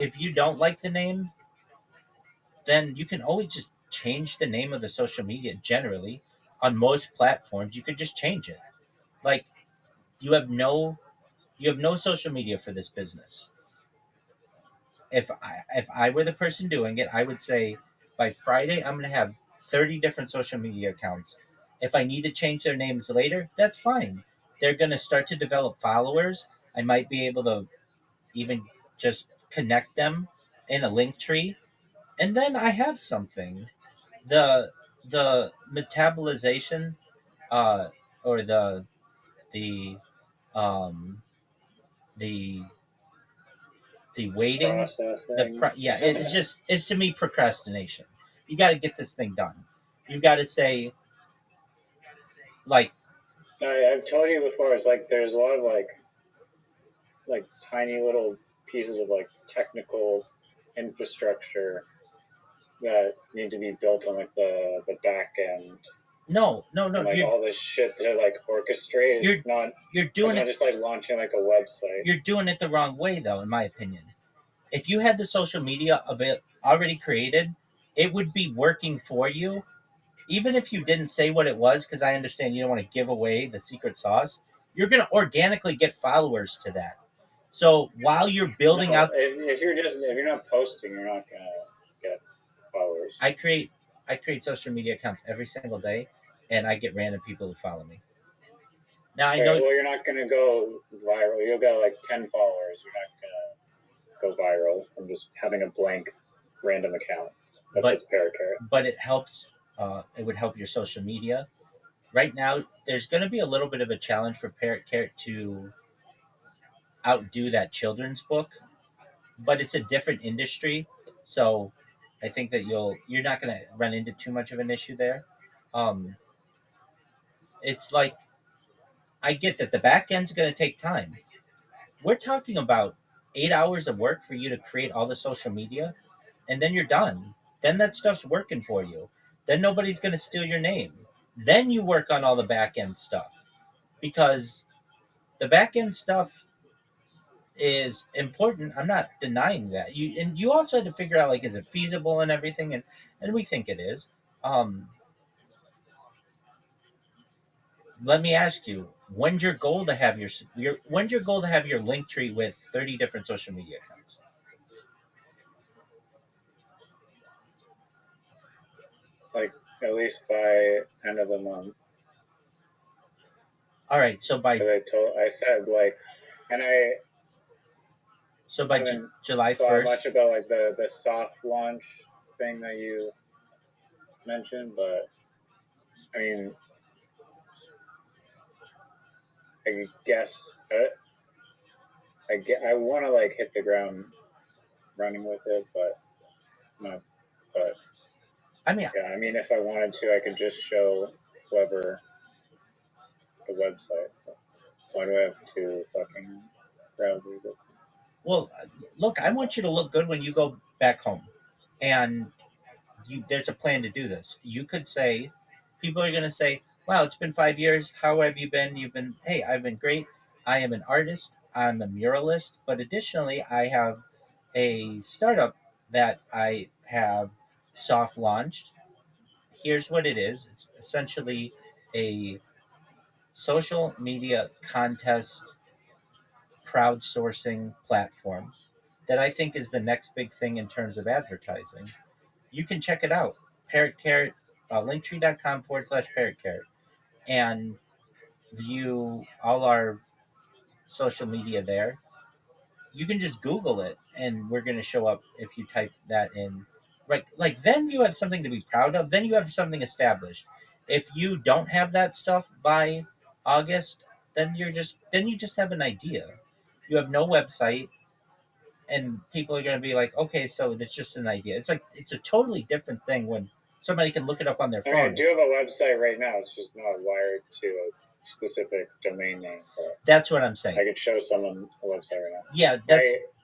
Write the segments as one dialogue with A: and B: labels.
A: If you don't like the name, then you can always just change the name of the social media. Generally, on most platforms, you could just change it. Like you have no you have no social media for this business. If I were the person doing it, I would say by Friday I'm going to have 30 different social media accounts. If I need to change their names later, that's fine. They're going to start to develop followers. I might be able to even just connect them in a link tree, and then I have something. The metabolization, uh, or the um, the the waiting,
B: Processing.
A: yeah, it's to me procrastination. You got to get this thing done. You got to say like,
B: I've told you before. It's like there's a lot of like tiny little pieces of like technical infrastructure that need to be built on like the back end,
A: no, no, no,
B: and like all this shit to like orchestrate.
A: you're
B: It's not.
A: you're
B: It's
A: doing
B: not
A: it
B: just like launching like a website.
A: you're doing it the wrong way though, in my opinion. If you had the social media of it already created, it would be working for you, even if you didn't say what it was, because I understand you don't want to give away the secret sauce. You're going to organically get followers to that. So while you're building
B: No,
A: out,
B: if you're not posting, you're not gonna get followers.
A: I create I create social media accounts every single day, and I get random people who follow me. Now I
B: Okay,
A: know,
B: well, you're not gonna go viral. You'll get like 10 followers. You're not gonna go viral from just having a blank random account that
A: but
B: says Parrot Carrot.
A: but it helps. It would help your social media. Right now, there's going to be a little bit of a challenge for Parrot Carrot to outdo that children's book, but it's a different industry, so I think that you're not going to run into too much of an issue there. Um, it's like I get that the back end's going to take time. We're talking about 8 hours of work for you to create all the social media, and then you're done. Then that stuff's working for you. Then nobody's going to steal your name. Then you work on all the back end stuff, because the back end stuff is important. I'm not denying that. You also had to figure out, like, is it feasible and everything, and we think it is. Um, Let me ask you, when's your goal to have your when's your goal to have your link tree with 30 different social media accounts?
B: Like at least by end of the month.
A: All right,
B: I said like, and I
A: so by
B: haven't
A: July
B: thought
A: 1st.
B: much about like the soft launch thing that you mentioned, but I mean, I guess I want to like hit the ground running with it, but not. But
A: I mean,
B: yeah, I mean, if I wanted to, I could just show whoever the website. Why do I have to fucking proudly look?
A: well, look, I want you to look good when you go back home, and there's a plan to do this. You could say, people are going to say, "Wow, it's been 5 years. How have you been?" You've been, "Hey, I've been great. I am an artist. I'm a muralist, but additionally, I have a startup that I have soft launched. Here's what it is. It's essentially a social media contest crowdsourcing platform that I think is the next big thing in terms of advertising. You can check it out. Parrot Carrot, linktree.com/parrot carrot, and view all our social media there. You can just Google it, and we're going to show up if you type that in. Right, like then you have something to be proud of. Then you have something established. If you don't have that stuff by August, then you just have an idea. You have no website, and people are going to be like, okay, so it's just an idea. It's like it's a totally different thing when somebody can look it up on their
B: I mean, I
A: phone.
B: do have a website right now. It's just not wired to a specific domain name. But
A: That's what I'm saying.
B: I could show someone a website right now.
A: Yeah,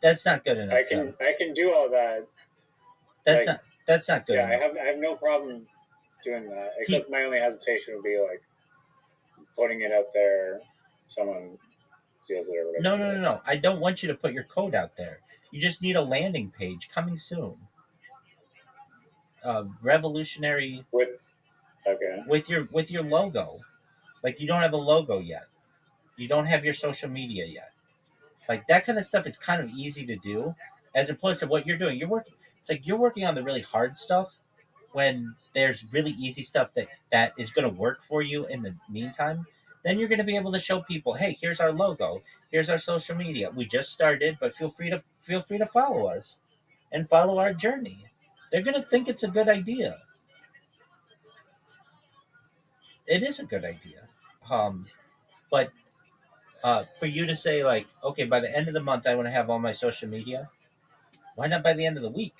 A: that's not good enough.
B: I can do all that.
A: That's
B: like,
A: not that's not good
B: yeah,
A: enough.
B: I have no problem doing that. Except my only hesitation would be like putting it out there. Someone steals it or whatever.
A: No. I don't want you to put your code out there. You just need a landing page coming soon. Revolutionary
B: With okay.
A: with your logo. Like you don't have a logo yet. You don't have your social media yet. Like that kind of stuff is kind of easy to do, as opposed to what you're doing. You're working. It's like you're working on the really hard stuff when there's really easy stuff that is going to work for you in the meantime. Then you're going to be able to show people, hey, here's our logo, here's our social media. We just started, but feel free to follow us and follow our journey. They're going to think it's a good idea. It is a good idea. But for you to say like, okay, by the end of the month, I want to have all my social media. Why not by the end of the week?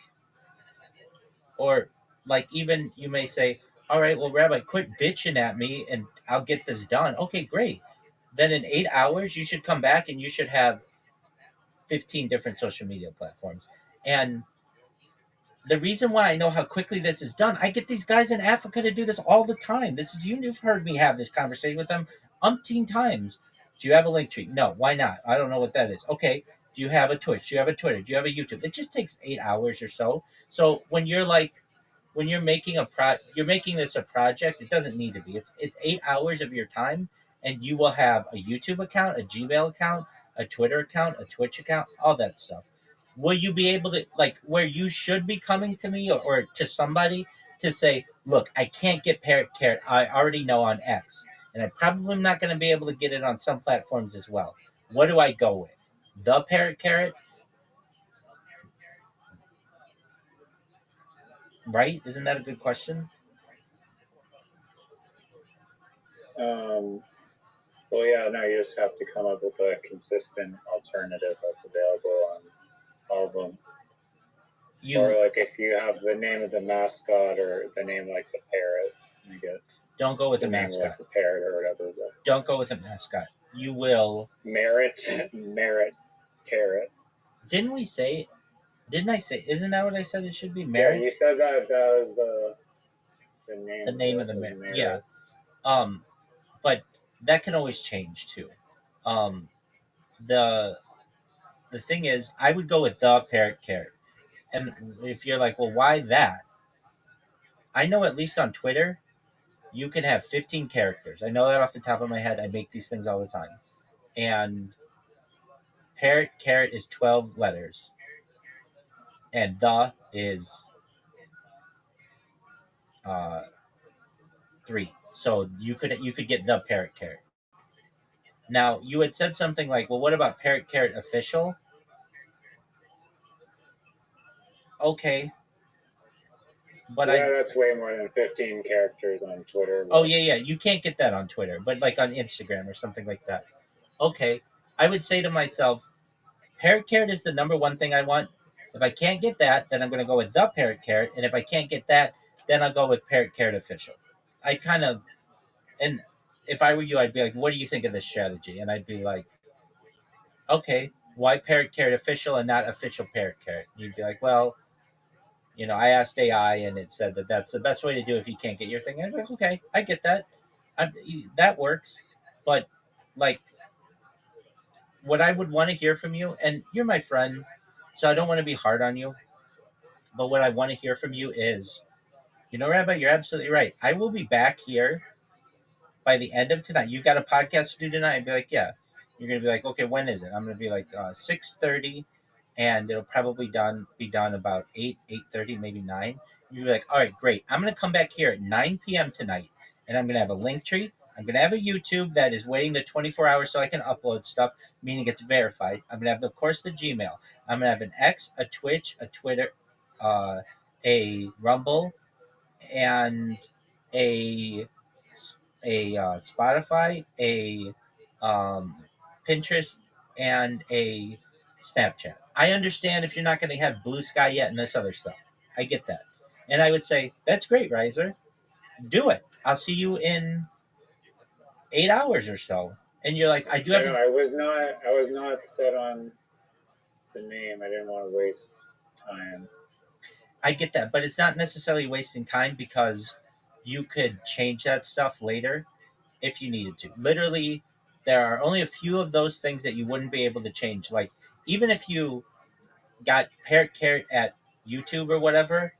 A: Or like even you may say, all right, well, Rabbi, quit bitching at me and I'll get this done. Okay, great. Then in 8 hours, you should come back and you should have 15 different social media platforms. And the reason why I know how quickly this is done, I get these guys in Africa to do this all the time. This is you've heard me have this conversation with them umpteen times. Do you have a link tree? No. Why not? I don't know what that is. Okay. Do you have a Twitch? Do you have a Twitter? Do you have a YouTube? It just takes 8 hours or so. So when you're making you're making this a project, it doesn't need to be. It's 8 hours of your time, and you will have a YouTube account, a Gmail account, a Twitter account, a Twitch account, all that stuff. Will you be able to like where you should be coming to me or to somebody to say, look, I can't get Parrot Carrot. I already know on X, and I probably am not going to be able to get it on some platforms as well. What do I go with? The Parrot Carrot, right? Isn't that a good question?
B: Well, yeah, no, you just have to come up with a consistent alternative that's available on all of them.
A: You
B: Or like if you have the name of the mascot or the name like the parrot, you get
A: don't go with
B: the
A: a
B: name
A: mascot.
B: like the parrot or whatever.
A: Don't go with a mascot. You will.
B: Merit, carrot.
A: Didn't we say? Didn't I say? Isn't that what I said? It should be
B: Yeah,
A: merit.
B: you said that was the name.
A: The name of the merit. Yeah. But that can always change too. Um, the the thing is, I would go with the Parrot Carrot. And if you're like, well, why that? I know at least on Twitter, you can have 15 characters. I know that off the top of my head. I make these things all the time. And Parrot Carrot is 12 letters. And the is 3. So you could get the Parrot Carrot. Now you had said something like, well, what about Parrot Carrot official? Okay. But
B: yeah, that's way more than 15 characters on Twitter.
A: Oh yeah, you can't get that on Twitter, but like on Instagram or something like that. Okay, I would say to myself, Parrot Carrot is the number one thing I want. If I can't get that, then I'm going to go with the Parrot Carrot, and if I can't get that, then I'll go with Parrot Carrot official. I kind of, and if I were you, I'd be like, what do you think of this strategy? And I'd be like, okay, why Parrot Carrot official and not official Parrot Carrot? And you'd be like, well, I asked AI and it said that that's the best way to do it if you can't get your thing. And I'm like, okay, I get that. That works. But like, what I would want to hear from you, and you're my friend, so I don't want to be hard on you. But what I want to hear from you is, Rabbi, you're absolutely right. I will be back here by the end of tonight. You got a podcast to do tonight? I'd be like, yeah. You're gonna be like, okay, when is it? I'm gonna be like 6:30, and it'll probably be done about 8:30, maybe 9. You're like, all right, great. I'm gonna come back here at 9 p.m. tonight, and I'm gonna have a link tree. I'm gonna have a YouTube that is waiting the 24 hours so I can upload stuff, meaning it's verified. I'm gonna have, of course, the Gmail. I'm gonna have an X, a Twitch, a Twitter, a Rumble, and a Spotify, a Pinterest, and a Snapchat. I understand if you're not going to have Blue Sky yet and this other stuff. I get that. And I would say, that's great, Riser. Do it. I'll see you in 8 hours or so. And you're like, I do have.
B: No, I was not set on the name. I didn't want to waste time.
A: I get that, but it's not necessarily wasting time because you could change that stuff later if you needed to. Literally, there are only a few of those things that you wouldn't be able to change. Like, even if you got Parrot Carrot at YouTube or whatever,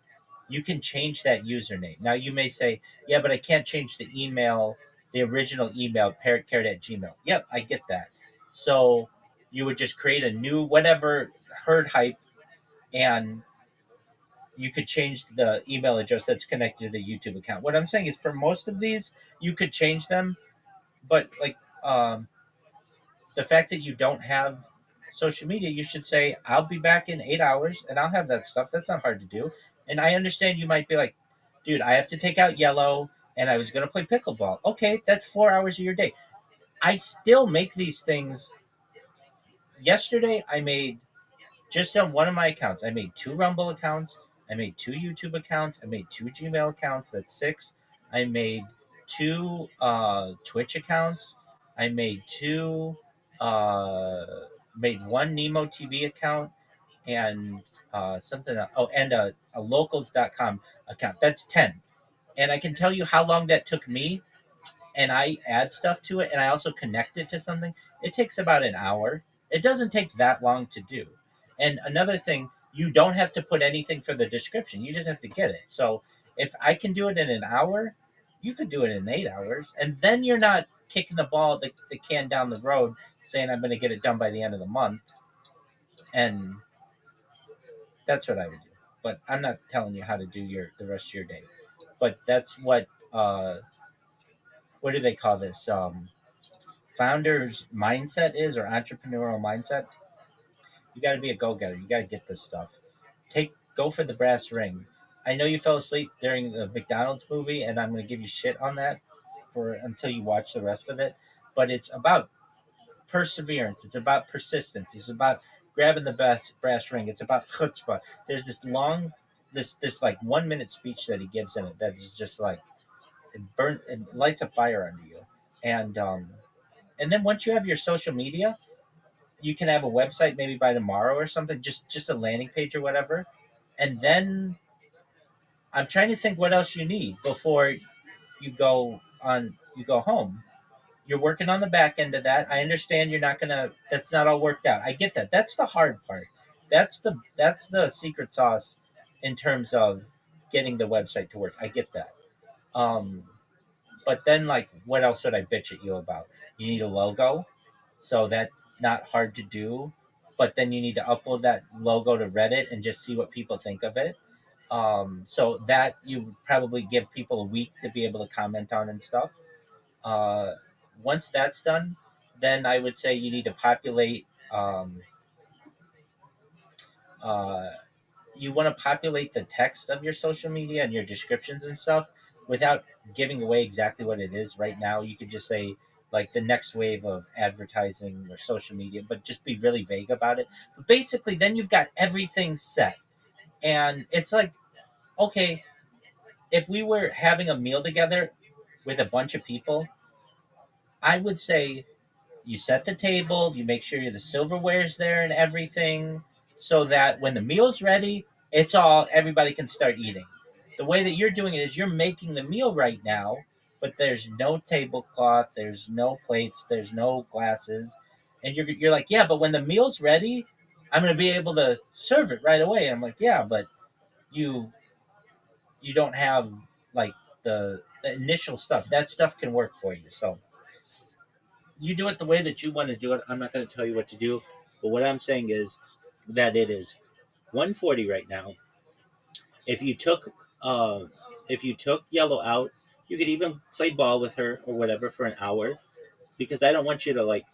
A: you can change that username. Now you may say, yeah, but I can't change the email, the original email, parrotcarrot at Gmail. Yep, I get that. So you would just create a new whatever herd hype, and you could change the email address that's connected to the YouTube account. What I'm saying is for most of these, you could change them, but like the fact that you don't have social media, you should say, I'll be back in 8 hours and I'll have that stuff. That's not hard to do. And I understand you might be like, dude, I have to take out yellow and I was going to play pickleball. Okay, that's 4 hours of your day. I still make these things. Yesterday, I made just on one of my accounts, I made 2 Rumble accounts. I made 2 YouTube accounts. I made 2 Gmail accounts. That's 6. I made 2 Twitch accounts. I made uh, made 1 Nemo TV account and something. Oh, and a locals.com account. That's 10. And I can tell you how long that took me. And I add stuff to it, and I also connect it to something. It takes about an hour. It doesn't take that long to do. And another thing, you don't have to put anything for the description. You just have to get it. So if I can do it in an hour, you could do it in 8 hours. And then you're not kicking the can down the road saying I'm going to get it done by the end of the month. And that's what I would do. But I'm not telling you how to do the rest of your day. But that's what do they call this? Founder's mindset is, or entrepreneurial mindset. You got to be a go-getter. You got to get this stuff. Go for the brass ring. I know you fell asleep during the McDonald's movie, and I'm going to give you shit on that for until you watch the rest of it. But it's about perseverance. It's about persistence. It's about grabbing the brass ring. It's about chutzpah. There's this like 1 minute speech that he gives in it that is just like it lights a fire under you, and then once you have your social media, you can have a website maybe by tomorrow or something, just a landing page or whatever. And then I'm trying to think what else you need before you go home. You're working on the back end of that. I understand you're not gonna that's not all worked out. I get that. That's the hard part. That's the secret sauce in terms of getting the website to work. I get that. Um but then like what else would I bitch at you about? You need a logo. So that's not hard to do. But then you need to upload that logo to Reddit and just see what people think of it. So that you probably give people a week to be able to comment on and stuff. Uh, Once that's done, then I would say you need to populate. Uh, you want to populate the text of your social media and your descriptions and stuff without giving away exactly what it is right now. You could just say like the next wave of advertising or social media, but just be really vague about it. But basically, then you've got everything set. And it's like, okay, if we were having a meal together with a bunch of people, I would say you set the table, you make sure the silverware's there and everything, so that when the meal's ready, everybody can start eating. The way that you're doing it is you're making the meal right now, but there's no tablecloth, there's no plates, there's no glasses, and you're like, yeah, but when the meal's ready, I'm gonna be able to serve it right away. And I'm like, yeah, but you you don't have like the initial stuff. That stuff can work for you. So you do it the way that you want to do it. I'm not going to tell you what to do, but what I'm saying is that it is 140 right now. If you took uh, if you took yellow out, you could even play ball with her or whatever for an hour, because I don't want you to like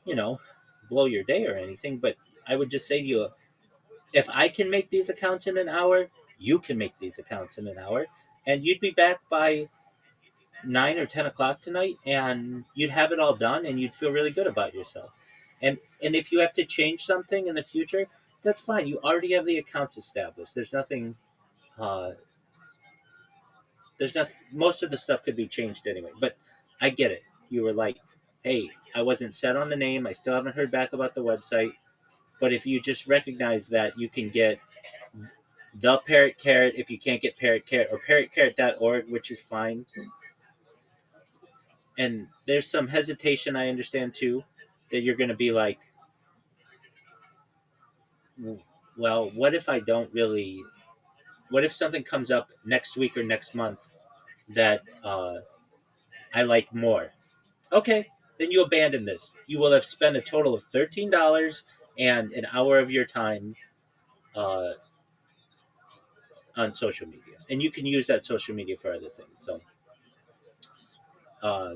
A: you know blow your day or anything. But I would just say to you, if I can make these accounts in an hour, you can make these accounts in an hour, and you'd be back by 9 or 10 o'clock tonight, and you'd have it all done, and you'd feel really good about yourself. And if you have to change something in the future, that's fine. You already have the accounts established. There's nothing. Uh, there's not. Most of the stuff could be changed anyway. But I get it. You were like, hey, I wasn't set on the name. I still haven't heard back about the website. But if you just recognize that you can get the Parrot Carrot, if you can't get Parrot Carrot, or parrotcarrot.org, which is fine. And there's some hesitation, I understand too, that you're going to be like, well, what if I don't really? What if something comes up next week or next month that I like more? Okay, then you abandon this. You will have spent a total of $13 and an hour of your time uh, on social media, and you can use that social media for other things. So uh,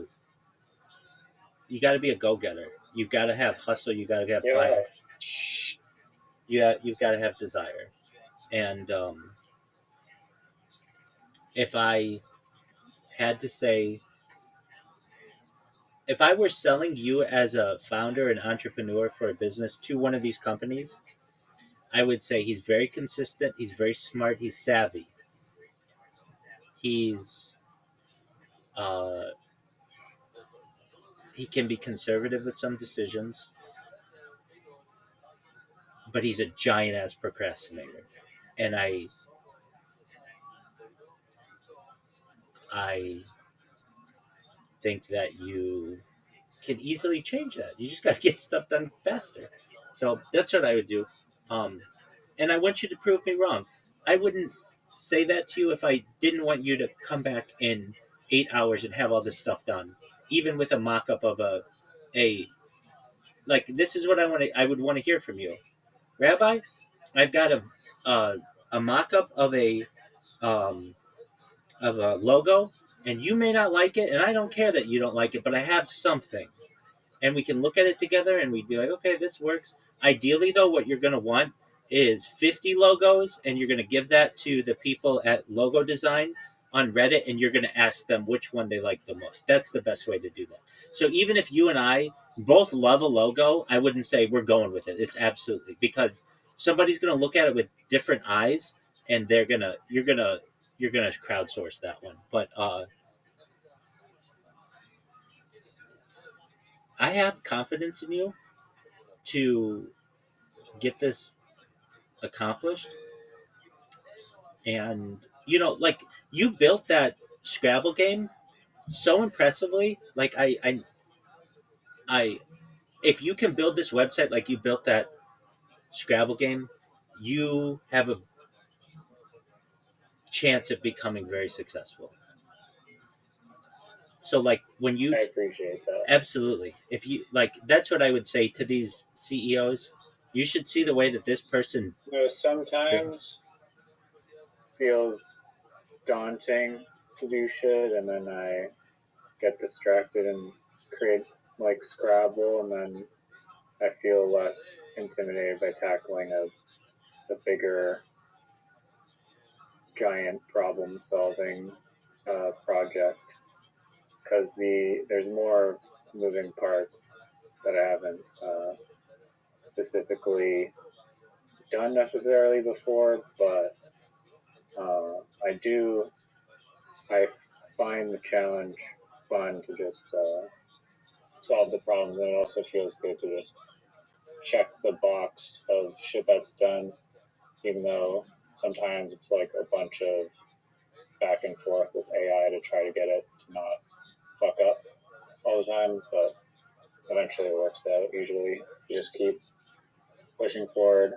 A: you got to be a go getter. You've got to have hustle. You got to have
B: Yeah.
A: fire. You've got to have desire. And if I had to say, if I were selling you as a founder and entrepreneur for a business to one of these companies, I would say he's very consistent. He's very smart. He's savvy. He's uh, he can be conservative with some decisions, but he's a giant ass procrastinator. And I think that you can easily change that. You just got to get stuff done faster. So that's what I would do. Um, and I want you to prove me wrong. I wouldn't say that to you if I didn't want you to come back in 8 hours and have all this stuff done, even with a mock-up of a like this is what I want to. I would want to hear from you, Rabbi. I've got uh, a mock-up um, of a logo, and you may not like it, and I don't care that you don't like it, but I have something, and we can look at it together, and we'd be like, okay, this works. Ideally, though, what you're going to want is 50 logos, and you're going to give that to the people at Logo Design on Reddit, and you're going to ask them which one they like the most. That's the best way to do that. So even if you and I both love a logo, I wouldn't say we're going with it. It's absolutely because somebody's going to look at it with different eyes, and you're gonna crowdsource that one. But I have confidence in you to get this accomplished. And like you built that Scrabble game so impressively. Like I if you can build this website like you built that Scrabble game, you have a chance of becoming very successful. So like when you
B: I appreciate that.
A: absolutely, if you like, that's what I would say to these CEOs. You should see the way that this person.
B: Sometimes feels daunting to do shit, and then I get distracted and create like Scrabble, and then I feel less intimidated by tackling a bigger, giant problem solving project because there's more moving parts that I haven't specifically done necessarily before, but uh, I do. I find the challenge fun to just solve the problem, and it also feels good to just check the box of shit that's done, even though sometimes it's like a bunch of back and forth with AI to try to get it to not fuck up all the time, but eventually it works out. Usually, you just keep pushing forward.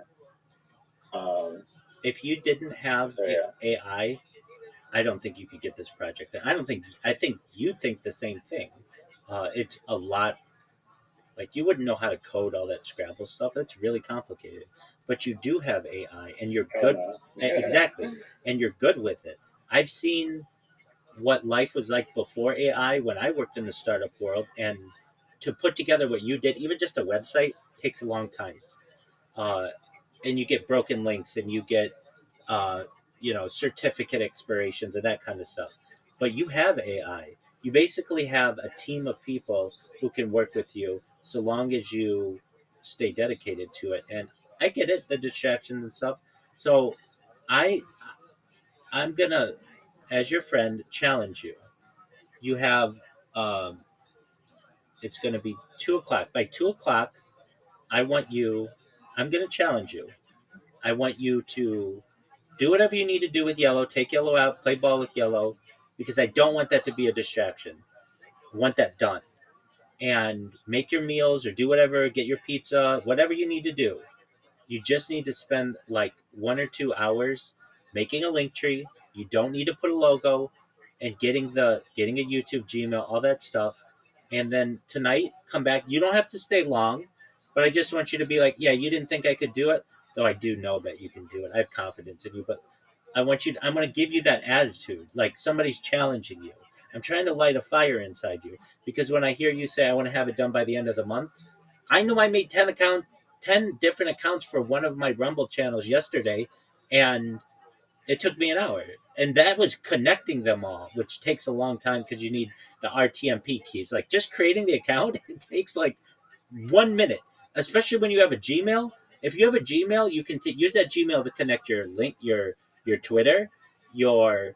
A: If you didn't have
B: So yeah,
A: AI, I don't think you could get this project done. I think you think the same thing. It's a lot. Like you wouldn't know how to code all that Scrabble stuff. It's really complicated. But you do have AI, and you're
B: hell
A: good.
B: no.
A: Exactly, and you're good with it. I've seen what life was like before AI when I worked in the startup world, and to put together what you did, even just a website, takes a long time. Uh, and you get broken links, and you get uh, certificate expirations and that kind of stuff. But you have AI. You basically have a team of people who can work with you so long as you stay dedicated to it. And I get it, the distractions and stuff. So I I'm gonna, as your friend, challenge you. You have um, it's gonna be 2 o'clock. By 2 o'clock, I want you. I'm gonna challenge you. I want you to do whatever you need to do with yellow. Take yellow out. Play ball with yellow, because I don't want that to be a distraction. I want that done. And make your meals or do whatever. Get your pizza. Whatever you need to do. You just need to spend like 1 or 2 hours making a link tree. You don't need to put a logo and getting a YouTube, Gmail, all that stuff. And then tonight, come back. You don't have to stay long, but I just want you to be like, yeah, you didn't think I could do it, though I do know that you can do it. I have confidence in you, but I want you. I'm going to give you that attitude, like somebody's challenging you. I'm trying to light a fire inside you because when I hear you say I want to have it done by the end of the month, I know I made 10 different accounts for one of my Rumble channels yesterday, and it took me an hour. And that was connecting them all, which takes a long time because you need the RTMP keys. Like just creating the account, it takes like 1 minute, especially when you have a Gmail. If you have a Gmail, you can use that Gmail to connect your link, your Twitter, your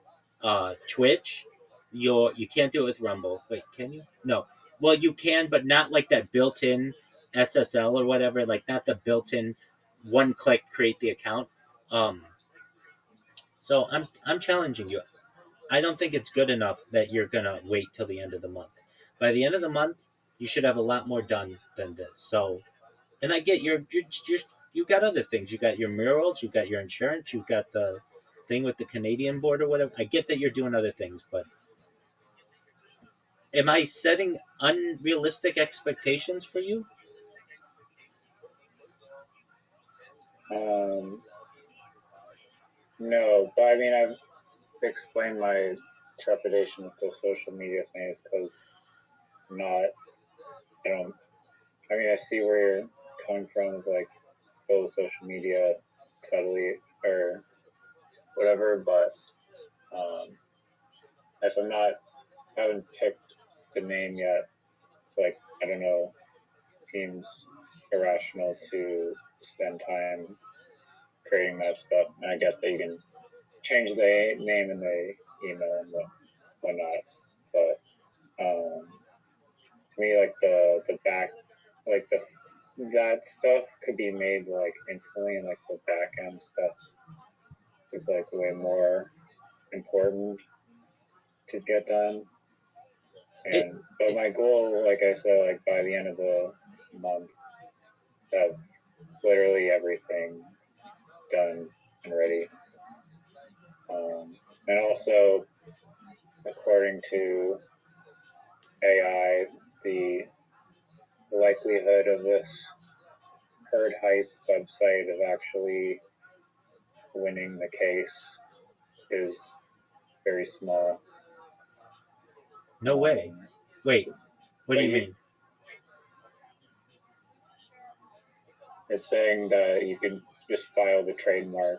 A: Twitch. You can't do it with Rumble. Wait, can you? No. Well, you can, but not like that built-in SSL or whatever. Like not the built-in one-click create the account. Um, so I'm challenging you. I don't think it's good enough that you're gonna wait till the end of the month. By the end of the month, you should have a lot more done than this. So, and I get you've got other things. You got your murals, you got your insurance, you've got the thing with the Canadian border, whatever. I get that you're doing other things, but am I setting unrealistic expectations for you?
B: No, but I mean, I've explained my trepidation with the social media thing is because not, I don't, I mean, I see where you're coming from with like, go social media subtly or whatever, but um, if I haven't picked the name yet, it's like, I don't know, seems irrational to spend time creating that stuff. And I get that you can change the name in the email and whatnot, but to me, like the back, like the that stuff could be made like instantly, and like the back end stuff is like way more important to get done.
A: It,
B: And but my goal, like I said, like by the end of the month, have literally everything done and ready. And also, according to AI, the likelihood of this herd hype website of actually winning the case is very small.
A: no way. Wait, what do
B: But
A: you mean?
B: it's saying that you can just file the trademark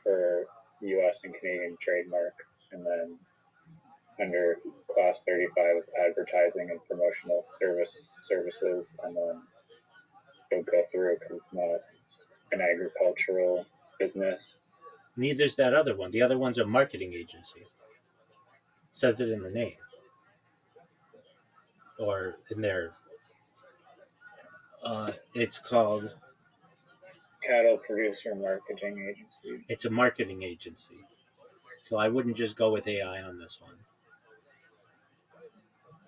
B: for U.S. and Canadian trademark, and then under Class 35 of advertising and promotional services, and then it'll go through because it's not an agricultural business.
A: Neither's that other one. The other one's a marketing agency. It says it in the name or in their. It's called.
B: Cattle producer marketing agency.
A: It's a marketing agency. So I wouldn't just go with AI on this one.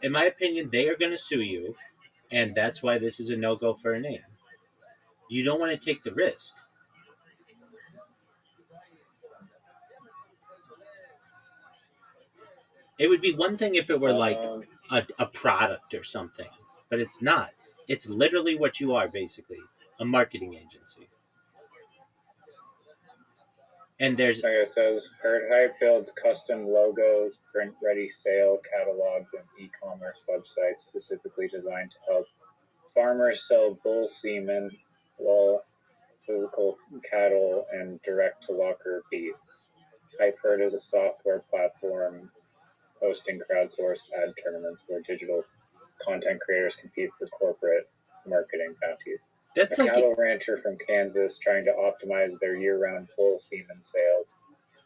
A: In my opinion, they are going to sue you, and that's why this is a no go for a name. You don't want to take the risk. It would be one thing if it were like a product or something, but it's not. It's literally what you are, basically a marketing agency. And there's
B: Like it says, Herd Hype builds custom logos, print ready sale catalogs, and e commerce websites specifically designed to help farmers sell bull semen, wool, physical cattle, and direct to locker beef. HypeHerd is a software platform hosting crowdsourced ad tournaments where digital content creators compete for corporate marketing bounties.
A: that's
B: A
A: like
B: cattle rancher from Kansas trying to optimize their year-round bull semen sales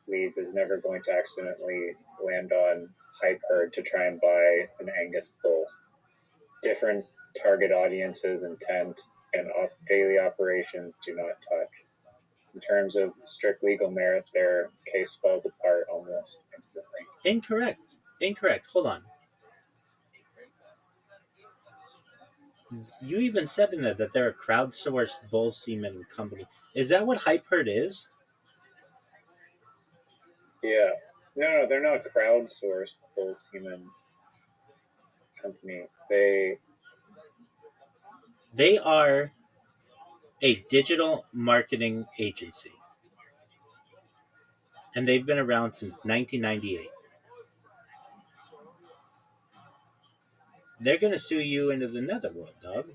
B: leads is never going to accidentally land on HypeHerd to try and buy an Angus bull. Different target audiences, intent, and daily operations do not touch. In terms of strict legal merit, their case falls apart almost instantly.
A: incorrect. Incorrect. Hold on. You even said in there that they're a crowdsourced bull semen company. Is that what Hype Herd is?
B: Yeah. No, they're not crowdsourced full human company.
A: They are a digital marketing agency, and they've been around since 1998. They're going to sue you into the netherworld, dog.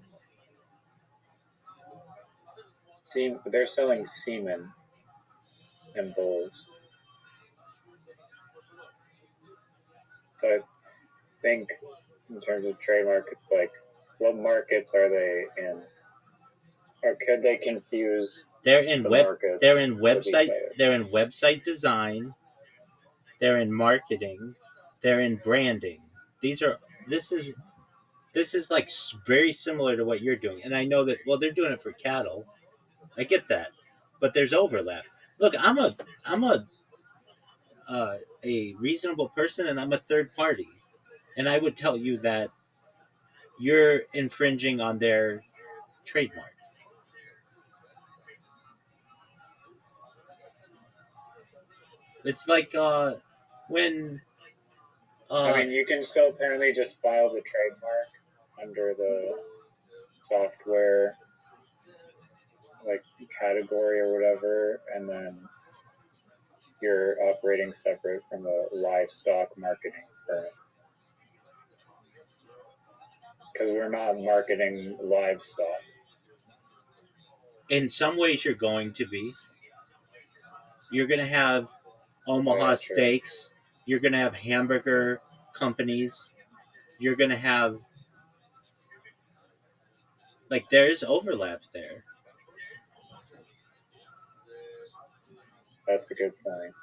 B: they're selling semen and bulls. But I think in terms of trademark, it's like, what markets are they in? Or could they confuse
A: They're in
B: the
A: web.
B: markets?
A: They're in
B: with each
A: website.
B: other?
A: They're in website design. They're in marketing. They're in branding. These are. This is like very similar to what you're doing, and I know that. Well, they're doing it for cattle. I get that, but there's overlap. Look, I'm a reasonable person, and I'm a third party, and I would tell you that you're infringing on their trademark. It's like when
B: I
A: uh,
B: mean, you can still apparently just file the trademark under the software like category or whatever, and then you're operating separate from a livestock marketing firm because we're not marketing livestock.
A: in some ways you're going to be. You're going to have
B: Oh
A: Omaha
B: yeah, true.
A: Steaks. You're going to have hamburger companies. You're going to have like there is overlap there.
B: That's a good point.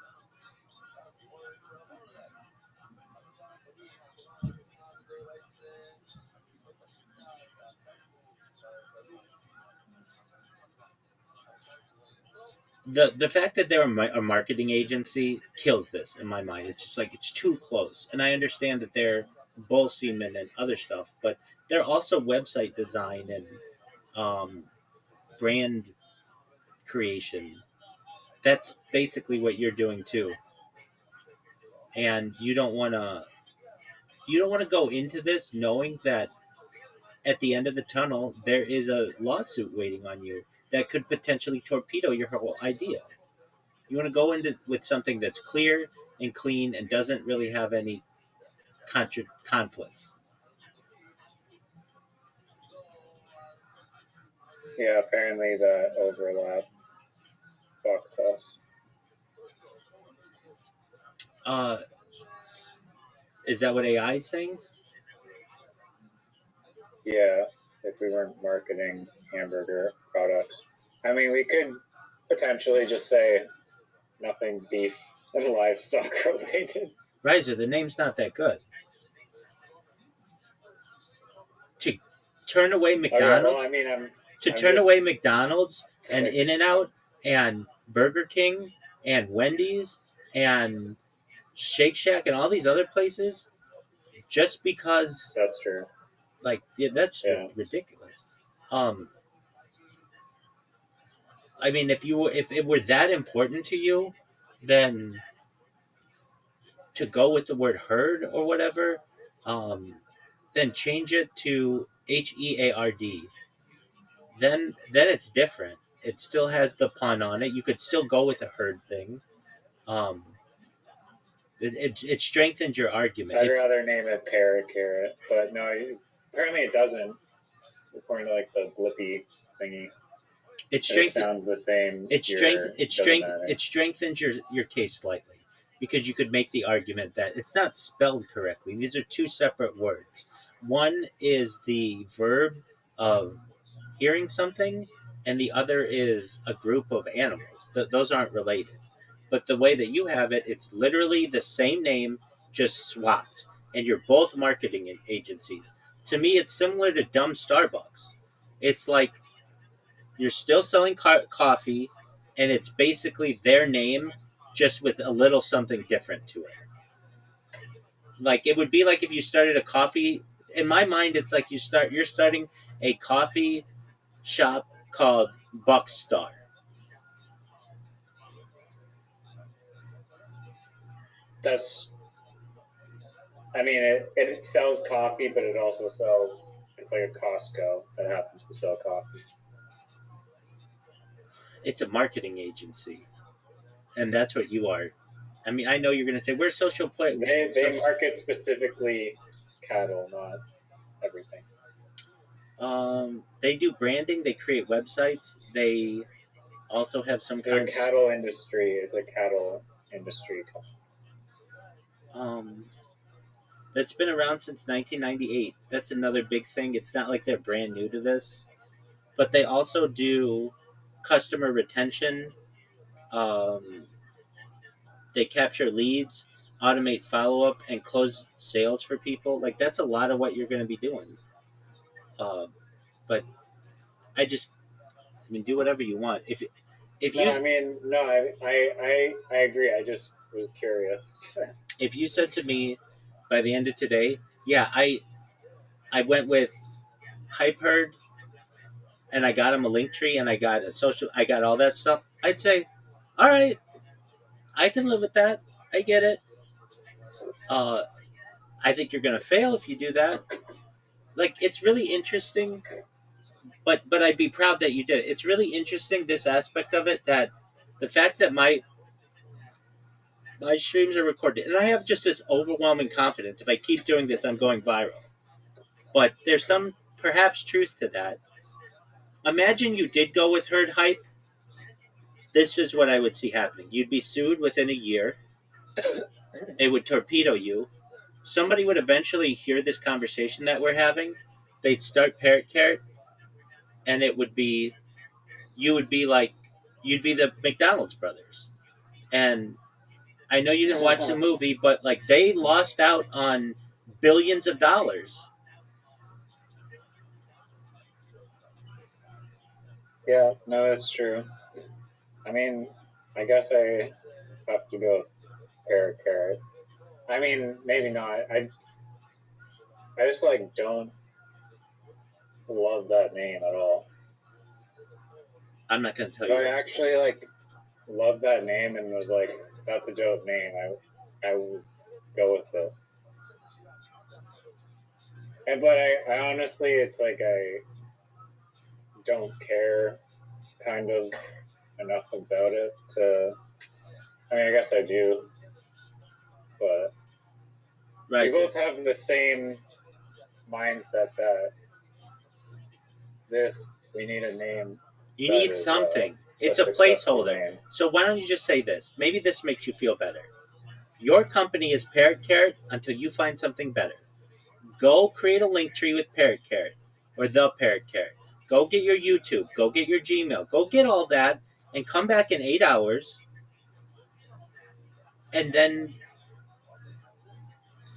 A: The fact that they're a marketing agency kills this in my mind. It's just like it's too close, and I understand that they're bull semen and other stuff, but they're also website design and um, brand creation. That's basically what you're doing too, and you don't want to go into this knowing that at the end of the tunnel there is a lawsuit waiting on you that could potentially torpedo your whole idea. You want to go into with something that's clear and clean and doesn't really have any conflicts.
B: Yeah, apparently the overlap fucks us.
A: Uh, is that what AI is saying?
B: Yeah, if we weren't marketing hamburger products. I mean, we could potentially just say nothing beef and livestock related.
A: Riser, the name's not that good. To turn away
B: Oh yeah, well,
A: McDonald's,
B: I mean,
A: to
B: I'm
A: turn
B: just
A: away McDonald's and
B: like,
A: In and Out and Burger King and Wendy's and Shake Shack and all these other places just because
B: that's true.
A: like yeah, that's
B: Yeah,
A: ridiculous. Um, I mean, if it were that important to you, then to go with the word herd or whatever, um, then change it to HEARD. Then it's different. It still has the pun on it. You could still go with the herd thing. Um, it strengthens your argument.
B: I'd rather name it Paracarrot, but no, apparently it doesn't. According to like the Blippi thingy,
A: It
B: it
A: strengthens
B: sounds the same.
A: it strengthens your case slightly because you could make the argument that it's not spelled correctly. These are two separate words. One is the verb of hearing something, and the other is a group of animals. Those aren't related. But the way that you have it, it's literally the same name, just swapped, and you're both marketing agencies. To me, it's similar to dumb Starbucks. It's like you're still selling coffee, and it's basically their name, just with a little something different to it. Like it would be like if you started a coffee in my mind, it's like you're starting a coffee shop called Buckstar.
B: That's, I mean, it sells coffee, but it also sells, it's like a Costco that happens to sell coffee.
A: It's a marketing agency, and that's what you are. I mean, I know you're going to say we're social play.
B: They market specifically cattle, not everything.
A: They do branding. They create websites. They also have some
B: The
A: kind.
B: cattle industry is a cattle industry company.
A: Um, that's been around since 1998. That's another big thing. It's not like they're brand new to this, but they also do customer retention. Um, they capture leads, automate follow up, and close sales for people. Like that's a lot of what you're going to be doing. Uh, but I mean, do whatever you want. If
B: No,
A: you
B: I mean, no, I agree. I just was curious.
A: if you said to me by the end of today, yeah, I went with Hyperd and I got him a link tree and I got all that stuff. I'd say, all right, I can live with that. I get it. Uh, I think you're gonna fail if you do that. Like it's really interesting, but I'd be proud that you did it. It's really interesting this aspect of it that the fact that my streams are recorded and I have just this overwhelming confidence. If I keep doing this, I'm going viral. But there's some perhaps truth to that. Imagine you did go with herd hype. This is what I would see happening. You'd be sued within a year. It would torpedo you. Somebody would eventually hear this conversation that we're having. They'd start Parrot Carrot, and it would be you would be like you'd be the McDonald's brothers. And I know you didn't watch the movie, but like they lost out on billions of dollars.
B: Yeah, no, that's true. I mean, I guess I have to go Parrot Carrot. I mean, maybe not. I just like don't love that name at all.
A: I'm not going to tell
B: But I
A: you.
B: actually like love that name and was like, that's a dope name. I would go with it. And but I honestly, it's like I don't care kind of enough about it to. I mean, I guess I do, but
A: Right.
B: we both have the same mindset that we need a name.
A: You need something. It's a placeholder.
B: Name.
A: So why don't you just say this? Maybe this makes you feel better. Your company is Parrot Carrot until you find something better. Go create a link tree with Parrot Carrot or the Parrot Carrot. Go get your YouTube. Go get your Gmail. Go get all that and come back in 8 hours. And then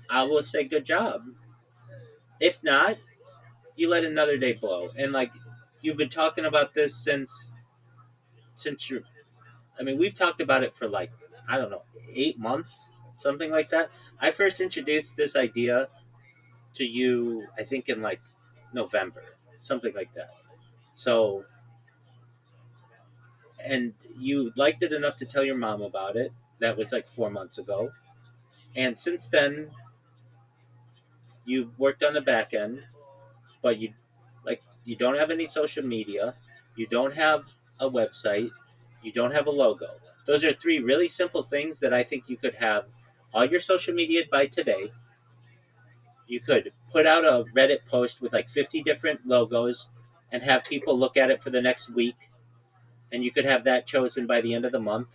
A: I will say good job. If not, you let another day blow. And like you've been talking about this since you're. I mean, we've talked about it for like I don't know 8 months, something like that. I first introduced this idea to you, I think in like November, something like that. So, and you liked it enough to tell your mom about it. That was like 4 months ago. And since then, you worked on the back end, but you don't have any social media, you don't have a website, you don't have a logo. Those are three really simple things that I think you could have all your social media by today. You could put out a Reddit post with like 50 different logos and have people look at it for the next week. And you could have that chosen by the end of the month.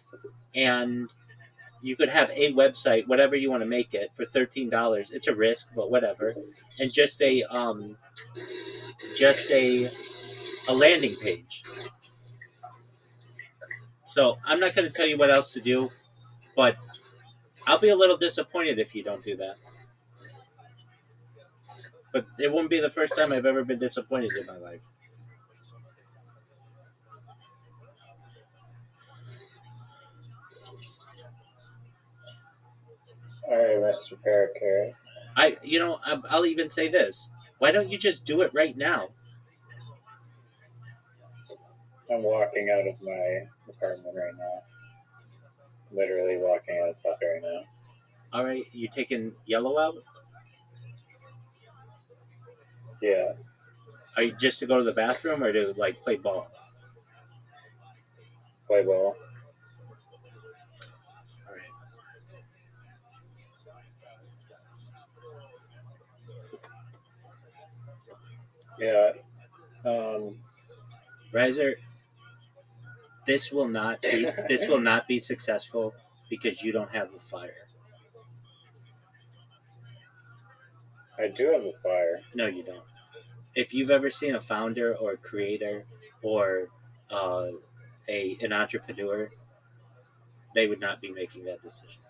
A: And you could have a website, whatever you want to make it, for $13. It's a risk, but whatever. And just a landing page. So I'm not going to tell you what else to do, but I'll be a little disappointed if you don't do that. But it won't be the first time I've ever been disappointed in my life.
B: All right, Mr. Parrot Carrot.
A: I'll even say this. Why don't you just do it right now?
B: I'm walking out of my apartment right now. Literally walking out of stuff right now.
A: All right, you taking yellow out?
B: Yeah,
A: Are you just to go to the bathroom or to like play ball?
B: play ball.
A: All right.
B: Yeah.
A: Riser, this will not be successful because you don't have the fire.
B: I do have a fire.
A: No, you don't. If you've ever seen a founder or a creator or uh, an entrepreneur, they would not be making that decision.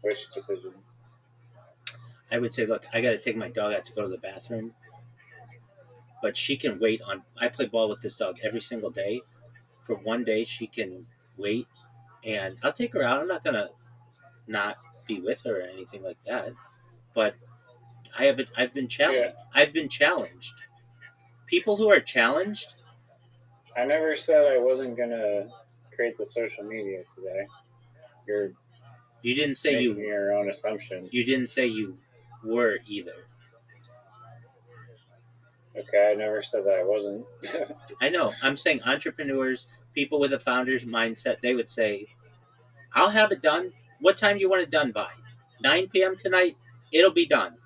B: Which decision?
A: I would say, look, I got to take my dog out to go to the bathroom, but she can wait on. I play ball with this dog every single day. For one day, she can wait, and I'll take her out. I'm not gonna not be with her or anything like that, but I've been challenged.
B: Yeah.
A: I've been challenged. People who are challenged,
B: I never said I wasn't gonna create the social media today. You're
A: you didn't say
B: making
A: you
B: your own assumptions.
A: you didn't say you were either.
B: Okay, I never said that I wasn't.
A: I know. I'm saying entrepreneurs, people with a founder's mindset, they would say, I'll have it done. What time do you want it done by? 9 p.m. tonight? It'll be done.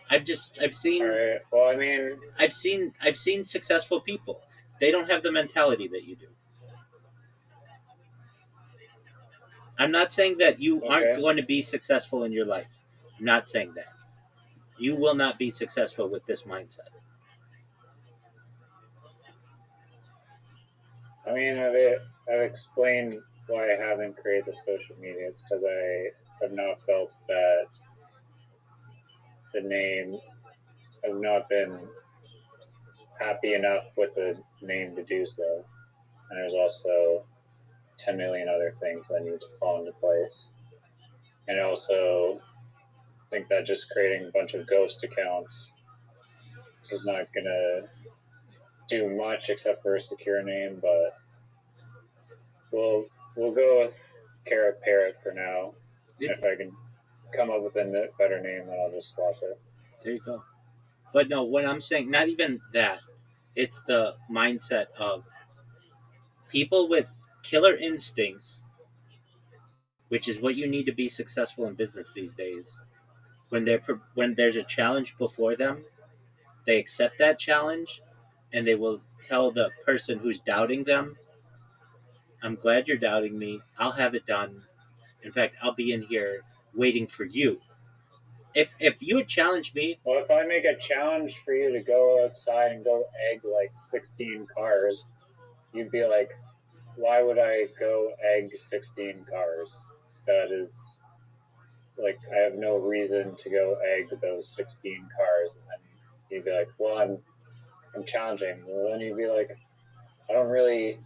A: I've seen
B: All right. Well, I mean,
A: I've seen successful people. They don't have the mentality that you do. I'm not saying that you aren't
B: Okay.
A: going to be successful in your life. I'm not saying that. You will not be successful with this mindset.
B: I mean, I've explained why I haven't created the social media. It's because I have not felt that the name. I've not been happy enough with the name to do so. And there's also 10 million other things that need to fall into place. And I also think that just creating a bunch of ghost accounts is not going to do much except for a secure name, but we'll go with Carrot Parrot for now. If I can come up with a better name, then I'll just swap it.
A: There you go. But no, what I'm saying, not even that. It's the mindset of people with killer instincts, which is what you need to be successful in business these days. When there's a challenge before them, they accept that challenge, and they will tell the person who's doubting them, "I'm glad you're doubting me. I'll have it done. In fact, I'll be in here waiting for you." If you had challenged me,
B: Well, if I make a challenge for you to go outside and go egg like 16 cars, you'd be like, why would I go egg 16 cars? That is like, I have no reason to go egg those 16 cars. And then you'd be like, well, I'm challenging. Well, then you'd be like, I don't really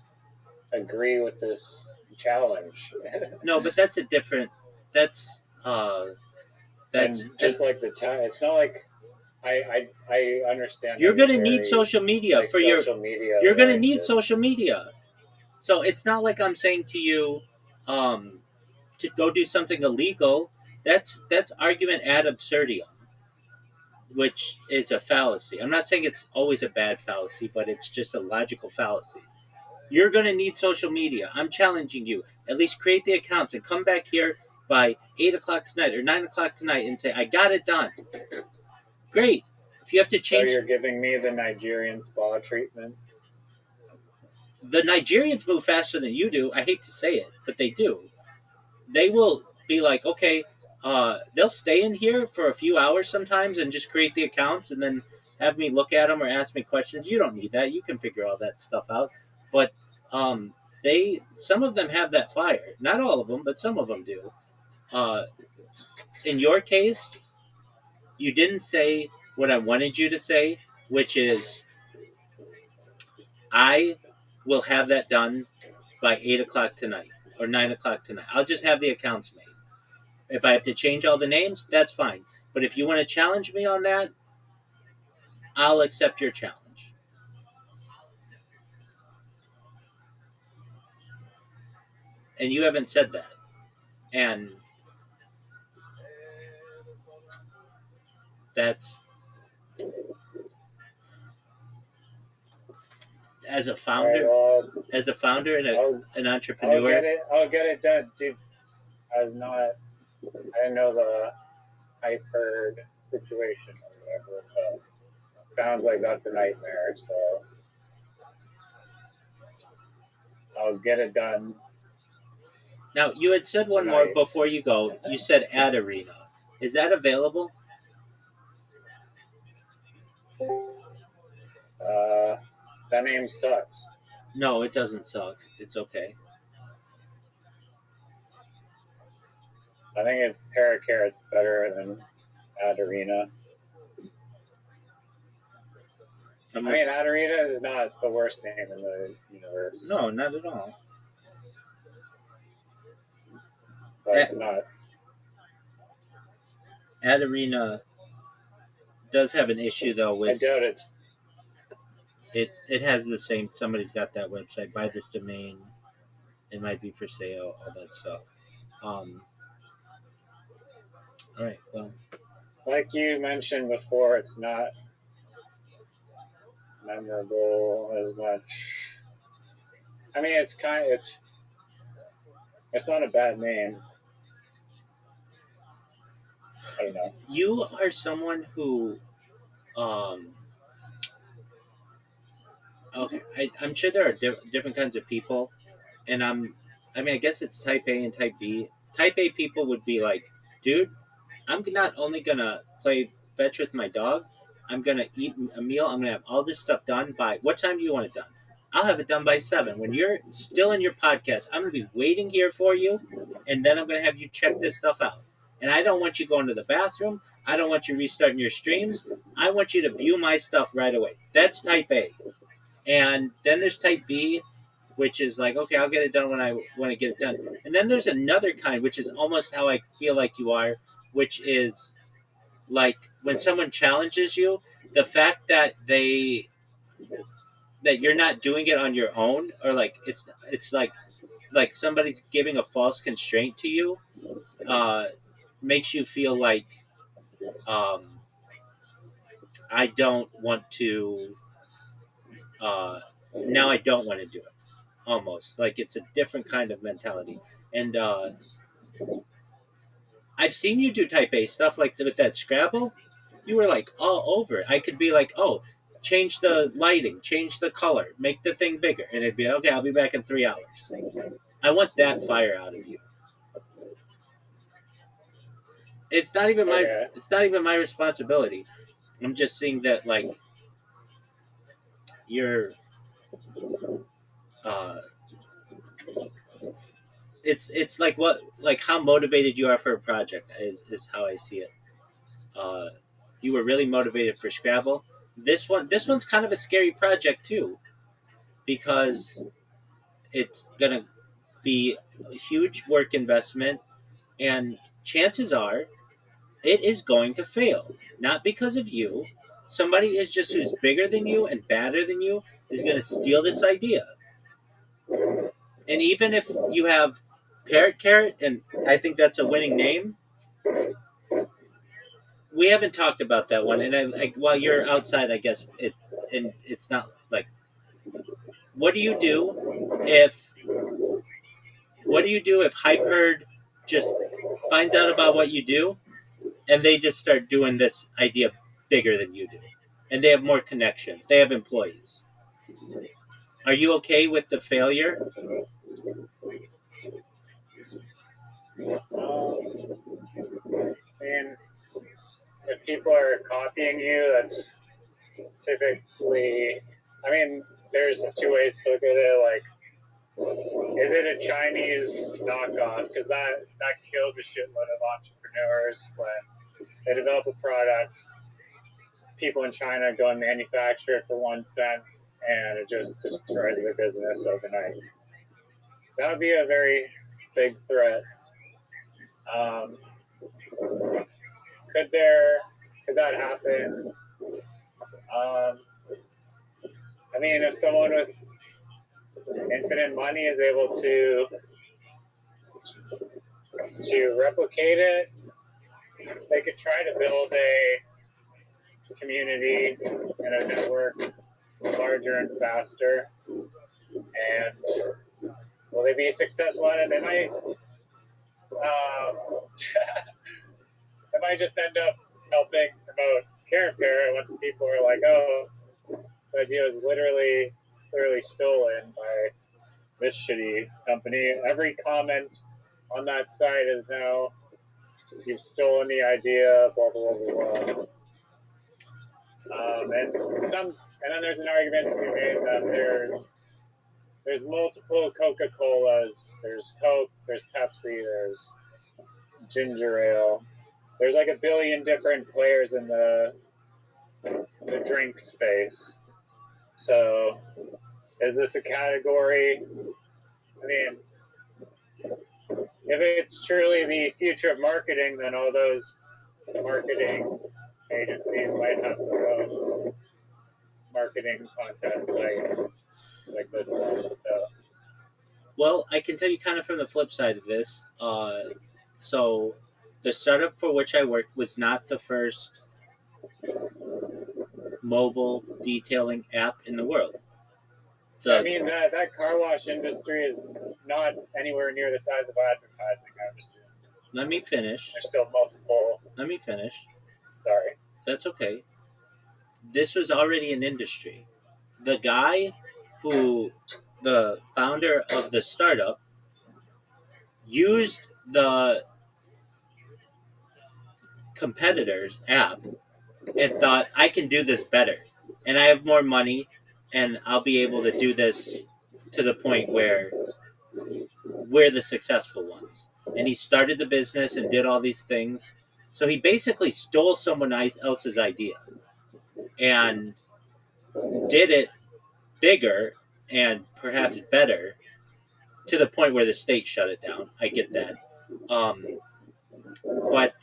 B: agree with this challenge.
A: no, but that's a different. That's that's
B: And just like the time, it's not like I understand.
A: you're
B: that
A: gonna
B: you're
A: need
B: very,
A: social media
B: like,
A: for your.
B: social media.
A: You're gonna need
B: oriented.
A: social media, so it's not like I'm saying to you, to go do something illegal. That's argument ad absurdum, which is a fallacy. I'm not saying it's always a bad fallacy, but it's just a logical fallacy. You're going to need social media. I'm challenging you. At least create the accounts and come back here by 8 o'clock tonight or 9 o'clock tonight and say, I got it done. Great. If you have to
B: So
A: change.
B: you're giving me the Nigerian spa treatment?
A: The Nigerians move faster than you do. I hate to say it, but they do. They will be like, okay, they'll stay in here for a few hours sometimes and just create the accounts and then have me look at them or ask me questions. You don't need that. You can figure all that stuff out. But some of them have that fire. Not all of them, but some of them do. In your case, you didn't say what I wanted you to say, which is I will have that done by 8 o'clock tonight or 9 o'clock tonight. I'll just have the accounts made. If I have to change all the names, that's fine. But if you want to challenge me on that, I'll accept your challenge. And you haven't said that. And that's as a
B: All right,
A: founder,
B: well,
A: as a founder and an
B: I'll
A: entrepreneur.
B: I'll get it done, dude. I didn't know the hyper situation or whatever. But sounds like that's a nightmare. So I'll get it done.
A: Now, you had said one more before you go. You said Ad Arena. Is that available?
B: That name sucks.
A: No, it doesn't suck. It's okay.
B: I think Paracarrot's better than Ad Arena. I mean, Ad Arena is not the worst name in the universe.
A: No, not at all.
B: But it's not.
A: Ad Arena does have an issue though with.
B: I doubt it's.
A: It has the same. Somebody's got that website. Buy this domain. It might be for sale. All that stuff. All right. Well,
B: like you mentioned before, it's not memorable as much. I mean, it's not a bad name. I don't know.
A: You are someone who, okay, I'm sure there are different kinds of people, and I mean, I guess it's type A and type B. Type A people would be like, dude, I'm not only gonna play fetch with my dog, I'm gonna eat a meal. I'm gonna have all this stuff done by what time do you want it done? I'll have it done by 7. When you're still in your podcast, I'm gonna be waiting here for you, and then I'm gonna have you check this stuff out. And I don't want you going to the bathroom. I don't want you restarting your streams. I want you to view my stuff right away. That's type A. And then there's type B, which is like, okay, I'll get it done when I want to get it done. And then there's another kind, which is almost how I feel like you are, which is like when someone challenges you, the fact that you're not doing it on your own, or like it's like somebody's giving a false constraint to you, makes you feel like I don't want to. Now I don't want to do it. Almost like it's a different kind of mentality, and I've seen you do type A stuff like with that Scrabble. You were like all over it. I could be like, oh, change the lighting, change the color, make the thing bigger, and it'd be okay. I'll be back in 3 hours. I want that fire out of you. It's not even my responsibility. I'm just seeing that like you're it's like how motivated you are for a project is how I see it. You were really motivated for Scrabble. This one's kind of a scary project too, because it's gonna be a huge work investment, and chances are it is going to fail. Not because of you. Somebody is just who's bigger than you and badder than you is going to steal this idea. And even if you have Parrot Carrot, and I think that's a winning name, we haven't talked about that one. And while you're outside, I guess it's not like. What do you do if Hype Herd just finds out about what you do, and they just start doing this idea bigger than you do, and they have more connections, they have employees? Are you okay with the failure?
B: And if people are copying you, that's typically. I mean, there's 2 ways to look at it. Like, is it a Chinese knockoff? Because that kills a shitload of entrepreneurs when they develop a product people in China go and manufacture it for 1 cent, and it just destroys their business overnight. That would be a very big threat. Could that happen? I mean, if someone with infinite money is able to replicate it, they could try to build a community and a network larger and faster. And will they be successful at it? They might. They might just end up helping promote Carrot Parrot once people are like, "Oh, the idea was clearly stolen by this shitty company." Every comment on that site is now, "You've stolen the idea." Blah blah blah blah. And then there's an argument to be made that there's multiple Coca-Colas. There's Coke. There's Pepsi. There's ginger ale. There's like a billion different players in the drink space. So, is this a category? I mean, if it's truly the future of marketing, then all those marketing agencies might have their own marketing contests like this one. So.
A: Well, I can tell you kind of from the flip side of this. So, the startup for which I worked was not the first mobile detailing app in the world.
B: I mean, that car wash industry is not anywhere near the size of advertising, I would assume.
A: Let me finish.
B: There's still multiple.
A: Let me finish.
B: Sorry.
A: That's okay. This was already an industry. The guy the founder of the startup, used the competitor's app and thought, I can do this better. And I have more money, and I'll be able to do this to the point where we're the successful ones. And he started the business and did all these things. So he basically stole someone else's idea and did it bigger and perhaps better, to the point where the state shut it down. I get that. But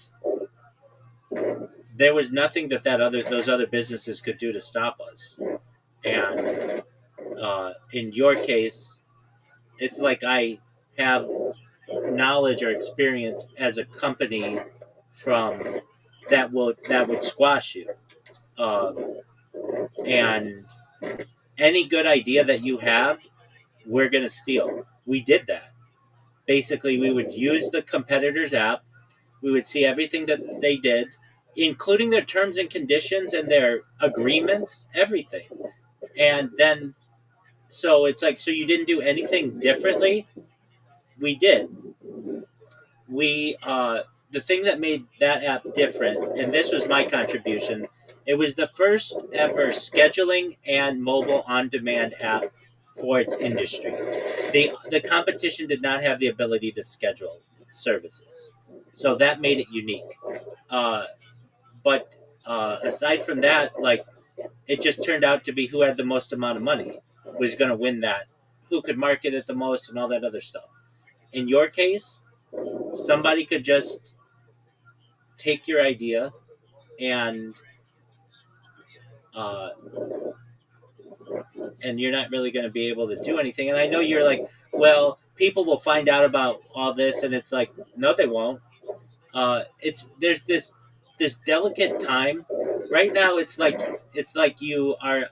A: there was nothing that those other businesses could do to stop us. And in your case, it's like I have knowledge or experience as a company from that would squash you. And any good idea that you have, we're going to steal. We did that. Basically, we would use the competitor's app. We would see everything that they did, including their terms and conditions and their agreements, everything. And then, so it's like, so you didn't do anything differently? We did. The thing that made that app different, and this was my contribution, it was the first ever scheduling and mobile on-demand app for its industry. The competition did not have the ability to schedule services, so that made it unique. But aside from that, like, it just turned out to be who had the most amount of money was going to win that, who could market it the most, and all that other stuff. In your case, somebody could just take your idea and you're not really going to be able to do anything. And I know you're like, well, people will find out about all this, and it's like, no, they won't. There's this delicate time right now. It's like you are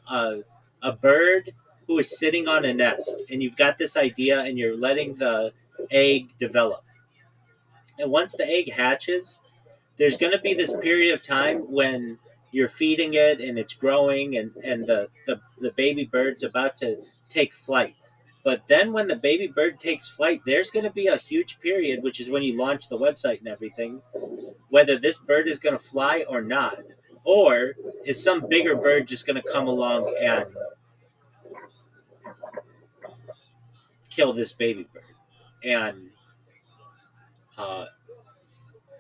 A: a bird who is sitting on a nest, and you've got this idea, and you're letting the egg develop. And once the egg hatches, there's going to be this period of time when you're feeding it and it's growing, and the baby bird's about to take flight. But then when the baby bird takes flight, there's going to be a huge period, which is when you launch the website and everything, whether this bird is going to fly or not. Or is some bigger bird just going to come along and kill this baby bird? And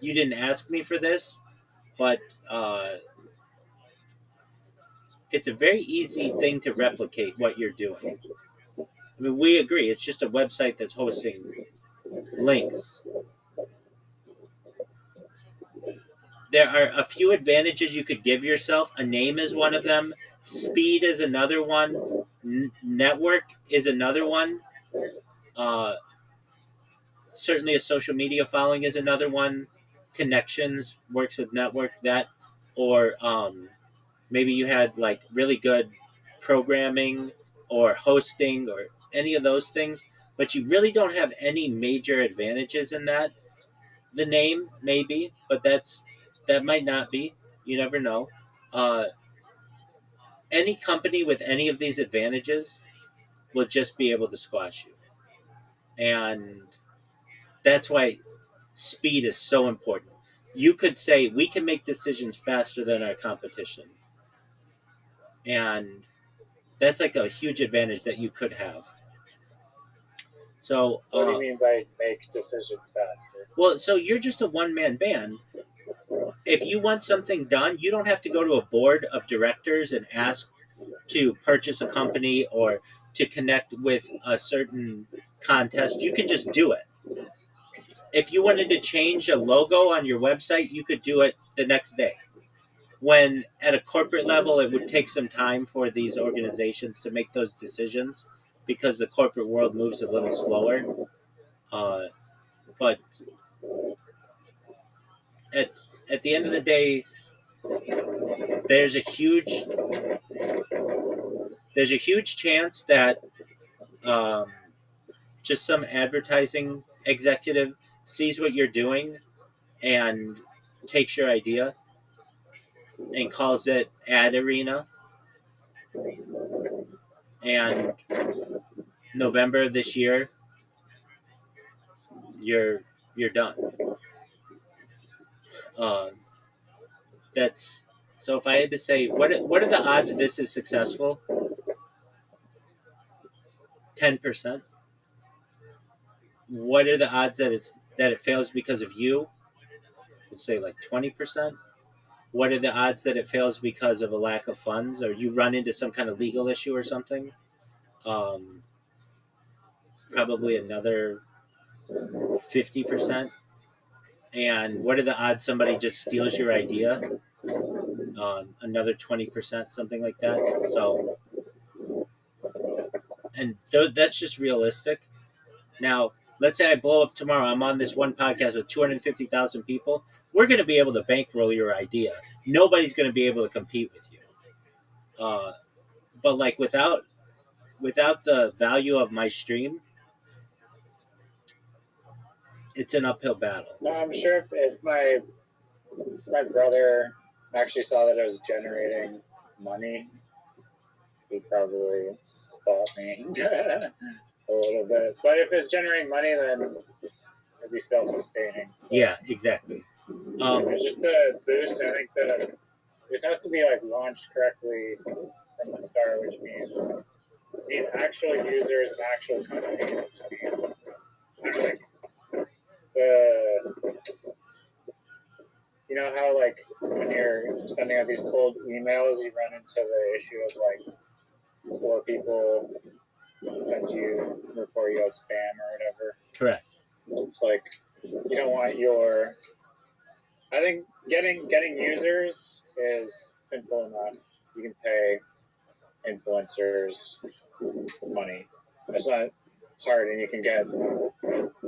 A: you didn't ask me for this, but it's a very easy thing to replicate what you're doing. I mean, we agree. It's just a website that's hosting links. There are a few advantages you could give yourself. A name is one of them. Speed is another one. Network is another one. Uh, Certainly, a social media following is another one. Connections works with network that, or maybe you had like really good programming or hosting or any of those things, but you really don't have any major advantages in that. The name maybe, but that might not be. You never know. Uh, any company with any of these advantages will just be able to squash you, and that's why speed is so important. You could say we can make decisions faster than our competition, and that's like a huge advantage that you could have. So,
B: What do you mean by make decisions faster?
A: well, so you're just a one man band. If you want something done, you don't have to go to a board of directors and ask to purchase a company or to connect with a certain contest. You can just do it. If you wanted to change a logo on your website, you could do it the next day. When at a corporate level, it would take some time for these organizations to make those decisions because the corporate world moves a little slower. But at at the end of the day, there's a huge there's a huge chance that um, just some advertising executive sees what you're doing and takes your idea and calls it Ad Arena. And November of this year, you're you're done. Um, that's so. If I had to say, what are the odds this is successful? 10%. What are the odds that it fails because of you? Let's say like 20%. What are the odds that it fails because of a lack of funds or you run into some kind of legal issue or something? Um, Probably another 50%. And what are the odds somebody just steals your idea? Another 20%, something like that. So, and that's just realistic. Now, let's say I blow up tomorrow. I'm on this one podcast with 250,000 people. We're going to be able to bankroll your idea. Nobody's going to be able to compete with you. Uh, but like without the value of my stream, it's an uphill battle.
B: No, I'm sure if my brother actually saw that I was generating money, he probably bought me a little bit. But if it's generating money, then it'd be self-sustaining. So
A: Yeah, exactly.
B: it's just the boost. I think that this has to be like launched correctly from the start, which means need actual users and actual companies. Which means, like, you know how like when you're sending out these cold emails, you run into the issue of like 4 people send you report you as spam or whatever.
A: Correct.
B: It's like you don't want your. I think getting users is simple enough. You can pay influencers money. It's not hard, and you can get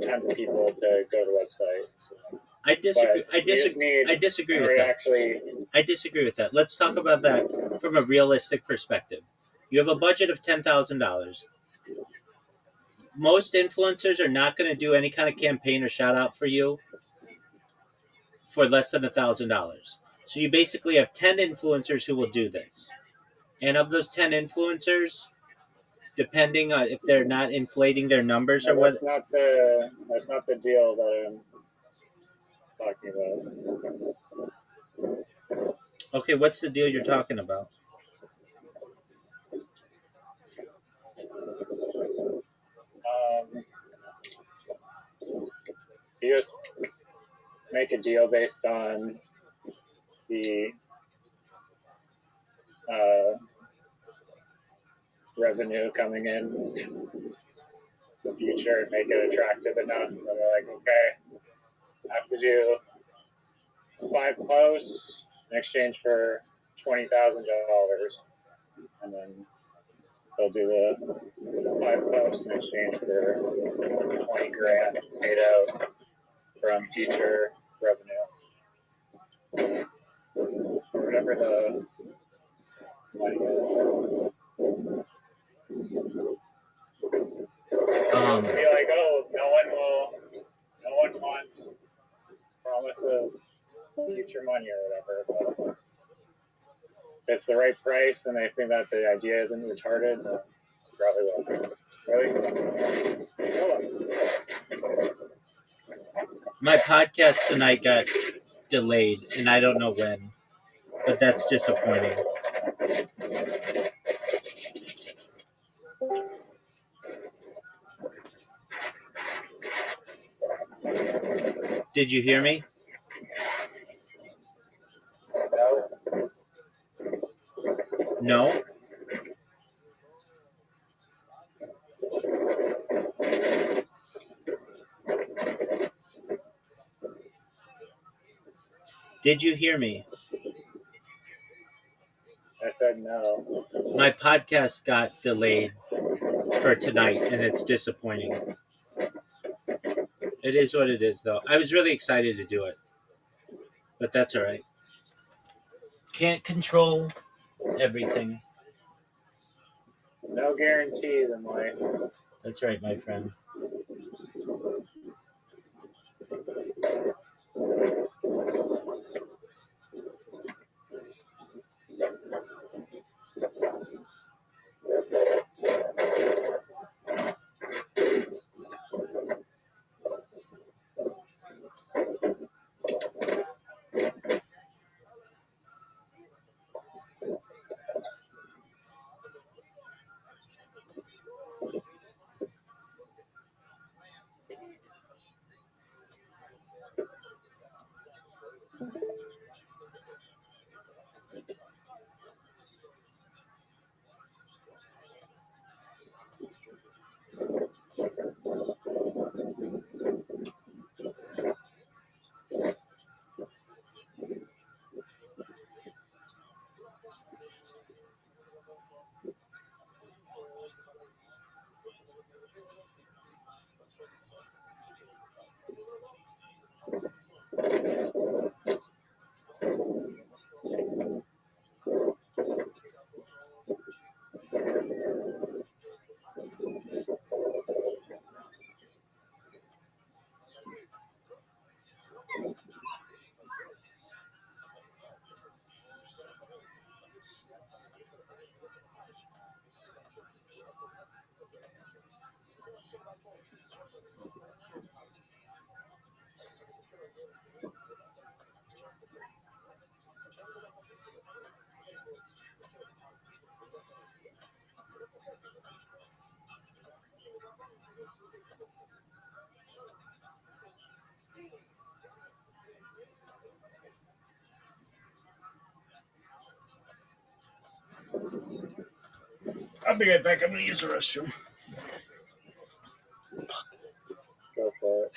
B: tons of people to go to the website. So.
A: I disagree.
B: I disagree.
A: I disagree with that. I disagree with that. Let's talk about that from a realistic perspective. You have a budget of $10,000. Most influencers are not going to do any kind of campaign or shout out for you for less than $1,000. So you basically have 10 influencers who will do this, and of those 10 influencers, depending on if they're not inflating their numbers or what.
B: That's not the deal that I'm talking about.
A: Okay, what's the deal you're talking about?
B: You just make a deal based on the revenue coming in the future and make it attractive enough. And they're like, okay, I have to do 5 posts in exchange for $20,000, and then they'll do the 5 posts in exchange for 20 grand paid out from future revenue, or whatever the money is. Be like, oh, no one wants promise of future money or whatever. But if it's the right price and they think that the idea isn't retarded, then probably will.
A: My podcast tonight got delayed, and I don't know when, but that's disappointing. Did you hear me? No? Did you hear me?
B: I said no.
A: My podcast got delayed for tonight, and it's disappointing. It is what it is, though. I was really excited to do it, but that's all right. Can't control everything.
B: No guarantees in life.
A: That's right, my friend. I'll be right back. I'm going to use the restroom.
B: Go for it.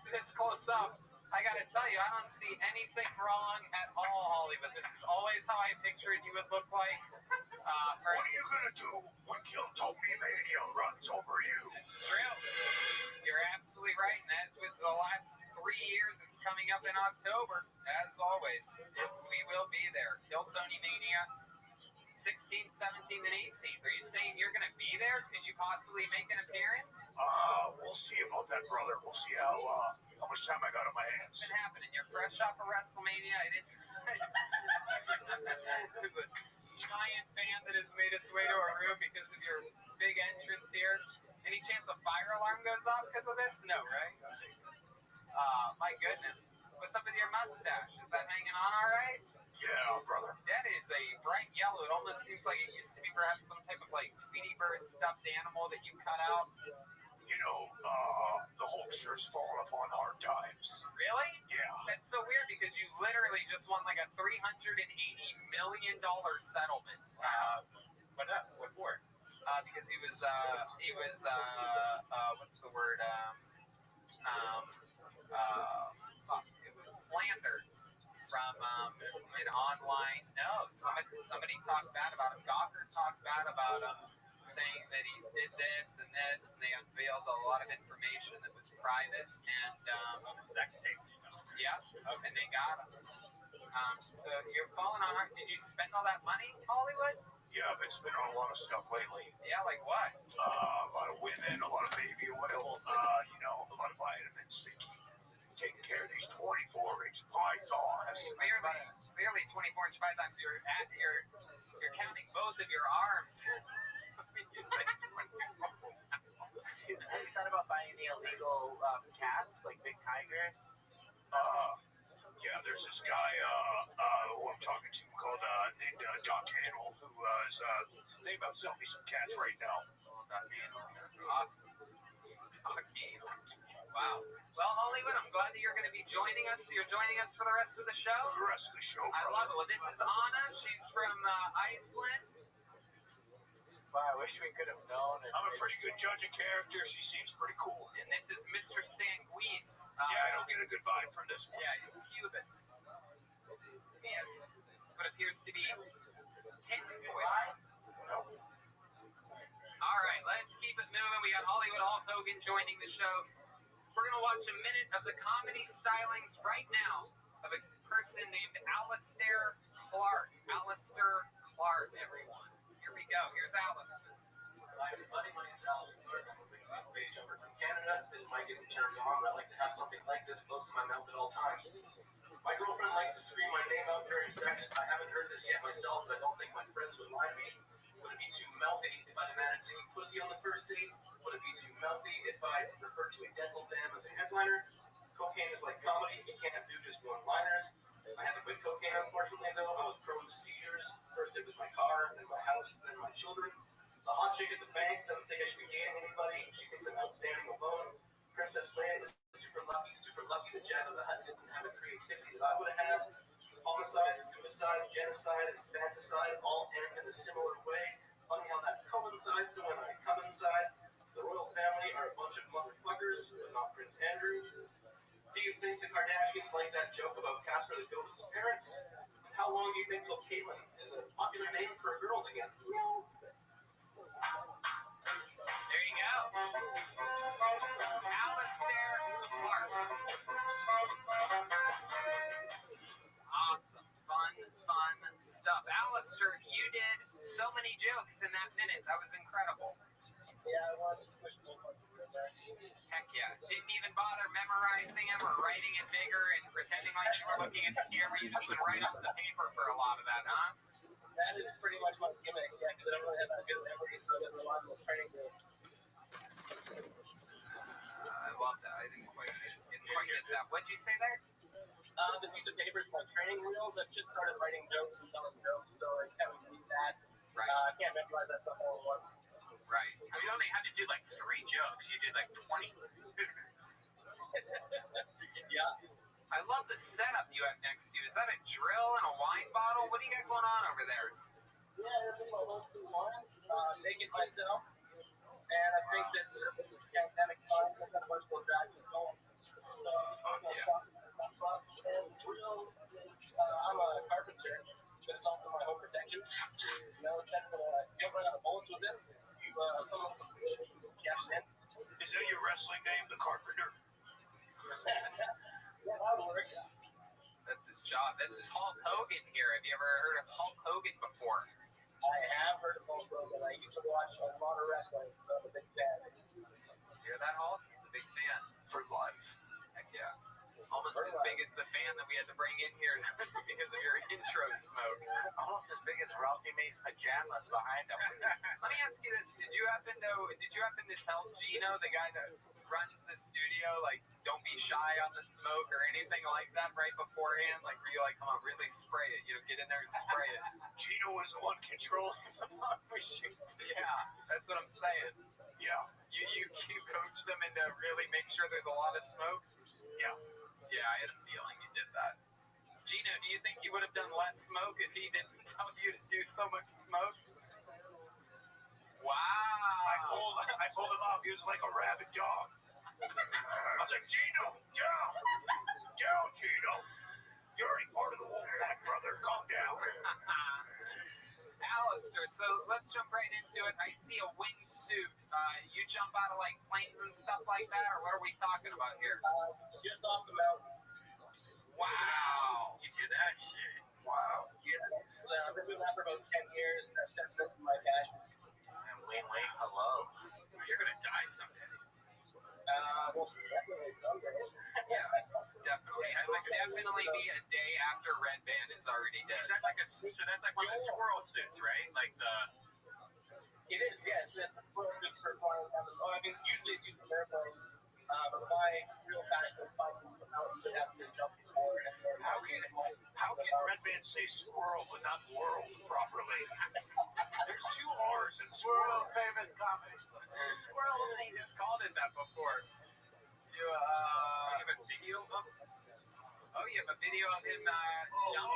C: This close up, I gotta tell you, I don't see anything wrong at all, Hollywood. This is always how I pictured you would look like.
D: What are you gonna do when Kiltony Mania runs over you?
C: It's true. You're absolutely right. And as with the last 3 years, it's coming up in October. As always, we will be there. Kiltony Mania 16th, 17th, and 18th. Are you saying you're going to be there? Could you possibly make an appearance?
D: We'll see about that, brother. We'll see how much time I got on my
C: What's
D: hands.
C: been happening? You're fresh off of WrestleMania. I didn't. There's a giant fan that has made its way to our room because of your big entrance here. Any chance a fire alarm goes off because of this? No, right? My goodness. What's up with your mustache? Is that hanging on all right?
D: Yeah, brother.
C: That is a bright yellow. It almost seems like it used to be perhaps some type of like Tweety Bird stuffed animal that you cut out.
D: You know, the Hulkster's fallen upon hard times.
C: Really?
D: Yeah.
C: That's so weird because you literally just won like a $380 million settlement. What for? Because he was what's the word? It was slandered from an online. No, somebody talked bad about him. Gawker talked bad about him, saying that he did this, and they unveiled a lot of information that was private, and
D: Sex tape.
C: yeah, and they got him. So you're falling on hard. Did you spend all that money, Hollywood?
D: Yeah, I've been spending on a lot of stuff lately.
C: Yeah, like what?
D: A lot of women, a lot of baby oil, you know, a lot of vitamins to keep taking care of these 24-inch pythons.
C: Clearly 24-inch pythons. You're counting both of your arms. You say 24.
E: Have you thought about buying the illegal cats, like big tigers?
D: Yeah, there's this guy, who I'm talking to called, named, Doc Handel, who, is, thinking about selling me some cats right now.
C: Awesome. Okay. Wow. Well, Hollywood, I'm glad that you're going to be joining us. You're joining us for the rest of the show.
D: For the rest of the show,
C: I
D: brother.
C: love it. Well, this is Anna. She's from Iceland.
E: Wow, I wish we could have known.
D: I'm a pretty good judge of character. She seems pretty cool.
C: And this is Mr. Sanguis.
D: Yeah, I don't get a good vibe from this one.
C: Yeah, he's Cuban. He has what appears to be tinfoil. All right, let's keep it moving. We got Hollywood Hulk Hogan joining the show. We're going to watch a minute of the comedy stylings right now of a person named Alistair Clark. Alistair Clark, everyone. Here we go. Here's Alistair.
F: Hi everybody, my name is Alistair Clark. I'm a big base jumper from Canada. This mic isn't turned on, but I like to have something like this close to my mouth at all times. My girlfriend likes to scream my name out during sex. I haven't heard this yet myself, but I don't think my friends would lie to me. Would it be too mouthy if I demanded to eat pussy on the first date? Would it be too mouthy if I referred to a dental dam as a headliner? Cocaine is like comedy. You can't do just one-liners. I had to quit cocaine, unfortunately, though. I was prone to seizures. First it was my car, then my house, then my children. The hot chick at the bank doesn't think I should be dating anybody. She thinks I'm outstanding alone. Princess Leia is super lucky that Jabba the Hutt didn't have the creativity that I would have had. Homicide, suicide, genocide, and infanticide all end in a similar way. Funny how that coincides to when I come inside. The royal family are a bunch of motherfuckers, but not Prince Andrew. Do you think the Kardashians like that joke about Casper the Ghost's parents? And how long do you think till Caitlyn is a popular name for girls again?
C: There you go. Alistair Clark. Awesome. Fun stuff. Alistair, you did so many jokes in that minute. That was incredible.
F: Yeah, I wanted to squish a little bit there.
C: Heck yeah. Didn't even bother memorizing them or writing it bigger and pretending like you were looking at the camera. You just went right off the paper for a lot of that, huh?
F: That is pretty much my gimmick, yeah, because I don't really have that good memory, so I didn't rely on those training wheels.
C: I love that. I didn't quite get that. What'd you say there?
F: The piece of paper is my training wheels. I've just started writing jokes and telling jokes, so I kind of need that.
C: Right.
F: I can't memorize that stuff all at once.
C: Right. You only had to do like 3 jokes. You did like 20.
F: Yeah.
C: I love the setup you have next to you. Is that a drill and a wine bottle? What do you got going on over there?
F: Yeah, that's my local wine. Make it myself. And I think that certainly the pandemic times, I've got a bunch more bags at home. And drill is, I'm a carpenter, but it's also my home protection. You know, you don't run out of bullets with this. Someone jabs in.
D: Is that your wrestling name, the Carpenter?
F: Yeah, that would work.
C: That's his job. This is Hulk Hogan here. Have you ever heard of Hulk Hogan before?
F: I have heard of Hulk Hogan. I used to watch a lot of wrestling, so I'm a big fan.
C: Hear that, Hulk? He's a big fan.
D: For life.
C: Heck yeah. Almost as big as the fan that we had to bring in here because of your intro smoke.
E: Almost as big as Ralphie May's pajamas behind him.
C: Let me ask you this: Did you happen to tell Gino, the guy that runs the studio, like, don't be shy on the smoke or anything like that right beforehand? Like, were you like, come on, really spray it? Get in there and spray it.
D: Gino was the one controlling the fog machine.
C: Yeah, that's what I'm saying.
D: Yeah.
C: You coached them into really make sure there's a lot of smoke.
D: Yeah.
C: Yeah, I had a feeling you did that. Gino, do you think you would have done less smoke if he didn't tell you to do so much smoke? Wow.
D: I pulled him off. He was like a rabid dog. I was like, Gino, down. Down, Gino. You're already part of the wolf pack, brother. Calm down.
C: Alistair, so let's jump right into it. I see a wingsuit. You jump out of like planes and stuff like that, or what are we talking about here?
F: Just off the mountains.
C: Wow. You do that shit.
D: Wow.
F: Yeah, I've been doing that for about 10 years, and that's definitely my passion.
E: And wait, hello.
C: You're going to die someday.
F: Well, definitely someday.
C: Yeah, definitely. It would definitely be a day after Red Band is already dead.
E: Is that like so that's like one of the squirrel suits, right? Like the...
F: It is, yes. It's a little good for flying. I mean, usually it's used for airplanes. But my real passion is finding the mountains that have to jump before.
D: How can Red Band say squirrel but not world properly? There's two R's in squirrel.
E: Famous comedy.
C: Squirrel Lane has called it that before. You have a video of you have a video of him jumping?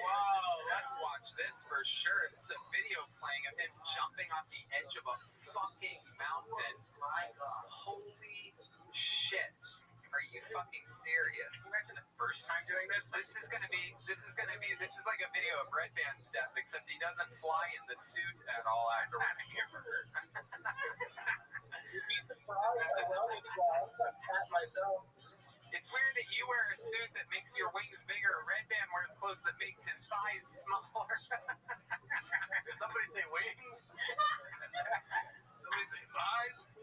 C: Whoa, let's watch this for sure. It's a video playing of him jumping off the edge of a fucking mountain. My God. Holy shit. Are you fucking serious?
E: Imagine the first time doing this.
C: This is like a video of Red Band's death, except he doesn't fly in the suit at all afterwards. It's weird that you wear a suit that makes your wings bigger. Red Band wears clothes that make his thighs smaller.
E: Did somebody say wings?
C: Somebody say thighs?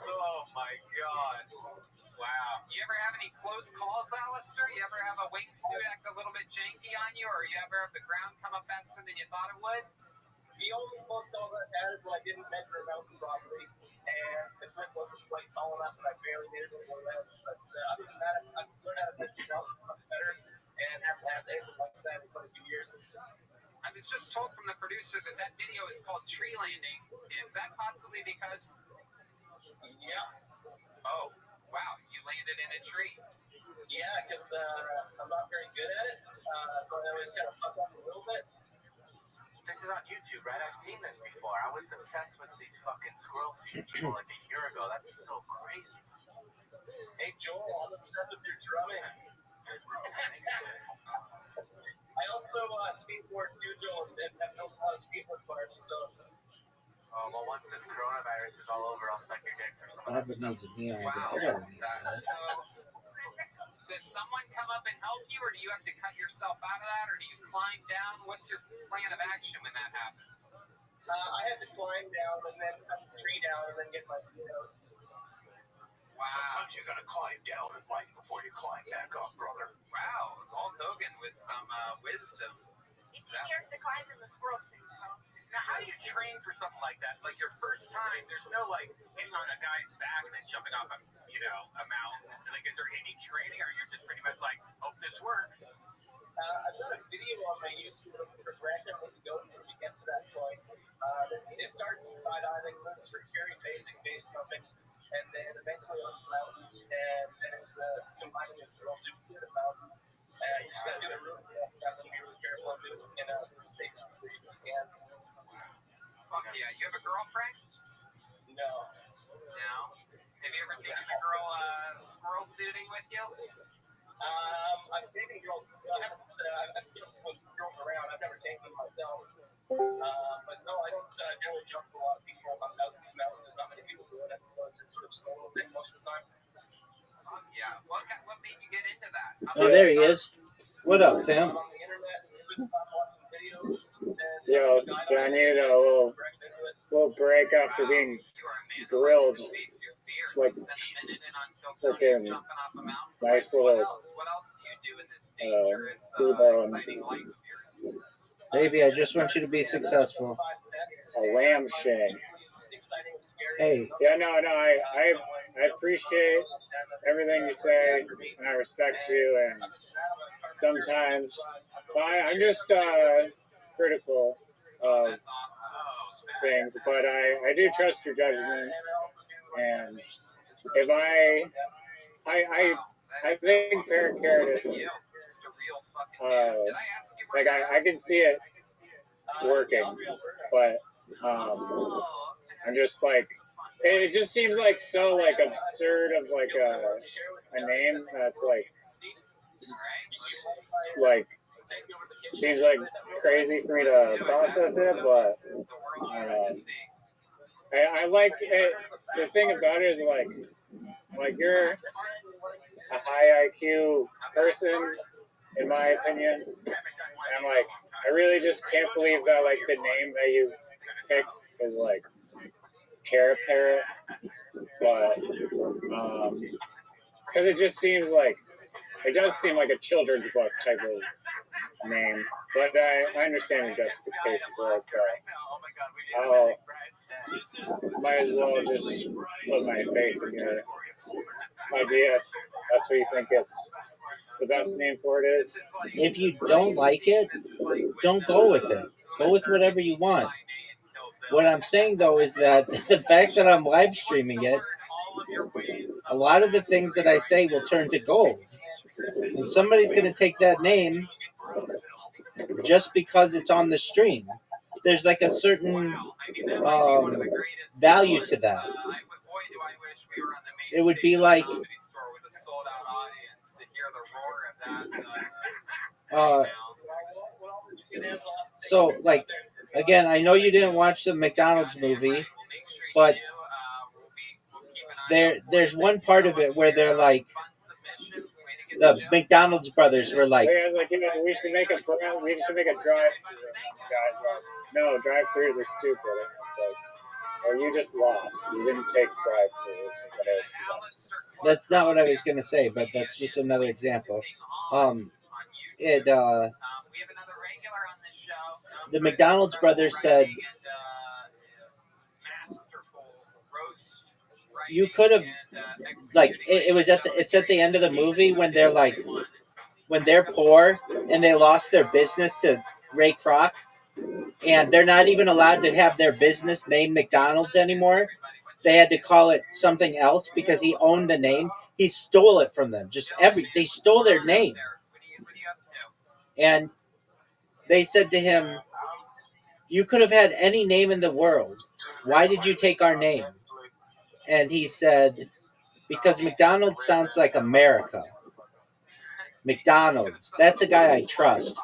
C: Oh my God. Wow. You ever have any close calls, Alistair? You ever have a wingsuit act a little bit janky on you, or you ever have the ground come up faster than you thought it would?
F: The only close call that I had is when I didn't measure a mountain properly, and the cliff wasn't quite tall enough, and I barely made it over that. But other than that, I've learned how to measure mountains much better, and haven't had anything like that in quite a few years.
C: I was just told from the producers that video is called Tree Landing. Is that possibly because...
F: Yeah.
C: Oh, wow. You landed in a tree.
F: Yeah, because I'm not very good at it, so I always kind of fuck up a little bit.
E: This is on YouTube, right? I've seen this before. I was obsessed with these fucking squirrel suit people like a year ago. That's so crazy.
F: Hey, Joel, I'm obsessed with your drumming. I also skateboard too, Joel, and have no skateboard parts, so...
E: Oh, well, once this coronavirus is all over, I'll suck your dick for some of
G: Bob
E: that
G: needs a neon.
C: Wow.
G: I got a neon.
C: So, does someone come up and help you, or do you have to cut yourself out of that, or do you climb down? What's your plan of action when that happens?
F: I had to climb down and then cut the tree down and then get my videos.
C: Wow.
D: Sometimes you gotta climb down in life before you climb back up, brother.
C: Wow. Hulk Hogan with some wisdom.
H: It's easier to climb in the squirrel suit.
E: Now, how do you train for something like that? Like your first time, there's no like getting on a guy's back and then jumping off a mountain. Like, is there any training, or you're just pretty much like, hope this works?
F: I've got a video on my YouTube of the progression that you go through to get to that point. It starts with skydiving, moves for carry basic base jumping, and then eventually on the mountains, and then it's combining this squirrel suit to the mountain. You just gotta do it really well. You have to be really careful and do it in a stage where you can.
C: Fuck yeah. You have a girlfriend?
F: No.
C: No. Have you ever taken a girl squirrel suiting with you?
F: I've taken girls. I've with girls around. I've never taken them myself. But no, I don't generally jump with a lot of people. I'm out in this mountain. There's not many people doing it, so it's a sort of slow thing most of the time.
C: Yeah. What made you get into that?
G: Oh, there he is. What up,
F: I saw
G: Tim?
F: it on the internet, couldn't stop watching videos, and
B: Yo, I needed a little break after being grilled. Like freaking nice little T-bone,
G: Baby, I just want you to be successful.
B: a lamb shank.
G: Hey,
B: Yeah, no, I appreciate everything you say, and I respect you. And sometimes I'm just critical of things, but I do trust your judgment. And if I think Parrot Carrot is like I can see it working, but I'm just like it just seems like so like absurd of like a name that's like seems like crazy for me to process it, but I like it. The thing about it is like you're a high IQ person, in my opinion. And I'm like, I really just can't believe that like the name that you picked is like Carrot Parrot, but because it just seems like it does seem like a children's book type of name. But I understand the justification for it, so might as well just put my faith in your idea. That's what you think it's the best name for it is.
G: if you don't like it, don't go with it. Go with whatever you want. What I'm saying though is that the fact that I'm live streaming it, a lot of the things that I say will turn to gold. And somebody's going to take that name just because it's on the stream. There's like a certain value to that. It would be like so like again, I know you didn't watch the McDonald's movie, but there's one part of it where they're like the McDonald's brothers were like,
B: Yeah, like, we should make a drive. No, drive-throughs are stupid. It's like, or you just lost. You didn't take drive-throughs.
G: that's not what I was gonna say, but that's just another example. The McDonald's brothers said you could have like it's at the end of the movie when they're like when they're poor and they lost their business to Ray Kroc and they're not even allowed to have their business named McDonald's anymore. They had to call it something else because he owned the name. He stole it from them. They stole their name. And they said to him, "You could have had any name in the world. Why did you take our name?" And he said, "Because McDonald's sounds like America. McDonald's. That's a guy I trust.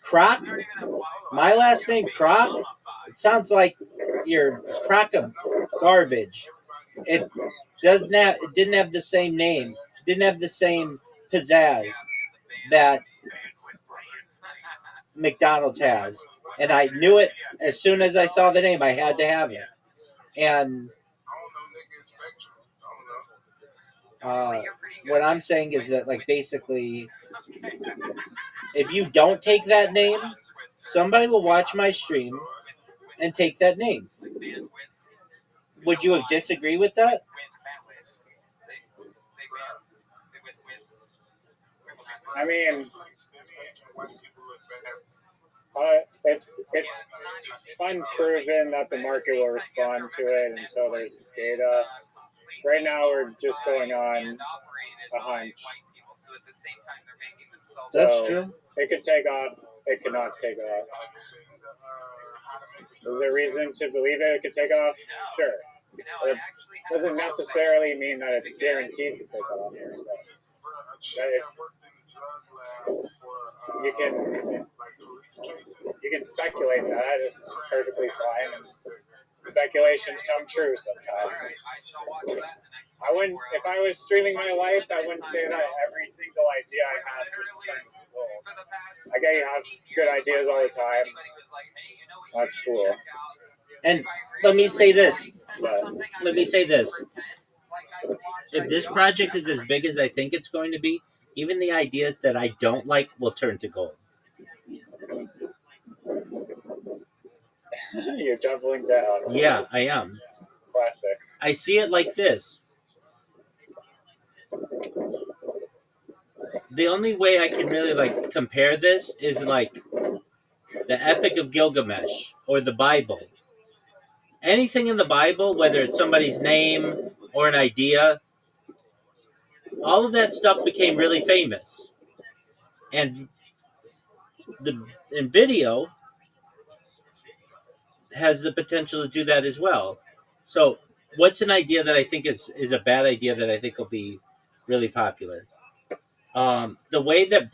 G: Kroc? My last name Kroc? It sounds like you're a crock of garbage. It didn't have the same name. Didn't have the same pizzazz that McDonald's has." And I knew it as soon as I saw the name. I had to have it. And what I'm saying is that, like, basically, if you don't take that name, somebody will watch my stream and take that name. Would you disagree with that?
B: I mean, it's unproven that the market will respond to it until there's data. Right now, we're just going on a hunch. So
G: That's true.
B: It could take off. It could not take off. Is there reason to believe it could take off? Sure. It doesn't necessarily mean that it's guaranteed to take off. You can speculate that. It's perfectly fine. Speculations come true sometimes. I wouldn't, if I was streaming my life, I wouldn't say that every single idea I have is gold. I get you have good ideas all the time. That's cool.
G: And let me say this.
B: But
G: Let me say this. If this project is as big as I think it's going to be, even the ideas that I don't like will turn to gold.
B: you're doubling down.
G: Yeah, I am.
B: Classic.
G: I see it like this. The only way I can really like compare this is like the Epic of Gilgamesh or the Bible. Anything in the Bible, whether it's somebody's name or an idea, all of that stuff became really famous. And video has the potential to do that as well. So, what's an idea that I think is a bad idea that I think will be really popular? The way that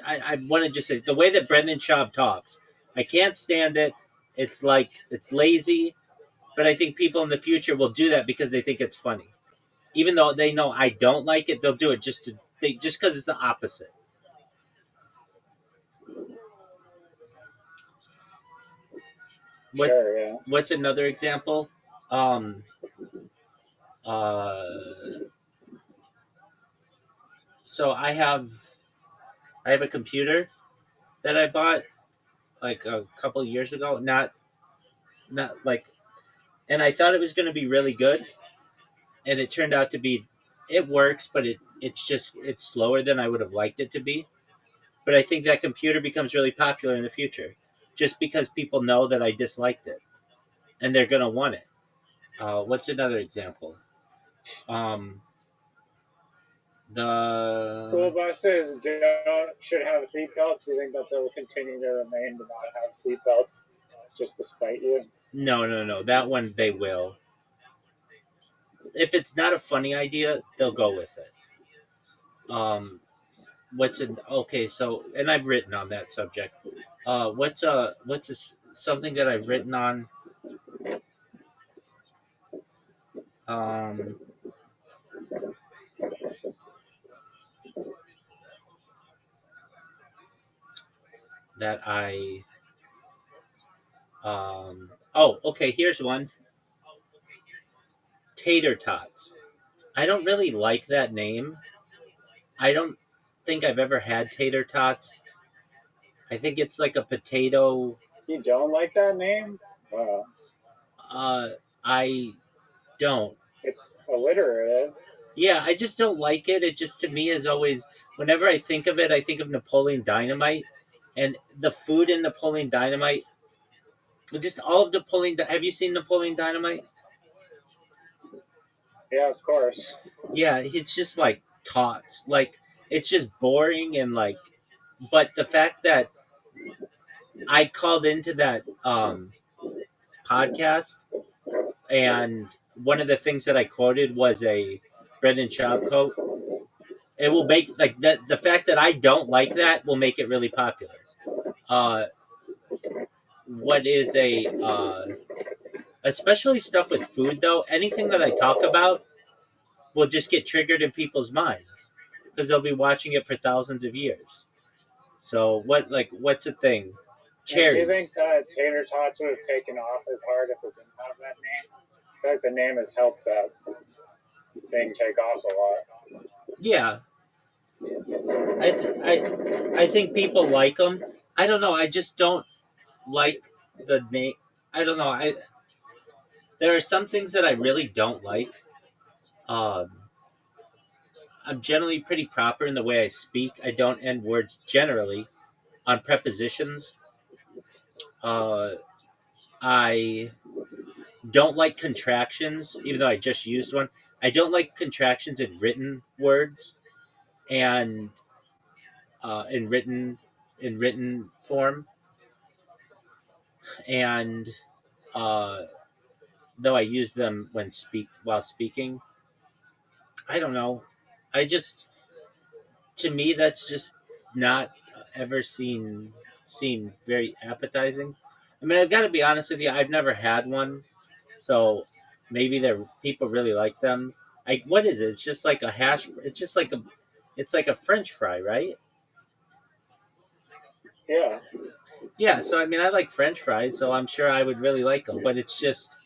G: I want to just say the way that Brendan Schaub talks, I can't stand it. It's like it's lazy, but I think people in the future will do that because they think it's funny, even though they know I don't like it. They'll do it just because it's the opposite.
B: Sure, yeah.
G: What's another example? So I have a computer that I bought like a couple of years ago. Not like, and I thought it was going to be really good, and it turned out to be. It works, but it's slower than I would have liked it to be. But I think that computer becomes really popular in the future, just because people know that I disliked it, and they're going to want it. What's another example?
B: School buses should have seatbelts. You think that they'll continue to remain to not have seatbelts just to spite you?
G: No. That one they will. If it's not a funny idea, they'll go with it. Okay? So, and I've written on that subject. Something that I've written on? That I. Okay. Here's one. Tater tots. I don't really like that name. I don't think I've ever had tater tots. I think it's like a potato.
B: You don't like that name? Wow.
G: I don't.
B: It's alliterative.
G: Yeah, I just don't like it. It just to me is always whenever I think of it, I think of Napoleon Dynamite, and the food in Napoleon Dynamite. Just all of Napoleon. Have you seen Napoleon Dynamite?
B: Yeah, of course.
G: Yeah, it's just like tots. Like it's just boring and like. But the fact that I called into that podcast, and one of the things that I quoted was a Brendan Schaub quote. It will make like that. The fact that I don't like that will make it really popular. What is especially stuff with food though? Anything that I talk about will just get triggered in people's minds because they'll be watching it for thousands of years. So what's a thing? Cherries.
B: Do you think that tater tots would have taken off as hard if it didn't have that name? I feel like the name has helped that thing take off a lot.
G: Yeah, I think people like them. I don't know. I just don't like the name. I don't know. There are some things that I really don't like. I'm generally pretty proper in the way I speak. I don't end words generally on prepositions. I don't like contractions, even though I just used one. I don't like contractions in written words and in written form. And though I use them while speaking, I don't know. To me, that's just not ever seem very appetizing. I mean, I've got to be honest with you. I've never had one, so maybe people really like them. What is it? It's just like a hash. It's like a French fry, right?
B: Yeah.
G: Yeah, so I mean, I like French fries, so I'm sure I would really like them. But it's just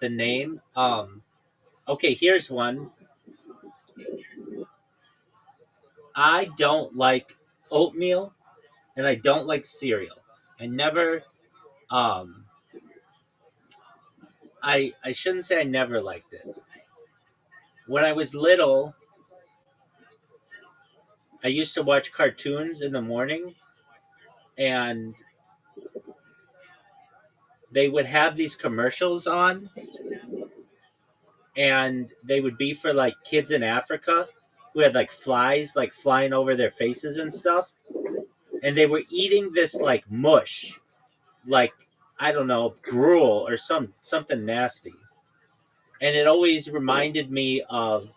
G: the name. Okay, here's one. I don't like oatmeal, and I don't like cereal. I never. Um, I shouldn't say I never liked it. When I was little, I used to watch cartoons in the morning, and they would have these commercials on, and they would be for like kids in Africa who had like flies like flying over their faces and stuff, and they were eating this like mush, like I don't know, gruel or something nasty, and it always reminded me of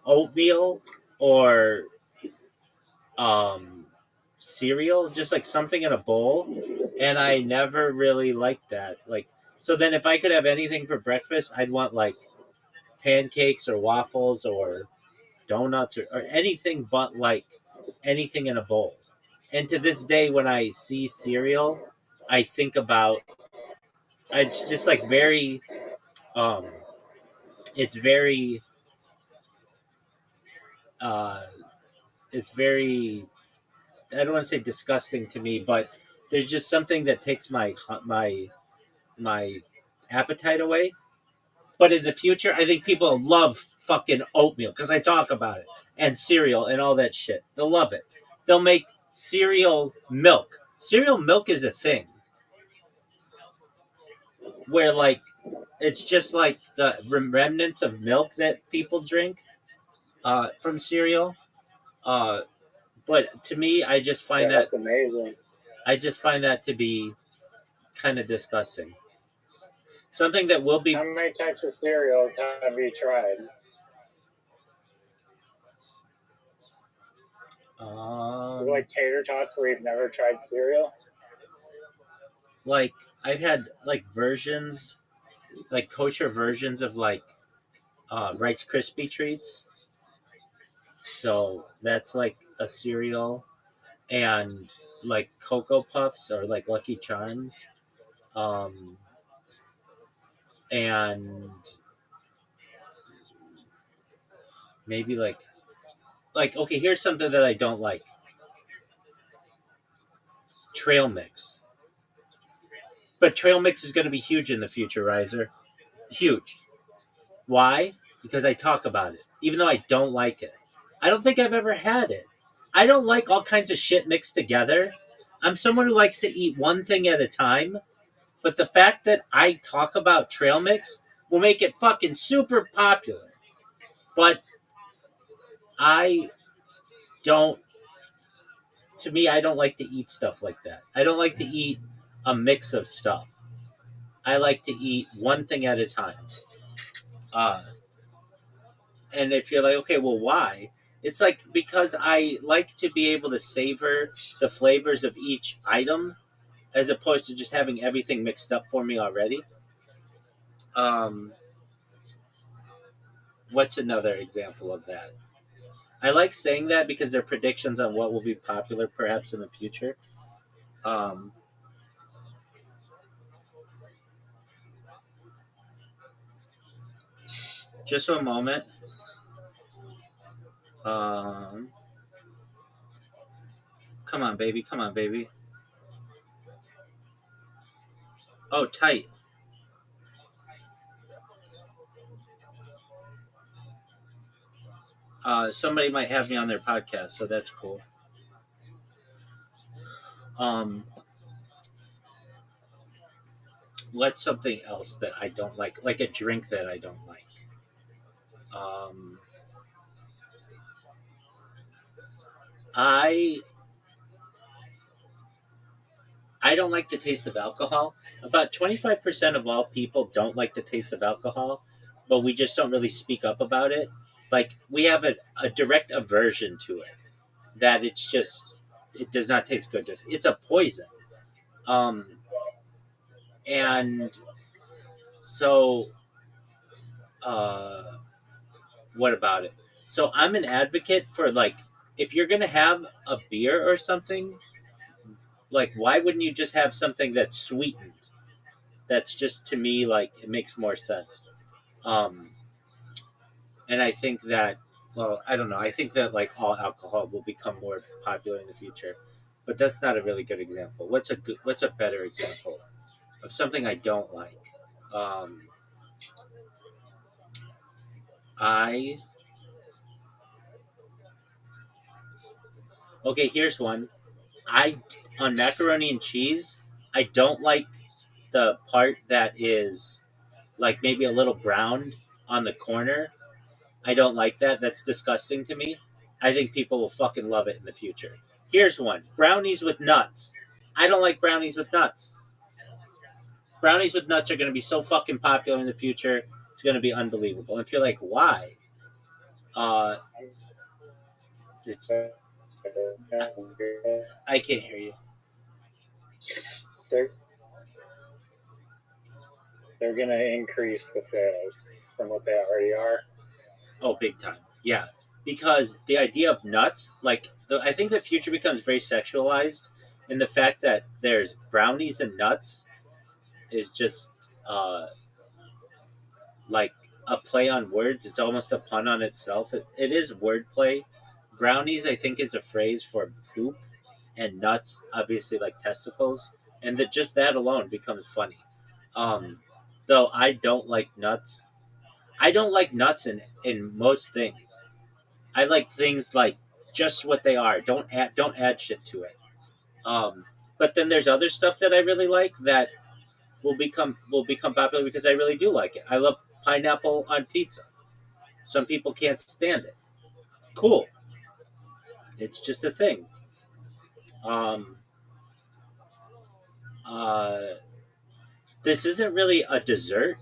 G: oatmeal or um, cereal, just like something in a bowl, and I never really liked that. Like, so then if I could have anything for breakfast, I'd want like pancakes or waffles or donuts or anything but like anything in a bowl. And to this day, when I see cereal, I think about it's just like very, um, it's very, uh, it's very. I don't want to say disgusting to me, but there's just something that takes my appetite away. But in the future, I think people love fucking oatmeal because I talk about it and cereal and all that shit. They'll love it. They'll make cereal milk. Cereal milk is a thing where like it's just like the remnants of milk that people drink from cereal. Uh, but to me,
B: Yeah, that's amazing.
G: I just find that to be kind of disgusting. Something that will be
B: How many types of cereals have you tried? Is it like tater tots where you've never tried cereal?
G: like I've had like versions, like kosher versions of like Rice Krispie treats. So that's like a cereal, and like Cocoa Puffs or like Lucky Charms, um, and maybe like okay, here's something that I don't like: trail mix. But trail mix is going to be huge in the future, Riser. Huge. Why? Because I talk about it, even though I don't like it. I don't think I've ever had it. I don't like all kinds of shit mixed together. I'm someone who likes to eat one thing at a time, but the fact that I talk about trail mix will make it fucking super popular. But I don't, to me, I don't like to eat stuff like that. I don't like to eat a mix of stuff. I like to eat one thing at a time. Uh, and if you're like, okay, well, why? It's like because I like to be able to savor the flavors of each item as opposed to just having everything mixed up for me already. Um, what's another example of that? I like saying that because they're predictions on what will be popular perhaps in the future. Um, just a moment. Um, come on, baby. Come on, baby. Oh, tight. Somebody might have me on their podcast, so that's cool. Um, what's something else that I don't like a drink that I don't like? Um, I I don't like the taste of alcohol. About 25% of all people don't like the taste of alcohol, but we just don't really speak up about it. Like we have a direct aversion to it. That it's just it does not taste good. It's a poison. Um, and so uh, what about it? So I'm an advocate for like if you're gonna have a beer or something, Like, why wouldn't you just have something that's sweetened? That's just, to me, like, it makes more sense. Um, and I think that, well, I don't know. I think that like all alcohol will become more popular in the future, but that's not a really good example. What's a better example of something I don't like? Um, I Okay. Here's one. I On macaroni and cheese. I don't like the part that is like maybe a little browned on the corner. I don't like that. That's disgusting to me. I think people will fucking love it in the future. Here's one. Brownies with nuts. I don't like brownies with nuts. Brownies with nuts are going to be so fucking popular in the future. It's going to be unbelievable. And if you're like, why? Uh, it's, I can't hear you.
B: They're they're gonna increase the sales from what they already are.
G: Oh, big time. Yeah. Because the idea of nuts, like, I think the future becomes very sexualized. And the fact that there's brownies and nuts is just like a play on words. It's almost a pun on itself. It is wordplay. Brownies, I think, is a phrase for poop, and nuts, obviously, like testicles, and that just that alone becomes funny. Um, though I don't like nuts. I don't like nuts in most things. I like things like just what they are. Don't add shit to it. Um, but then there's other stuff that I really like that will become popular because I really do like it. I love pineapple on pizza. Some people can't stand it. Cool. It's just a thing. Um, uh, this isn't really a dessert,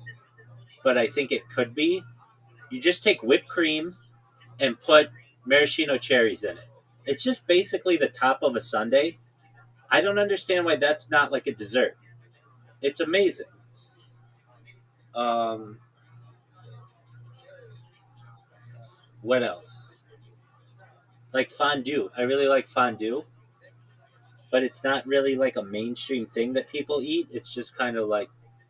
G: but I think it could be. You just take whipped cream and put maraschino cherries in it. It's just basically the top of a sundae. I don't understand why that's not like a dessert. It's amazing. Um, what else? Like fondue. I really like fondue, but it's not really like a mainstream thing that people eat. It's just kind of like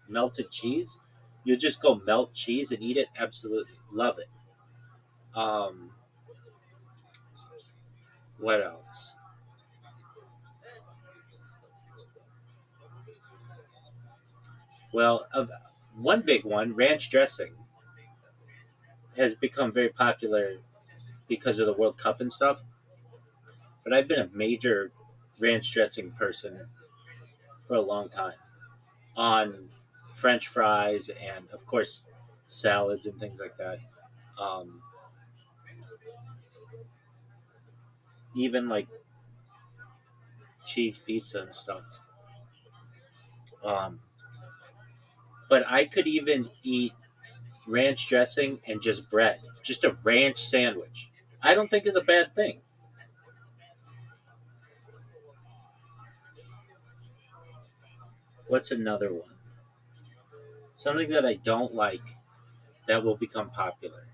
G: melted cheese. You just go melt cheese and eat it. Absolutely love it. Um, what else? Well, one big one, ranch dressing, has become very popular because of the World Cup and stuff. But I've been a major ranch dressing person for a long time on French fries and, of course, salads and things like that. Um, even like cheese pizza and stuff. Um, but I could even eat ranch dressing and just bread, just a ranch sandwich. I don't think is a bad thing. What's another one? Something that I don't like that will become popular.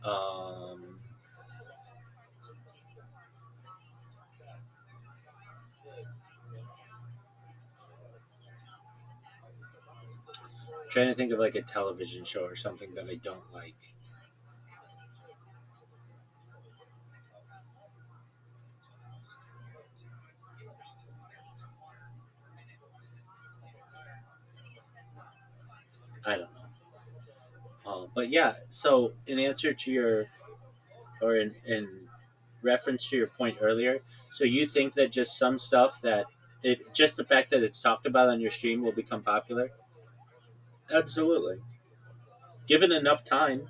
G: Um, Trying to think of like a television show or something that I don't like. I don't know. But yeah, so in answer to your, or in reference to your point earlier, so you think that just some stuff that, if just the fact that it's talked about on your stream will become popular? Absolutely. Given enough time.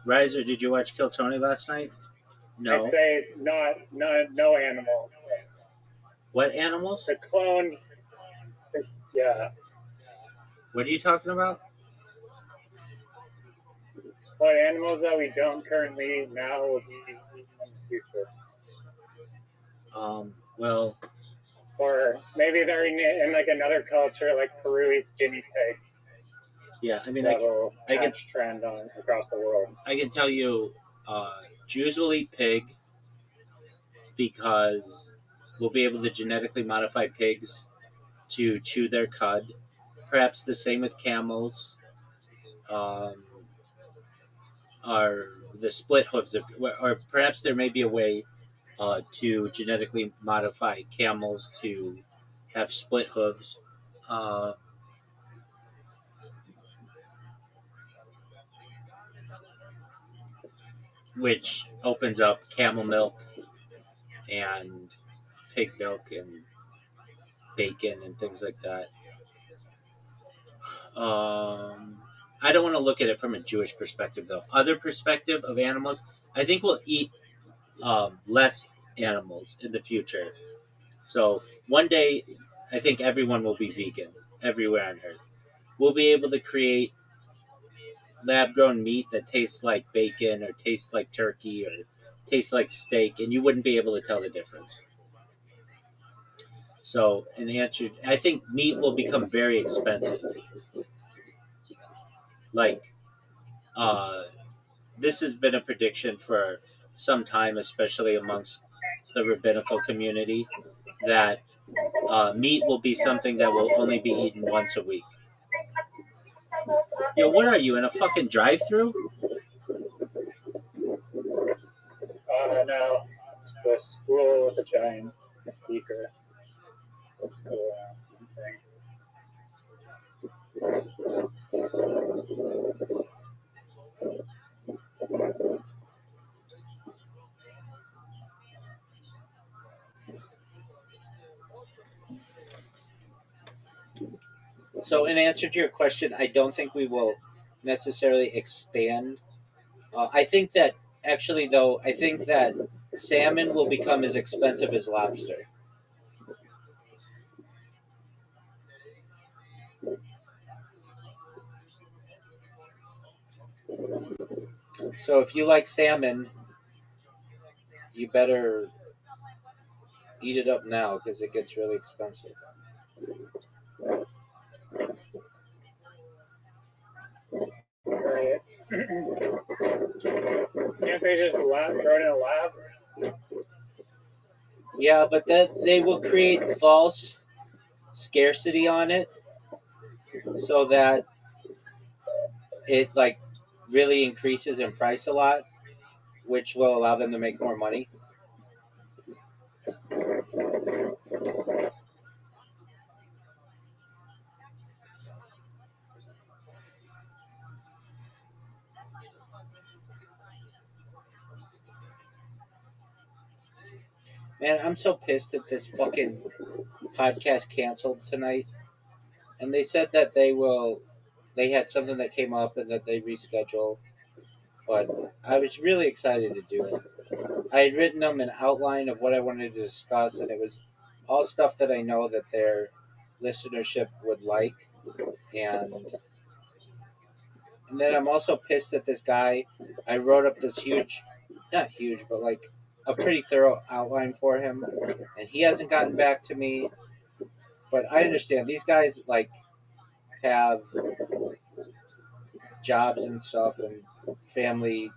G: Riser, did you watch Kill Tony last night? No.
B: I'd say no animals.
G: What animals?
B: The clone. Yeah.
G: What are you talking about?
B: What animals that we don't currently eat now will be eaten in the future.
G: Well,
B: Or maybe they're in like another culture, like Peru eats guinea pigs.
G: yeah, I mean,
B: That'll
G: I can-
B: catch trend on across the world.
G: I can tell you, Jews will eat pig because we'll be able to genetically modify pigs to chew their cud. Perhaps the same with camels. Are the split hooves of, or perhaps there may be a way to genetically modify camels to have split hooves. Which opens up camel milk and pig milk and bacon and things like that. I don't want to look at it from a Jewish perspective, though. Other perspective of animals, I think we'll eat less animals in the future. So one day, I think everyone will be vegan everywhere on Earth. We'll be able to create lab-grown meat that tastes like bacon or tastes like turkey or tastes like steak, and you wouldn't be able to tell the difference. So, in answer, I think meat will become very expensive. Like, this has been a prediction for some time, especially amongst the rabbinical community, that meat will be something that will only be eaten once a week. Yo, what are you, in a fucking drive-thru?
B: No, it's a school with a giant speaker. Looks cool.
G: So, in answer to your question, I don't think we will necessarily expand. I think that, actually, though, I think that salmon will become as expensive as lobster. So, if you like salmon, you better eat it up now because it gets really expensive.
B: Right. Can't they just grow it in a lab?
G: Yeah, but that they will create false scarcity on it so that it like really increases in price a lot, which will allow them to make more money. Man, I'm so pissed that this fucking podcast canceled tonight. And they said that they had something that came up and that they rescheduled. But I was really excited to do it. I had written them an outline of what I wanted to discuss, and it was all stuff that I know that their listenership would like. And then I'm also pissed at this guy. I wrote up this not huge, but like a pretty thorough outline for him, and he hasn't gotten back to me. But I understand these guys like have jobs and stuff and family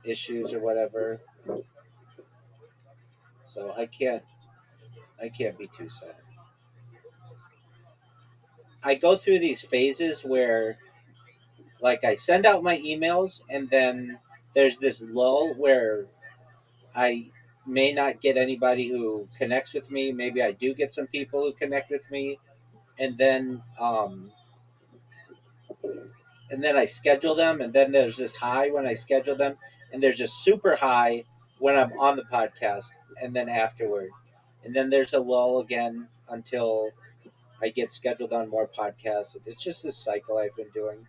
G: issues or whatever. So I can't be too sad. I go through these phases where like I send out my emails and then there's this lull where I may not get anybody who connects with me. Maybe I do get some people who connect with me, and then I schedule them, and then there's this high when I schedule them, and there's a super high when I'm on the podcast, and then afterward, and then there's a lull again until I get scheduled on more podcasts. It's just this cycle I've been doing.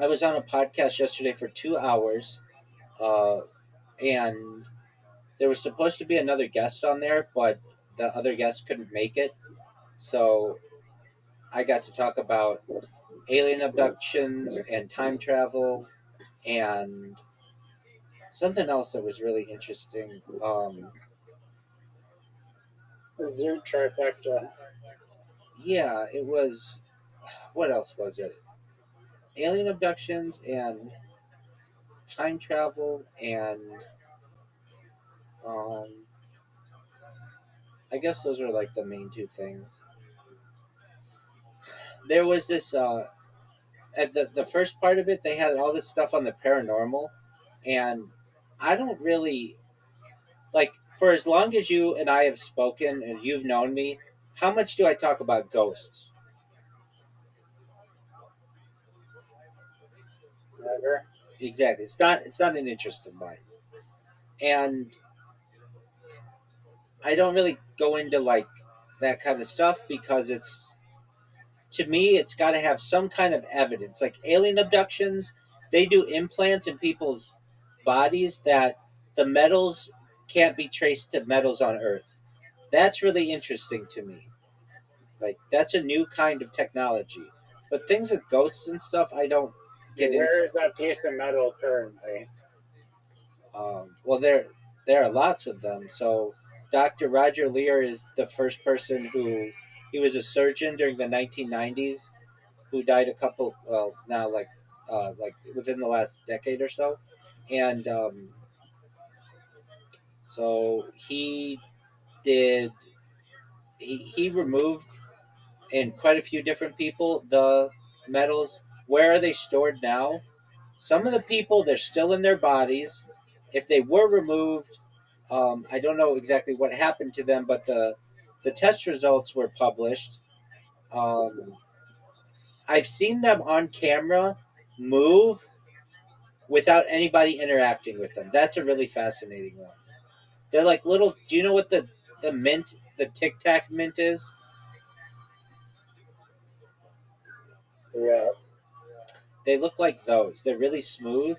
G: I was on a podcast yesterday for 2 hours, and there was supposed to be another guest on there, but the other guest couldn't make it. So I got to talk about alien abductions and time travel and something else that was really interesting.
B: Zoot trifecta.
G: Yeah, it was. What else was it? Alien abductions and time travel and um, I guess those were like the main two things. There was this at the first part of it. They had all this stuff on the paranormal, and I don't really like. For as long as you and I have spoken and you've known me, how much do I talk about ghosts?
B: Never.
G: Exactly. It's not an interest of mine, and I don't really go into like that kind of stuff because it's to me it's got to have some kind of evidence. Like alien abductions, they do implants in people's bodies that the metals can't be traced to metals on Earth. That's really interesting to me. Like that's a new kind of technology. But things with ghosts and stuff, I don't get into.
B: Where is that piece of metal currently?
G: Well, there are lots of them. So, Dr. Roger Lear is the first person who he was a surgeon during the 1990s who died a couple well now like within the last decade or so, and so did he removed in quite a few different people the metals. Where are they stored now? Some of the people they're still in their bodies. If they were removed, I don't know exactly what happened to them, but the test results were published. Um, I've seen them on camera move without anybody interacting with them. That's a really fascinating one. They're like little. Do you know what the mint, the Tic Tac mint is?
B: Yeah.
G: They look like those. They're really smooth,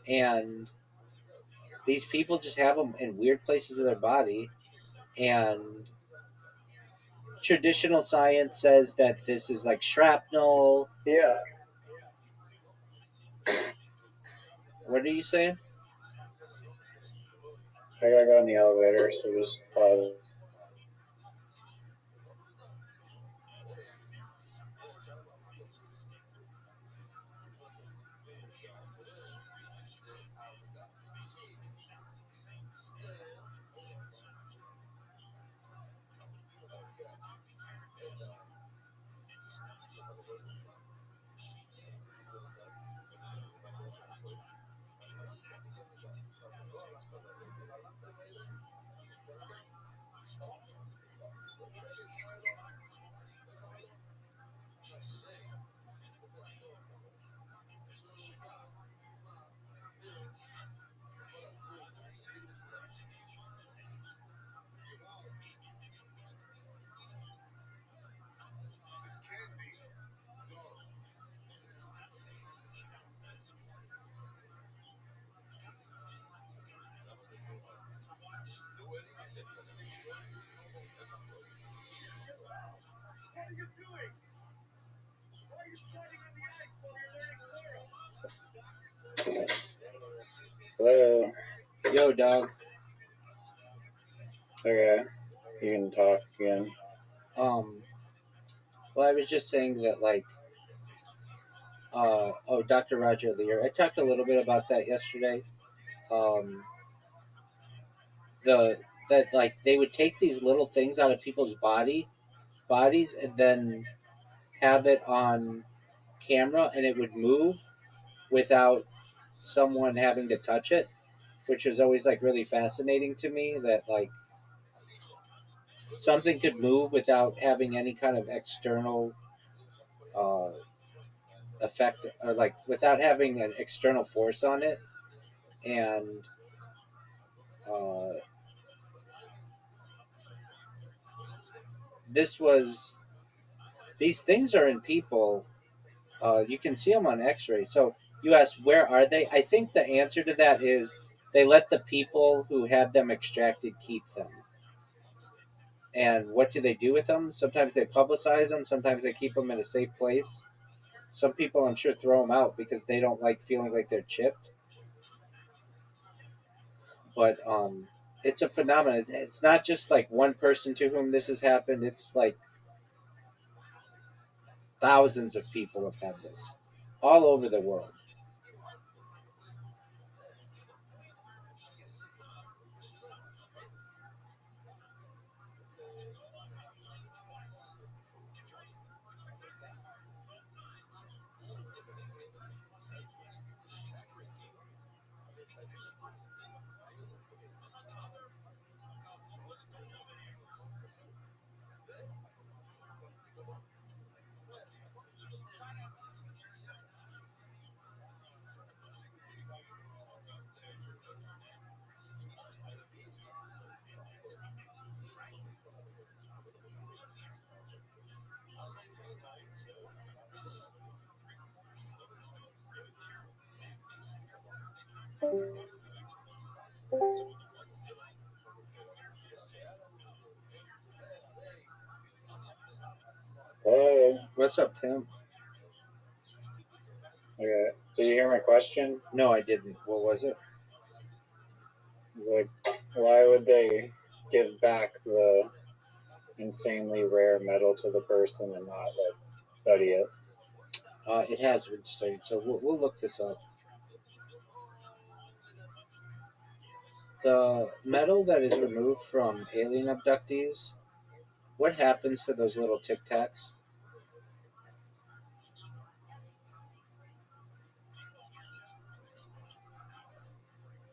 G: and these people just have them in weird places of their body. And traditional science says that this is like shrapnel.
B: Yeah.
G: What are you saying?
B: I gotta go in the elevator, so just pause. Hello.
G: Yo, dog.
B: Okay. You can talk again.
G: Well, I was just saying that, like, Dr. Roger Lear. I talked a little bit about that yesterday. Um, the that like they would take these little things out of people's bodies and then have it on camera, and it would move without someone having to touch it, which was always like really fascinating to me. That like something could move without having any kind of external uh, effect or like without having an external force on it, and uh, this was these things are in people You can see them on X-ray. So you ask, where are they? I think the answer to that is they let the people who had them extracted keep them. And what do they do with them? Sometimes they publicize them. Sometimes they keep them in a safe place. Some people, I'm sure, throw them out because they don't like feeling like they're chipped. But it's a phenomenon. It's not just like one person to whom this has happened. It's like thousands of people have had this all over the world.
B: Hello.
G: What's up, Tim?
B: Okay. Did you hear my question?
G: No, I didn't. What was it?
B: It's like, why would they give back the insanely rare metal to the person and not like study it?
G: It has been studied, so we'll look this up. The metal that is removed from alien abductees, what happens to those little tic tacs?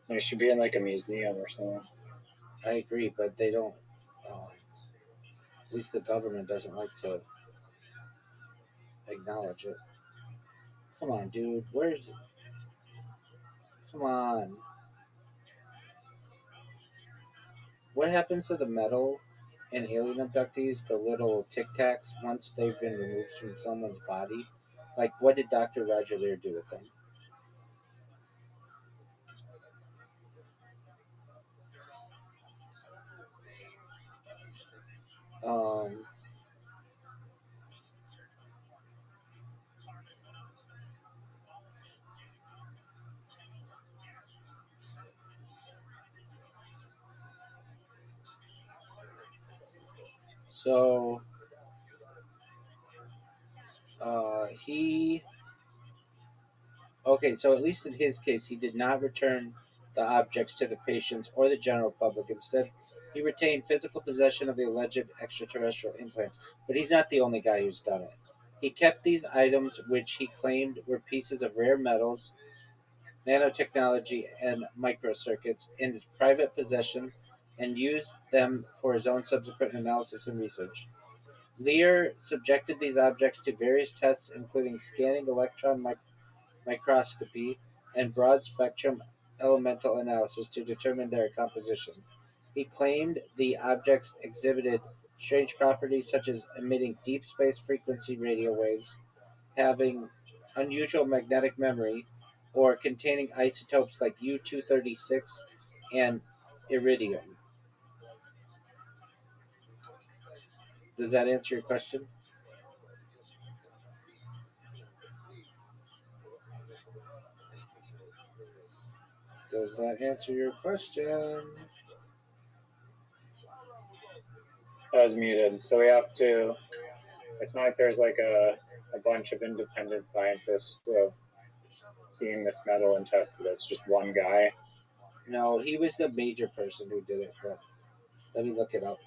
B: They should be in like a museum or something.
G: I agree, but they don't. At least the government doesn't like to acknowledge it. Come on, dude. Where's it? Come on. What happens to the metal in alien abductees, the little tic tacs, once they've been removed from someone's body? Like, what did Dr. Roger Lear do with them? Um, so, he. Okay, so at least in his case, he did not return the objects to the patients or the general public. Instead, he retained physical possession of the alleged extraterrestrial implants. But he's not the only guy who's done it. He kept these items, which he claimed were pieces of rare metals, nanotechnology, and microcircuits, in his private possession and used them for his own subsequent analysis and research. Lear subjected these objects to various tests, including scanning electron microscopy and broad spectrum elemental analysis to determine their composition. He claimed the objects exhibited strange properties such as emitting deep space frequency radio waves, having unusual magnetic memory, or containing isotopes like U-236 and iridium. Does that answer your question? Does that answer your question?
B: I was muted, so we have to. It's not like there's like a bunch of independent scientists who have seen this metal and tested it. It's just one guy.
G: No, he was the major person who did it, but let me look it up.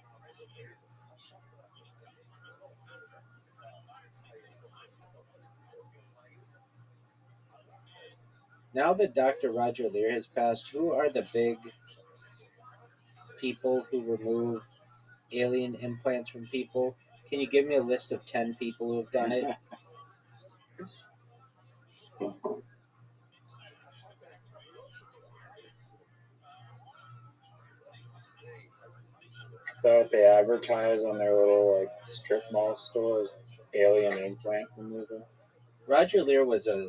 G: Now that Dr. Roger Lear has passed, who are the big people who remove alien implants from people? Can you give me a list of 10 people who have done it?
B: So what they advertise on their little like strip mall stores, alien implant removal.
G: Roger Lear was a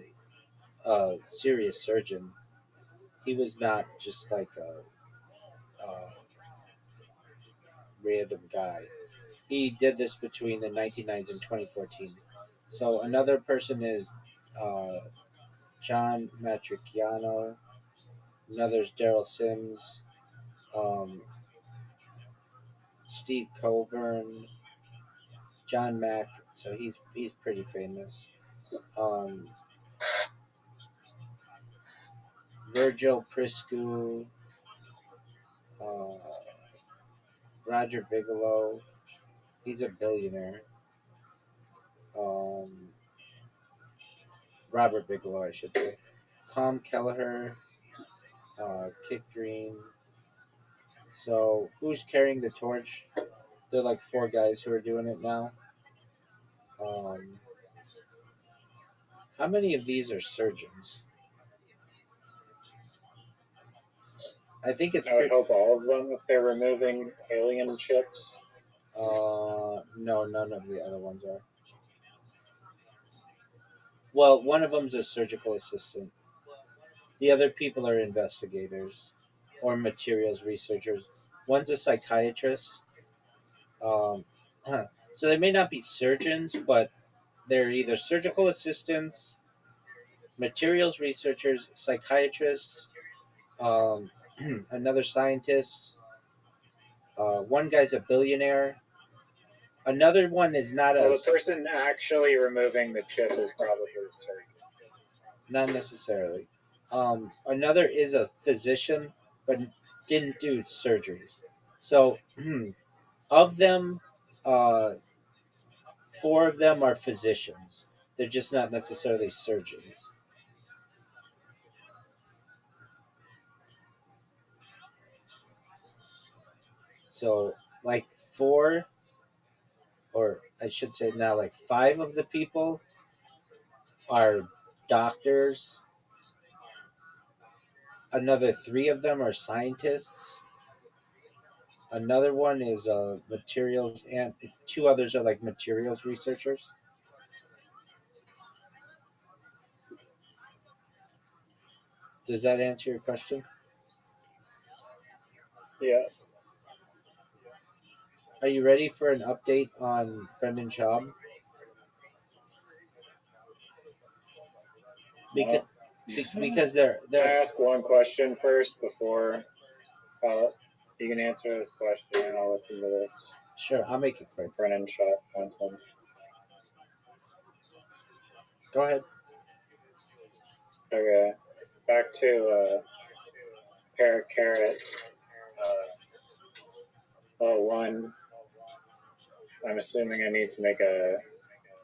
G: serious surgeon. He was not just like a random guy. He did this between the 1990s and 2014. So another person is uh, John Matriciano. Another is Daryl Sims. Um, Steve Coburn. John Mack. So he's pretty famous. Virgil Priscu. Uh, Roger Bigelow. He's a billionaire. Robert Bigelow, I should say. Com Kelleher, Kit Green. So who's carrying the torch? They're like four guys who are doing it now. How many of these are surgeons? I think it's.
B: I would hope all of them if they're removing alien chips.
G: No, none of the other ones are. Well, one of them's a surgical assistant. The other people are investigators or materials researchers. One's a psychiatrist. So they may not be surgeons, but they're either surgical assistants, materials researchers, psychiatrists, another scientist. One guy's a billionaire. Another one is not
B: Well,
G: a.
B: the person actually removing the chip is probably a surgeon.
G: Not necessarily. Another is a physician, but didn't do surgeries. So, of them, 4 of them are physicians. They're just not necessarily surgeons. So, like 4, or I should say now, like 5 of the people are doctors. Another 3 of them are scientists. Another one is materials, and 2 others are like materials researchers. Does that answer your question?
B: Yeah.
G: Are you ready for an update on Brendan Schaub? Because
B: Can I
G: they're
B: ask one question first before you can answer this question and I'll listen to this?
G: sure. I'll make it quick.
B: Brennan shot on some.
G: Go ahead.
B: Okay. Back to Parrot Carrot. One. I'm assuming I need to make a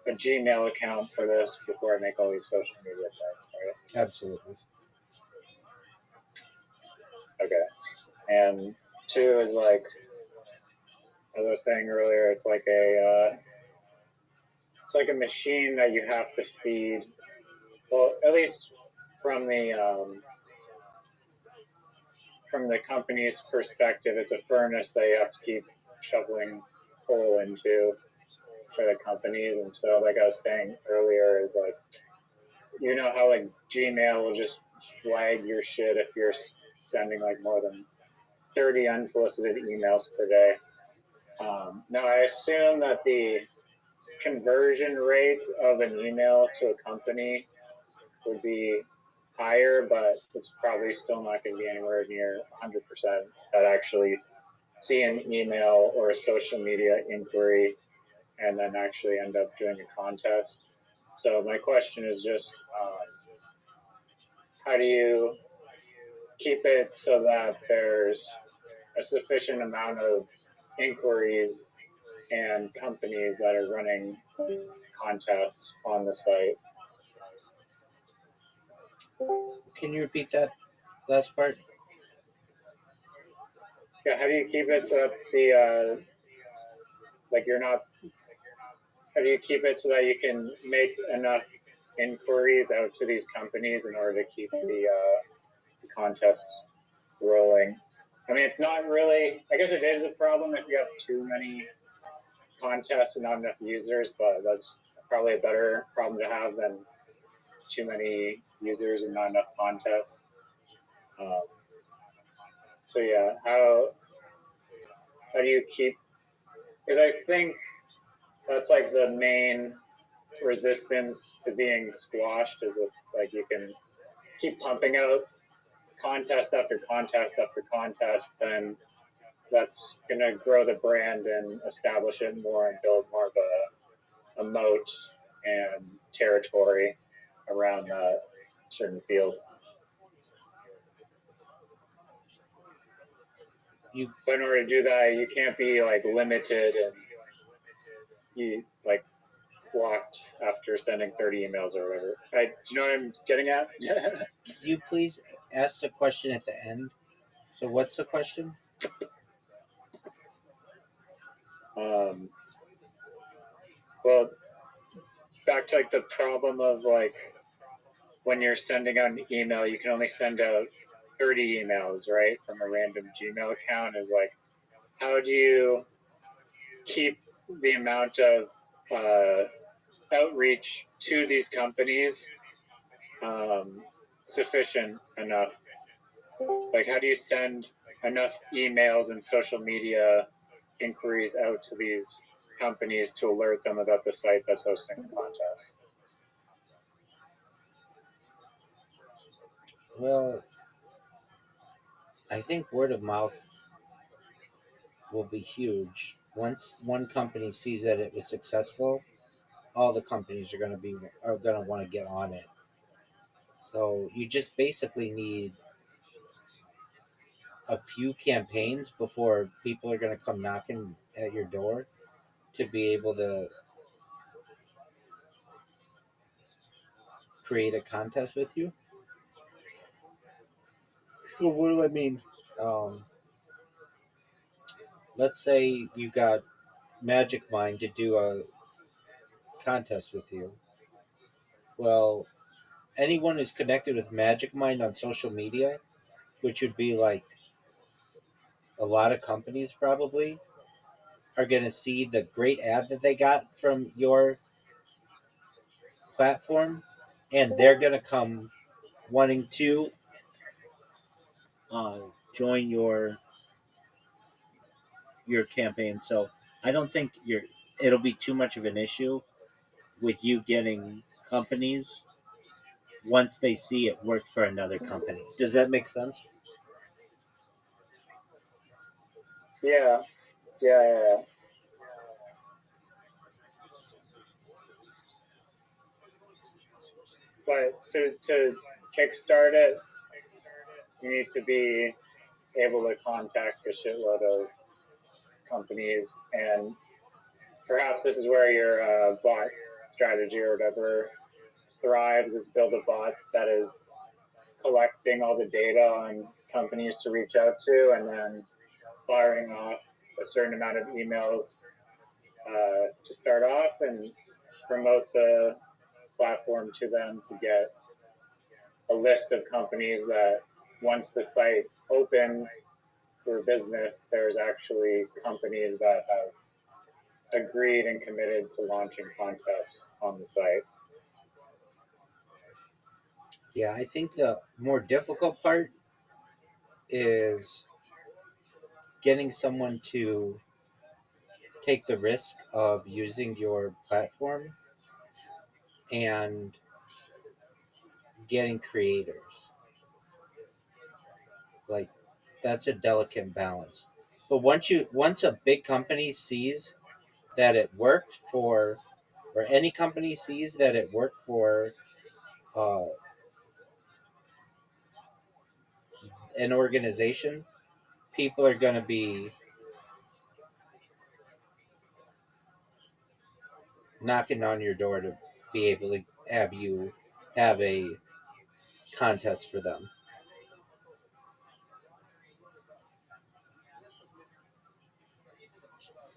B: Gmail account for this before I make all these social media sites, right?
G: Absolutely.
B: Okay. And 2 is like, as I was saying earlier, it's like a machine that you have to feed. Well, at least from the company's perspective, it's a furnace that you have to keep shoveling coal into for the companies. And so, like I was saying earlier, is like, you know how like Gmail will just flag your shit if you're sending like more than 30 unsolicited emails per day. Now, I assume that the conversion rate of an email to a company would be higher, but it's probably still not going to be anywhere near 100% that actually see an email or a social media inquiry and then actually end up doing a contest. So my question is just, how do you keep it so that there's a sufficient amount of inquiries and companies that are running contests on the site?
G: Can you repeat that last part?
B: Yeah, how do you keep it so that the like you're not? How do you keep it so that you can make enough inquiries out to these companies in order to keep the contests rolling? I mean, it's not really. I guess it is a problem if you have too many contests and not enough users, but that's probably a better problem to have than too many users and not enough contests. So yeah, how do you keep? Because I think that's like the main resistance to being squashed is if like you can keep pumping out contest after contest after contest, then that's gonna grow the brand and establish it more and build more of a moat and territory around that certain field. But in order to do that, you can't be like limited and you like blocked after sending 30 emails or whatever. Do you know what I'm getting at?
G: Could you please ask the question at the end? So what's the question?
B: Well, back to like the problem of like when you're sending out an email, you can only send out 30 emails, right, from a random Gmail account. Is like, how do you keep the amount of outreach to these companies sufficient enough? Like, how do you send enough emails and social media inquiries out to these companies to alert them about the site that's hosting the contest?
G: Well, I think word of mouth will be huge. Once one company sees that it was successful, all the companies are gonna want to get on it. So you just basically need a few campaigns before people are gonna come knocking at your door to be able to create a contest with you. So what do I mean? Let's say you got Magic Mind to do a contest with you. Well, anyone who's connected with Magic Mind on social media, which would be like a lot of companies probably, are going to see the great ad that they got from your platform, and they're going to come wanting to join your campaign. So I don't think it'll be too much of an issue with you getting companies once they see it work for another company. Does that make sense?
B: Yeah. But to kickstart it, you need to be able to contact a shitload of companies, and perhaps this is where your bot strategy or whatever thrives, is build a bot that is collecting all the data on companies to reach out to and then firing off a certain amount of emails to start off and promote the platform to them to get a list of companies that once the site opens for business, there's actually companies that have agreed and committed to launching contests on the site.
G: Yeah, I think the more difficult part is getting someone to take the risk of using your platform and getting creators. Like, that's a delicate balance. But once a big company sees that it worked for, or any company sees that it worked for uh, an organization, people are going to be knocking on your door to be able to have you have a contest for them.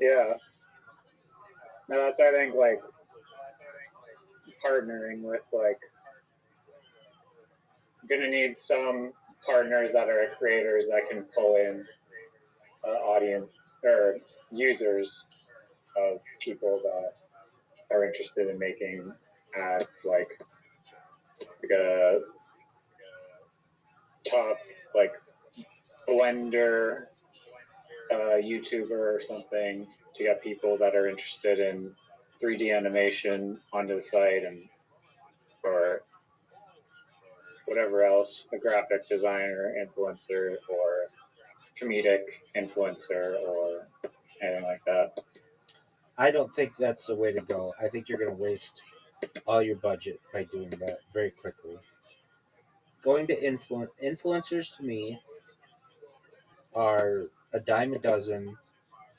B: Yeah. Now that's, I think, like partnering with like, you're gonna need some partners that are creators that can pull in audience or users of people that are interested in making ads. Like, like a top like Blender YouTuber or something to get people that are interested in 3D animation onto the site, and or whatever else, a graphic designer, influencer, or comedic influencer, or anything like that.
G: I don't think that's the way to go. I think you're going to waste all your budget by doing that very quickly. Going to influencers to me are a dime a dozen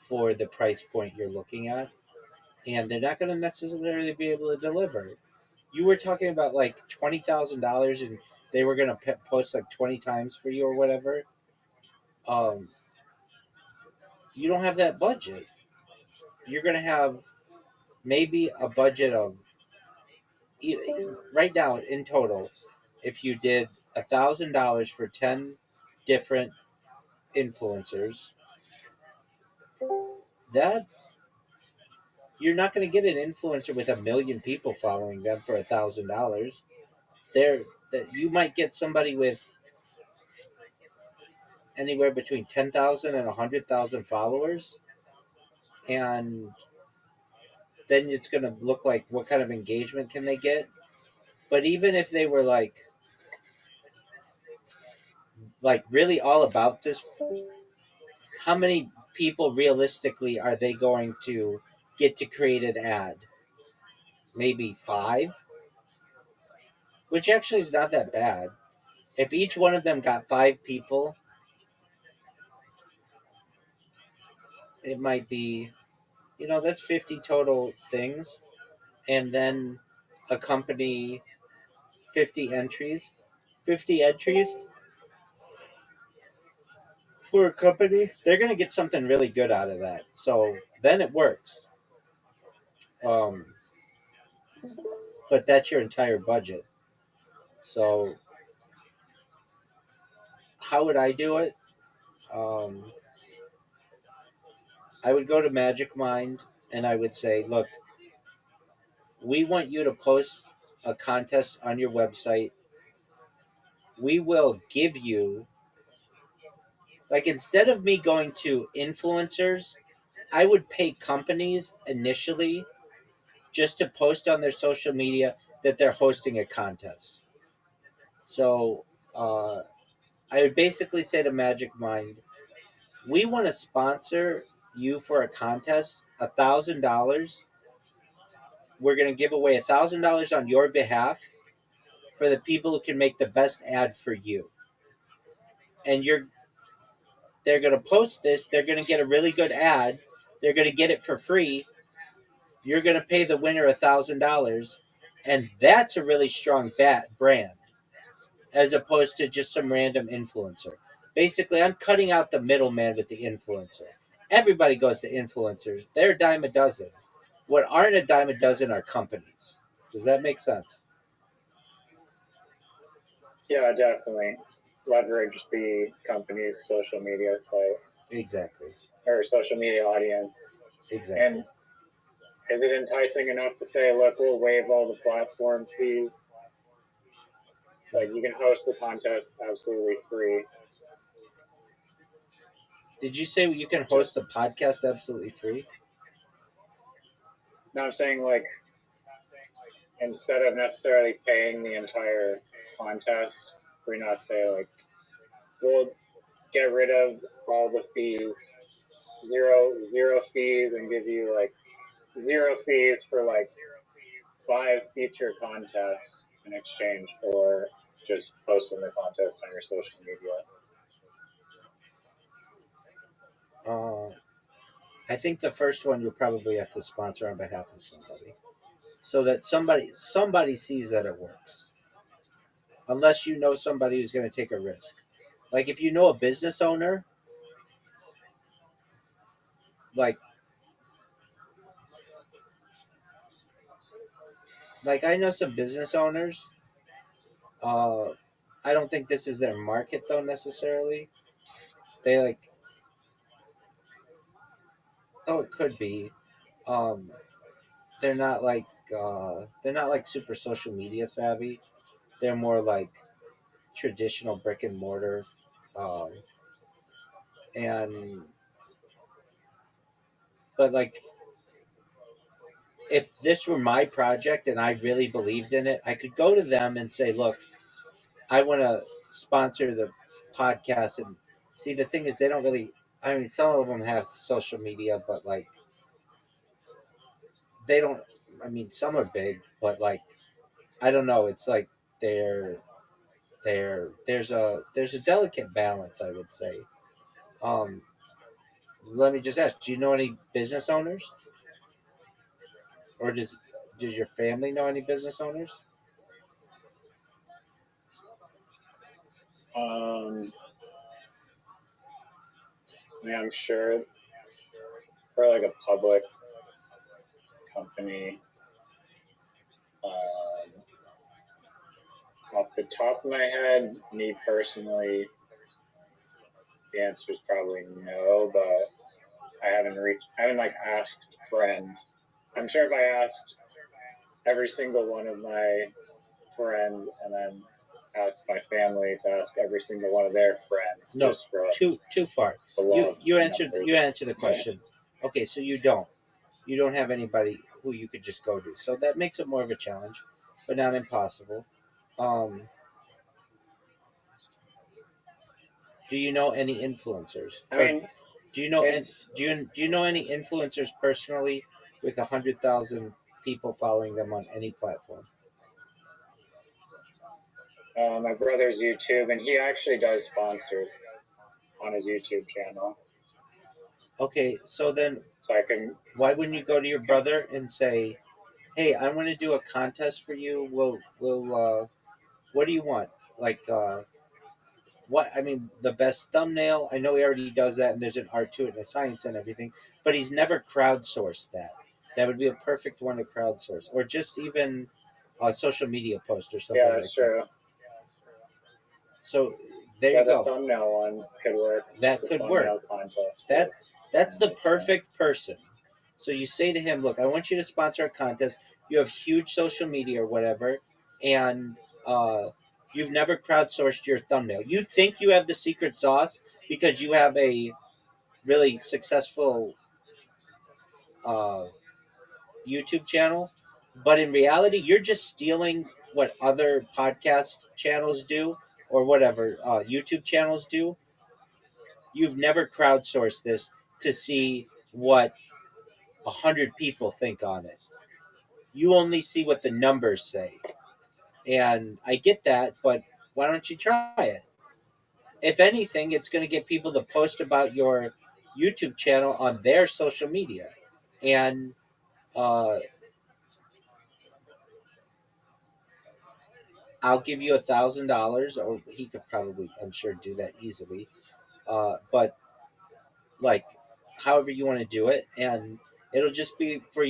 G: for the price point you're looking at, and they're not going to necessarily be able to deliver. You were talking about like $20,000, and they were going to post like 20 times for you or whatever. You don't have that budget. You're going to have maybe a budget of right now in total. If you did $1,000 for 10 different influencers, that you're not going to get an influencer with 1 million people following them for $1,000. There, that you might get somebody with anywhere between 10,000 and 100,000 followers, and then it's going to look like what kind of engagement can they get. But even if they were like really all about this, how many people realistically are they going to get to create an ad? Maybe 5, which actually is not that bad. If each one of them got 5 people, it might be, that's 50 total things, and then a company 50 entries. 50 entries for a company, they're going to get something really good out of that. So then it works. Um, but that's your entire budget. So how would I do it? I would go to Magic Mind and I would say, look, we want you to post a contest on your website. We will give you, like, instead of me going to influencers, I would pay companies initially just to post on their social media that they're hosting a contest. So I would basically say to Magic Mind, we want to sponsor you for a contest, $1,000. We're going to give away $1,000 on your behalf for the people who can make the best ad for you. And they're going to post this. They're going to get a really good ad. They're going to get it for free. You're going to pay the winner $1,000, and that's a really strong brand, as opposed to just some random influencer. Basically, I'm cutting out the middleman with the influencer. Everybody goes to influencers. They're a dime a dozen. What aren't a dime a dozen are companies. Does that make sense?
B: Yeah, definitely. Leverage the company's social media site
G: Exactly.
B: or social media audience.
G: Exactly.
B: And is it enticing enough to say, look, we'll waive all the platform fees? Like, you can host the contest absolutely free.
G: Did you say you can host a podcast absolutely free?
B: No, I'm saying, like, instead of necessarily paying the entire contest, we not say, like, we'll get rid of all the fees, zero fees, and give you, like, 0 fees for, like, 5 feature contests in exchange for just posting the contest on your social media.
G: I think the first one you'll probably have to sponsor on behalf of somebody, so that somebody sees that it works. Unless you know somebody who's going to take a risk. Like if you know a business owner, like I know some business owners. I don't think this is their market though necessarily. They like, oh, it could be. They're not like super social media savvy. They're more like traditional brick and mortar, um, and but like if this were my project and I really believed in it, I could go to them and say, "Look, I want to sponsor the podcast." And see, the thing is, they don't really. I mean, some of them have social media, but like they don't. I mean, some are big, but like I don't know. It's like they're there's a delicate balance, I would say. Um, Let me just ask: do you know any business owners, or does your family know any business owners?
B: I mean, I'm sure for like a public company, off the top of my head, me personally, the answer is probably no, but I haven't like asked friends. I'm sure if I asked every single one of my friends and then asked my family to ask every single one of their friends,
G: No,
B: just for
G: too far.
B: the law
G: You
B: of
G: answered
B: numbers.
G: the question. Okay, so you don't have anybody who you could just go to. So that makes it more of a challenge, but not impossible. Um, do you know any influencers?
B: I
G: Or
B: mean,
G: do you know
B: it's
G: do you know any influencers personally with 100,000 people following them on any platform?
B: my brother's YouTube, and he actually does sponsors on his YouTube channel.
G: Okay, so then
B: So I can,
G: why wouldn't you go to your brother and say, "Hey, I want to do a contest for you. What do you want? Like, what? I mean, the best thumbnail. I know he already does that, and there's an art to it and a science and everything. But he's never crowdsourced that. That would be a perfect one to crowdsource, or just even a social media post or something
B: yeah,
G: like
B: that's
G: that.
B: true.
G: So there
B: Yeah,
G: you
B: the
G: go.
B: thumbnail one could work.
G: That
B: The
G: could
B: thumbnail
G: work.
B: contest.
G: That's the perfect person. So you say to him, "Look, I want you to sponsor a contest. You have huge social media or whatever, and you've never crowdsourced your thumbnail. You think you have the secret sauce because you have a really successful uh, YouTube channel, but in reality, you're just stealing what other podcast channels do or whatever YouTube channels do. You've never crowdsourced this to see what 100 people think on it. You only see what the numbers say. And I get that, but why don't you try it? If anything, it's going to get people to post about your YouTube channel on their social media. And uh, I'll give you $1,000, or he could probably, I'm sure, do that easily. But like, however you want to do it, and it'll just be for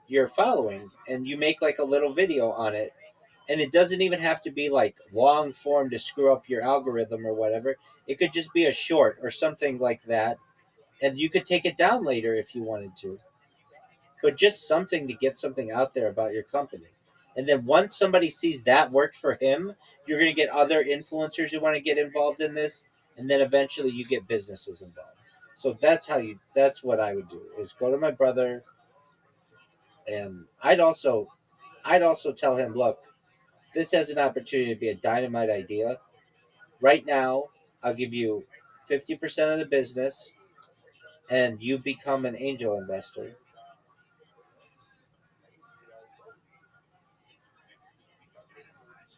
G: your following, and you make like a little video on it, and it doesn't even have to be like long form to screw up your algorithm or whatever. It could just be a short or something like that, and you could take it down later if you wanted to. But just something to get something out there about your company. And then once somebody sees that worked for him, you're going to get other influencers who want to get involved in this, and then eventually you get businesses involved. So that's what I would do is go to my brother, and I'd also tell him, look, this has an opportunity to be a dynamite idea. Right now, I'll give you 50% of the business, and you become an angel investor.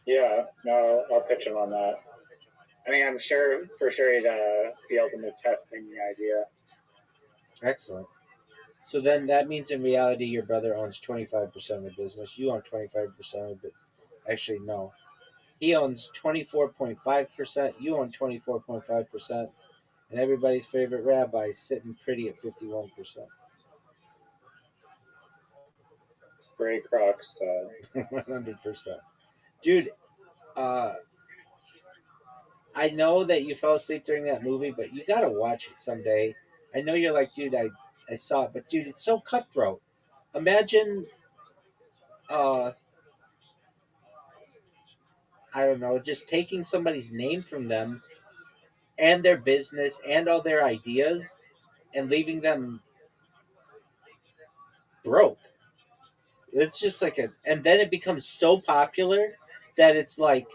B: Yeah, no, I'll pitch him on that. I mean, I'm sure for sure he'd be open to testing the idea.
G: Excellent. So then that means in reality, your brother owns 25% of the business. You own 25% of it. Actually, no. He owns 24.5%. You own 24.5%. And everybody's favorite rabbi is sitting pretty at 51%.
B: Great Crocs.
G: 100%. Dude, uh, I know that you fell asleep during that movie, but you got to watch it someday. I know you're like, dude, I saw it, but dude, it's so cutthroat. Imagine uh, I don't know, just taking somebody's name from them and their business and all their ideas and leaving them broke. It's just like and then it becomes so popular that it's like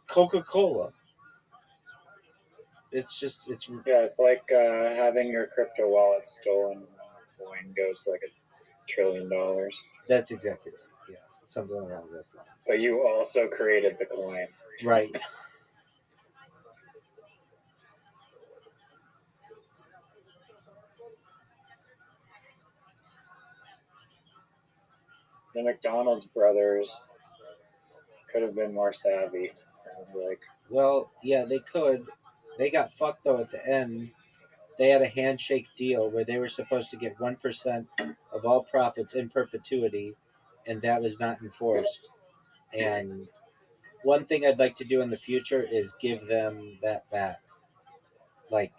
G: Coca-Cola. It's
B: Yeah, it's like having your crypto wallet stolen. Coin goes like $1 trillion,
G: that's exactly it. Yeah, something along those lines.
B: but you also created the coin.
G: Right.
B: The McDonald's brothers could have been more savvy. Sounds like.
G: Well, yeah, they could. They got fucked though at the end. They had a handshake deal where they were supposed to get 1% of all profits in perpetuity, and that was not enforced. And one thing I'd like to do in the future is give them that back. Like,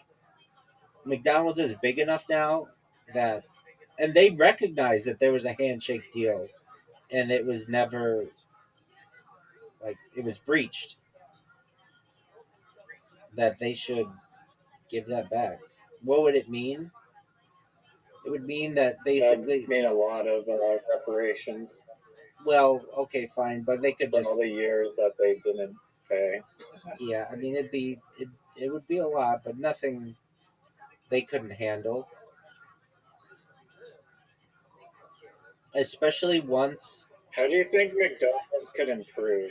G: McDonald's is big enough now that, and they recognize that there was a handshake deal, and it was never, like, it was breached. That they should give that back. What would it mean? It would mean that basically,
B: That mean a lot of reparations
G: well, okay, fine, but they could
B: for
G: just,
B: all the years that they didn't pay.
G: yeah. I mean, it would be a lot, but nothing they couldn't handle. Especially once,
B: How do you think McDonald's could improve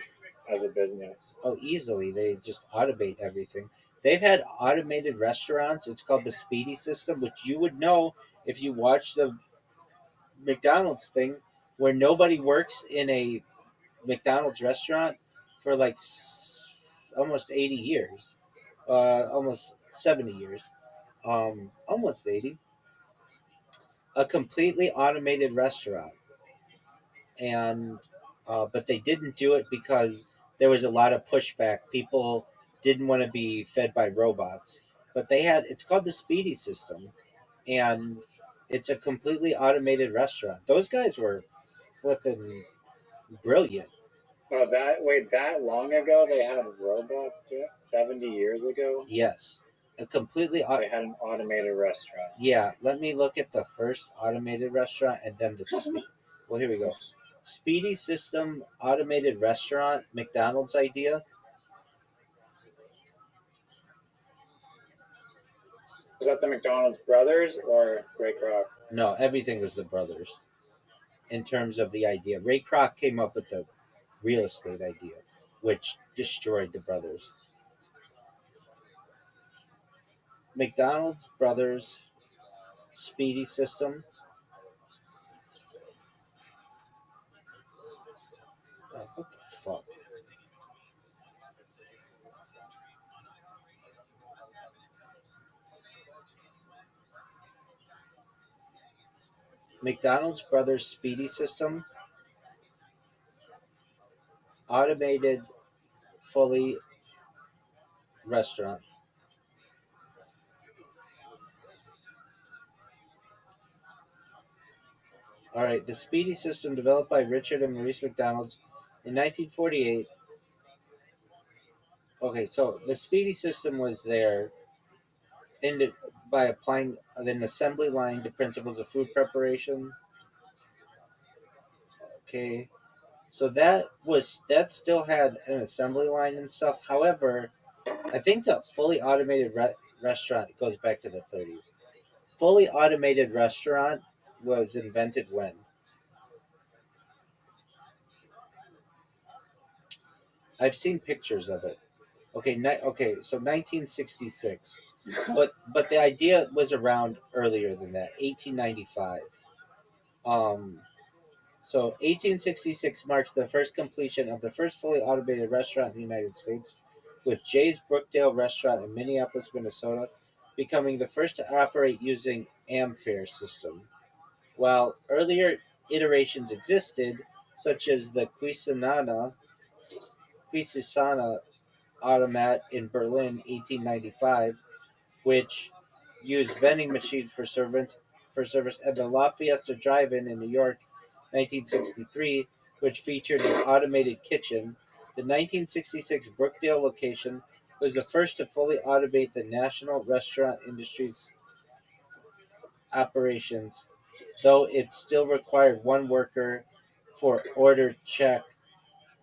B: as a business?
G: easily they just automate everything. They've had automated restaurants. It's called the Speedy system, which you would know if you watch the McDonald's thing, where nobody works in a McDonald's restaurant for like almost 80 years, almost 70 years, almost 80. A completely automated restaurant, and but they didn't do it because there was a lot of pushback. People didn't want to be fed by robots, but they had. It's called the Speedy system, and it's a completely automated restaurant. Those guys were flipping brilliant.
B: Oh, that long ago they had robots do it? 70 years ago?
G: Yes, a completely.
B: They had an automated restaurant.
G: Yeah, let me look at the first automated restaurant and then the. Well, here we go. Speedy system automated restaurant, McDonald's idea.
B: Was that the McDonald's brothers or Ray Kroc?
G: No, everything was the brothers. In terms of the idea, Ray Kroc came up with the real estate idea, which destroyed the brothers. McDonald's brothers Speedy system. Oh, what the fuck? McDonald's brothers Speedy system. Automated fully restaurant. All right, the Speedy system developed by Richard and Maurice McDonald in 1948. Okay, so the Speedy system was there by applying an assembly line to principles of food preparation. Okay, so that still had an assembly line and stuff. However, I think the fully automated restaurant goes back to the 30s. Fully automated restaurant was invented when? I've seen pictures of it. Okay, so 1966. But the idea was around earlier than that, 1895. So 1866 marks the first completion of the first fully automated restaurant in the United States, with Jay's Brookdale Restaurant in Minneapolis, Minnesota, becoming the first to operate using Amfare system. While earlier iterations existed, such as the Cuisinana Automat in Berlin, 1895, which used vending machines for service, and the La Fiesta Drive-In in New York, 1963, which featured an automated kitchen. The 1966 Brookdale location was the first to fully automate the national restaurant industry's operations, though it still required one worker for order check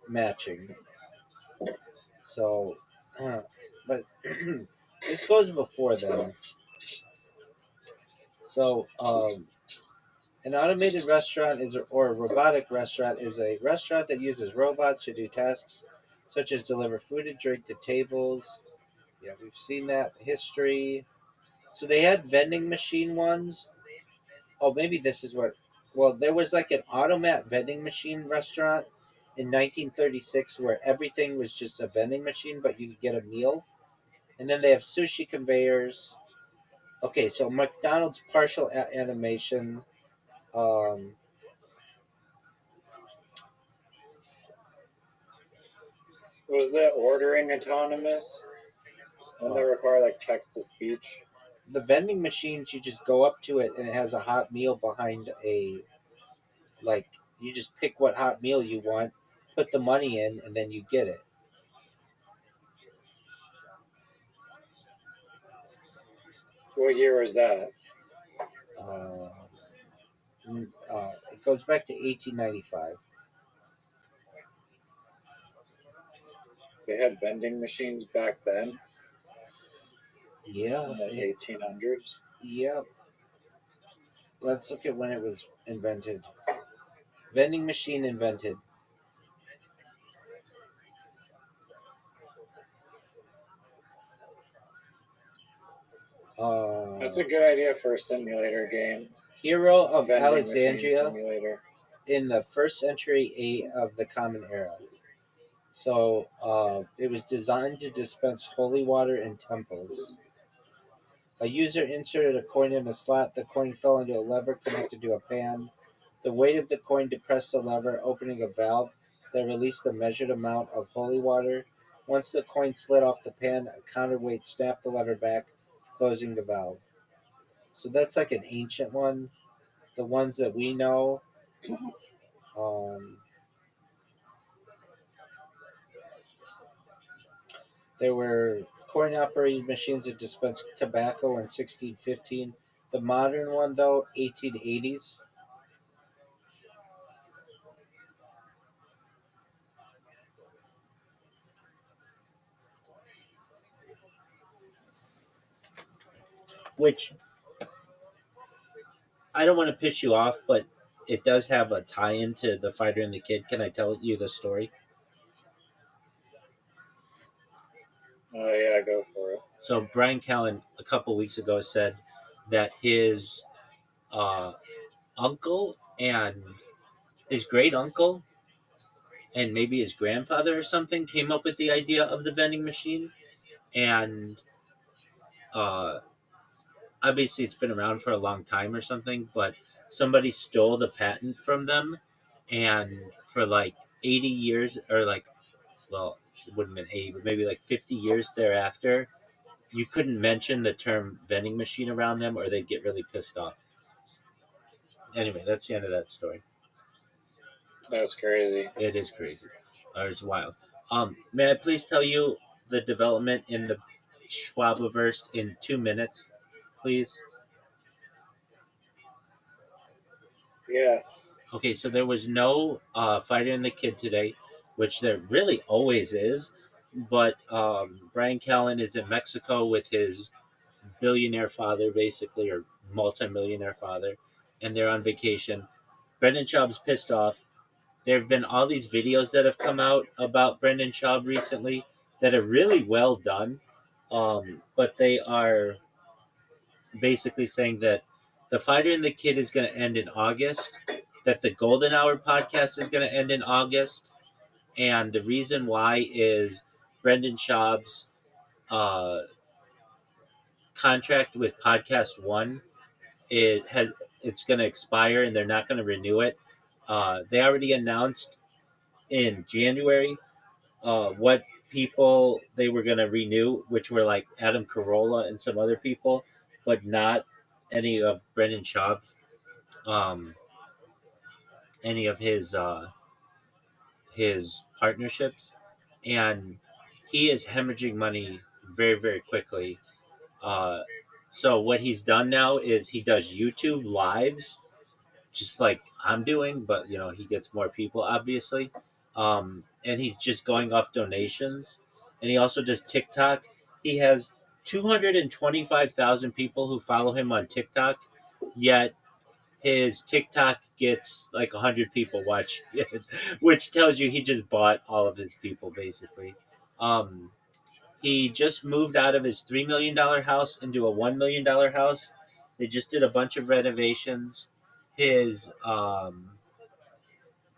G: matching. So, but this goes before then. So, an automated restaurant or a robotic restaurant is a restaurant that uses robots to do tasks such as deliver food and drink to tables. Yeah, we've seen that history. So they had vending machine ones. Oh, maybe this is what. Well, there was like an automat vending machine restaurant in 1936 where everything was just a vending machine, but you could get a meal. And then they have sushi conveyors. Okay, so McDonald's partial animation. Um,
B: Was the ordering autonomous? Didn't they require like text to speech?
G: the vending machines, you just go up to it and it has a hot meal behind a, like, you just pick what hot meal you want, put the money in, and then you get it.
B: What year was that?
G: Uh, it goes back to 1895.
B: They had vending machines back then
G: Yeah,
B: in the 1800s.
G: yep. Let's look at when it was invented. Vending machine invented.
B: That's a good idea for a simulator game.
G: Hero of
B: Vending machine
G: Alexandria
B: simulator.
G: in the first century of the Common Era. So it was designed to dispense holy water in temples. A user inserted a coin in a slot. The coin fell into a lever connected to a pan. The weight of the coin depressed the lever, opening a valve that released the measured amount of holy water. Once the coin slid off the pan, a counterweight snapped the lever back, closing the valve. So that's like an ancient one. The ones that we know. There were coin-operated machines that dispensed tobacco in 1615. The modern one, though, 1880s. Which I don't want to piss you off, but it does have a tie-in to The Fighter and the Kid. Can I tell you the story?
B: Oh yeah, go for it.
G: So Brian Callen a couple weeks ago said that his uncle and his great uncle and maybe his grandfather or something came up with the idea of the vending machine, and uh, obviously it's been around for a long time or something, but somebody stole the patent from them, and for like 80 years, or like, well, it wouldn't have been 80, but maybe like 50 years thereafter, you couldn't mention the term vending machine around them or they'd get really pissed off. Anyway, that's the end of that story.
B: That's crazy.
G: It is crazy. It's wild. May I please tell you the development in the Schwabiverse in 2 minutes, please?
B: Yeah.
G: Okay, so there was no Fighter and the Kid today, which there really always is. But Brian Callen is in Mexico with his billionaire father, basically, or multimillionaire father, and they're on vacation. Brendan Schaub's pissed off. There have been all these videos that have come out about Brendan Schaub recently that are really well done, but they are basically saying that The Fighter and the Kid is going to end in August, that the Golden Hour podcast is going to end in August, and the reason why is Brendan Schaub's contract with Podcast One. It's going to expire and they're not going to renew it. They already announced in January what people they were going to renew, which were like Adam Carolla and some other people, but not any of Brendan Schaub's, any of his his partnerships, and he is hemorrhaging money very, very quickly. Uh, so what he's done now is he does YouTube lives, just like I'm doing, but he gets more people, obviously. And he's just going off donations, and he also does TikTok. He has 225,000 people who follow him on TikTok, yet his TikTok gets like 100 people watch it, which tells you he just bought all of his people basically. Um, he just moved out of his $3 million house into a $1 million house. They just did a bunch of renovations. His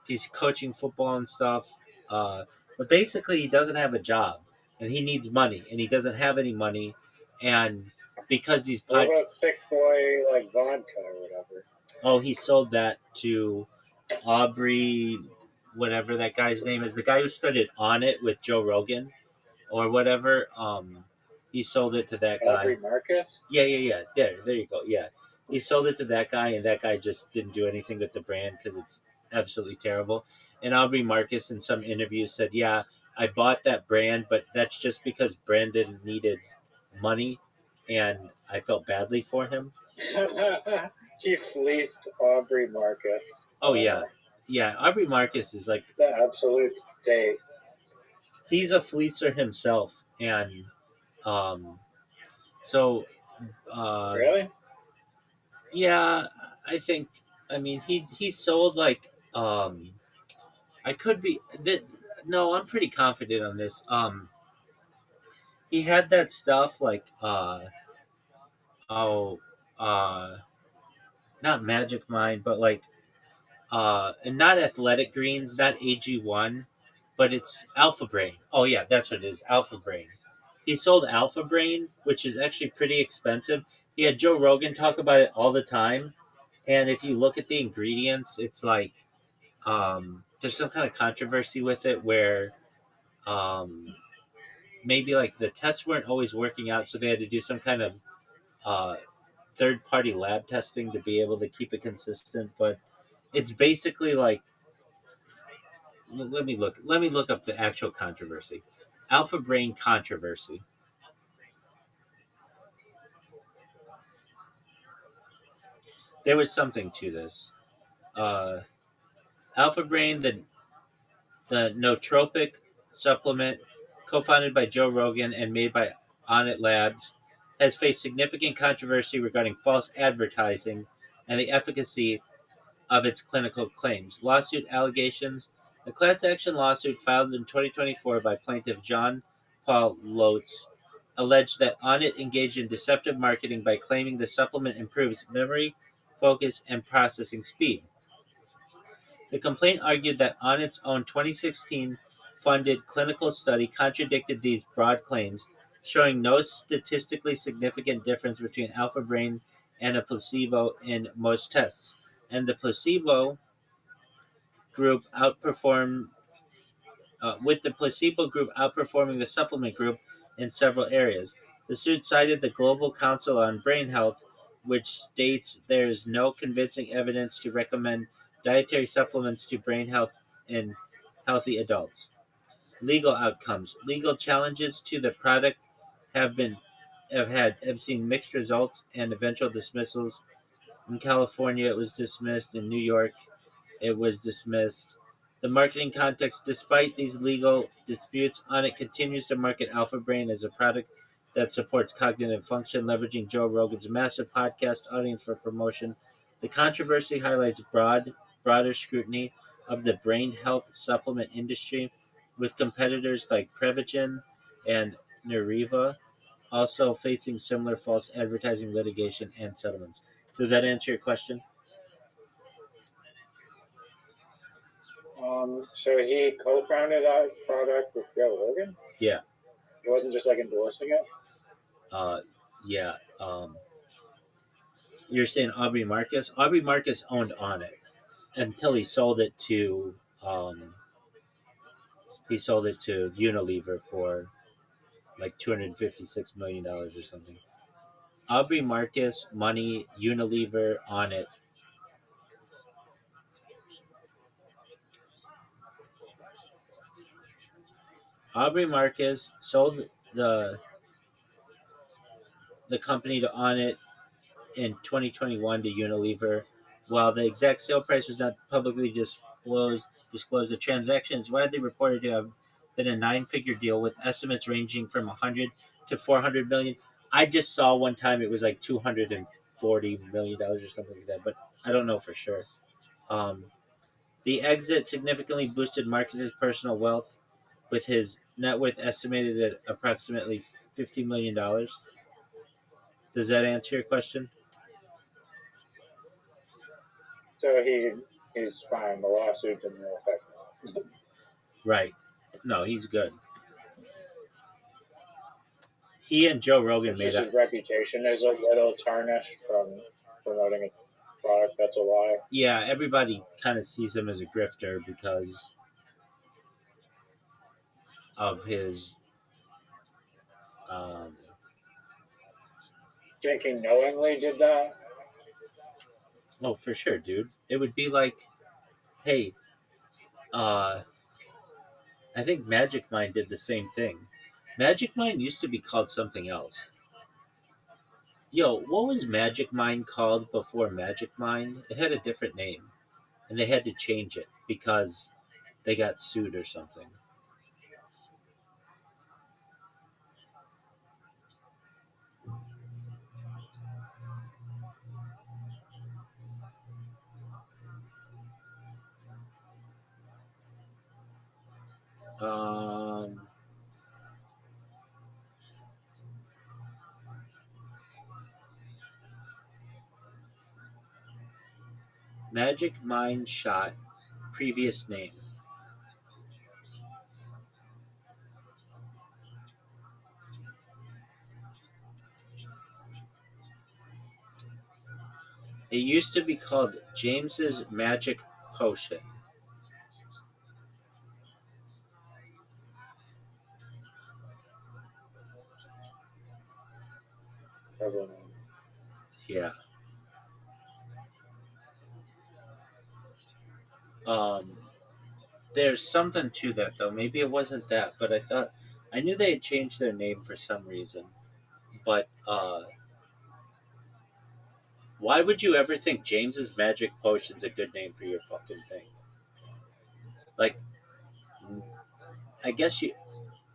G: he's coaching football and stuff, but basically he doesn't have a job, and he needs money, and he doesn't have any money, and because he's
B: What about Sick Boy like vodka or whatever?
G: oh, he sold that to Aubrey, whatever that guy's name is, the guy who started On It with Joe Rogan or whatever. He sold it to that guy.
B: Aubrey Marcus?
G: Yeah. There you go. Yeah, he sold it to that guy, and that guy just didn't do anything with the brand because it's absolutely terrible. And Aubrey Marcus in some interviews said, "Yeah, I bought that brand, but that's just because Brandon needed money, and I felt badly for him."
B: He fleeced Aubrey Marcus.
G: Oh yeah. Aubrey Marcus is like
B: The absolute state.
G: he's a fleecer himself, and so
B: Really?
G: yeah, I think. I mean, he sold like I could be that. No, I'm pretty confident on this. He had that stuff like oh uh not Magic Mind, but like and not Athletic Greens, not AG1, but it's Alpha Brain. Oh yeah, that's what it is, Alpha Brain. He sold Alpha Brain, which is actually pretty expensive. He had Joe Rogan talk about it all the time, and if you look at the ingredients, it's like there's some kind of controversy with it where um, maybe like the tests weren't always working out, so they had to do some kind of uh, third party lab testing to be able to keep it consistent. But it's basically like let me look up the actual controversy. Alpha Brain controversy. There was something to this. Uh, Alpha Brain, the nootropic supplement, co-founded by Joe Rogan and made by Onnit Labs, has faced significant controversy regarding false advertising and the efficacy of its clinical claims. Lawsuit allegations. A class action lawsuit filed in 2024 by plaintiff John Paul Lotz alleged that Onnit engaged in deceptive marketing by claiming the supplement improves memory, focus, and processing speed. The complaint argued that Onnit's own 2016 funded clinical study contradicted these broad claims, showing no statistically significant difference between Alpha Brain and a placebo in most tests, and the placebo group outperformed with the placebo group outperforming the supplement group in several areas. The suit cited the Global Council on Brain Health, which states there is no convincing evidence to recommend dietary supplements to brain health in healthy adults. Legal outcomes. Legal challenges to the product have been have seen mixed results and eventual dismissals. In California, it was dismissed. In New York, it was dismissed. The marketing context. Despite these legal disputes, Onnit continues to market Alpha Brain as a product that supports cognitive function, leveraging Joe Rogan's massive podcast audience for promotion. The controversy highlights broader scrutiny of the brain health supplement industry, with competitors like Prevagen and Neuriva also facing similar false advertising litigation and settlements. Does that answer your question?
B: So he co-founded that product with Joe Rogan?
G: Yeah.
B: He wasn't just like endorsing it?
G: Yeah. You're saying Aubrey Marcus? Aubrey Marcus owned Onnit until he sold it to Unilever for like $256 million or something. Aubrey Marcus, money, Unilever, Onnit. Aubrey Marcus sold the the company to Onnit in 2021 to Unilever. While the exact sale price was not publicly disclosed, the transaction is widely reported to have been a nine-figure deal with estimates ranging from 100 to 400 million. I just saw one time it was like $240 million or something like that, but I don't know for sure. Um, the exit significantly boosted Marcus's personal wealth, with his net worth estimated at approximately $50 million. Does that answer your question?
B: So he's fine. The lawsuit didn't really affect him.
G: Right. No, he's good. He and Joe Rogan
B: It's
G: made
B: just
G: a
B: his reputation is a little tarnished from promoting a product that's a lie.
G: yeah. Everybody kind of sees him as a grifter because of his. Um,
B: Think he knowingly did that?
G: oh, for sure, dude. It would be like, hey, uh, I think Magic Mind did the same thing. Magic Mind used to be called something else. Yo, what was Magic Mind called before Magic Mind? It had a different name, and they had to change it because they got sued or something. Um, Magic Mind Shot, previous name. It used to be called James's Magic Potion.
B: Probably.
G: Yeah. Um, there's something to that though. Maybe it wasn't that, but I knew they had changed their name for some reason. But why would you ever think James's Magic Potion's a good name for your fucking thing? Like, I guess you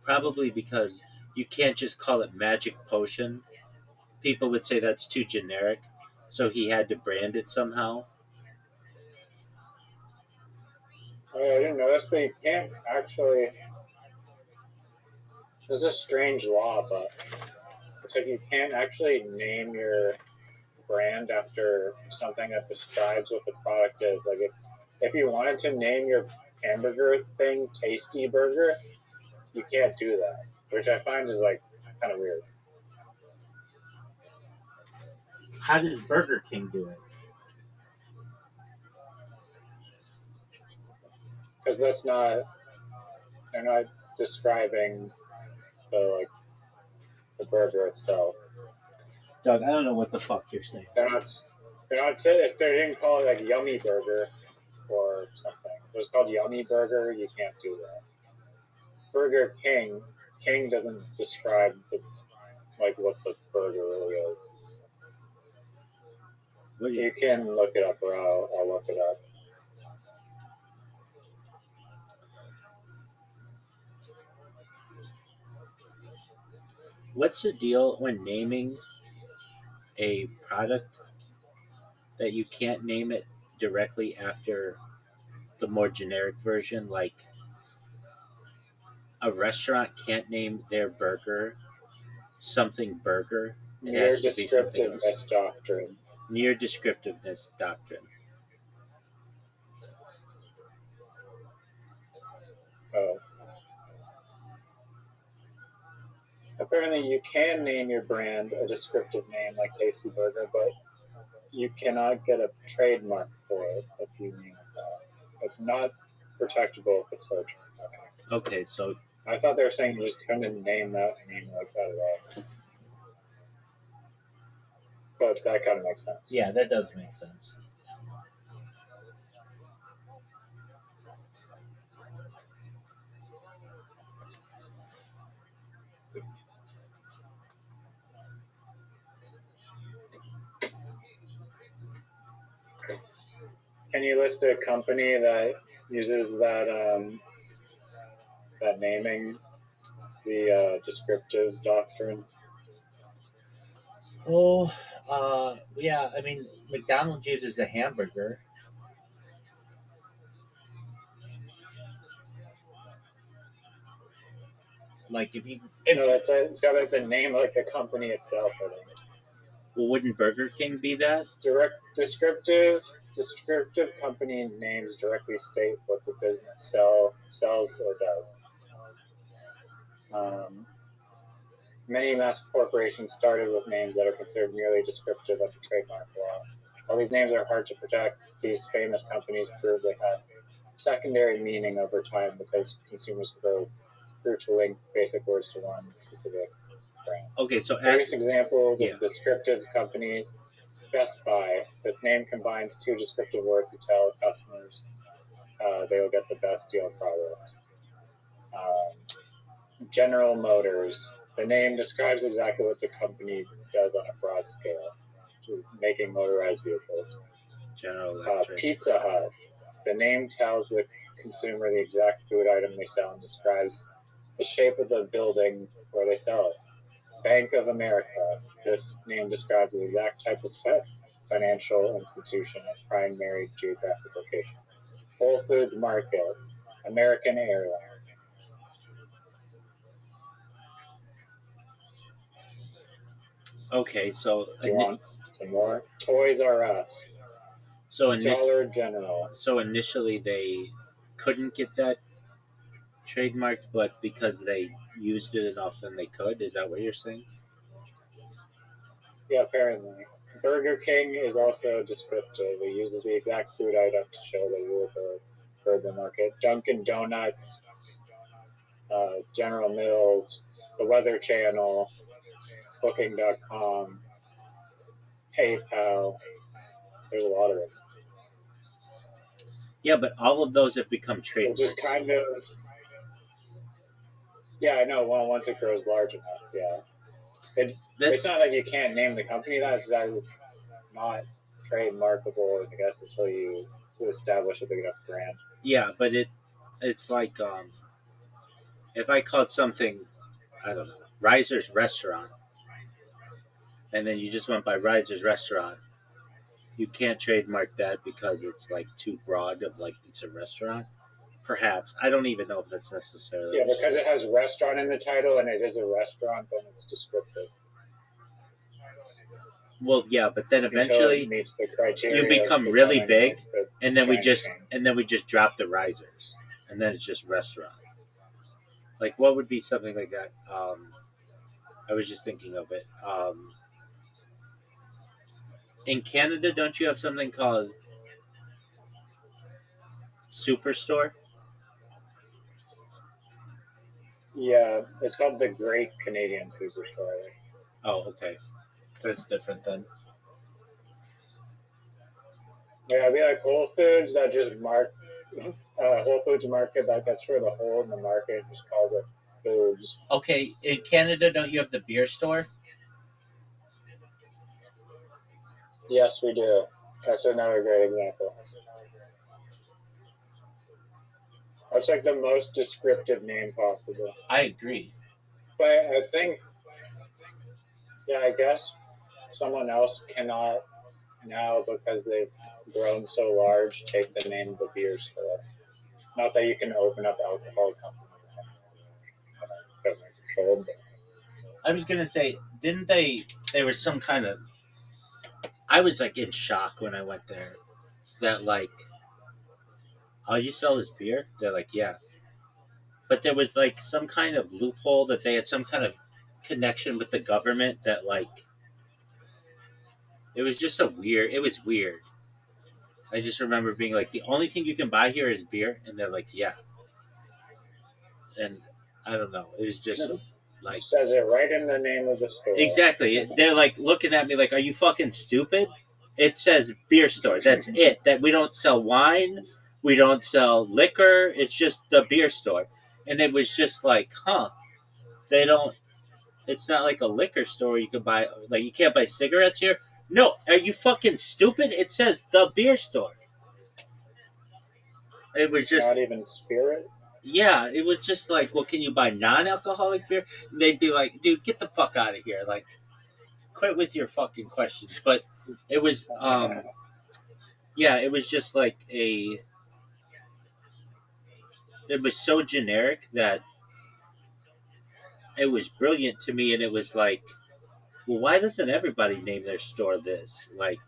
G: probably because you can't just call it Magic Potion. People would say that's too generic, so he had to brand it somehow.
B: Oh, I didn't know this, but you can't actually. There's a strange law, but it's like you can't actually name your brand after something that describes what the product is. Like if you wanted to name your hamburger thing Tasty Burger, you can't do that, which I find is like kind of weird.
G: How does Burger King do it?
B: Because they're not describing the burger itself.
G: Doug, I don't know what the fuck you're saying.
B: They're not saying if they didn't call it like Yummy Burger or something. If it was called Yummy Burger, you can't do that. Burger King doesn't describe what the burger really is. You can look it up, or I'll look it up.
G: What's the deal when naming a product that you can't name it directly after the more generic version? Like a restaurant can't name their burger something burger. It
B: Near
G: has to be something else.
B: descriptiveness doctrine.
G: Near descriptiveness doctrine.
B: Oh. Apparently, you can name your brand a descriptive name like Tasty Burger, but you cannot get a trademark for it if you name it that. It's not protectable if it's so.
G: Okay, so
B: I thought they were saying you just couldn't name that name like that at all. But that kind of makes sense.
G: yeah, that does make sense.
B: Can you list a company that uses that that naming, the descriptive doctrine?
G: Oh, yeah. I mean, McDonald's uses the hamburger. Like if you,
B: No, it's got like the name of like the company itself. I think.
G: wouldn't Burger King be that?
B: Descriptive company names directly state what the business sells or does. Many mass corporations started with names that are considered merely descriptive of the trademark law. While these names are hard to protect, these famous companies prove they have secondary meaning over time because consumers grew to link basic words to one specific brand.
G: Okay, so
B: Various examples
G: yeah.
B: of descriptive companies. Best Buy. This name combines two descriptive words to tell customers they will get the best deal product. General Motors. The name describes exactly what the company does on a broad scale, which is making motorized vehicles.
G: General Electric.
B: Pizza Hut. The name tells the consumer the exact food item they sell and describes the shape of the building where they sell it. Bank of America. This name describes the exact type of financial institution as primary geographic location. Whole Foods Market. American Airlines.
G: Okay, so
B: You want some more? Toys R Us. Dollar General.
G: So initially they couldn't get that trademarked, but because they used it enough, then they could. Is that what you're saying?
B: Yeah, apparently. Burger King is also descriptive. It uses the exact food item to show the rule of the urban market. Dunkin' Donuts, General Mills, the Weather Channel, Booking.com, PayPal. There's a lot of them.
G: Yeah, but all of those have become trademarks.
B: Just kind of. Yeah, I know. Well, once it grows large enough, yeah. It's not like you can't name the company. It's not trademarkable, I guess, until you establish a big enough brand.
G: Yeah, but it's like if I called something, I don't know, Riser's Restaurant, and then you just went by Riser's Restaurant, you can't trademark that because it's like too broad of like it's a restaurant. Perhaps. I don't even know if that's necessarily.
B: Yeah, because it has restaurant in the title and it is a restaurant, then it's descriptive.
G: Well, yeah, but then eventually
B: meets the criteria
G: you become really big, and then we just drop the risers, and then it's just restaurant. Like, what would be something like that? I was just thinking of it. In Canada, don't you have something called Superstore?
B: Yeah, it's called the Great Canadian Superstore.
G: Oh, okay. That's different then.
B: Yeah, it'd be like Whole Foods that just Whole Foods Market that gets rid of the hole in the market and just calls it foods.
G: Okay, in Canada, don't you have the beer store?
B: Yes, we do. That's another great example. That's like the most descriptive name possible.
G: I agree.
B: But I think, yeah, I guess someone else cannot now because they've grown so large take the name of the beer store. Not that you can open up alcohol companies.
G: I was gonna say, didn't they? There was some kind of. I was like in shock when I went there. That like, all you sell is beer. They're like, yeah, but there was like some kind of loophole that they had some kind of connection with the government that like. It was just it was weird. I just remember being like, the only thing you can buy here is beer, and they're like, yeah. And I don't know. It was just like
B: it says it right in the name of the store.
G: Exactly. They're like looking at me like, "Are you fucking stupid?" It says beer store. That's it. That we don't sell wine, we don't sell liquor. It's just the beer store. And it was just like, huh? They don't. It's not like a liquor store. You can buy like you can't buy cigarettes here. No, are you fucking stupid? It says the beer store. It was just
B: Not even spirit.
G: yeah, it was just like, well, can you buy non-alcoholic beer? And they'd be like, dude, get the fuck out of here, like, quit with your fucking questions. But it was, yeah, it was just like it was so generic that it was brilliant to me, and it was like, well, why doesn't everybody name their store this? Like,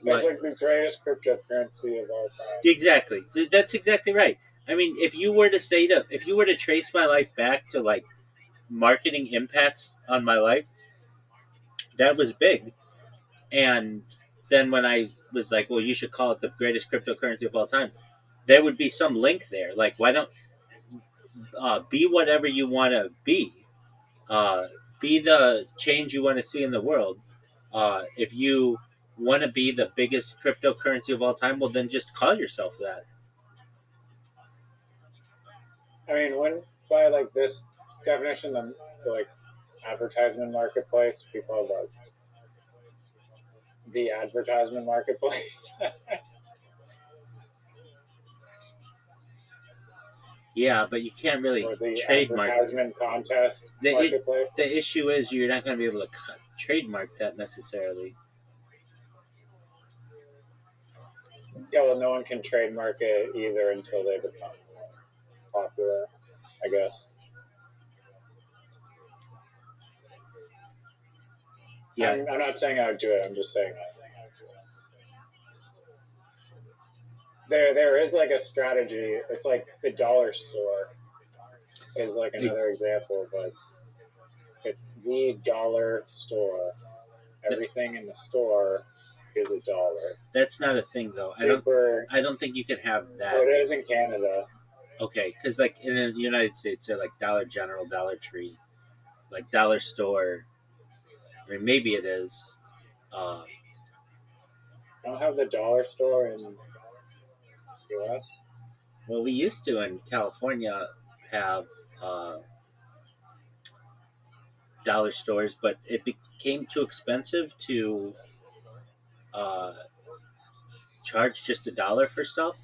B: That's like the greatest cryptocurrency of all time.
G: exactly. That's exactly right. I mean, if you were to trace my life back to like marketing impacts on my life, that was big. And then when I was like, well, you should call it the greatest cryptocurrency of all time, there would be some link there. Like, why don't be whatever you want to be? Uh, be the change you want to see in the world. If you want to be the biggest cryptocurrency of all time, well, then just call yourself that.
B: I mean, when by like this definition, the like advertisement marketplace, people are like the advertisement marketplace.
G: Yeah, but you can't really
B: or the
G: trademark.
B: advertisement contest marketplace.
G: The issue is you're not going to be able to trademark that necessarily.
B: Yeah, well, no one can trademark it either until they become popular, I guess.
G: Yeah,
B: I'm not saying I would do it. I'm just saying there is like a strategy. It's like the dollar store is like another example, but it's the dollar store. Everything in the store is $1.
G: That's not a thing though. I don't think you can have that.
B: Well, it is in Canada.
G: Okay, because like in the United States, they're like Dollar General, Dollar Tree, like Dollar Store. I mean, maybe it is.
B: I don't have the dollar store in US.
G: Well, we used to in California have dollar stores, but it became too expensive to charge just $1 for stuff.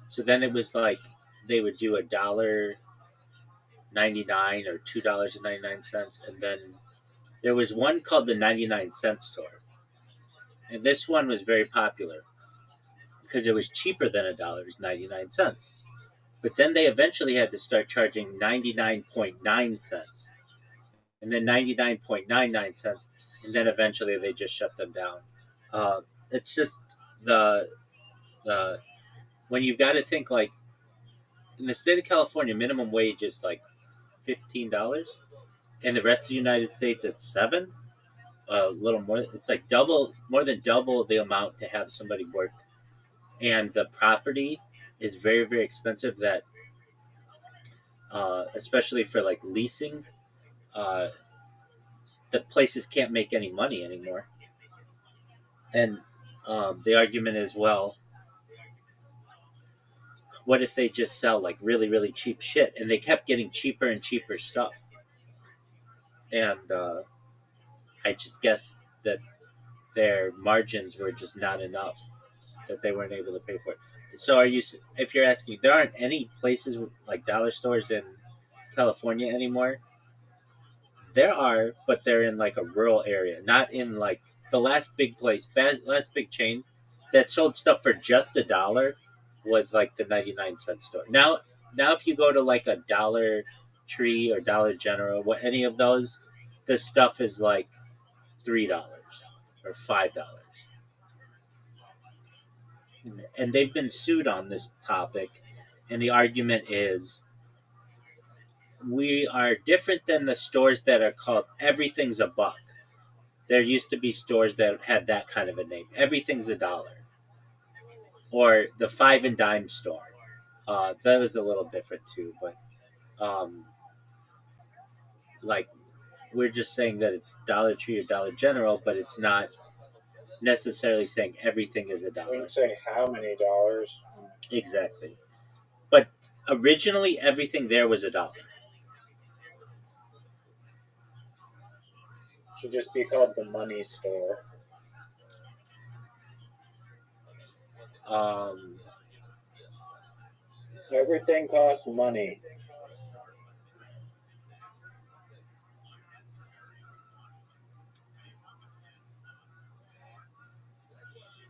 G: So then it was like they would do $1.99 or $2.99, and then there was one called the 99-cent store, and this one was very popular because it was cheaper than $1. It was 99 cents. But then they eventually had to start charging 99.9 cents, and then 99.99 cents, and then eventually they just shut them down. It's just the when you've got to think like in the state of California, minimum wage is like $15. In the rest of the United States, it's $7. A little more. It's like more than double the amount to have somebody work, and the property is very, very expensive. That, especially for like leasing, the places can't make any money anymore. And the argument is, well, what if they just sell like really, really cheap shit? And they kept getting cheaper and cheaper stuff. And I just guess that their margins were just not enough, that they weren't able to pay for it. So if you're asking, there aren't any places like dollar stores in California anymore. There are, but they're in like a rural area, not in like the last big chain that sold stuff for just $1 was like the 99-cent store. Now if you go to like a Dollar Tree or Dollar General, any of those, the stuff is like $3 or $5. And they've been sued on this topic, and the argument is we are different than the stores that are called everything's a buck. There used to be stores that had that kind of a name. Everything's $1. Or the 5 and dime store. That was a little different too, but like we're just saying that it's Dollar Tree or Dollar General, but it's not necessarily saying everything is $1.
B: We don't say how many dollars.
G: Exactly. But originally everything there was $1.
B: Should just be called the money store. Everything costs money.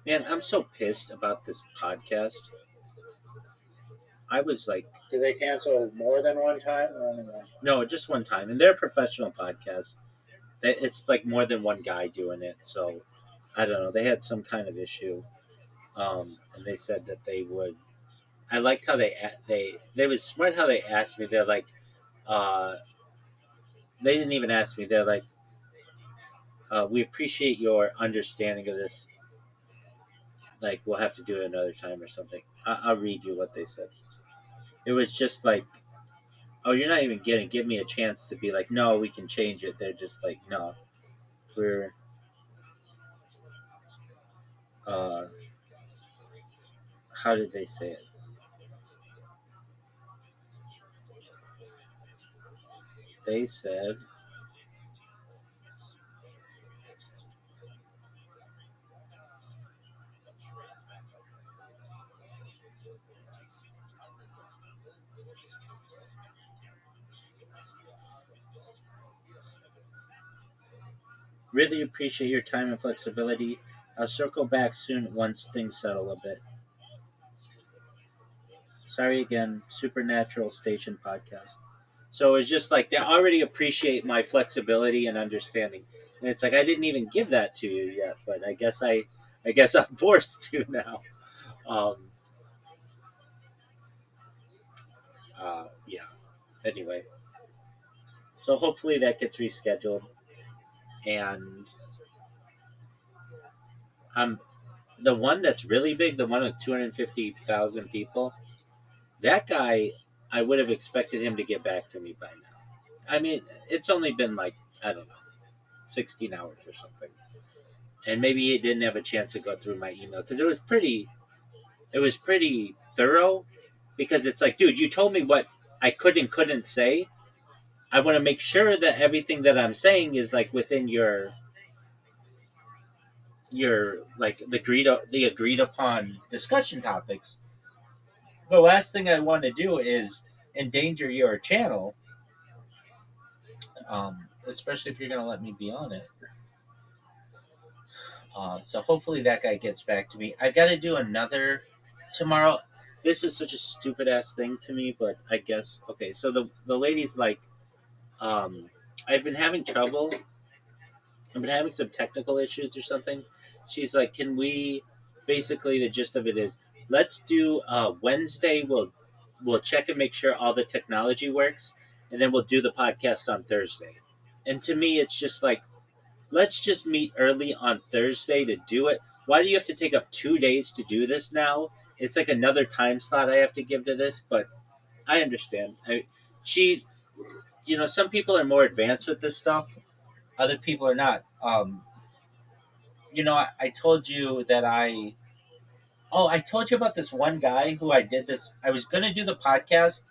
G: Man, I'm so pissed about this podcast. I was like,
B: Do they cancel more than one time? Or only one?
G: no, just one time. And they're a professional podcast. It's like more than one guy doing it. So I don't know. They had some kind of issue. And they said that they would. I liked how they was smart how they asked me. They're like, they didn't even ask me. They're like, we appreciate your understanding of this. Like, we'll have to do it another time or something. I'll read you what they said. It was just like, oh, you're not even gonna give me a chance to be like, no, we can change it. They're just like, no, we're. How did they say it? They said, really appreciate your time and flexibility. I'll circle back soon once things settle a bit. Sorry again, Supernatural Station Podcast. So it's just like they already appreciate my flexibility and understanding. And it's like I didn't even give that to you yet, but I guess I'm forced to now. Um, yeah. Anyway, so hopefully that gets rescheduled, and the one that's really big, the one with 250,000 people. That guy, I would have expected him to get back to me by now. I mean, it's only been like, I don't know, 16 hours or something. And maybe he didn't have a chance to go through my email because it was pretty thorough, because it's like, dude, you told me what I could and couldn't say. I want to make sure that everything that I'm saying is like within your like the agreed upon discussion topics. The last thing I want to do is endanger your channel, especially if you're going to let me be on it. So hopefully that guy gets back to me. I got to do another tomorrow. This is such a stupid ass thing to me, but I guess okay. So the lady's like, I've been having trouble. I've been having some technical issues or something. She's like, can we? Basically, the gist of it is, let's do Wednesday. We'll check and make sure all the technology works, and then we'll do the podcast on Thursday. And to me, it's just like, let's just meet early on Thursday to do it. Why do you have to take up 2 days to do this now? It's like another time slot I have to give to this, but I understand. Some people are more advanced with this stuff. Other people are not. I told you that I told you about this one guy who I did this. I was going to do the podcast,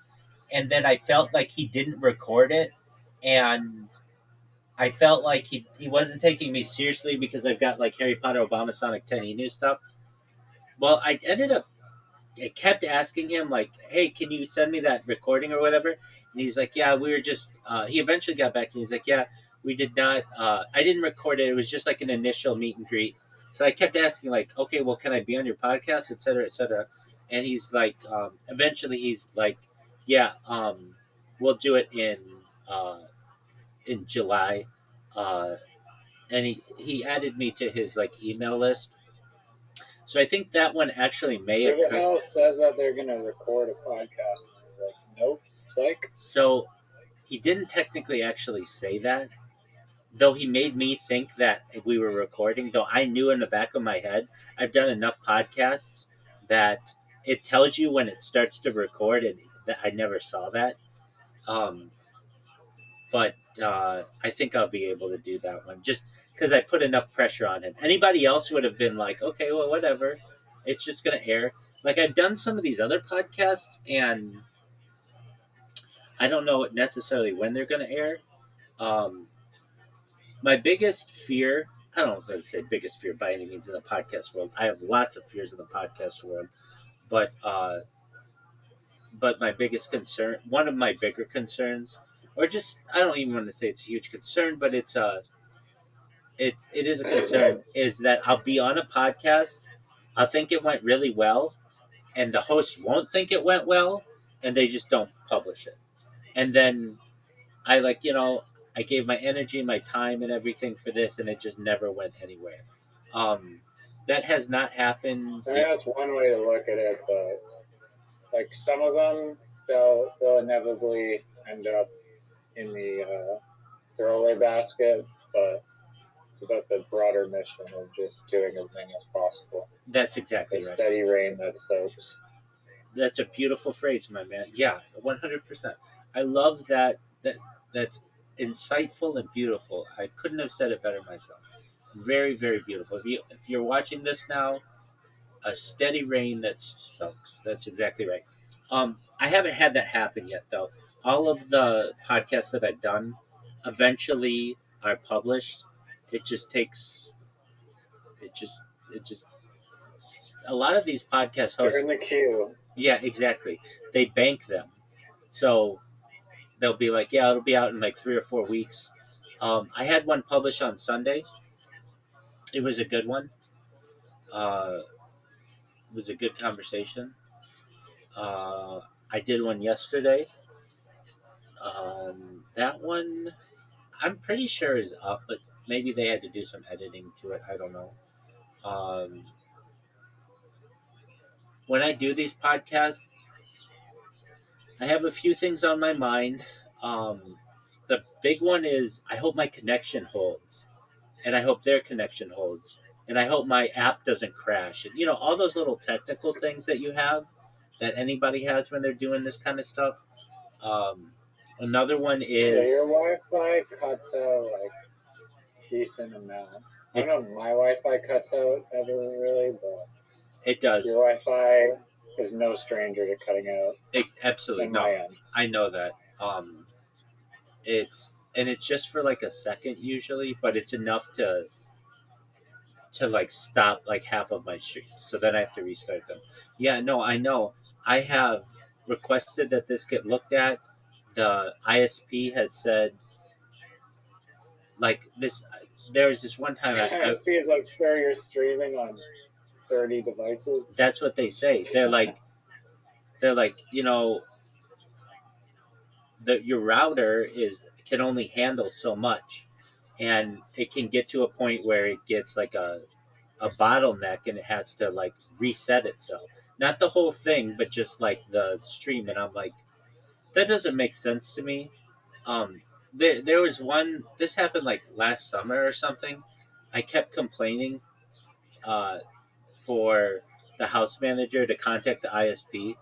G: and then I felt like he didn't record it, and I felt like he wasn't taking me seriously because I've got like Harry Potter, Obama, Sonic 10 new stuff. Well, I kept asking him like, hey, can you send me that recording or whatever? And he's like, yeah, we were just, he eventually got back to me. He's like, yeah, we did not, I didn't record it. It was just like an initial meet and greet. So I kept asking like, okay, well, can I be on your podcast, et cetera, et cetera. And he's like, eventually he's like, yeah, we'll do it in July. And he added me to his like email list. So I think that one actually may
B: Everyone
G: occur.
B: else says that they're going to record a podcast. It's like, nope. It's like,
G: So he didn't technically actually say that, though he made me think that we were recording, though I knew in the back of my head, I've done enough podcasts that it tells you when it starts to record, and that I never saw that. But I think I'll be able to do that one just because I put enough pressure on him. Anybody else would have been like, okay, well, whatever. It's just going to air. Like I've done some of these other podcasts, and I don't know necessarily when they're going to air. My biggest fear, I don't want to say biggest fear by any means in the podcast world. I have lots of fears in the podcast world. But
A: but my biggest concern, one of my bigger concerns, or just I don't even want to say it's a huge concern, but it is a concern, is that I'll be on a podcast, I'll think it went really well, and the host won't think it went well, and they just don't publish it. And then I I gave my energy, my time, and everything for this, and it just never went anywhere. Um, that has not happened.
B: I mean, that's one way to look at it, but like some of them, they'll inevitably end up in the throwaway basket, but it's about the broader mission of just doing as many as possible.
A: That's exactly
B: A
A: right.
B: steady rain that soaks.
A: That's a beautiful phrase, my man. Yeah, 100%. I love that. That's insightful and beautiful. I couldn't have said it better myself. Very, very beautiful. If you're watching this now, a steady rain that soaks. That's exactly right. I haven't had that happen yet, though. All of the podcasts that I've done eventually are published. It just takes. It just. A lot of these podcast
B: They're in the
A: hosts.
B: queue.
A: Yeah, exactly. They bank them, so they'll be like, "Yeah, it'll be out in like 3 or 4 weeks." I had one published on Sunday. It was a good one. It was a good conversation. Uh, I did one yesterday. That one, I'm pretty sure is up, but maybe they had to do some editing to it. I don't know. Um, when I do these podcasts, I have a few things on my mind. The big one is I hope my connection holds, and I hope their connection holds, and I hope my app doesn't crash. And all those little technical things that you have, that anybody has when they're doing this kind of stuff. Um, Another one
B: Yeah,
A: is
B: your Wi-Fi cuts out like decent amount. I don't know, my Wi-Fi cuts out ever really, but
A: it does.
B: your Wi-Fi is no stranger to cutting out.
A: Absolutely
B: On
A: no.
B: my end.
A: I know that. It's just for like a second usually, but it's enough to like stop like half of my streams. So then I have to restart them. Yeah, no, I know. I have requested that this get looked at. The ISP has said like this. There was this one time
B: ISP is like, sure, you're streaming on 30 devices.
A: that's what they say. They're like your router can only handle so much, and it can get to a point where it gets like a bottleneck, and it has to like reset itself. Not the whole thing, but just like the stream. And I'm like, that doesn't make sense to me. There was one. This happened like last summer or something. I kept complaining for the house manager to contact the ISP,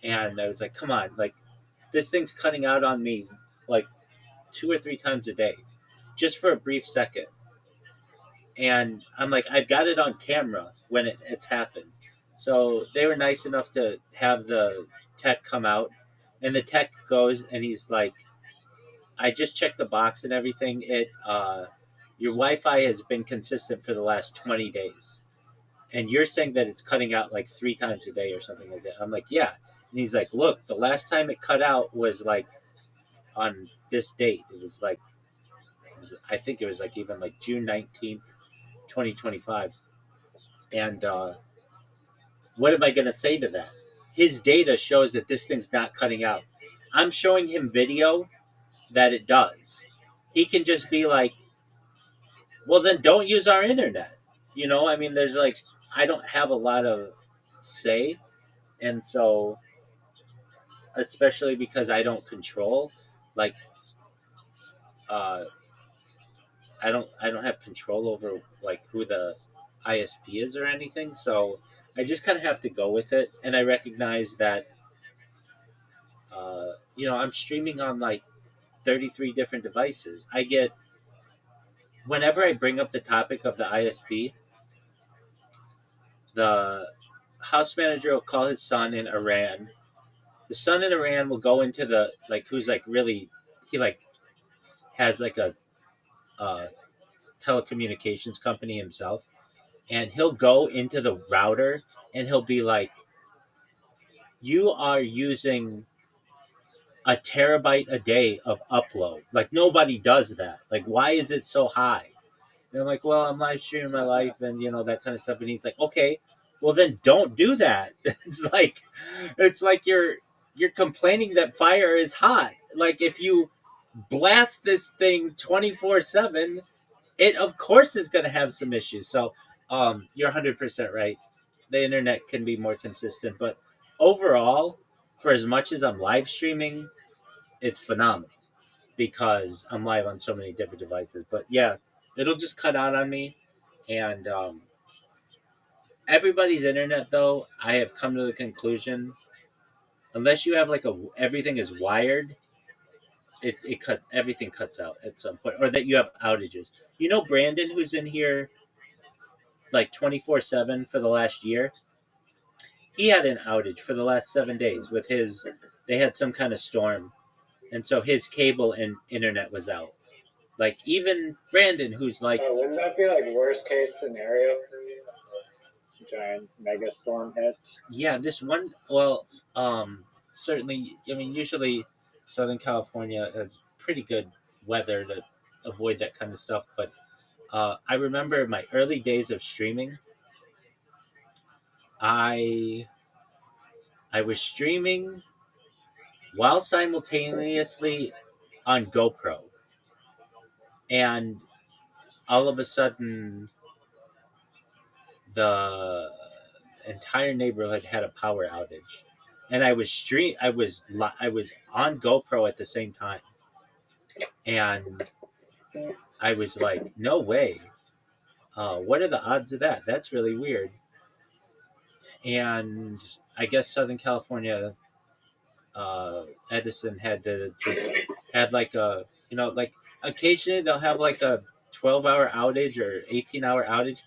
A: and I was like, come on, like this thing's cutting out on me like 2 or 3 times a day, just for a brief second. And I'm like, I've got it on camera when it's happened. So they were nice enough to have the tech come out, and the tech goes and he's like, I just checked the box and everything. Your Wi-Fi has been consistent for the last 20 days, and you're saying that it's cutting out like 3 times a day or something like that. I'm like, yeah. And he's like, look, the last time it cut out was like on this date. It was like, I think it was like even like June 19th, 2025. And what am I going to say to that? His data shows that this thing's not cutting out. I'm showing him video that it does. He can just be like, well, then don't use our internet. I mean, there's like, I don't have a lot of say. And so, especially because I don't control, like, I don't have control over like who the ISP is or anything. So I just kind of have to go with it. And I recognize that, I'm streaming on like 33 different devices. Whenever I bring up the topic of the ISP, the house manager will call his son in Iran. The son in Iran will go into the who's like really, he like has like a telecommunications company himself, and he'll go into the router and he'll be like,
G: you are using a terabyte a day of upload. Like nobody does that. Like why is it so high? And I'm like, well, I'm live streaming my life and that kind of stuff. And he's like, okay, well then don't do that. It's like you're complaining that fire is hot. Like if you blast this thing 24/7, it of course is going to have some issues. So you're 100% right. The internet can be more consistent, but overall, for as much as I'm live streaming, it's phenomenal because I'm live on so many different devices. But yeah, it'll just cut out on me. And everybody's internet, though, I have come to the conclusion, unless you have like everything is wired, everything cuts out at some point, or that you have outages. Brandon, who's in here like 24/7 for the last year. He had an outage for the last 7 days with his. They had some kind of storm, and so his cable and internet was out. Like even Brandon, who's like,
B: wouldn't that be like worst case scenario for you? Giant mega storm hits.
G: yeah, this one. Well, certainly. I mean, usually Southern California has pretty good weather to avoid that kind of stuff. But I remember my early days of streaming. I was streaming while simultaneously on GoPro, and all of a sudden, the entire neighborhood had a power outage, and I was on GoPro at the same time, and I was like, no way. What are the odds of that? That's really weird. And I guess Southern California, Edison had like occasionally they'll have like a 12-hour outage or 18-hour outage.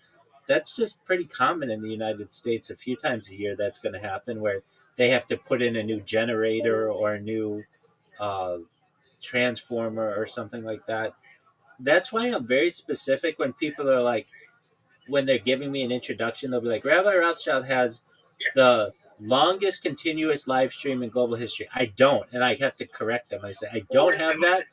G: That's just pretty common in the United States. A few times a year, that's going to happen where they have to put in a new generator or a new transformer or something like that. That's why I'm very specific when people are like, when they're giving me an introduction, they'll be like, Rabbi Rothschild has the longest continuous live stream in global history. I don't, and I have to correct them. I say, I don't have that,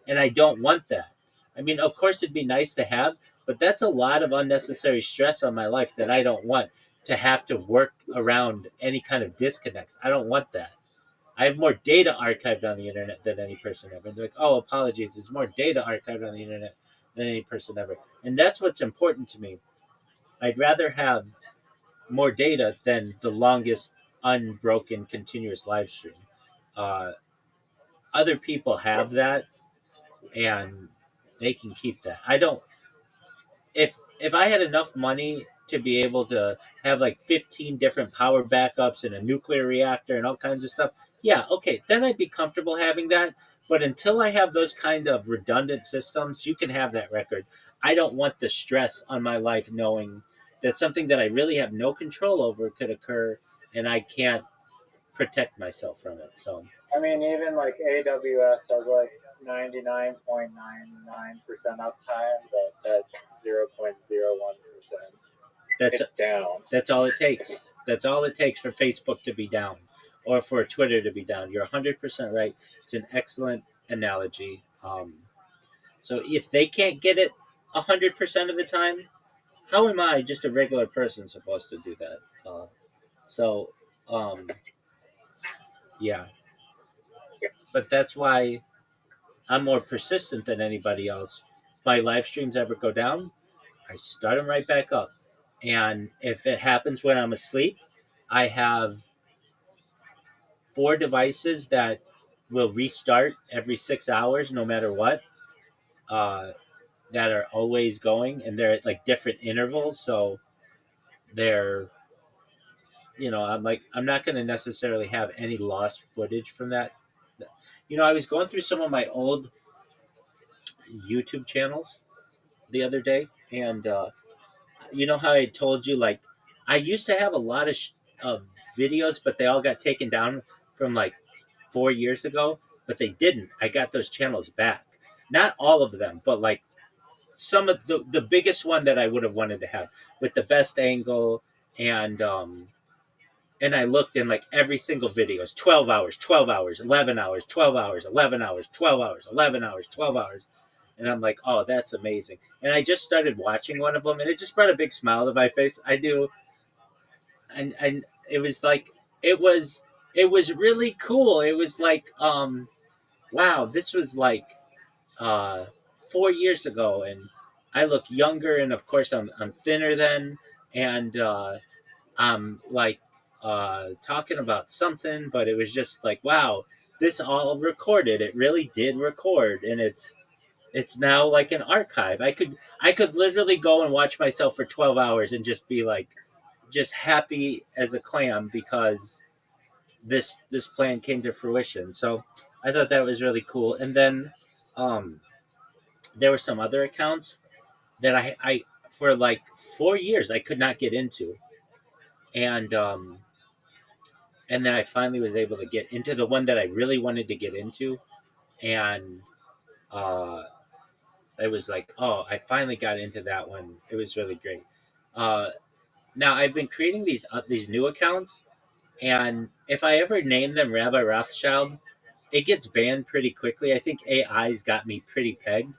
G: and I don't want that. I mean, of course, it'd be nice to have, but that's a lot of unnecessary stress on my life that I don't want to have to work around any kind of disconnects. I don't want that. I have more data archived on the internet than any person ever. And they're like, oh, apologies. There's more data archived on the internet than any person ever. And that's what's important to me. I'd rather have more data than the longest unbroken continuous live stream. Other people have that, and they can keep that. I don't. If I had enough money to be able to have like 15 different power backups and a nuclear reactor and all kinds of stuff, yeah, okay, then I'd be comfortable having that. But until I have those kind of redundant systems, you can have that record. I don't want the stress on my life knowing that something that I really have no control over could occur, and I can't protect myself from it. So
B: I mean, even like AWS has like 99.99% uptime, but that's 0.01%. It's down.
G: That's all it takes. That's all it takes for Facebook to be down, or for Twitter to be down. You're 100% right. It's an excellent analogy. So if they can't get it 100% of the time, how am I, just a regular person, supposed to do that? Yeah. But that's why I'm more persistent than anybody else. If my live streams ever go down, I start them right back up. And if it happens when I'm asleep, I have 4 devices that will restart every 6 hours, no matter what. That are always going, and they're at like different intervals. So they're, I'm not going to necessarily have any lost footage from that. I was going through some of my old YouTube channels the other day, and how I told you, like, I used to have a lot of videos, but they all got taken down from like 4 years ago, but they didn't. I got those channels back. Not all of them, but like some of the biggest one that I would have wanted to have with the best angle and and I looked in like every single video. It's 12 hours, 12 hours, 11 hours, 12 hours, 11 hours, 12 hours, 11 hours, 12 hours. And I'm like, oh, that's amazing. And I just started watching one of them, and it just brought a big smile to my face. I do, and it was like, it was it was really cool. It was like, wow, this was like uh 4 years ago, and I look younger, and of course I'm thinner then, and I'm like talking about something, but it was just like, wow, this all recorded. It really did record, and it's now like an archive. I could literally go and watch myself for 12 hours and just be like, just happy as a clam because this plan came to fruition. So I thought that was really cool. And then um, there were some other accounts that I for like 4 years I could not get into, and and then I finally was able to get into the one that I really wanted to get into, and uh, it was like, oh, I finally got into that one. It was really great. Uh, Now I've been creating these new accounts, and if I ever name them Rabbi Rothschild, it gets banned pretty quickly. I think AI's got me pretty pegged.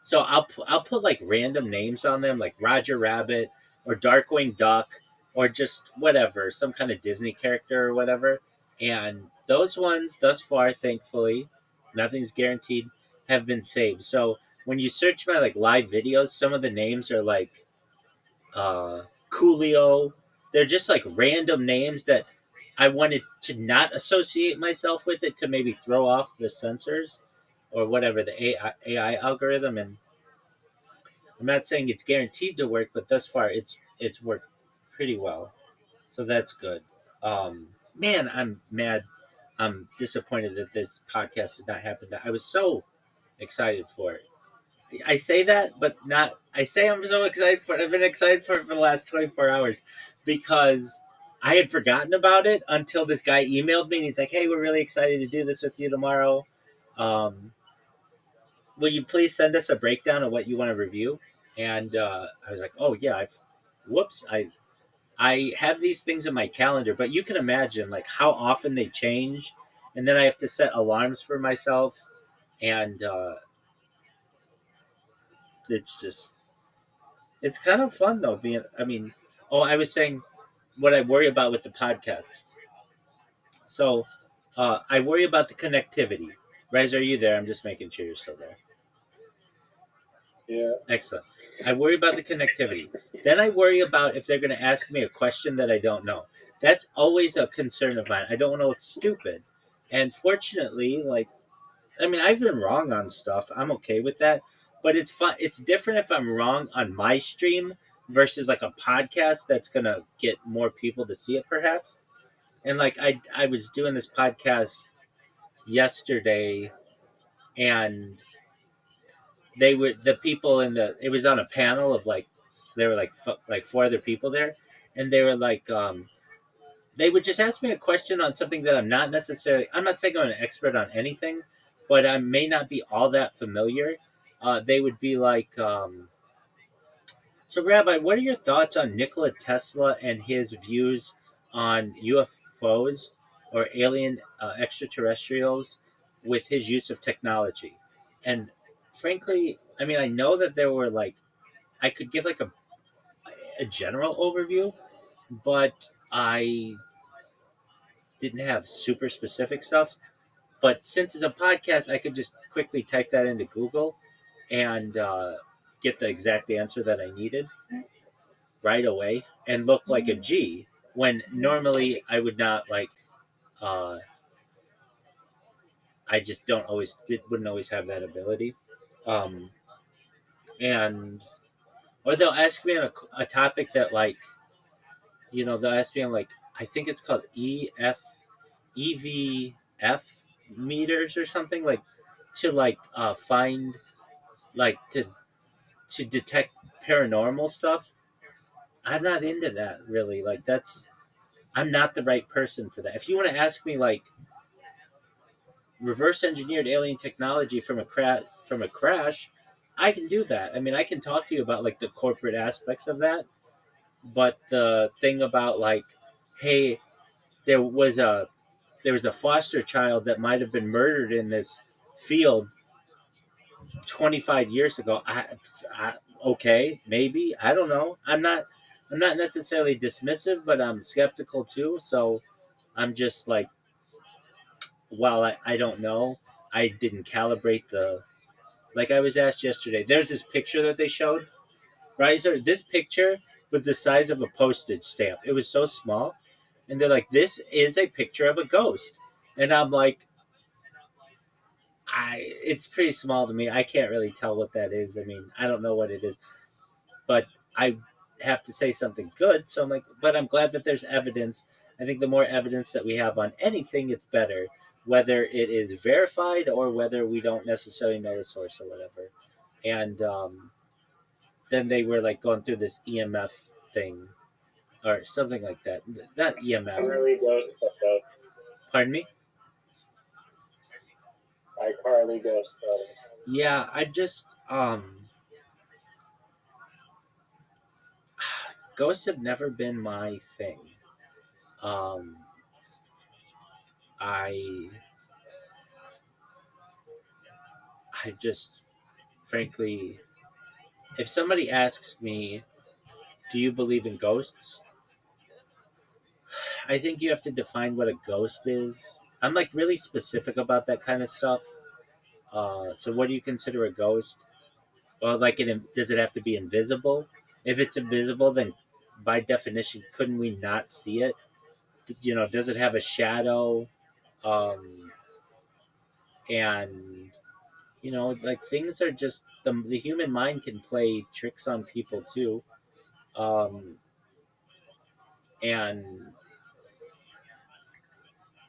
G: So I'll put like random names on them, like Roger Rabbit or Darkwing Duck or just whatever, some kind of Disney character or whatever. And those ones, thus far, thankfully, nothing's guaranteed, have been saved. So when you search my like live videos, some of the names are like Coolio. They're just like random names that I wanted to not associate myself with it to maybe throw off the censors or whatever the AI algorithm. And I'm not saying it's guaranteed to work, but thus far it's worked pretty well. So that's good. Man, I'm mad. I'm disappointed that this podcast did not happen. I was so excited for it. I say that, but not. I say I'm so excited for it. I've been excited for it for the last 24 hours because I had forgotten about it until this guy emailed me and he's like, "Hey, we're really excited to do this with you tomorrow. Um, will you please send us a breakdown of what you want to review?" And I was like, "Oh yeah, whoops, I have these things in my calendar, but you can imagine like how often they change, and then I have to set alarms for myself, and it's just it's kind of fun though. I was saying what I worry about with the podcast. So I worry about the connectivity. Rez, are you there? I'm just making sure you're still there.
B: Yeah.
G: Excellent. I worry about the connectivity. Then I worry about if they're going to ask me a question that I don't know. That's always a concern of mine. I don't want to look stupid. And fortunately, I've been wrong on stuff. I'm okay with that. But it's fun. It's different if I'm wrong on my stream versus like a podcast that's going to get more people to see it, perhaps. And like I was doing this podcast yesterday, and they were the people in the it was on a panel of like there were like four other people there, and they were like they would just ask me a question on something that I'm not saying I'm an expert on anything, but I may not be all that familiar. They would be like, so Rabbi, what are your thoughts on Nikola Tesla and his views on UFOs or alien extraterrestrials with his use of technology? And frankly, I know that there were like I could give like a general overview, but I didn't have super specific stuff. But since it's a podcast, I could just quickly type that into Google and get the exact answer that I needed right away and look like a G when normally I would not like. Uh, I just wouldn't always have that ability. Um, and or they'll ask me on a topic that like they'll ask me on like I think it's called EVF meters or something like to like find like to detect paranormal stuff. I'm not into that really. Like I'm not the right person for that. If you want to ask me like reverse engineered alien technology from a crash, I can do that. I can talk to you about like the corporate aspects of that, but the thing about like, hey, there was a foster child that might have been murdered in this field 25 years ago. Okay, maybe, I don't know. I'm not necessarily dismissive, but I'm skeptical too. So I'm just like, while I don't know, I didn't calibrate the, like I was asked yesterday. There's this picture that they showed, right? So this picture was the size of a postage stamp. It was so small, and they're like, "This is a picture of a ghost," and I'm like, it's pretty small to me. I can't really tell what that is. I mean, I don't know what it is, but I have to say something good. So I'm like, but I'm glad that there's evidence. I think the more evidence that we have on anything, it's better, whether it is verified or whether we don't necessarily know the source or whatever. And then they were like going through this EMF thing or something like that. Not EMF.
B: Carly Ghost stuff.
G: Pardon me?
B: By Carly Ghost stuff.
G: Yeah, I just ghosts have never been my thing. Um, I just, frankly, if somebody asks me, "Do you believe in ghosts?" I think you have to define what a ghost is. I'm like really specific about that kind of stuff. So, what do you consider a ghost? Well, like, does it have to be invisible? If it's invisible, then by definition, couldn't we not see it? You know, does it have a shadow? And you know, like, things are just the human mind can play tricks on people too. Um, and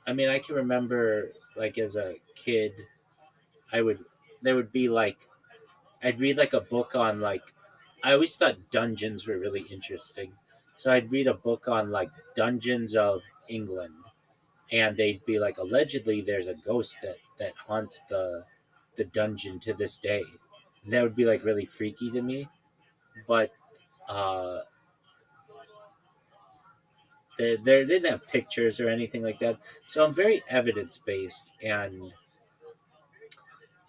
G: I mean, I can remember, like, as a kid, I would there would be like, I'd read like a book on, like, I always thought dungeons were really interesting. So I'd read a book on like dungeons of England, and they'd be like, allegedly there's a ghost that haunts the dungeon to this day. And that would be like really freaky to me. But uh they didn't have pictures or anything like that. So I'm very evidence based, and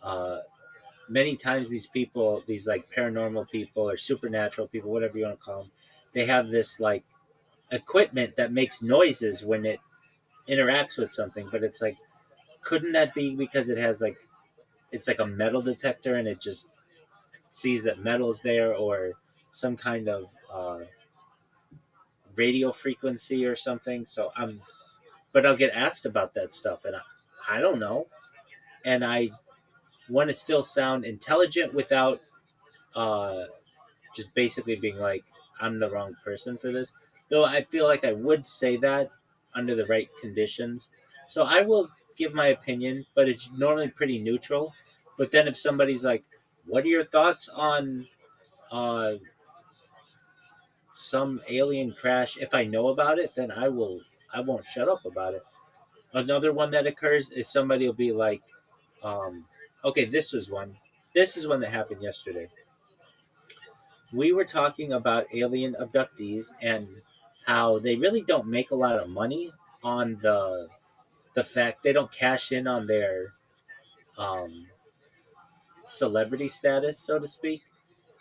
G: uh many times these people, these like paranormal people or supernatural people, whatever you want to call them, they have this like equipment that makes noises when it interacts with something. But it's like, couldn't that be because it has like, it's like a metal detector and it just sees that metal's there, or some kind of radio frequency or something? So but I'll get asked about that stuff, and I don't know, and I want to still sound intelligent without uh, just basically being like, I'm the wrong person for this. Though I feel like I would say that under the right conditions. So I will give my opinion, but it's normally pretty neutral. But then if somebody's like, "What are your thoughts on uh, some alien crash?" If I know about it, then I won't shut up about it. Another one that occurs is somebody will be like, um, "Okay, this was one. This is one that happened yesterday. We were talking about alien abductees and how they really don't make a lot of money on the fact they don't cash in on their um, celebrity status, so to speak.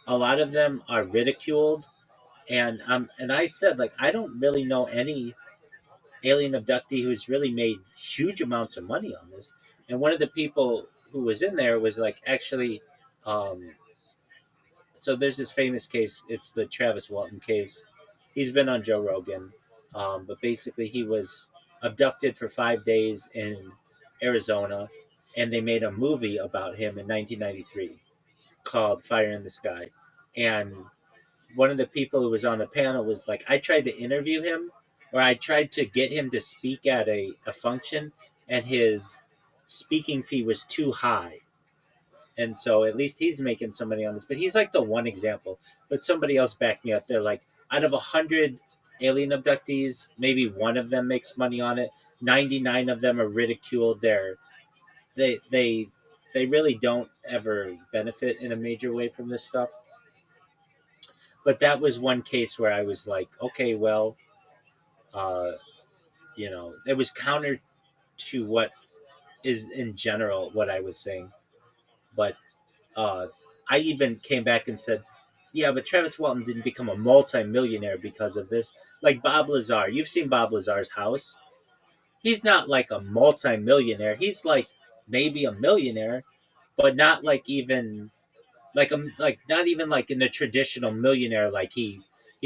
G: A lot of them are ridiculed, and I said, like, I don't really know any alien abductee who's really made huge amounts of money on this. And one of the people who was in there was like, actually, um, so there's this famous case. It's the Travis Walton case. He's been on Joe Rogan, but basically he was abducted for 5 days in Arizona, and they made a movie about him in 1993 called Fire in the Sky. And one of the people who was on the panel was like, I tried to interview him, or I tried to get him to speak at a function, and his speaking fee was too high. And so at least he's making some money on this. But he's like the one example. But somebody else backed me up. They're like, out of 100 alien abductees, maybe one of them makes money on it. 99 of them are ridiculed. They they they really don't ever benefit in a major way from this stuff. But that was one case where I was like, okay, well, uh, it was counter to what is in general what I was saying. But I even came back and said, yeah, but Travis Walton didn't become a multimillionaire because of this. Like Bob Lazar, you've seen Bob Lazar's house. He's not like a multimillionaire. He's like maybe a millionaire, but not like even like not even like in the traditional millionaire, like he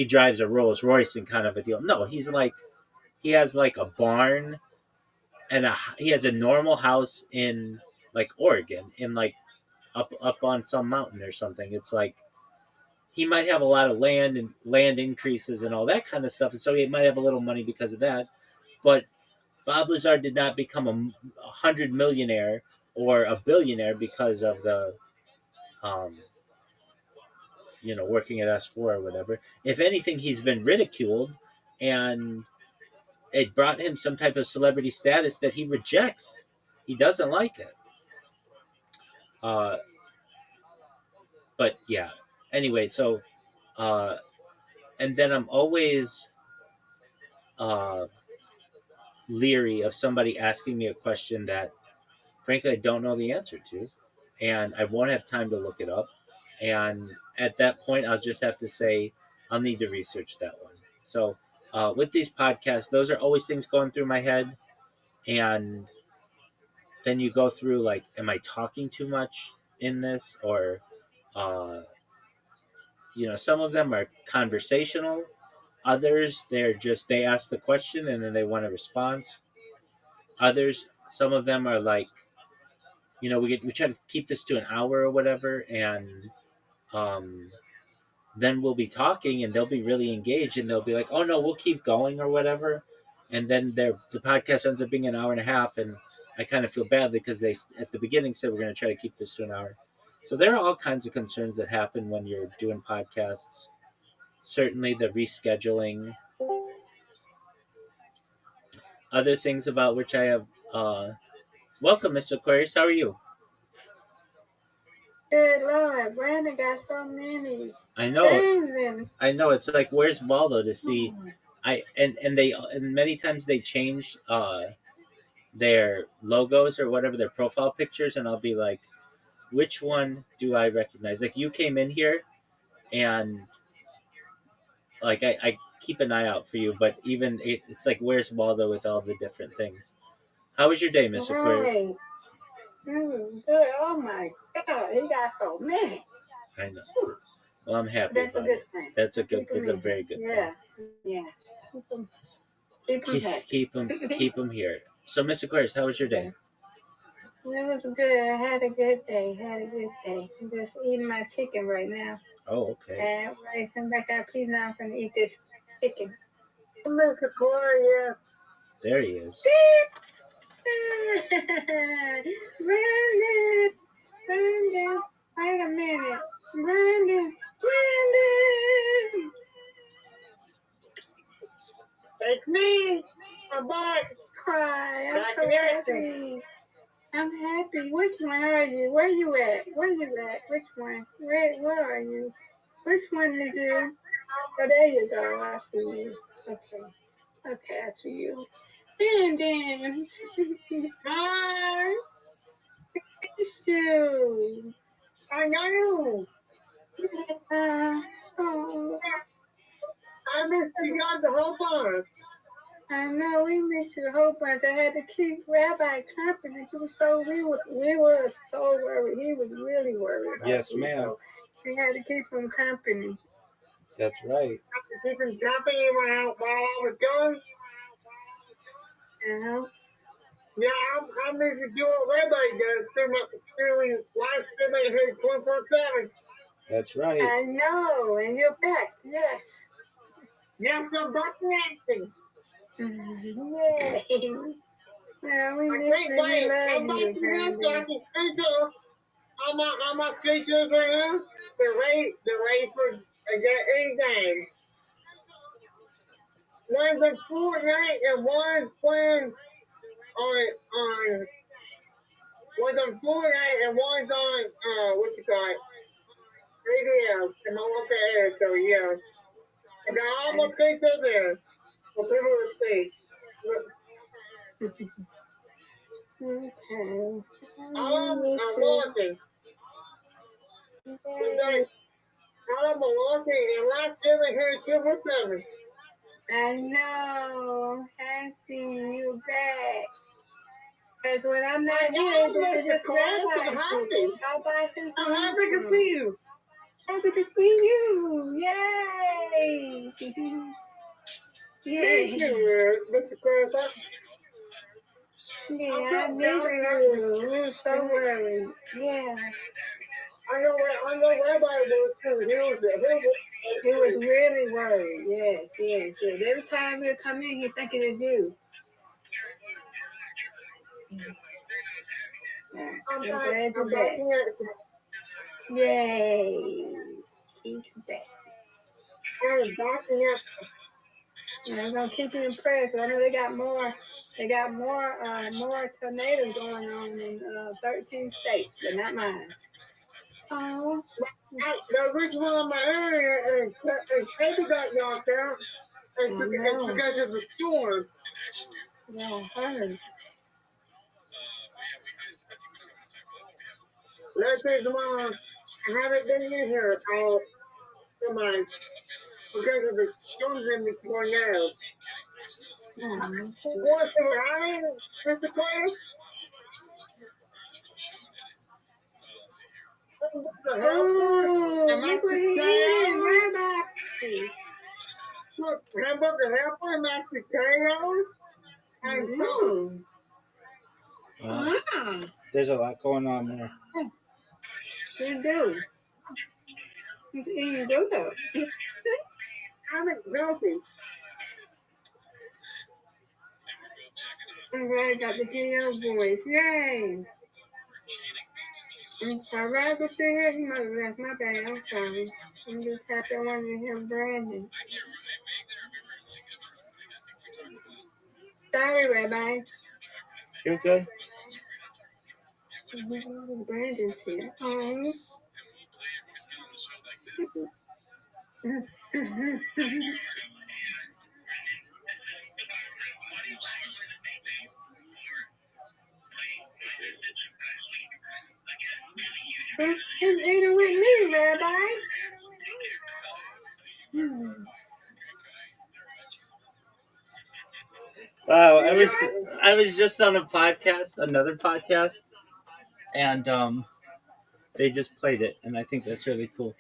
G: drives a Rolls Royce and kind of a deal. No, he's like he has like a barn and he has a normal house in like Oregon, in like up on some mountain or something. It's like he might have a lot of land and land increases and all that kind of stuff, and so he might have a little money because of that. But Bob Lazar did not become a 100 millionaire or a billionaire because of the um, working at S4 or whatever. If anything, he's been ridiculed, and it brought him some type of celebrity status that he rejects. He doesn't like it. But yeah. Anyway, so and then I'm always leery of somebody asking me a question that, frankly, I don't know the answer to, and I won't have time to look it up. And at that point, I'll just have to say I'll need to research that one. So with these podcasts, those are always things going through my head, and then you go through like, am I talking too much in this, or some of them are conversational. Others, they ask the question and then they want a response. Others, some of them are like, we try to keep this to an hour or whatever, and then we'll be talking and they'll be really engaged and they'll be like, oh no, we'll keep going or whatever. And then the podcast ends up being an hour and a half, and I kind of feel badly because they at the beginning said we're going to try to keep this to an hour. So there are all kinds of concerns that happen when you're doing podcasts. Certainly the rescheduling. Other things about which I have welcome, Mr. Aquarius. How are you?
I: Good Lord, Brandon got so many
G: I know.
I: things in.
G: I know. It's like, where's Waldo to see? And many times they change their logos or whatever, their profile pictures, and I'll be like, which one do I recognize? Like, you came in here, and like I keep an eye out for you, but even it's like, where's Waldo with all the different things? How was your day, Mr. Aquarius?
I: Good. Oh my God, he got so many.
G: I know. Well, I'm happy.
I: That's a
G: about
I: good
G: it.
I: thing.
G: That's a very good
I: Yeah, yeah.
G: Keep him here. So, Mr. Aquarius, how was your day?
I: It was good. I had a good day. I'm just eating my chicken right now.
G: Oh, okay.
I: And it seems like please now I'm gonna eat this chicken. Mr. Aquarius.
G: There he is.
I: Brandon, wait a minute. Brandon. It's me. I'm back. Cry. I'm so happy. I'm happy. Which one are you? Where you at? Which one? Where are you? Which one is you? Oh, there you go. I see you. Okay, I see you. Brandon. Hi. Missed you. I know. Oh. I missed you guys a whole bunch. I know we missed you a whole bunch. I had to keep Rabbi company. We were so worried. He was really worried.
G: Yes, ma'am.
I: So we had to keep him company.
G: That's right.
I: Keep him company while I was gone. Yeah, I missed you do what everybody does. Through life, everybody here 24/7.
G: That's right.
I: I know, and you're back. Yes. Yeah, I'm back to acting. Yay. Well, we miss you. We love you, Brandon. All my creatures are here. They're ready for anything. One's in Fortnite and one's playing on one's on Fortnite and one's on what you call it? Radio. And I want the air, so yeah. And all my creatures there. For people to see. Okay.
B: I'm walking. Today, I'm walking and last year I heard 7.
I: I know. I'm happy you back. Because when I'm not here, this is just
B: I'm happy.
I: How about this?
B: I'm happy to see you.
I: Happy to see you. Yay.
B: Thank
I: Yay.
B: you, Mr. Chris.
I: Yeah, I miss you. So worried. Yeah.
B: I know Rabbi was too.
I: He was really worried. Yes. Every time he'll come in, he's thinking it's you. Yeah. I'm glad you're back. Yay. Keep you back.
B: I'm backing up.
I: Yeah, I'm gonna keep you in prayer because I know they got more. They got more tornadoes going on in 13 states, but not mine. Oh,
B: The original in my area and paper got knocked out. And because of the storm.
I: yeah, I heard.
B: That's it, Mom. I haven't been in here all tonight because of the storms in the tornado. What's the matter, Mr. Clay?
I: Oh, look what he eating, Rabbi.
B: Look, hamburger helper, mashed potatoes, and food.
I: Wow,
G: There's a lot going on there.
I: you do. He's eating good.
B: I'm healthy.
I: I'm glad I got to hear your voice. Yay. I'm sorry, Raz is still here. He might have left. My bad. I'm sorry. I'm just happy I wanted to hear Brandon. Sorry, Rabbi.
G: You're good.
I: Brandon's here. He's eating with me, Rabbi.
G: Wow, I was just on a podcast, another podcast, and they just played it, and I think that's really cool.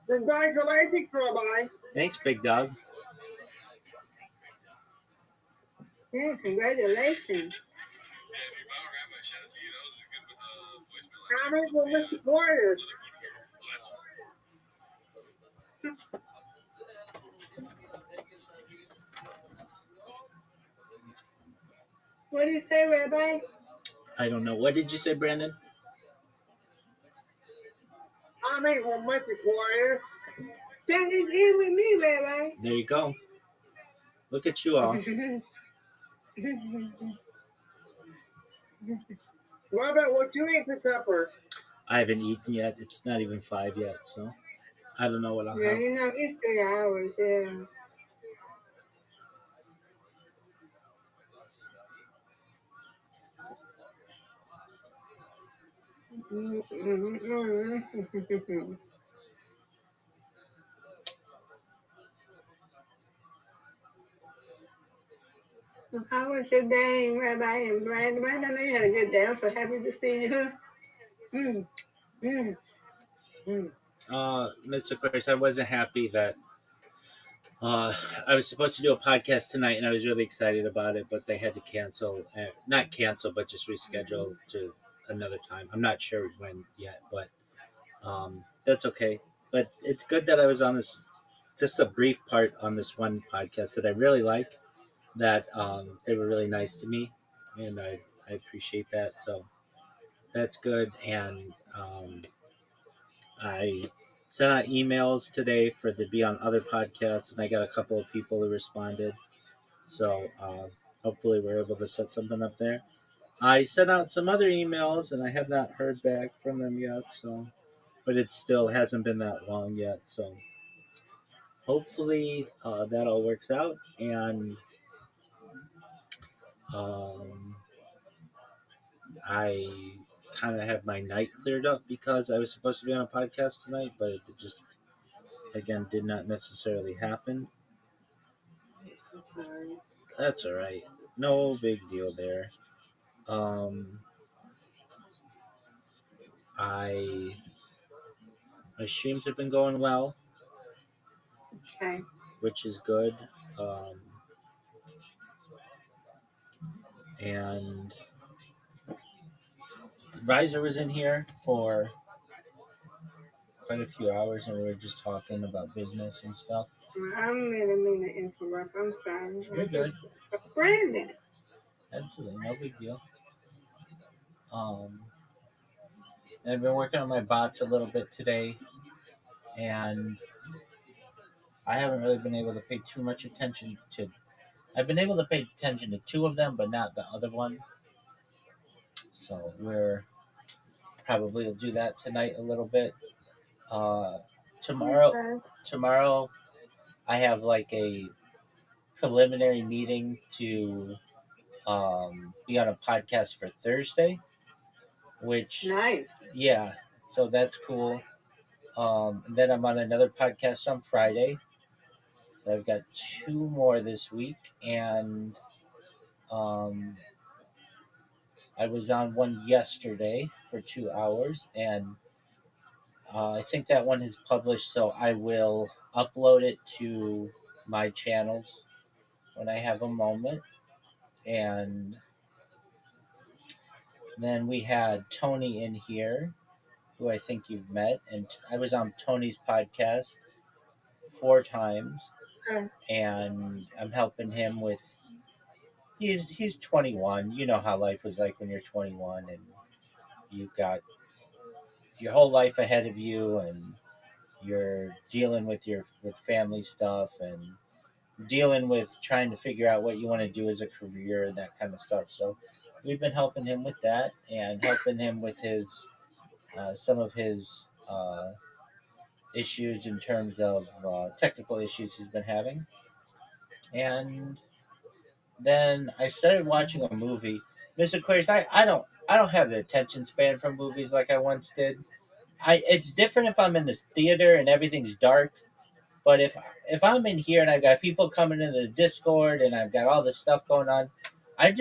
B: Congratulations, Rabbi.
G: Thanks, big dog.
I: Yeah, congratulations.
B: Comments from Mr. Porter.
I: What did you say, Rabbi?
G: I don't know. What did you say, Brandon?
B: Comments from Mr. Porter.
I: That is in with me, Rabbi.
G: There you go. Look at you all.
B: Rabbi, what you eat for supper?
G: I haven't eaten yet. It's not even 5 yet, so I don't know what I'll
I: Yeah,
G: have.
I: you know, it's 3 hours, yeah. How was your day, Rabbi and Brandon? Brandon, I know you had a good day. I'm so happy to see you.
G: Mr. Chris, I wasn't happy that I was supposed to do a podcast tonight, and I was really excited about it, but they had to cancel. Not cancel, but just reschedule to another time. I'm not sure when yet, but that's okay. But it's good that I was on this, just a brief part on this one podcast that I really like. That they were really nice to me, and I appreciate that. So that's good. And I sent out emails today for to be on other podcasts, and I got a couple of people who responded. So hopefully we're able to set something up there. I sent out some other emails, and I have not heard back from them yet. So, but it still hasn't been that long yet. So hopefully that all works out, and I kind of have my night cleared up because I was supposed to be on a podcast tonight, but it just again did not necessarily happen.
I: I'm sorry.
G: That's all right. No big deal there. I my streams have been going well,
I: Okay.
G: which is good. And Riser was in here for quite a few hours, and we were just talking about business and stuff.
I: I didn't mean to interrupt. I'm sorry.
G: You're good.
I: Wait a minute.
G: Absolutely, no big deal. And I've been working on my bots a little bit today, and I haven't really been able to pay too much attention to. I've been able to pay attention to two of them, but not the other one. So we're probably will do that tonight a little bit. Tomorrow, I have like a preliminary meeting to be on a podcast for Thursday, which
I: Nice.
G: yeah, so that's cool. And then I'm on another podcast on Friday. So I've got two more this week, and I was on one yesterday for 2 hours, and I think that one is published, so I will upload it to my channels when I have a moment. And then we had Tony in here, who I think you've met, and I was on Tony's podcast 4 times, and I'm helping him with. He's 21. You know how life was like when you're 21, and you've got your whole life ahead of you, and you're dealing with family stuff, and dealing with trying to figure out what you want to do as a career and that kind of stuff. So we've been helping him with that, and helping him with his some of his issues in terms of technical issues he's been having. And then I started watching a movie. Miss Aquarius, I don't have the attention span for movies like I once did. It's different if I'm in this theater and everything's dark, but if I'm in here and I've got people coming into the Discord and I've got all this stuff going on, I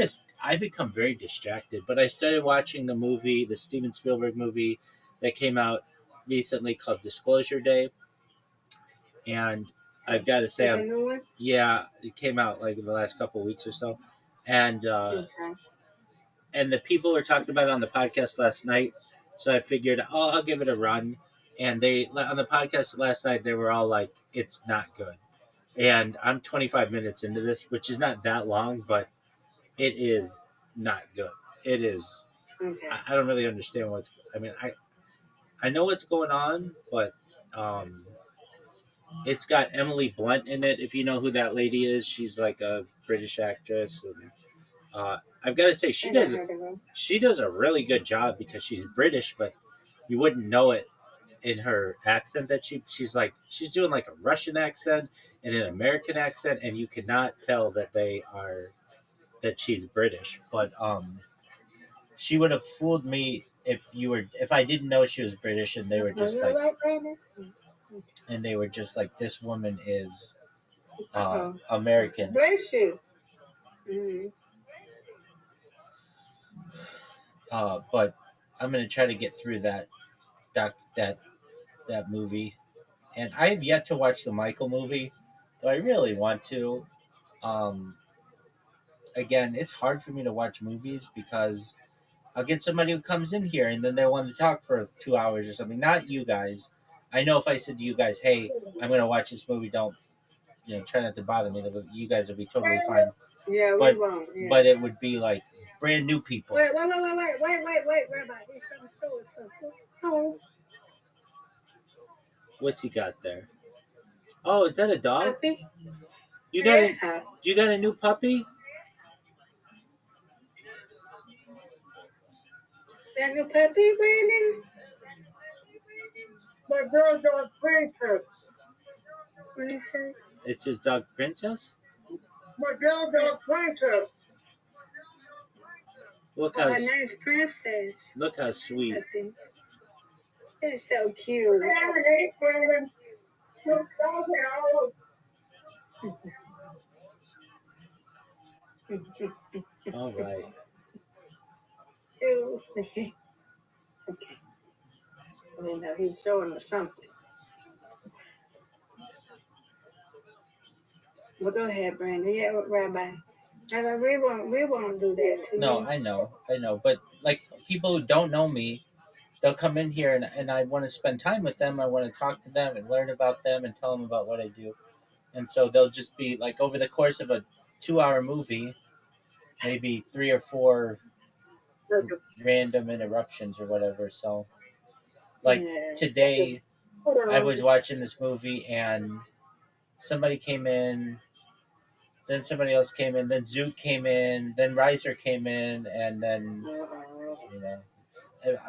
G: become very distracted. But I started watching the Steven Spielberg movie that came out recently called Disclosure Day, and I've got to say, yeah, it came out like in the last couple of weeks or so, and and the people were talking about it on the podcast last night, so I figured, I'll give it a run. And they on the podcast last night, they were all like, "It's not good," and I'm 25 minutes into this, which is not that long, but it is not good. It is.
I: Okay.
G: I don't really understand what's. I mean, I know what's going on, but it's got Emily Blunt in it. If you know who that lady is, she's like a British actress, and I've got to say she does a really good job because she's British, but you wouldn't know it in her accent that she's doing like a Russian accent and an American accent, and you cannot tell that that she's British. But she would have fooled me if I didn't know she was British, and they were just like, this woman is American.
I: Bless you. Mm-hmm.
G: But I'm gonna try to get through that movie, and I have yet to watch the Michael movie, but I really want to. Again, it's hard for me to watch movies because I'll get somebody who comes in here and then they want to talk for 2 hours or something. Not you guys. I know if I said to you guys, "Hey, I'm going to watch this movie," don't try not to bother me. You guys will be totally fine.
I: Yeah,
G: but,
I: we won't. Yeah.
G: But it would be like brand new people.
I: Wait, Rabbi. Oh.
G: What's he got there? Oh, is that a dog?
I: Puppy?
G: You got a new puppy?
I: That new puppy, Brandon? My girl dog Princess. What did you say?
G: It's his dog Princess.
I: My girl dog Princess.
G: Look
I: Her
G: how
I: name's Princess,
G: look how sweet.
I: I think. It's so cute.
G: All right.
I: Ew. Okay. You know, he's showing us something. Well, go ahead, Brandon. Yeah, Rabbi. We won't do that to
A: No,
I: you.
A: I know. But like people who don't know me, they'll come in here and I want to spend time with them. I want to talk to them and learn about them and tell them about what I do. And so they'll just be like over the course of a 2-hour movie, maybe 3 or 4 random interruptions or whatever. So, like
I: Yeah.
A: today,
I: Hold on.
A: I was watching this movie and somebody came in, then somebody else came in, then Zoot came in, then Riser came in, and then you know.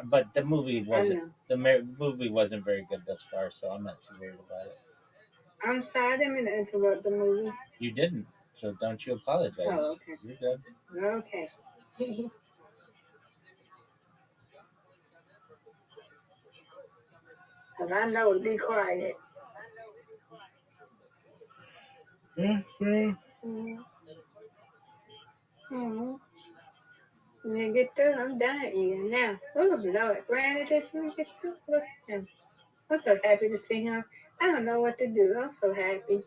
A: But the movie wasn't movie wasn't very good thus far, so I'm not too worried about it.
I: I'm sorry, I didn't mean to interrupt the movie.
A: You didn't, so don't you apologize.
I: Oh, okay.
A: You're good.
I: Okay. Because I know to be quiet. Mm-hmm. When you get through, I'm done eating now. Oh, Lord. Granny, did you get through? Look at him. I'm so happy to see him. I don't know what to do. I'm so happy.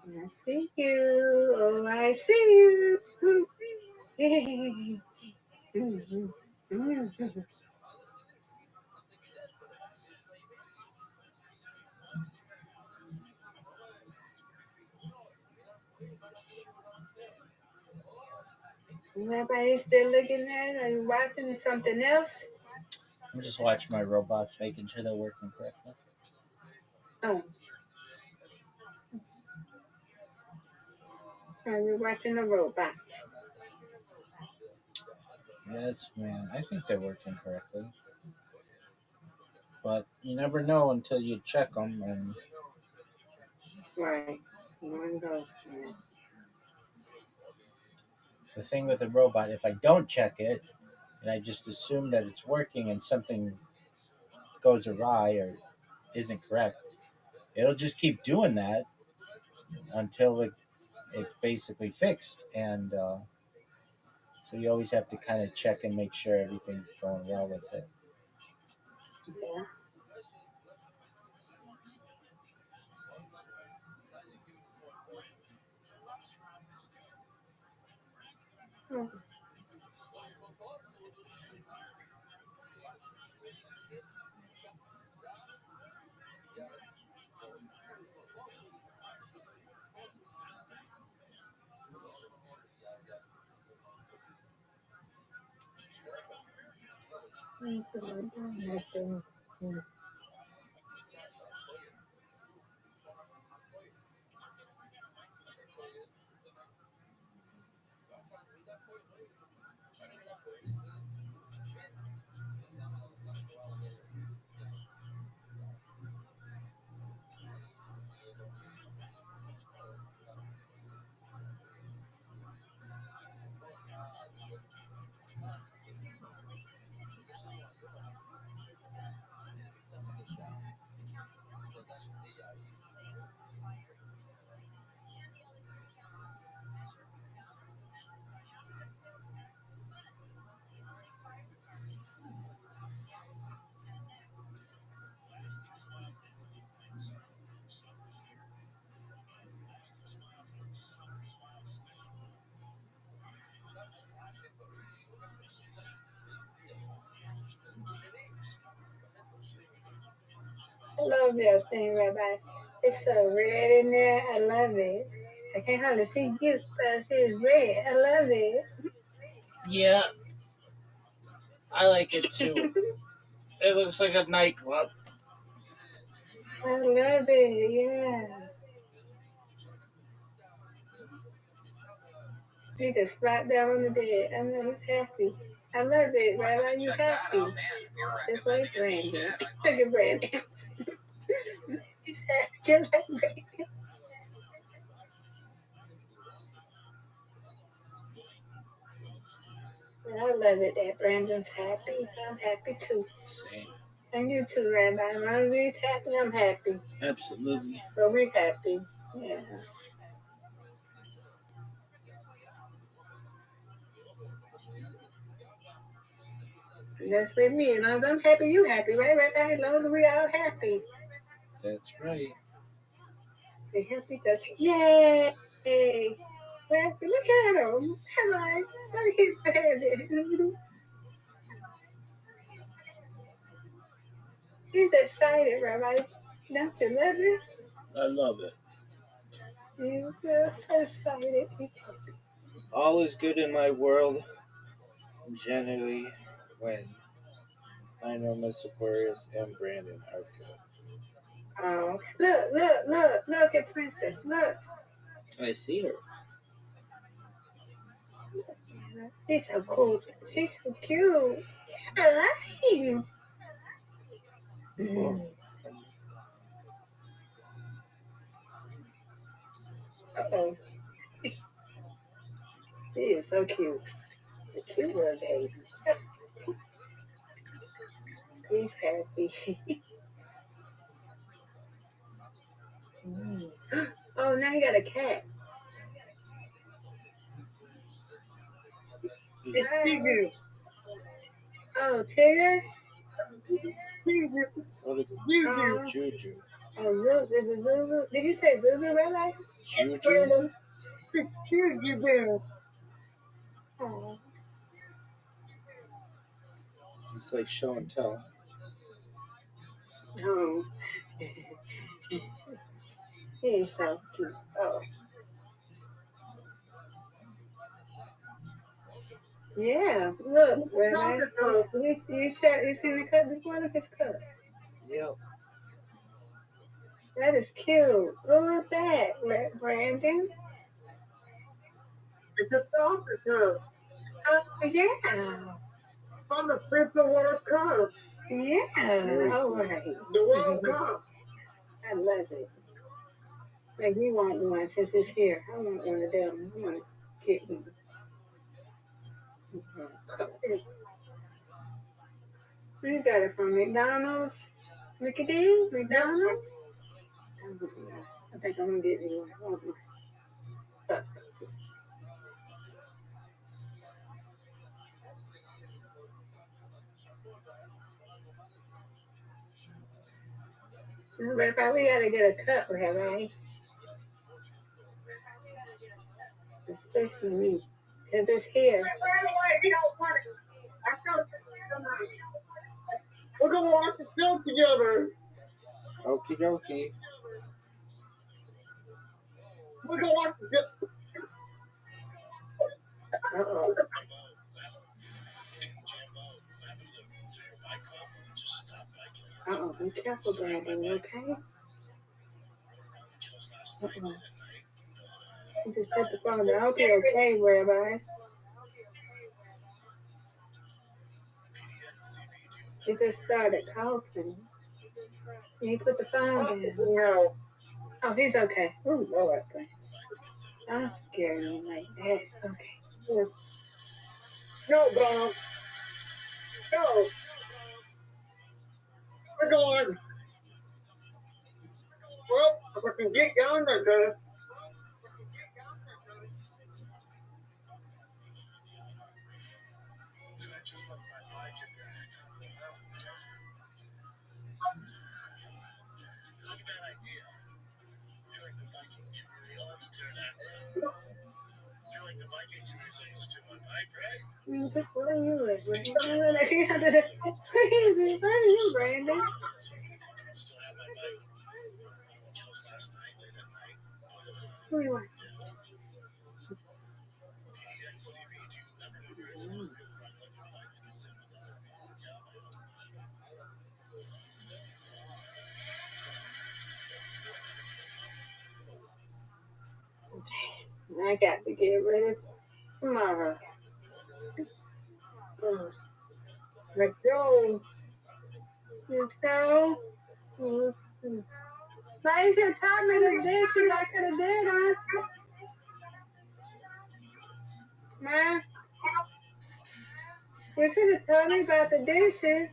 I: I see you. Oh, I see you. Everybody still looking at it? Are you watching something else?
A: I'm just watching my robots, making sure they're working correctly.
I: Oh. Are you watching the robots?
A: Yes, man. I think they're working correctly. But you never know until you check them. And
I: Right. One goes. Yeah.
A: the thing with a robot, if I don't check it and I just assume that it's working and something goes awry or isn't correct, it'll just keep doing that until it's basically fixed. And so you always have to kind of check and make sure everything's going well with it.
I: Yeah. Oh. I love that thing, Rabbi. It's so red in there. I love it. I can't hardly see you because it's red. I love it.
A: Yeah, I like it too. It looks like a nightclub.
I: I love it. Yeah. He just flat down on the bed. I'm really happy. I love it, Rabbi. You
C: Check that
I: happy?
C: out, man. If you're
I: Just like
C: recommending
I: Brandon.
C: it,
I: Look at Brandon. He's happy just like Brandon. I love it that Brandon's happy. I'm happy too.
G: Same.
I: And you too, Rabbi. When we're happy, I'm happy.
G: Absolutely.
I: So we're happy. Yeah. That's with me. As long as I'm happy, you happy, right, Rabbi? As long as we all happy.
G: That's right.
I: We help each other. Yay! Hey. Look at him. Rabbi. Look at Brandon. He's excited, Rabbi. Don't you love it?
G: I love it.
I: He's so excited.
G: All is good in my world generally when I know Miss Aquarius and Brandon are good.
I: Oh, look at Princess. Look.
G: I see her.
I: She's so cool. She's so cute. I like you. Uh-oh. She is so cute. The cute little baby. He's happy. Oh, now he got a cat. It's Tigger. Oh, Tigger?
G: Juju.
I: Oh, look, there's a Lulu. Did you say Lulu, Rabbi?
G: Juju?
I: It's Juju. Oh.
G: It's like show and tell.
I: Oh. He's so cute. Oh. Yeah, look, Rabbi. You seen the cut before? Look at his cut.
G: Yep.
I: That is cute. Look at that, Brandon. It's a soccer cup. Oh, yeah. From the FIFA World Cup. Yeah, all right. The World Cup. I love it. Like, we want one since it's here. I want one of them. I want to get one. Where you got it from? McDonald's? Mickey D? McDonald's? I think I'm going to get me one. But we gotta get a cup, Rabbi. Especially me. Because it's here. We're gonna watch the film together.
G: Okie dokie.
I: We're gonna watch the film. Uh-oh. Uh-oh, be careful, Brandon, okay? Uh-oh. You just put the phone down. I hope you're okay, Rabbi. He just started coughing. He put the phone down. No. Oh, he's okay. Oh, Lord. I'm scared him like that. Okay. No, Bob. No. We're going. Well, if I can get down there, good. What are you like? What are you, Brandon? Who are you like? I got to get ready tomorrow. Let's go. Let's go. Mm-hmm. So you should tell me the dishes I could have did, huh? Ma, you could have told me about the dishes.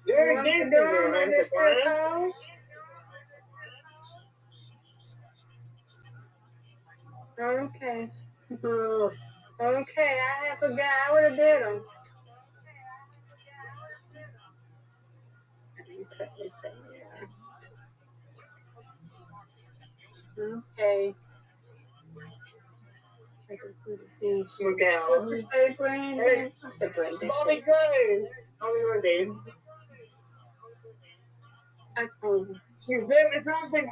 I: You want to do them when it's still cold? Okay. Okay, I forgot. I would have did them. Okay. Miguel. Just say Brandon. I said Brandon. Bobby Gray. How you doing? I told you. You give me something?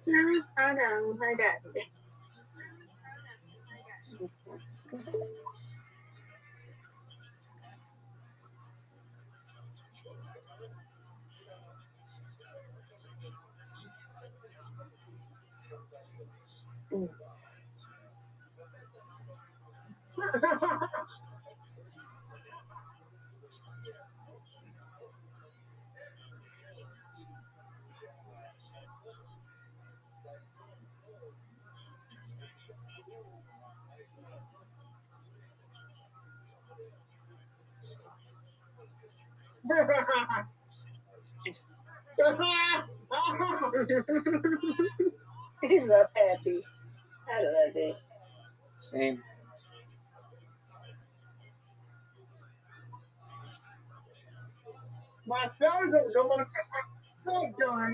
I: No, I know. I got it. He's not happy. I love it.
G: Same.
I: My servant's almost so done.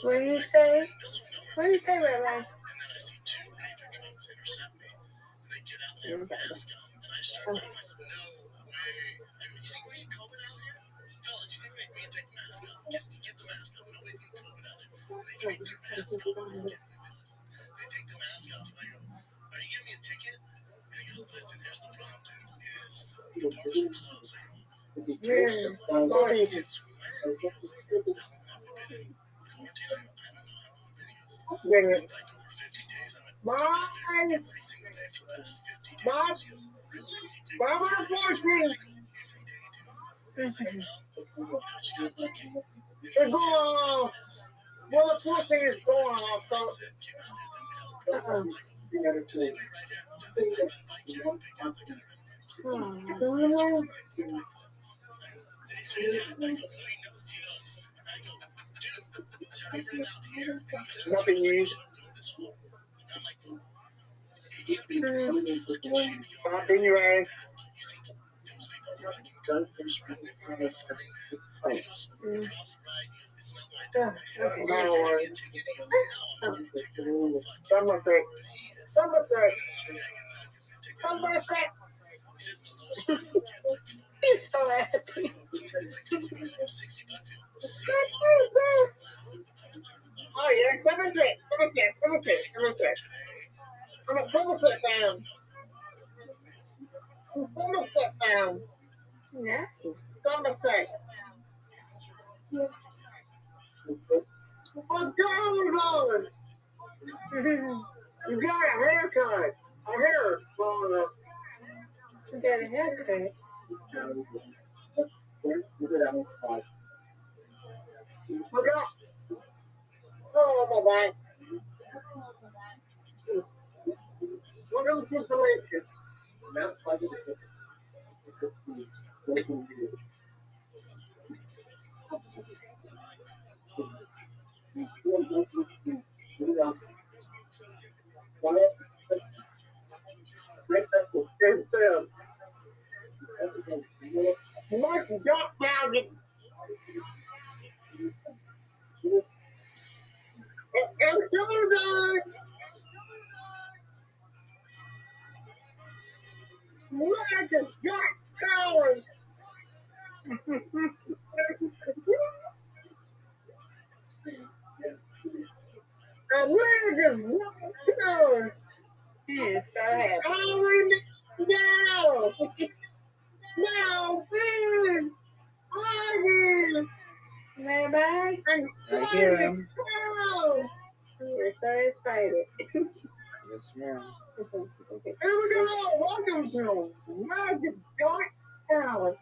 I: What do you say? What do you say, Rabbi?
D: And then I see two Ranger trucks intercept me. And they get out there with mask on. And I start going, no way. I mean, you think we need COVID out here? Fellas, you think we need to take the mask off? Get the mask off. Nobody's in COVID out there. And they take their mask off. They take the mask off. And I go, are you giving me a ticket? And he goes, listen, here's the problem, dude. Is the doors are closed. I go, since when? He goes, how long have we been in quarantine? I don't know how long we've been. He goes, like over 50 days. I went, every single day for the past 50 days. He goes, really? Do you take
I: Mama,
D: every day, dude? He's like, no, I just got lucky.
I: It's going on. Well, the poor thing is going on, so.
D: Does anybody right here? Does anybody got a bike here? Because I got a red bike. They say that. I go, so he knows. And I go, dude, so have you been out here?
I: Nothing used.
D: And I'm like, you gotta be in freaking shape.
I: Stop anyway.
D: You think those people are like, they're spreading it from the flying man? He goes, you're probably right. He goes, it's not my fault. He goes, so you're gonna get a ticket? He goes, no, I'm not gonna get a ticket.
I: Someone say.
D: But he is.
I: Someone say.
D: So the guy gets out, he's gonna take a
I: Someone say.
D: He says the lowest fine you get is like 40.
I: He's so happy.
D: It's like 60 bucks. It was 60 bucks.
I: Oh, yeah. Someone say. I'm a Somerset fan. Somerset fan. Yeah. Somerset. What's going on? You got a haircut. A hair is falling up. You got a haircut. Look up. Oh, my back. Welcome to Installation. Mark Duck down it. It's shoulder. Look at the Duck Towers. And where the Duck Towers? Yes, I have. Oh, no. No, please. Bye.
G: Right here.
I: Fight it.
G: Yes, ma'am.
I: Okay. Here we go. Welcome to Magic Joint Palace.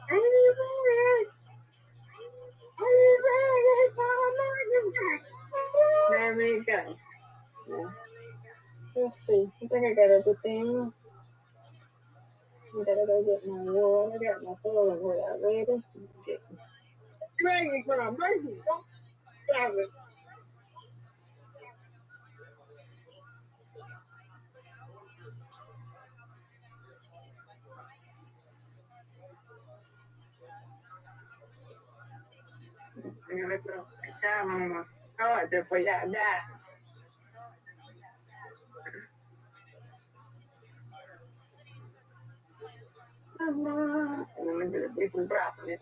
I: Are you ready? Are you ready for Magic Joint? There we go. Yeah. Let's see. I think I got everything. I gotta go get my wool. I got my throwing wool out ready. Ready for a Magic Joint Palace. Oh, después ya. Let me do some broccoli.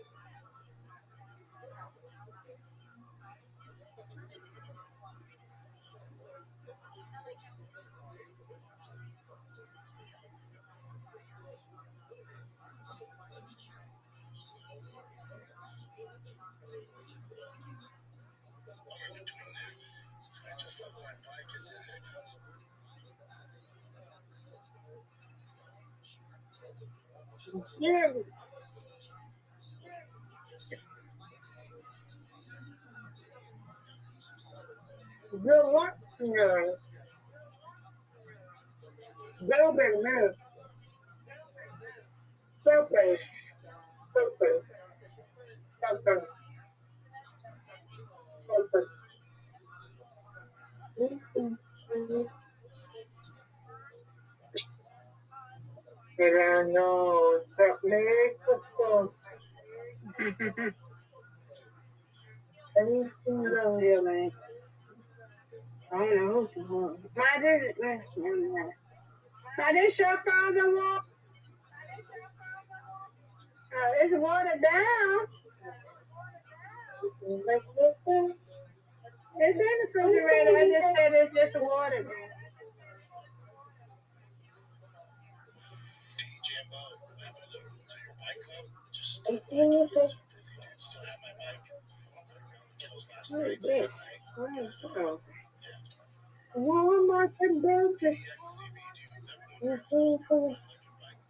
D: I'm in between there. So I just left my bike at the
I: Yeah. Good luck. Go back now. Something. And I know that makes the fun. Anything around here, man. I don't know who's my this your father walk? It's watered down. It's in the refrigerator. I just said it's just water.
D: Jambo, what happened to your bike club? Just stopped by. I'm so busy, dude. Still have my bike. I rode around the kiddos last night.
I: This. Walmart and Burger.
D: CB, dude. Everyone wears an electric bike.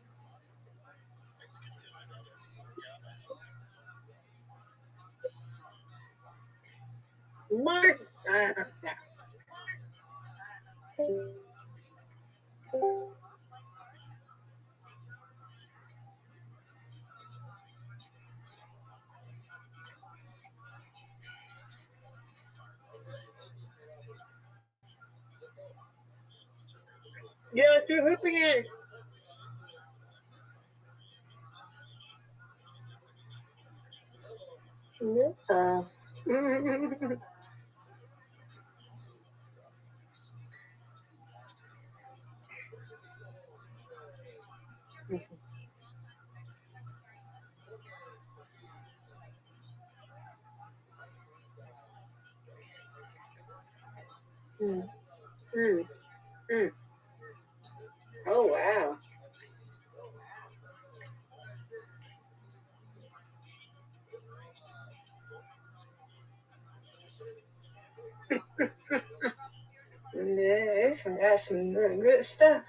D: Let's consider that as a gap, I think.
I: Mark. Yes, you're hooping it. Oh, wow. Yeah, that's some good stuff.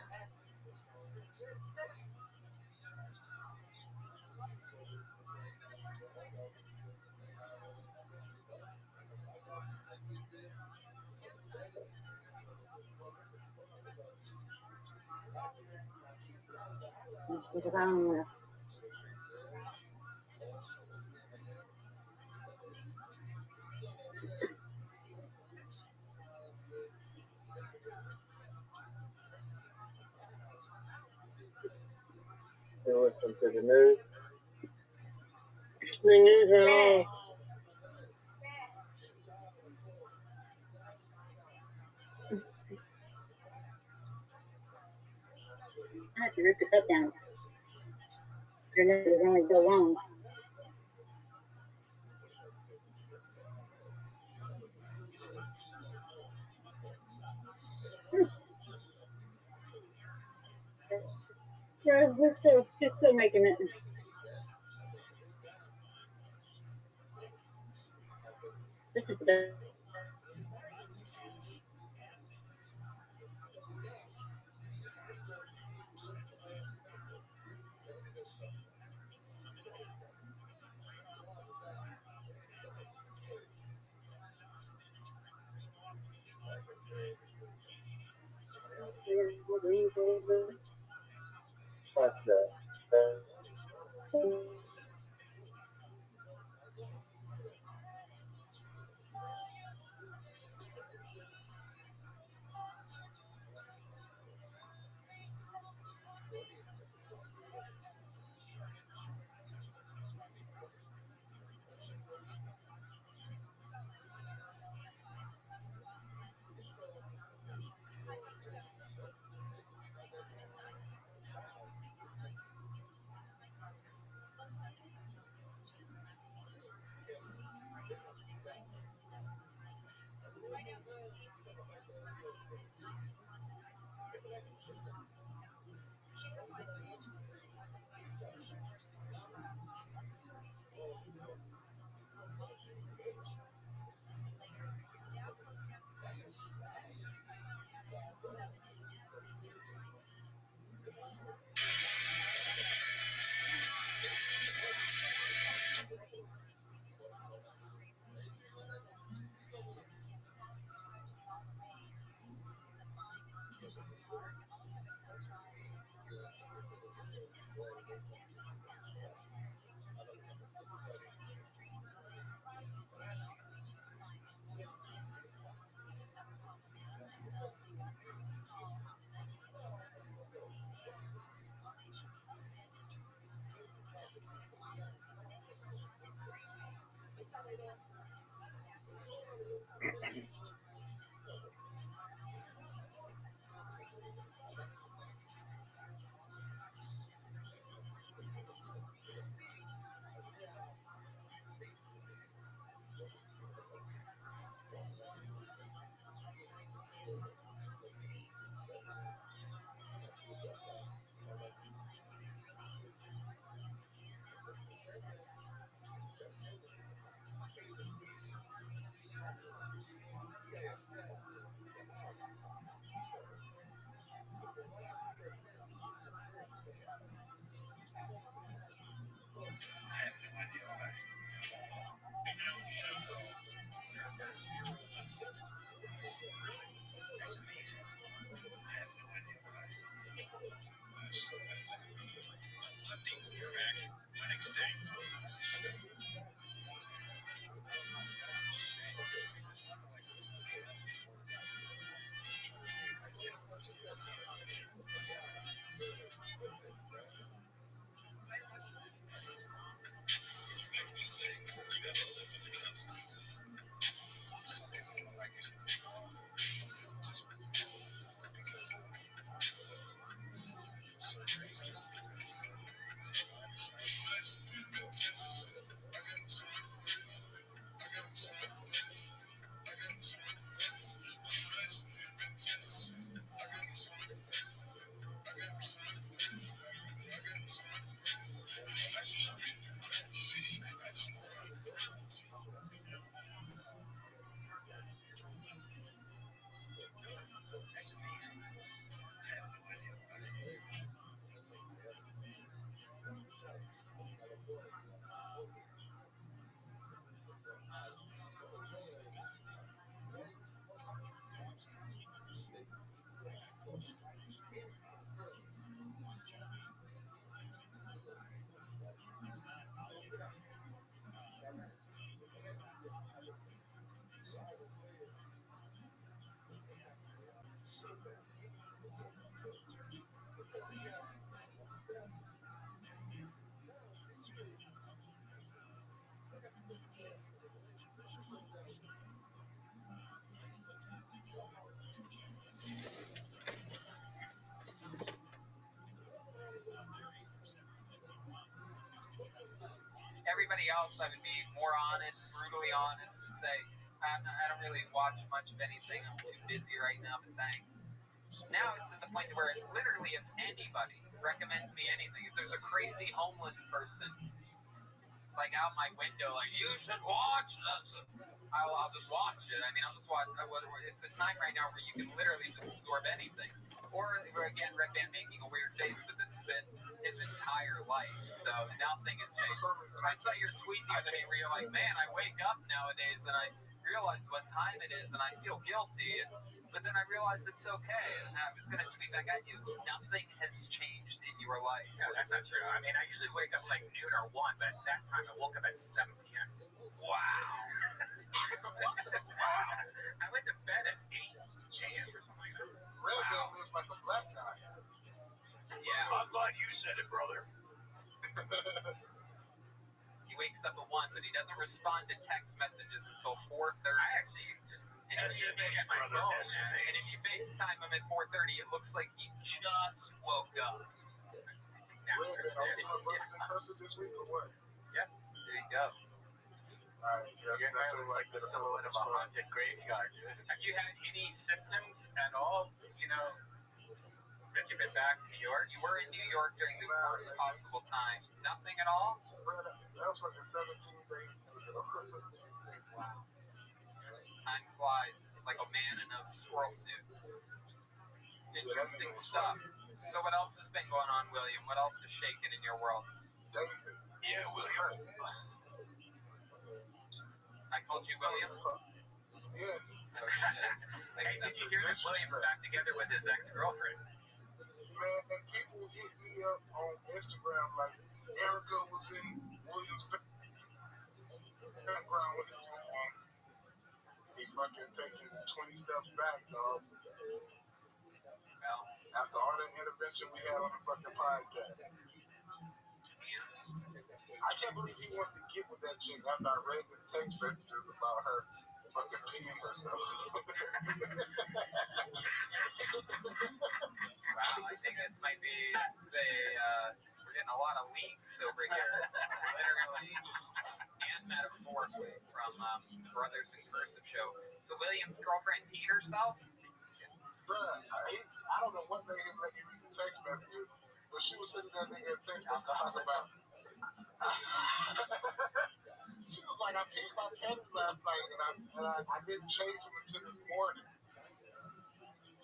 I: Let's put it on there. Listen to the news. The news are all. I have to rip the cup down. Your nose is only so long. Yeah, we're still making it.
J: This is the
B: Fuck that.
D: That's amazing. I have no idea why. I think you're back. Went extinct. That's amazing. I have no idea why.
C: Everybody else, I would be more honest, brutally honest, and say, I don't really watch much of anything. I'm too busy right now, but thanks. Now it's at the point where literally if anybody recommends me anything, if there's a crazy homeless person like out my window, like, you should watch this, I'll just watch it. I mean, I'll just watch. It's a time right now where you can literally just absorb anything. Or again, Red Band making a weird face, but this has been his entire life, so nothing has changed. I saw your tweet the other day where you're like, "Man, I wake up nowadays and I realize what time it is, and I feel guilty." But then I realized it's okay. And I was gonna tweet back at you. Nothing has changed in your life.
E: No, that's not true. I mean, I usually wake up like noon or 1, but that time I woke up at 7 p.m.
C: Wow.
E: Wow. I went to bed at 8 a.m. or something like that.
D: Red Man lives like a black guy.
C: Yeah.
F: I'm glad you said it, brother.
C: He wakes up at 1, but he doesn't respond to text messages until 4:30.
E: I actually just
F: SMH,
E: my
F: brother,
E: phone,
F: SMH.
E: man.
C: And if you FaceTime him at 4:30, it looks like he just woke up.
D: Red Man, are we doing brothers and curses this week or what?
C: There you go.
D: Alright, yeah,
E: Your
D: that's
E: hair looks
D: like
E: like the silhouette of a haunted graveyard, dude. Have you had any symptoms at all, since you've been back in New York?
C: You were in New York during the worst possible time. Nothing at all?
D: That was fucking 17 days ago.
C: Wow. Time flies. It's like a man in a squirrel suit. Interesting stuff. So what else has been going on, William? What else is shaking in your world?
D: David.
F: Yeah, William.
C: I called you William?
D: Yes.
C: Oh, shit.
E: Hey, did you hear that William's back together with his ex-girlfriend?
D: Man, and people hit me up on Instagram like Erica was in Williams' background with his He's fucking taking 20 steps back, dog.
C: Well,
D: After all the intervention we had on the fucking podcast. I can't believe he wants to get with that chick after I read the text messages about her fucking peeing herself.
C: wow, I think this might be, we're getting a lot of leaks over here. Literally and metaphorically from the Brothers in Cursive show. So William's girlfriend peed herself?
D: Bruh, I don't know what made him let me read the text messages, but she was sitting there nigga and text messages talking about. She was like, I peed my pants last night and I didn't change them until this morning.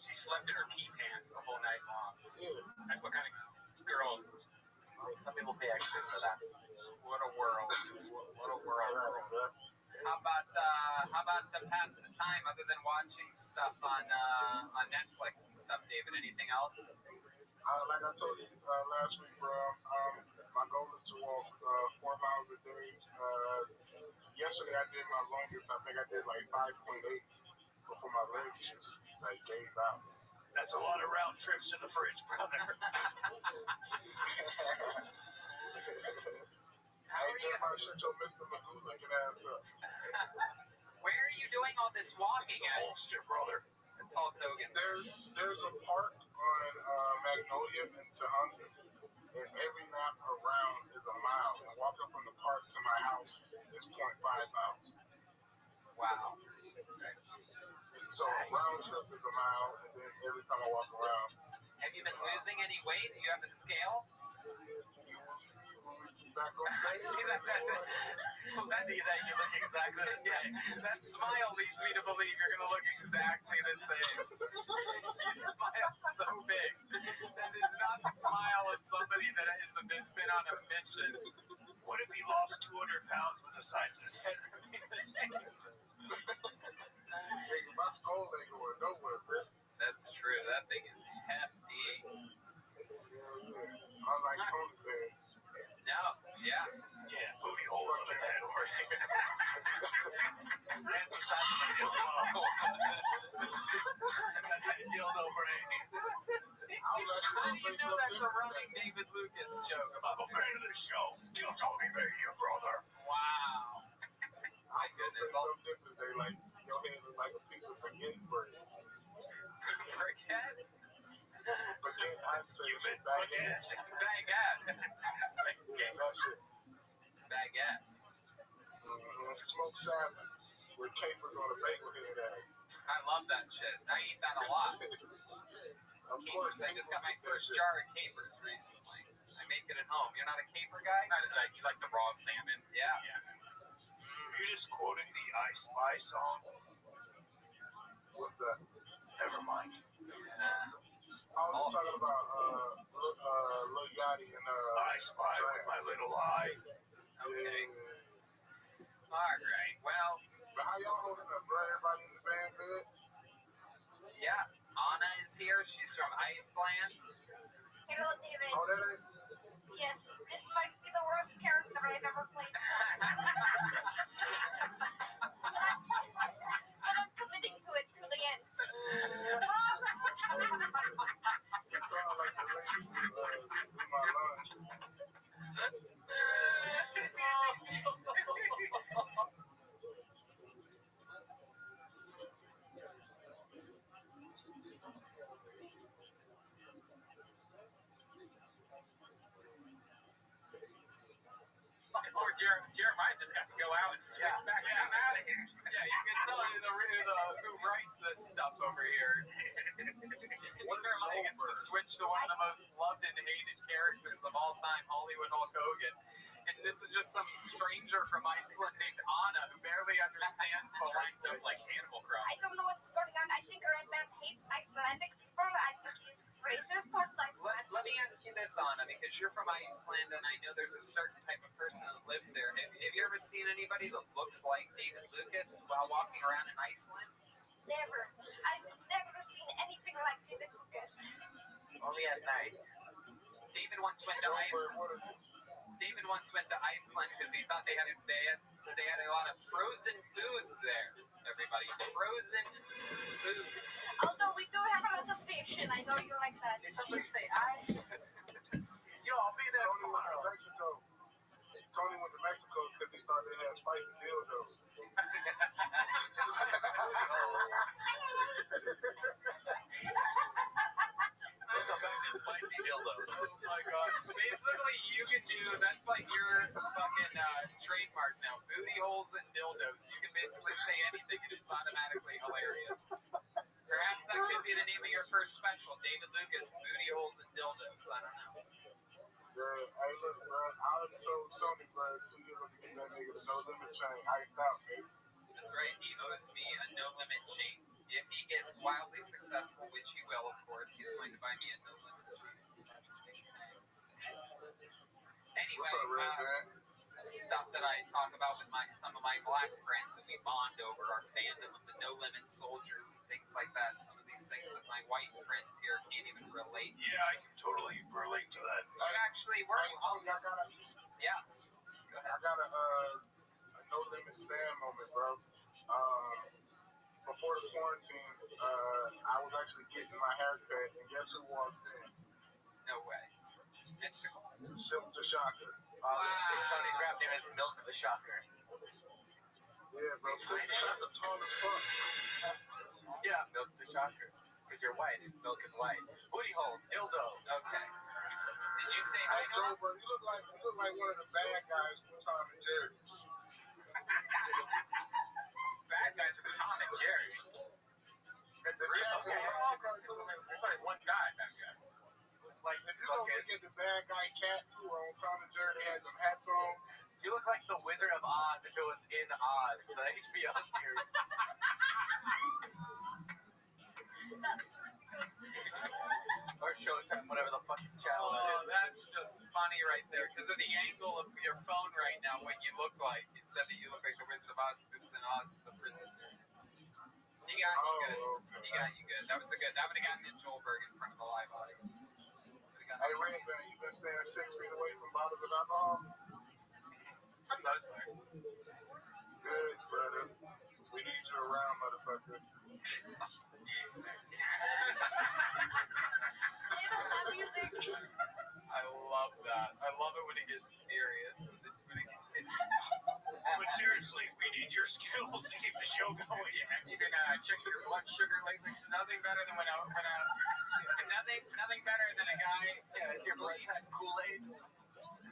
E: She slept in her pee pants the whole night long.
D: Yeah.
E: That's what kind of girl. Some people pay extra for that.
C: What a world. What a world.
D: Bruh.
C: How about to pass the time other than watching stuff on Netflix and stuff, David? Anything else?
D: Like I told you last week, bro, my goal is to walk 4 miles a day. Yesterday I did my longest. I think I did like 5.8 before my legs just like gave out.
F: That's a lot of round trips in the fridge, brother.
C: How
D: I
C: are you?
D: my shit till Mr. Magoo looking ass up.
C: Where are you doing all this walking
F: The
C: at?
F: holster, brother.
C: It's Hulk Hogan.
D: There's a park on Magnolia in Tehanga, and every lap around is a mile. And walking from the park to my house is 0.5 miles.
C: Wow.
D: So round trip is a mile, and then every time I walk around,
C: Have you been losing any weight? Do you have a scale?
D: you will see when we get back on
C: I see that.
E: That you look exactly the same.
C: That smile leads me to believe you're going to look exactly the same. You smiled so big. That is not the smile of somebody that has been on a mission.
F: What if he lost 200 pounds but the size of his head remained the same?
D: My skull ain't going nowhere, man.
C: That's true. That thing is hefty.
D: Unlike Tony Bear.
C: No, yeah.
F: Yeah, booty hole on the head, or
C: How do you know that's a running David Lucas joke
F: I'm
C: about
F: a fan of this show. Kill Tony Mania, brother.
C: Wow. My goodness. I'll
D: Something different today, like your hand is like a piece of spaghetti bread.
C: forget.
D: Spaghetti, I'd say
F: You meant
D: baguette.
C: Baguette.
D: That shit.
C: Baguette.
D: Smoked salmon with capers on a bagel head at it.
C: I love that shit. I eat that a lot.
D: Of
C: Capers.
D: course,
C: I just got my first jar of capers recently. I make it at home. You're not a caper guy?
E: You like the raw salmon?
C: Yeah.
E: Yeah.
D: you just quoting the I Spy song? What's that? Never mind. I was talking about Lil Yachty and I Spy with my little eye.
C: Okay. All right. Well,
D: But how y'all holding up, bro? Everybody in the band good?
C: yeah. Anna is here. She's from Iceland.
H: Hello, David.
D: Oh, that ain't.
H: Yes, this might be the worst character I've ever played. But I'm committing to it to the end.
D: It sounds like the lady do my lunch.
E: Poor Jeremiah just got to go out and switch back. I'm out of here.
C: Yeah, you can tell who writes this stuff over here. Jeremiah gets to switch to one of the most loved and hated characters of all time, Hollywood Hulk Hogan. And this is just some stranger from Iceland named Anna who barely understands the language.
E: Like Animal Crossing.
H: I don't know what's going on. I think Red Man hates Icelandic people. I think he's racist towards Iceland.
C: Let me ask you this, Anna, because you're from Iceland and I know there's a certain type of person that lives there. Have you ever seen anybody that looks like David Lucas while walking around in Iceland?
H: Never. I've never seen anything like this.
C: Only at night. David once went to Iceland. David once went to Iceland because he thought they had a lot of frozen foods there. Everybody, frozen foods.
H: Although we do have a lot of fish, and I know you like that.
E: Did somebody say I? Yo, I'll be there
D: Tony went to
E: tomorrow.
D: Mexico. Tony went to Mexico because he thought they had spicy dildos.
E: I'm going back to spicy dildos.
C: Oh my god. Basically, you can do, that's like your fucking trademark now. Booty holes and dildos. You can basically say anything and it's automatically hilarious. Perhaps that could be the name of your first special, David Lucas, Booty Holes and Dildos. I don't know.
D: Hey, look, bro. I already told Tony, bro, 2 years ago to get that nigga the No Limit chain iced out, baby.
C: That's right, he owes me a no limit chain. If he gets wildly successful, which he will, of course, he's going to buy me a no limit chain. Anyway,
D: What's up, Red Man?
C: this is stuff that I talk about with some of my black friends, and we bond over our fandom of the No Limit Soldiers and things like that. Some of these things that my white friends here can't even relate to.
D: Yeah, I can totally relate to that.
C: But actually, we're
D: Hey, Tony, I got a
C: yeah. Go ahead.
D: No Limit fan moment, bro. Before the quarantine, I was actually getting my haircut, and guess who walked in?
C: No way. Mystical.
D: Silk the Shocker.
E: Tony's rap name is Milk the Shocker.
D: Yeah, bro. Silk the Shocker tall as fuck.
E: Yeah, Milk the Shocker. Because you're white and milk is white. Booty hole, dildo.
C: Okay. Did you say
D: Hey,
C: hi,
D: Joe,
C: Noah?
D: bro, you look like one of the bad guys from Tom and Jerry.
E: Bad guys are Tom and Jerry. There's only one guy, bad guy. Like,
D: If you don't look at the bad guy cat too on Tom and Jerry, they had them hats on.
E: you look like the Wizard of Oz if it was in Oz, the HBO series. Or Showtime, whatever the fucking channel it
C: Oh,
E: is.
C: that's just funny right there. Because of the angle of your phone right now, what you look like. He said that you look like the Wizard of Oz, who's in Oz, the princess. He got you good. He got you good. That was a good. That would have gotten in Joelberg in front of a live audience.
D: Hey, Red Man, you been staying 6 feet away from bottles of alcohol?
E: For the most part.
D: Good, brother. We need you around, motherfucker.
C: I love that. I love it when it gets serious.
D: But seriously, we need your skills to keep the show going.
C: You can check your blood sugar lately. It's nothing better than nothing better than a guy.
E: Yeah, it's your blood had Kool-Aid.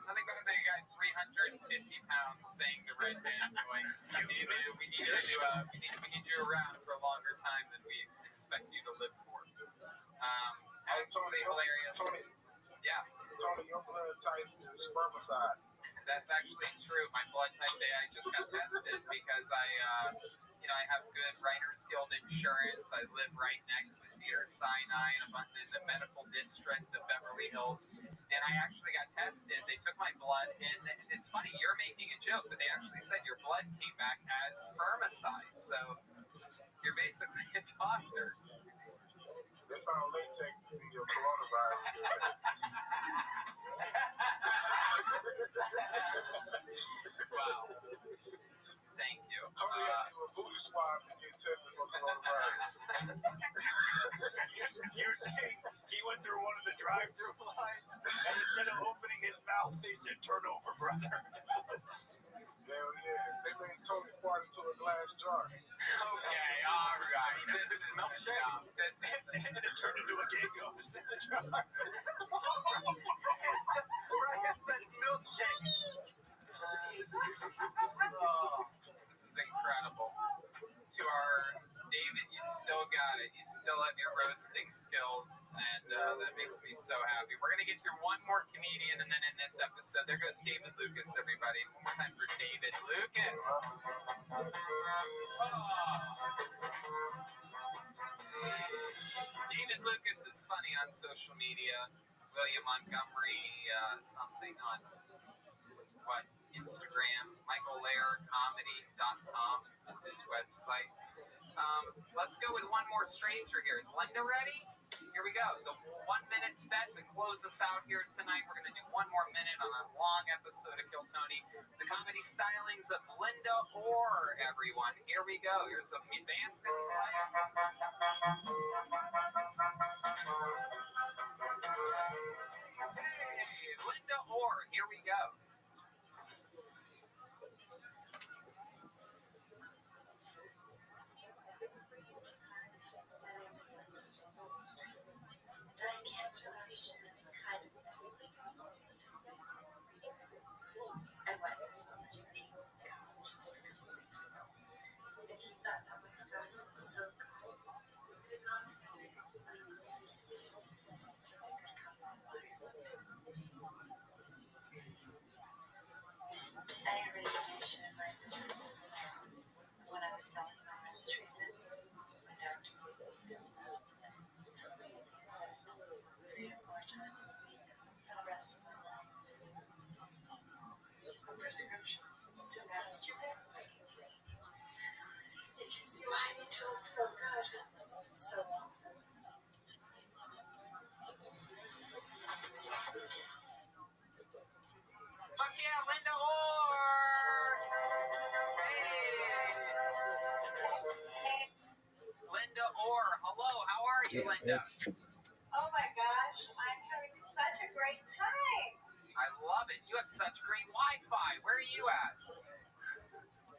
C: Nothing better than a guy 350 pounds saying to Red Man, going, we need you around for a longer time than we expect you to live for.
D: Hey, Tony,
C: Absolutely hilarious.
D: Tony,
C: Yeah.
D: your blood type is spermicide.
C: That's actually true. My blood type A, I just got tested because I have good Writers Guild insurance. I live right next to Cedars-Sinai in the medical district of Beverly Hills. And I actually got tested. They took my blood, and it's funny, you're making a joke, but they actually said your blood came back as spermicide. So you're basically a doctor.
D: They found latex in your coronavirus.
C: Wow. Thank you.
D: Tony had to do a booty swab to get tested for coronavirus.
E: You're saying he went through one of the drive-through lines, and instead of opening his mouth, they said, "Turn over, brother."
D: Hell yeah. They made Tony fart into a glass jar.
C: Okay, all right.
E: Milkshake. And it turned into a gay ghost in the jar. Right, milkshake.
C: Oh, this is incredible. You are, David, you still got it. You still have your roasting skills, and that makes me so happy. We're going to get through one more comedian, and then in this episode, there goes David Lucas, everybody. One more time for David Lucas. David Lucas is funny on social media. William Montgomery, something on Instagram. Michael Lair Comedy.com is his website. Let's go with one more stranger here. Is Linda ready? Here we go. The 1 minute set to close us out here tonight. We're going to do one more minute on a long episode of Kill Tony. The comedy stylings of Linda Orr, everyone. Here we go. Here's some bands that play. Hey, Linda Orr. Here we go.
J: I went to this other surgeon at the college just a couple weeks ago, and he thought that my scars looked so good. They got the medical students so they could come on by. I had radiation in my blood. When I was done with my meds treatment, my doctor looked at that and told me he said 3 to 4 times a week for the rest of my life. A prescription to masturbate. You can see why I need to look so good. So often.
C: Fuck yeah, Linda Orr! Hey! Linda Orr, hello, how are you, Linda?
J: Oh my gosh, I'm having such a great time.
C: I love it. You have such great Wi-Fi. Where are you at?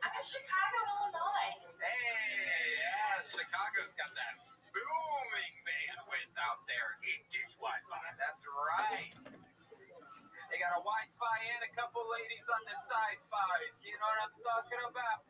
J: I'm in Chicago, Illinois.
C: Hey, yeah, Chicago's got that booming bandwidth out there. 8 gig Wi-Fi. That's right. They got a Wi-Fi and a couple ladies on the side fives. You know what I'm talking about?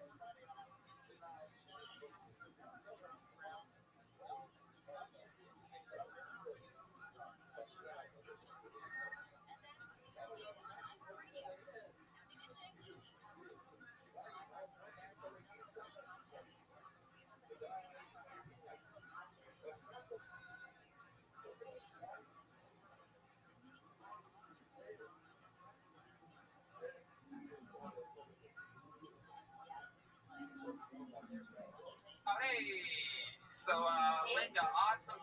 C: Oh, hey. So, Linda, awesome.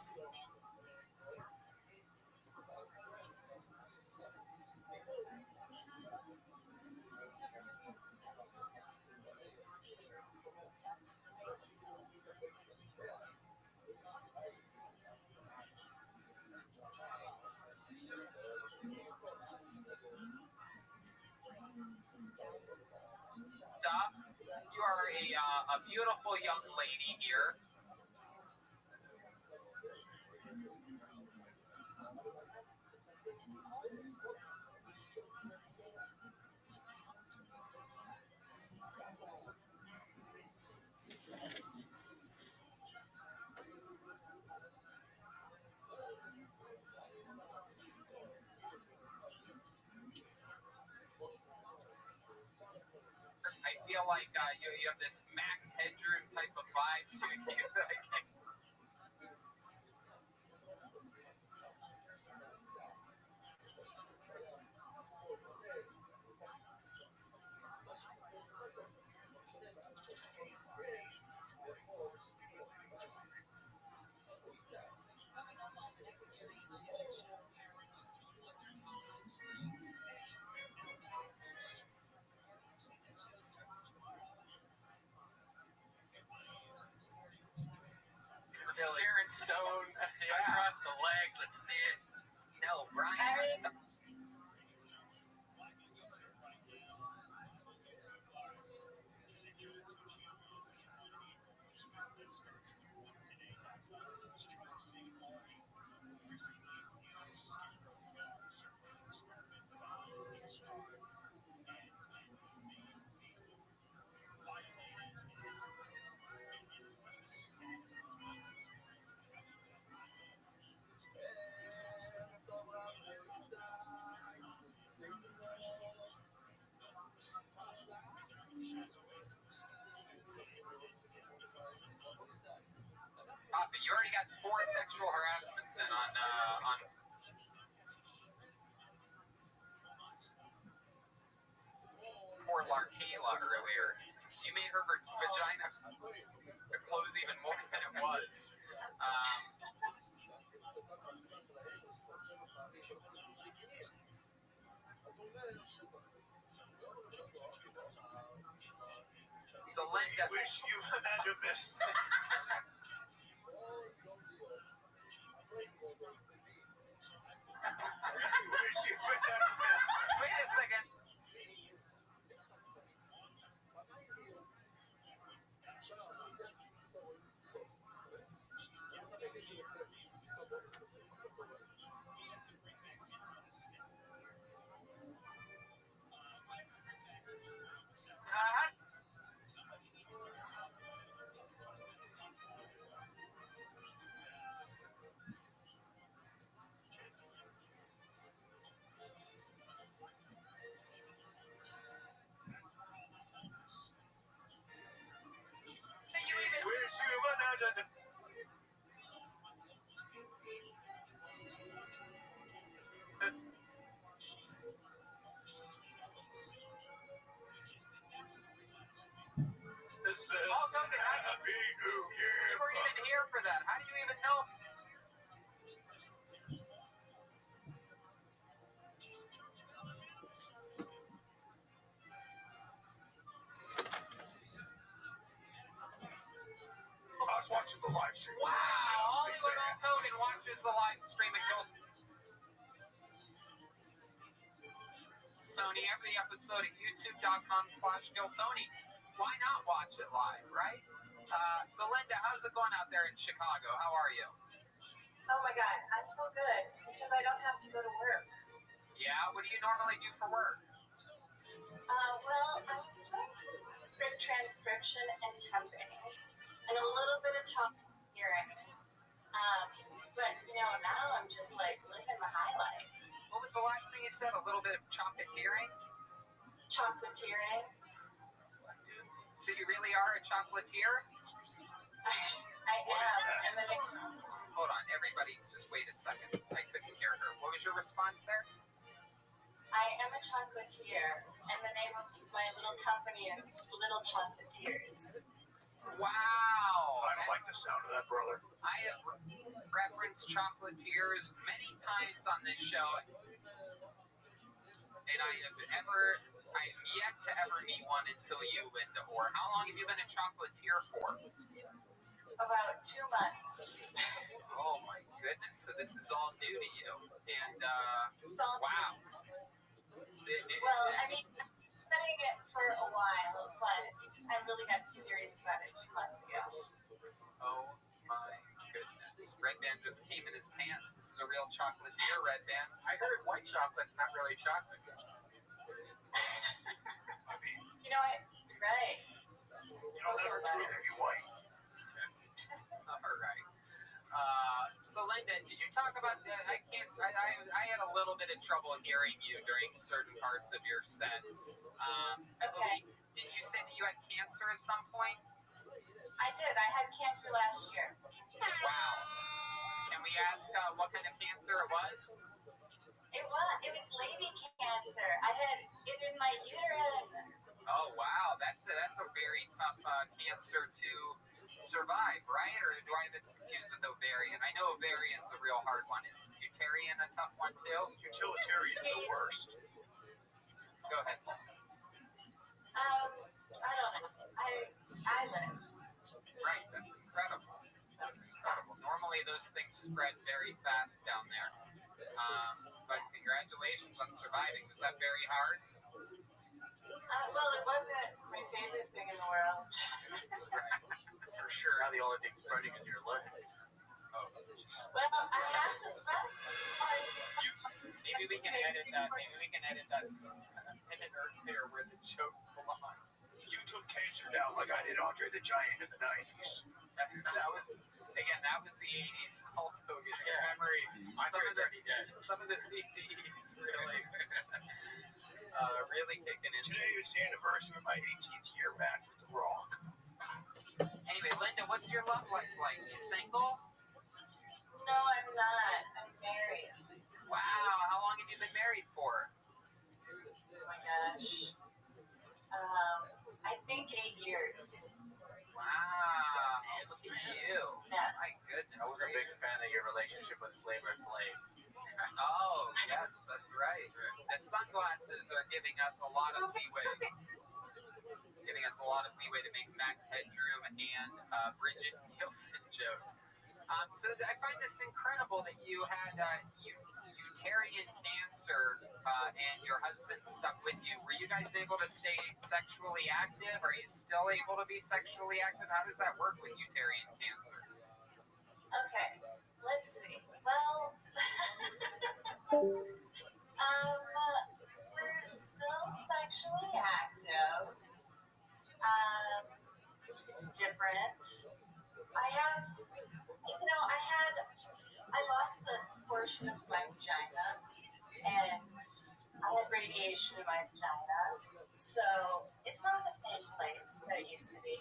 C: You are a beautiful young lady here. feel like you have this Max Headroom type of vibe to you. Sharon Stone across the legs. Let's see it. No, Brian. But you already got 4 sexual harassments in on. Poor Larkayla earlier. You made her vagina close even more than it was. So Linda.
D: Wish you imagined this. Wish you imagined this.
C: Wait a second.
D: Wish you imagined.
C: Also,
D: Happy New Year.
C: you weren't even here for that. How do you even know?
D: I was watching the live stream.
C: Wow, Hollywood Hulk Hogan watches the live stream at Gil Tony every episode at youtube.com/GilTony. Why not watch it live, right? So Linda, how's it going out there in Chicago? How are you?
J: Oh my God, I'm so good because I don't have to go to work.
C: Yeah, what do you normally do for work?
J: Well, I was doing some script transcription and temping, and a little bit of chocolate. But now I'm just like living the high life.
C: What was the last thing you said? A little bit of chocolatiering?
J: Chocolatiering.
C: So you really are a chocolatier?
J: I am. And then
C: Hold on, everybody, just wait a second. I couldn't hear her. What was your response there?
J: I am a chocolatier, and the name of my little company is Little Chocolatiers.
C: Wow!
D: I don't like the sound of that, brother.
C: I have referenced chocolatiers many times on this show, and I have yet to ever meet one until you, Linda Orr. How long have you been a chocolatier for?
J: About 2 months.
C: Oh my goodness! So this is all new to you, and wow.
J: Well, I mean, I've been studying it for a while, but I really got serious about it 2 months ago.
C: Oh my goodness! Red Band just came in his pants. This is a real chocolatier, Red Band.
E: I heard white chocolate's not really chocolate.
J: You know what? You're right.
D: You'll never truly be white.
C: All right. So Linda, did you talk about? I had a little bit of trouble hearing you during certain parts of your set.
J: Okay.
C: Did you say that you had cancer at some point?
J: I did. I had cancer last year.
C: Wow. Can we ask what kind of cancer it was?
J: It was lady cancer. I had it in my uterine.
C: Oh wow, that's a very tough cancer to survive, right? Or do I have it confused with ovarian? I know ovarian's a real hard one. Is uterine a tough one too?
D: Utilitarian's the worst.
C: Go ahead.
J: I don't know. I lived.
C: Right, that's incredible. That's incredible. Normally those things spread very fast down there. But congratulations on surviving. Was that very hard?
J: Well, it wasn't my favorite thing in the world.
E: For sure. Now the only thing spreading is your legs.
C: Oh,
J: Well, I have to spread.
C: maybe we can edit that. Maybe we can edit that. There where the joke belongs.
D: You took cancer down like I did Andre the Giant in the 90s.
C: That was the 80s. Hulk Hogan. Your memory. Some of the CCEs really kicking in.
D: Today is the anniversary of my 18th year match with The Rock.
C: Anyway, Linda, what's your love life like? You single?
J: No, I'm not. I'm married.
C: Wow. How long have you been married for?
J: Oh my gosh. I think 8 years.
C: Wow. Look at you.
J: Yeah.
C: My goodness.
E: I was a big fan of your relationship with Flavor Flav.
C: Oh, yes, that's right. The sunglasses are giving us a lot of leeway. Giving us a lot of leeway to make Max Headroom and Bridget Nielsen jokes. So I find this incredible that you had uterine cancer and your husband stuck with you. Were you guys able to stay sexually active? Are you still able to be sexually active? How does that work with uterine cancer?
J: Okay, let's see. Well, we're still sexually active. It's different. I lost a portion of my vagina, and I had radiation in my vagina, so it's not the same place that it used to be.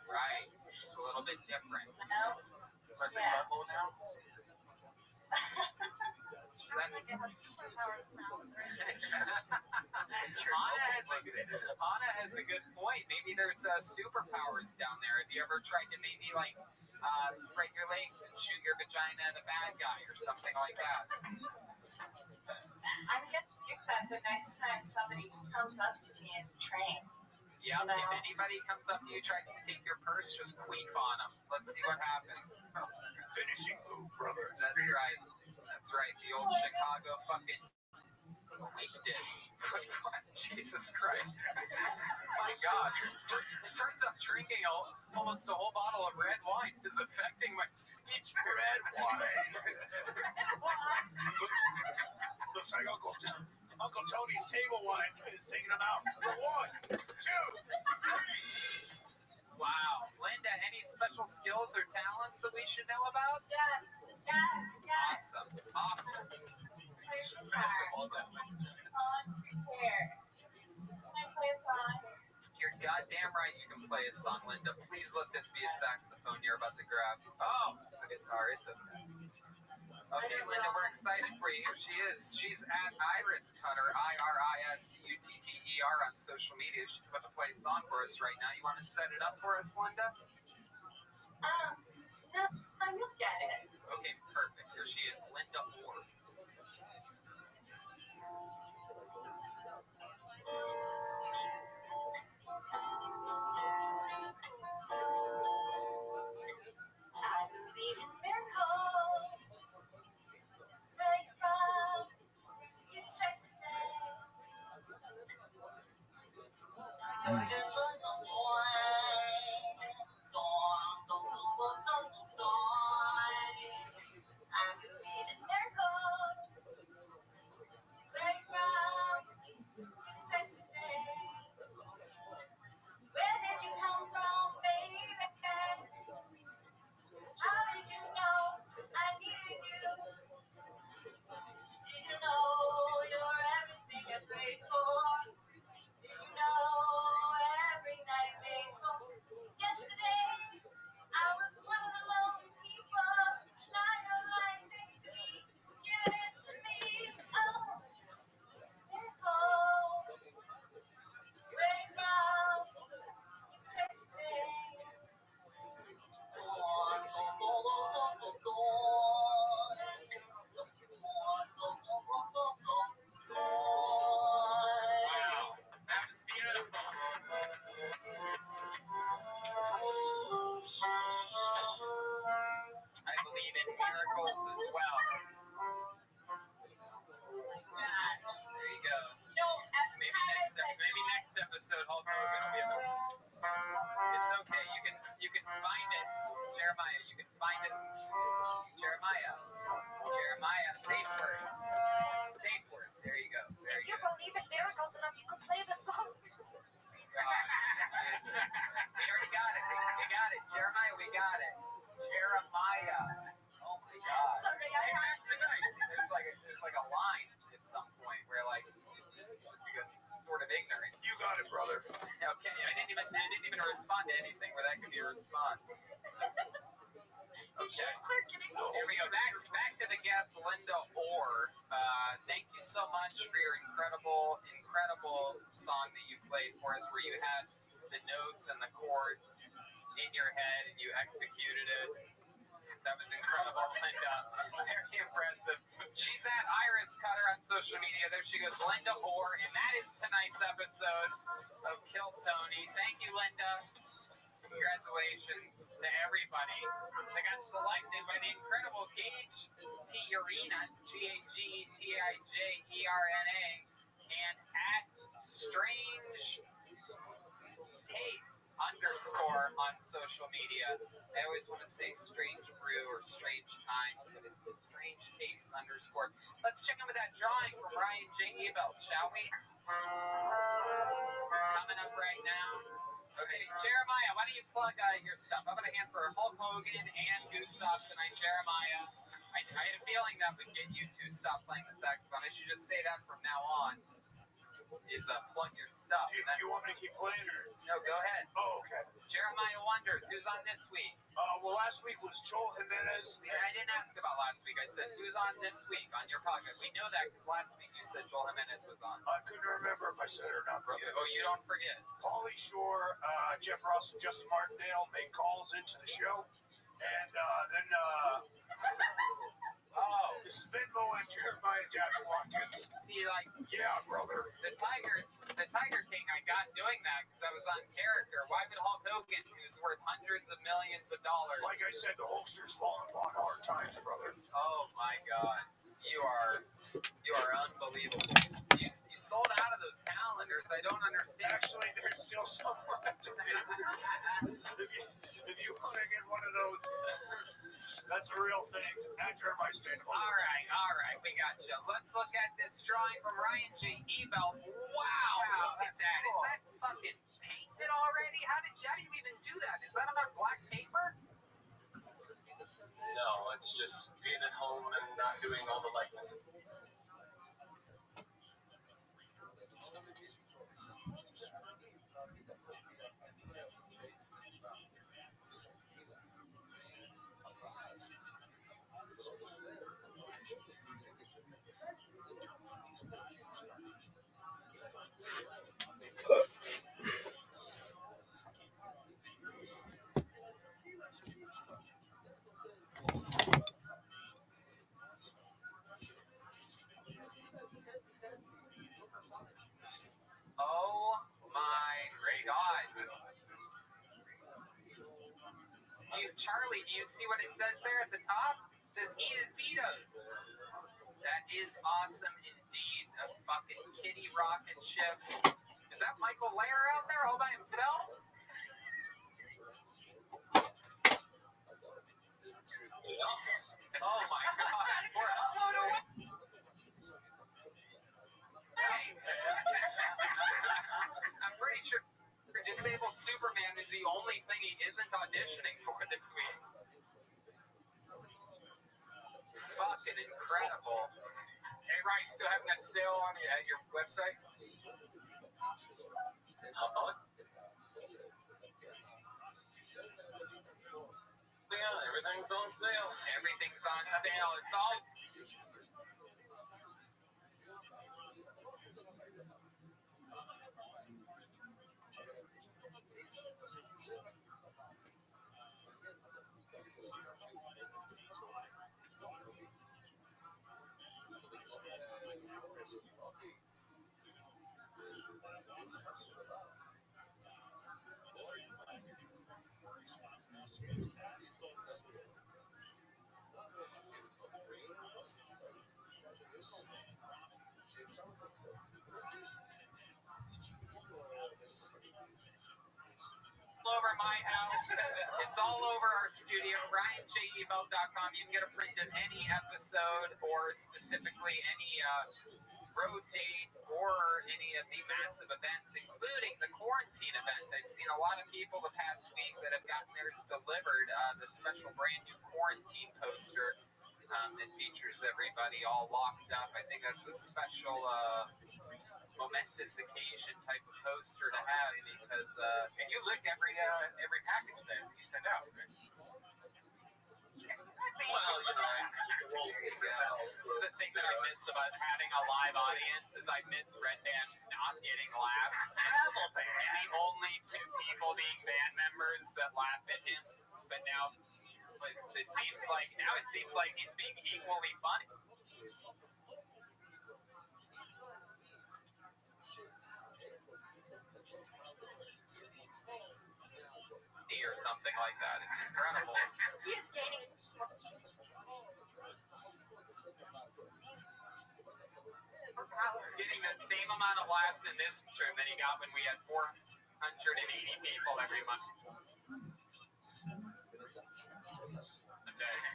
C: Right. It's a little bit different.
J: You know?
E: Like
J: Yeah.
E: the butthole now?
C: Anna has a good point. Maybe there's superpowers down there. Have you ever tried to maybe spread your legs and shoot your vagina at a bad guy or something like that?
J: I'm gonna do that the next time somebody comes up to me in the train.
C: Yeah, if anybody comes up to you, tries to take your purse, just queef on them. Let's see what happens.
D: Finishing move, brother.
C: That's right. That's right. The old Chicago fucking queef dish. Jesus Christ. My God. It turns out drinking almost a whole bottle of red wine is affecting my speech.
D: Red wine. Looks like Uncle Tony's table wine is taking him out. 1, 2, 3.
C: Wow. Linda, any special skills or talents that we should know about?
J: Yes.
C: Awesome.
J: Play guitar. On prepare. Can I play a song?
C: You're goddamn right you can play a song, Linda. Please let this be a saxophone you're about to grab. Oh, it's a guitar. It's a... Okay, Linda, we're excited for you. Here she is. She's at Iris Cutter, IRISUTTER on social media. She's about to play a song for us right now. You want to set it up for us, Linda?
J: No, you'll get it.
C: Okay, perfect. Here she is, Linda Orr.
J: I believe in miracles. Right from your sexy legs. You're the wine
C: rules as well. There you go. Maybe next episode, Hulk Hogan will be able to. It's okay. You can find it, Jeremiah. You can find it, Jeremiah. Safe word. Safe word. There you go. There
H: If
C: you
H: you
C: go.
H: believe it miracles enough, you could play the song.
C: We already got it. We got it, Jeremiah. We got it. Jeremiah. Oh my God.
H: Sorry, I had
C: It's like a line at some point where like because he's sort of ignorant.
D: You got it, brother.
C: Okay, I didn't even respond to anything where that could be a response. Okay. Here we go. Back to the guest, Linda Orr. Thank you so much for your incredible song that you played for us, where you had the notes and the chords in your head and you executed it. That was incredible, Linda. Very impressive. She's at Iris Cutter on social media. There she goes, Linda Orr, and that is tonight's episode of Kill Tony. Thank you, Linda. Congratulations to everybody. I got selected by the incredible Gage Tijerina, GAGTIJERNA, and at Strange Taste _ on social media. I always want to say Strange Brew or Strange Times, but it's a Strange Taste _ Let's check in with that drawing from Ryan J. Ebelt, shall we? It's coming up right now. Okay, Jeremiah, why don't you plug your stuff? How about a hand for Hulk Hogan and Gustav tonight, Jeremiah? I had a feeling that would get you to stop playing the saxophone. I should just say that from now on. Is plug your stuff.
D: Do you want me to keep playing or?
C: No, go ahead.
D: Oh, okay.
C: Jeremiah Wonders, who's on this week?
D: Well, last week was Joel Jimenez.
C: I didn't ask about last week. I said, who's on this week on your podcast? We know that because last week you said Joel Jimenez was on.
D: I couldn't remember if I said it or not, brother.
C: You don't forget.
D: Pauly Shore, Jeff Ross, and Justin Martindale made calls into the show. And then Spinmo and Jeremiah Dash Watkins.
C: See, like,
D: yeah, brother.
C: The Tiger King, I got doing that because I was on character. Why would Hulk Hogan, who's worth hundreds of millions of dollars?
D: Like I said, the Hulkster's falling upon hard times, brother.
C: Oh my God, you are unbelievable. You sold out of those calendars. I don't understand.
D: Actually, there's still some left to read. If you want to get one of those, that's a real thing. At Jeremiah Stand-Up.
C: All right, we got you. Let's look at this drawing from Ryan J. Ebelt. Wow, look at that. Is that fucking painted already? How do you even do that? Is that on black paper?
F: No, it's just being at home and not doing all the likeness.
C: Oh my God. Charlie, do you see what it says there at the top? It says Eat It Vito's. That is awesome indeed. A fucking kitty rocket ship. Is that Michael Lair out there all by himself? Oh my God. Hey. I'm pretty sure Disabled Superman is the only thing he isn't auditioning for this week. Fucking incredible.
E: Hey, Ryan, you still having that sale on at your website?
F: Yeah, everything's on sale.
C: Everything's on sale. It's all. All over my house. It's all over our studio. RyanJEvelt.com. You can get a print of any episode or specifically any road date or any of the massive events, including the quarantine event. I've seen a lot of people the past week that have gotten theirs delivered. The special brand new quarantine poster. It features everybody all locked up. I think that's a special momentous occasion type of poster to have because
E: And you lick every package that you send out. Right?
F: Well, you know, you can roll
C: there you go. This is the thing that I miss about having a live audience is I miss Red Band not getting laughs. And the only two people being band members that laugh at him. But now it seems like he's being equally funny. Or something like that. It's incredible.
H: He is gaining.
C: He's getting the same amount of laughs in this room that he got when we had 480 people every month.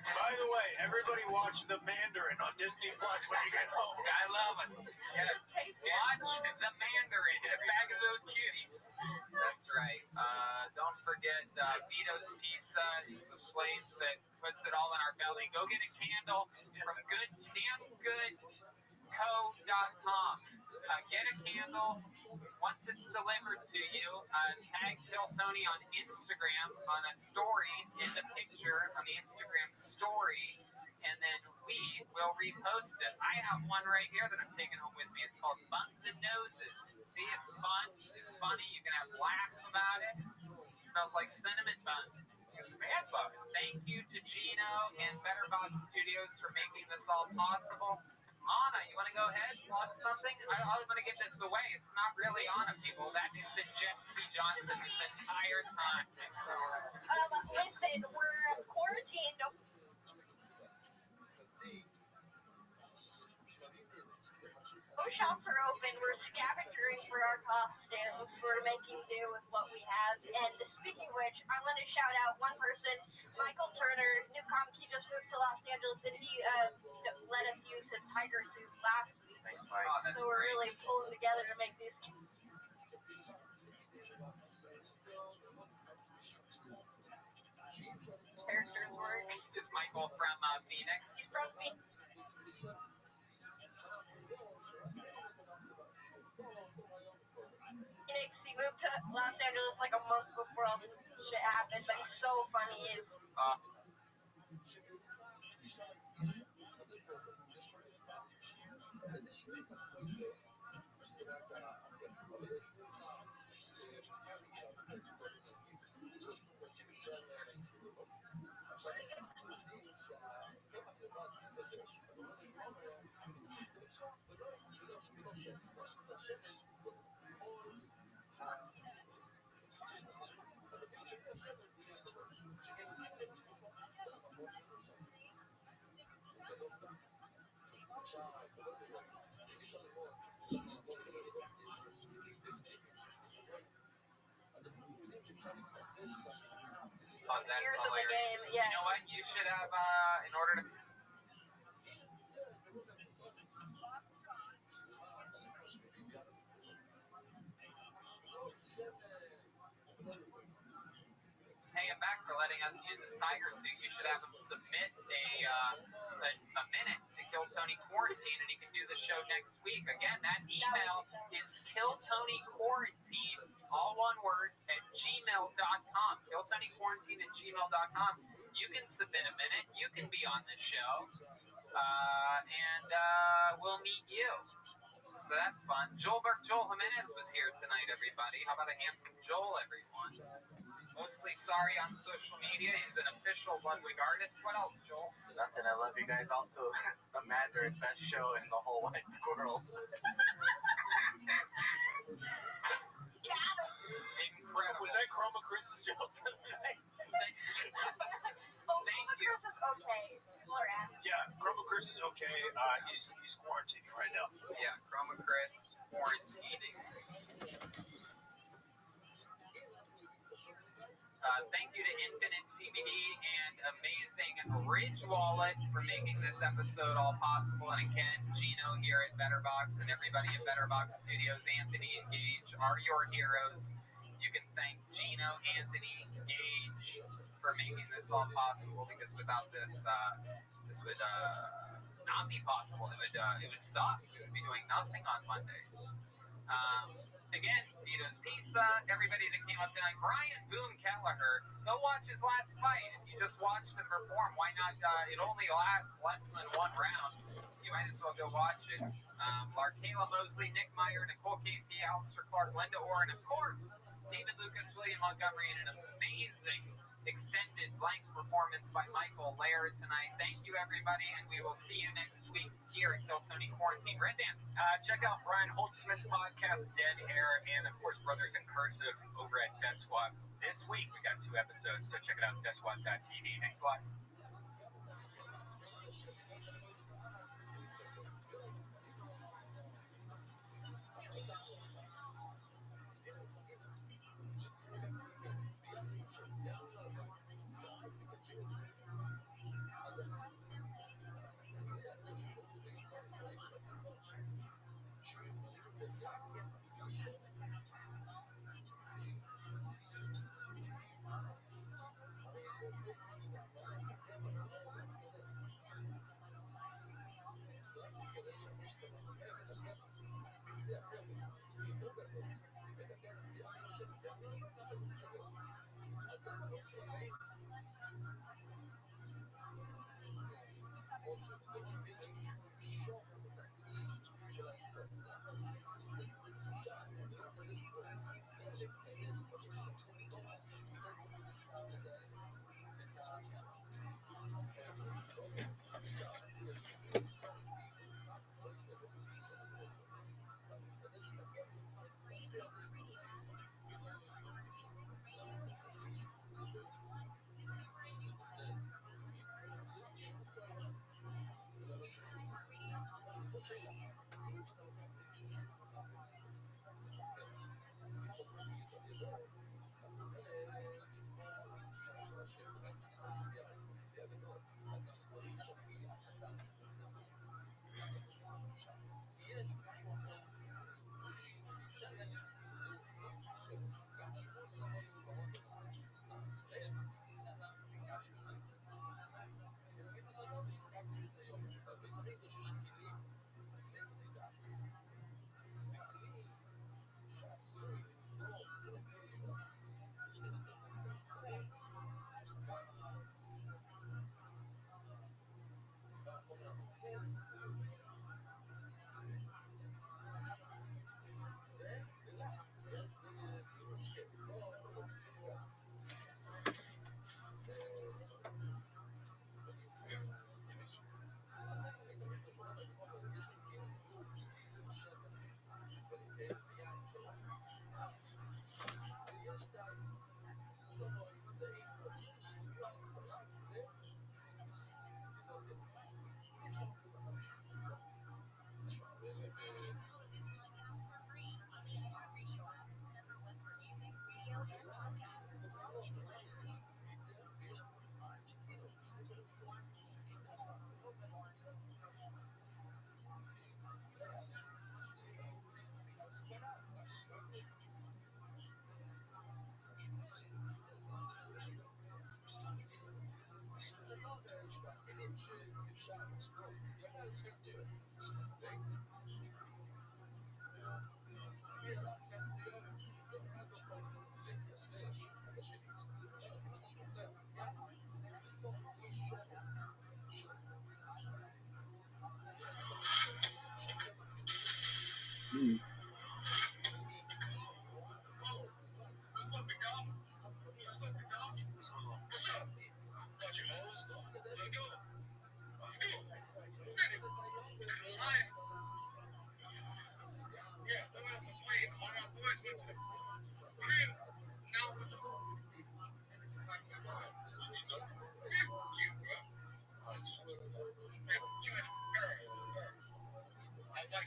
E: By the way, everybody watch The Mandarin on Disney Plus when you get home.
C: I love it. Yes. Watch The Mandarin. A bag of those cuties. That's right. Don't forget, Vito's Pizza is the place that puts it all in our belly. Go get a candle from goddamngoodco.com. Get a candle. Once it's delivered to you, tag Kill Tony on Instagram on a story in the picture on the Instagram story, and then we will repost it. I have one right here that I'm taking home with me. It's called Buns and Noses. See, it's fun. It's funny. You can have laughs about it. It smells like cinnamon buns. Thank you to Gino and Betterbox Studios for making this all possible. Anna, you want to go ahead, plug something? I'm going to give this away. It's not really Anna, people. That has been Jesse Johnson this entire time.
H: Listen, we're quarantined. Those shops are open. We're scavenging for our costumes. We're making do with what we have. And speaking of which, I want to shout out one person, Michael Turner, new comic. He just moved to Los Angeles, and he let us use his tiger suit last week. So we're really pulling together to make these. Characters work.
C: Is Michael from Phoenix?
H: He's from Phoenix. He moved to Los Angeles like a month before all this shit happened, but he's so funny. He is.
C: Oh, that's
H: Years of the
C: hilarious.
H: game, yeah.
C: You know what? You should have, in order to... Pay him back for letting us use his tiger suit. You should have him submit a minute to Kill Tony Quarantine, and he can do the show next week. Again, that email is killtonyquarantine, all one word, at gmail.com. killtonyquarantine@gmail.com. You can submit a minute. You can be on this show, and we'll meet you. So that's fun. Joel Jimenez was here tonight, everybody. How about a hand from Joel, everyone? Mostly sorry on social media. He's an official Ludwig artist. What else, Joel?
F: Nothing. I love you guys. Also, the Mandarin, best show in the whole wide world.
C: Incredible.
E: Was that Chroma Chris's joke for the night?
H: Oh,
C: Thank you.
H: Chris is okay? People are asking.
D: Yeah, Chroma Chris is okay. He's quarantining right now.
C: Yeah, Chroma Chris quarantining. Thank you to Infinite CBD and Amazing Ridge Wallet for making this episode all possible. And again, Gino here at BetterBox and everybody at BetterBox Studios, Anthony and Gage are your heroes. You can thank Gino, Anthony, Gage for making this all possible, because without this, this would not be possible. It would suck. We would be doing nothing on Mondays. Again, Vito's Pizza, everybody that came up tonight, Brian Boom Kelleher, go watch his last fight. If you just watched him perform, why not? It only lasts less than one round. You might as well go watch it. Larkayla Mosley, Nick Meyer, Nicole KP, Alistair Clark, Linda Orr, and of course, David Lucas, William Montgomery, and an amazing extended blank performance by Michael Laird tonight. Thank you, everybody, and we will see you next week here at Kill Tony Quarantine. Red Dan.
E: Check out Brian Holtzman's podcast, Dead Air, and of course, Brothers in Cursive over at Death Squad. This week, we got 2 episodes, so check it out, deathsquad.tv. Thanks a lot.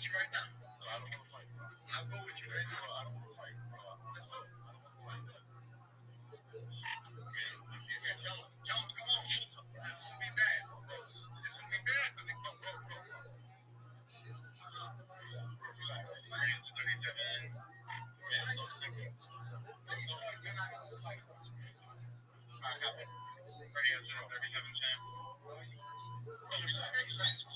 D: with you right now. No, I don't want to fight. I'll go with you right now. I don't want to fight. Let's go. I don't want to fight. Yeah, tell him, come on. This is gonna be bad. This is gonna be bad. Go. Relax. Yeah, it's so simple. You always been out of the fight. I got it. 37 champs. Relax. Relax.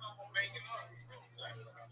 D: I'm gonna make it up. Relax.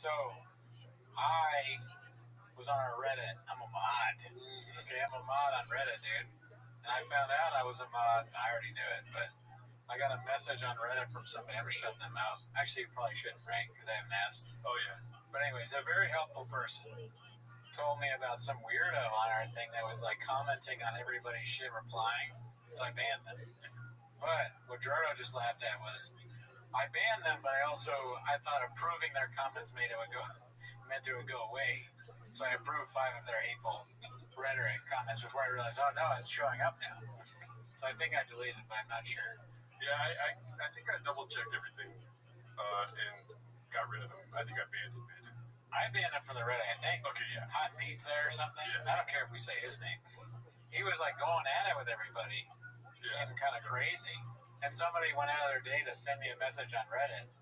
K: So I was on our Reddit. I'm a mod. Okay, I'm a mod on Reddit, dude. And I found out I was a mod. I already knew it, but I got a message on Reddit from somebody. I'm shutting them out. Actually, you probably shouldn't, right? Because I haven't asked.
E: Oh yeah.
K: But anyways, a very helpful person told me about some weirdo on our thing that was like commenting on everybody's shit, replying. So I banned them. But what Jordo just laughed at was I banned them, but I thought approving their comments meant it would go away. So I approved 5 of their hateful rhetoric comments before I realized, oh no, it's showing up now. So I think I deleted, but I'm not sure.
E: Yeah, I think I double checked everything and got rid of them. I think I banned him.
K: I banned him from the Reddit, I think.
E: Okay, yeah.
K: Hot Pizza or something.
E: Yeah.
K: I don't care if we say his name. He was like going at it with everybody.
E: Yeah.
K: Getting kind of crazy. And somebody went out of their day to send me a message on Reddit.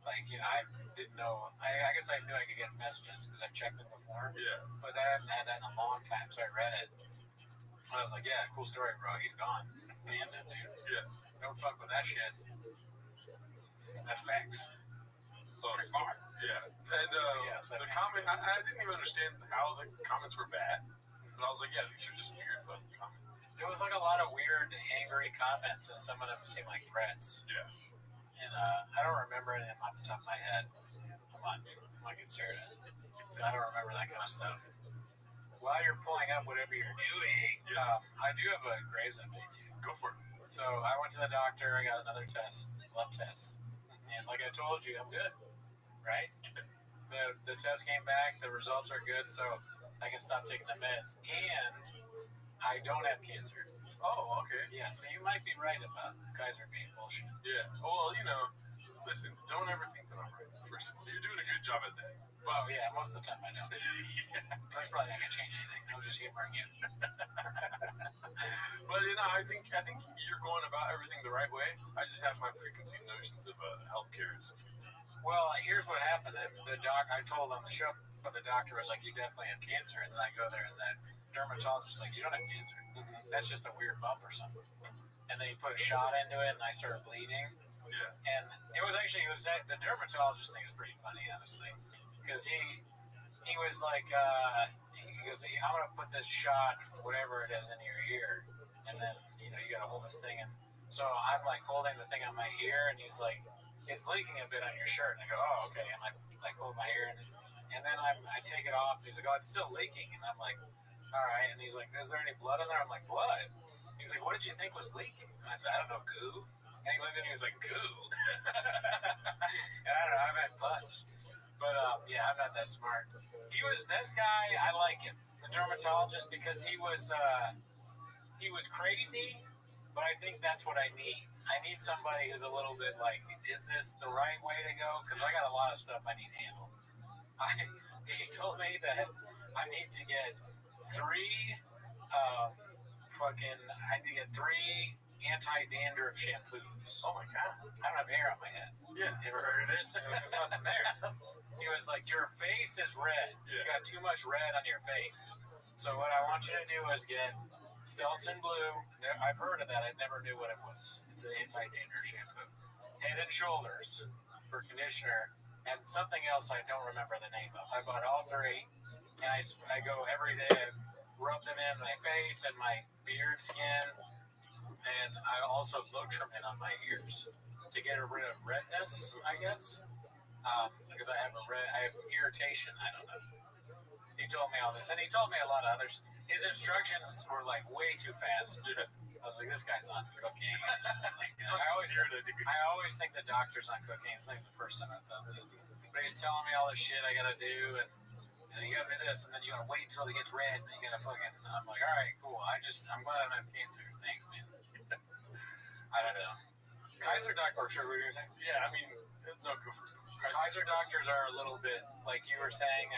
K: Like, I didn't know. I guess I knew I could get messages because I checked them before.
E: Yeah.
K: But I hadn't had that in a long time, so I read it. And I was like, yeah, cool story, bro. He's gone. Man, that dude.
E: Yeah.
K: Don't fuck with that shit. That's facts. Pretty smart.
E: Yeah. And
K: so
E: the comment, I didn't even understand how the comments were bad. But I was like, yeah, these are just weird fucking comments.
K: There was like a lot of weird, angry comments, and some of them seemed like threats.
E: Yeah.
K: And I don't remember any of them off the top of my head. I'm on get started. So I don't remember that kind of stuff. While you're pulling up whatever you're doing,
E: Yes.
K: I do have a Graves update too.
E: Go for it.
K: So I went to the doctor. I got another test, lab test, and like I told you, I'm good. Right? The test came back. The results are good, so I can stop taking the meds, and I don't have cancer.
E: Oh, okay.
K: Yeah, so you might be right about Kaiser being bullshit.
E: Yeah. Well, listen, don't ever think that I'm right. First of all, you're doing a good job at that.
K: Well, yeah, most of the time I don't.
E: Yeah.
K: That's probably not gonna change anything. I was just humoring you.
E: But I think you're going about everything the right way. I just have my preconceived notions of healthcare and stuff.
K: Well, here's what happened. I told on the show, but the doctor was like, "You definitely have cancer," and then I go there, and the dermatologist was like, "You don't have cancer. That's just a weird bump or something." And then he put a shot into it, and I started bleeding.
E: Yeah.
K: And it was the dermatologist thing was pretty funny, honestly, because he was like, he goes, "I'm gonna put this shot, whatever it is, in your ear, and then you gotta hold this thing." And so I'm like holding the thing on my ear, and he's like, "It's leaking a bit on your shirt." And I go, "Oh, okay." And I like hold my ear, and then I take it off. He's like, "Oh, it's still leaking," and I'm like, "All right." And he's like, "Is there any blood in there?" I'm like, "Blood?" He's like, "What did you think was leaking?" And I said, "I don't know, goo." And he looked at me and he was like, "Goo." And I don't know, I meant pus. But yeah, I'm not that smart. This guy, I like him, the dermatologist, because he was crazy, but I think that's what I need. I need somebody who's a little bit like, is this the right way to go? Because I got a lot of stuff I need handled. He told me that I need to get 3 anti-dandruff shampoos. Oh my god, I don't have hair on my head.
E: Yeah.
K: You ever heard of it? Nothing there. He was like, your face is red. You got too much red on your face. So what I want you to do is get Selsun Blue. I've heard of that. I never knew what it was. It's an anti-dandruff shampoo. Head and Shoulders for conditioner, and something else I don't remember the name of. I bought all 3, and I go every day. I rub them in my face and my beard skin, and I also Lotrimin on my ears to get rid of redness, I guess, because I have irritation. I don't know. He told me all this, and he told me a lot of others. His instructions were like way too fast. I was like, this guy's on cocaine. I always think the doctor's on cocaine. It's like the first time I thought that. But he's telling me all this shit I gotta do, and so you gotta do this, and then you gotta wait until it gets red, and then you gotta fucking. I'm like, all right, cool. I'm glad I don't have cancer. Thanks, man. I don't know. Kaiser doctors, what were you saying?
E: Yeah, I mean, no, go for it.
K: Kaiser doctors are a little bit like you were saying.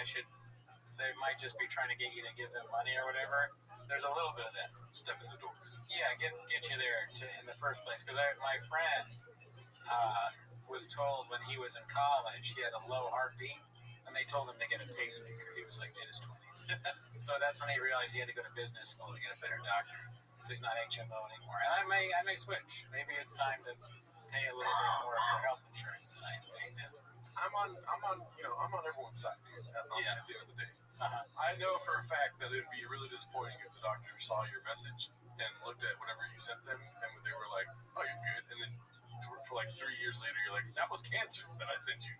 K: They might just be trying to get you to give them money or whatever. There's a little bit of that.
E: Step in the door.
K: Yeah, get you there in the first place. Because my friend was told when he was in college he had a low heartbeat, and they told him to get a pacemaker. He was like in his 20s. So that's when he realized he had to go to business school to get a better doctor. So he's not HMO anymore. And I may switch. Maybe it's time to pay a little bit more for health insurance than I am paying now.
L: I'm on everyone's side, dude. At the end of the day, I know for a fact that it'd be really disappointing if the doctor saw your message and looked at whatever you sent them, and they were like, "Oh, you're good," and then for like 3 years later, you're like, "That was cancer that I sent you."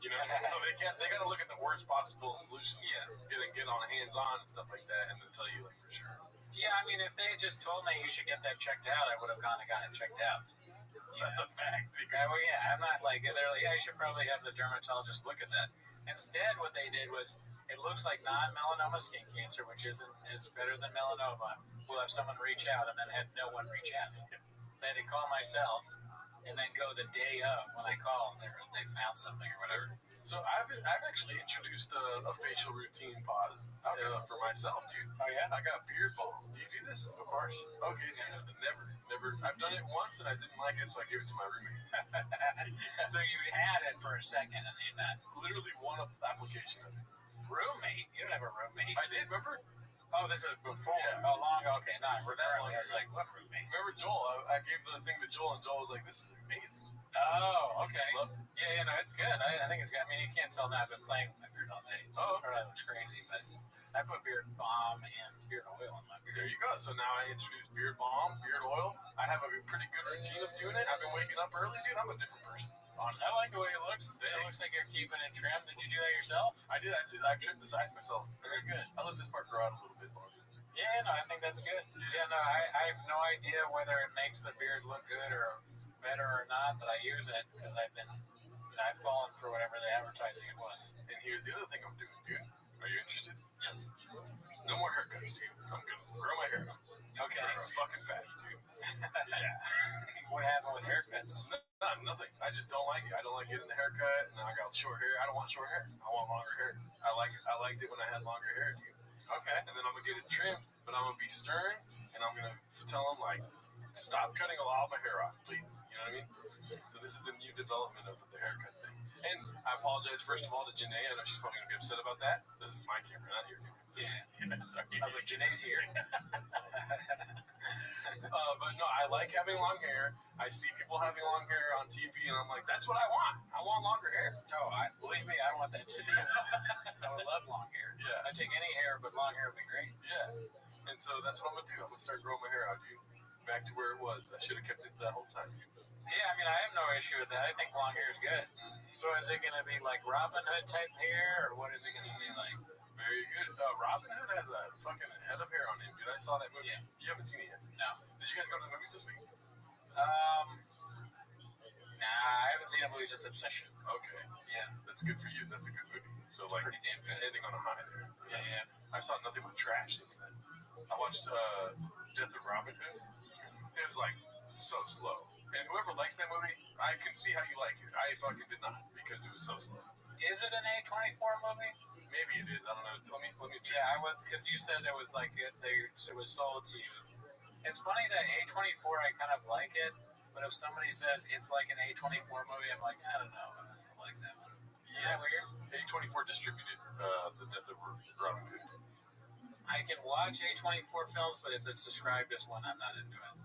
L: You know, so they gotta look at the worst possible solution. Yeah, get on hands-on and stuff like that, and then tell you like for sure.
K: Yeah, I mean, if they had just told me you should get that checked out, I would have gone and got it checked out.
L: That's a fact.
K: Yeah, well, yeah, I'm not like, they're like, yeah, you should probably have the dermatologist look at that. Instead, what they did was, it looks like non-melanoma skin cancer, which is better than melanoma. We'll have someone reach out, and then had no one reach out. They had to call myself, and then go the day of when I call them, they found something or whatever.
L: So I've actually introduced a facial routine pause for myself, dude.
K: Oh yeah,
L: I got beard balm. Do you do this?
K: of course.
L: Okay, so never. I've done it once and I didn't like it, so I gave it to my roommate.
K: So you had it for a second, and you not
L: Literally one application of it.
K: roommate. You don't have a roommate.
L: I did. Remember?
K: Oh, this is before.
L: Yeah.
K: Oh, long. Okay, not recurrently. I was like, what roommate?
L: Remember Joel? I gave the thing to Joel, and Joel was like, "This is amazing."
K: Oh, okay.
L: Loved it.
K: Yeah, no, it's good. I think it's good. I mean, you can't tell now I've been playing with my beard all day.
L: Oh,
K: Or that looks crazy, but I put beard balm and beard oil in my beard.
L: there you go. So now I introduced beard balm, beard oil. I have a pretty good routine of doing it. I've been waking up early, dude. I'm a different person, honestly.
K: I like the way it looks. It looks like you're keeping it trimmed. Did you do that yourself?
L: I did. I trimmed the sides myself.
K: Very good.
L: I let this part grow out a little bit longer.
K: Yeah, no, I think that's good. Yeah, no, I have no idea whether it makes the beard look good or better or not, but I use it because I've fallen for whatever the advertising it was.
L: And here's the other thing I'm doing, dude. Are you interested?
K: Yes.
L: No more haircuts, dude. I'm gonna grow my hair out.
K: Okay.
L: You're a fucking fact, dude. Yeah.
K: What happened with haircuts?
L: Nothing. I just don't like it. I don't like getting the haircut, and now I got short hair. I don't want short hair. I want longer hair. I liked it when I had longer hair, dude.
K: Okay.
L: And then I'm gonna get it trimmed, but I'm gonna be stern, and I'm gonna tell them like, stop cutting a lot of my hair off, please. You know what I mean? So this is the new development of the haircut thing. And I apologize first of all to Janae. I know she's probably gonna be upset about that. This is my camera, not your camera. Sorry.
K: I was like, Janae's here.
L: But no, I like having long hair. I see people having long hair on TV, and I'm like, that's what I want. I want longer hair.
K: Oh, believe me, I want that too. I would love long hair.
L: Yeah.
K: I take any hair, but long hair would be great.
L: Yeah. And so that's what I'm gonna do. I'm gonna start growing my hair out, dude. Back to where it was. I should have kept it that whole time, dude.
K: Yeah, I mean, I have no issue with that. I think long hair is good. So is it going to be like Robin Hood type hair, or what is it going to be like?
L: Very good. Robin Hood has a fucking head of hair on him, dude. I saw that movie.
K: Yeah.
L: You haven't seen it yet?
K: No.
L: Did you guys go to the movies this week?
K: Nah, I haven't seen a movie since Obsession.
L: Okay.
K: Yeah.
L: That's good for you. That's a good movie. So, like,
K: pretty damn good.
L: ending on a high there.
K: Yeah.
L: I saw nothing but trash since then. I watched Death of Robin Hood. It was, like, so slow. And whoever likes that movie, I can see how you like it. I fucking did not because it was so slow.
K: Is it an A24 movie?
L: Maybe it is. I don't know. Let me check.
K: Yeah, I was, because you said it was like it was sold to you. It's funny that A24, I kind of like it, but if somebody says it's like an A24 movie, I'm like, I don't know. I don't like that one.
L: Yes. A24 distributed The Death of Robin Hood.
K: I can watch A24 films, but if it's described as one, I'm not into it.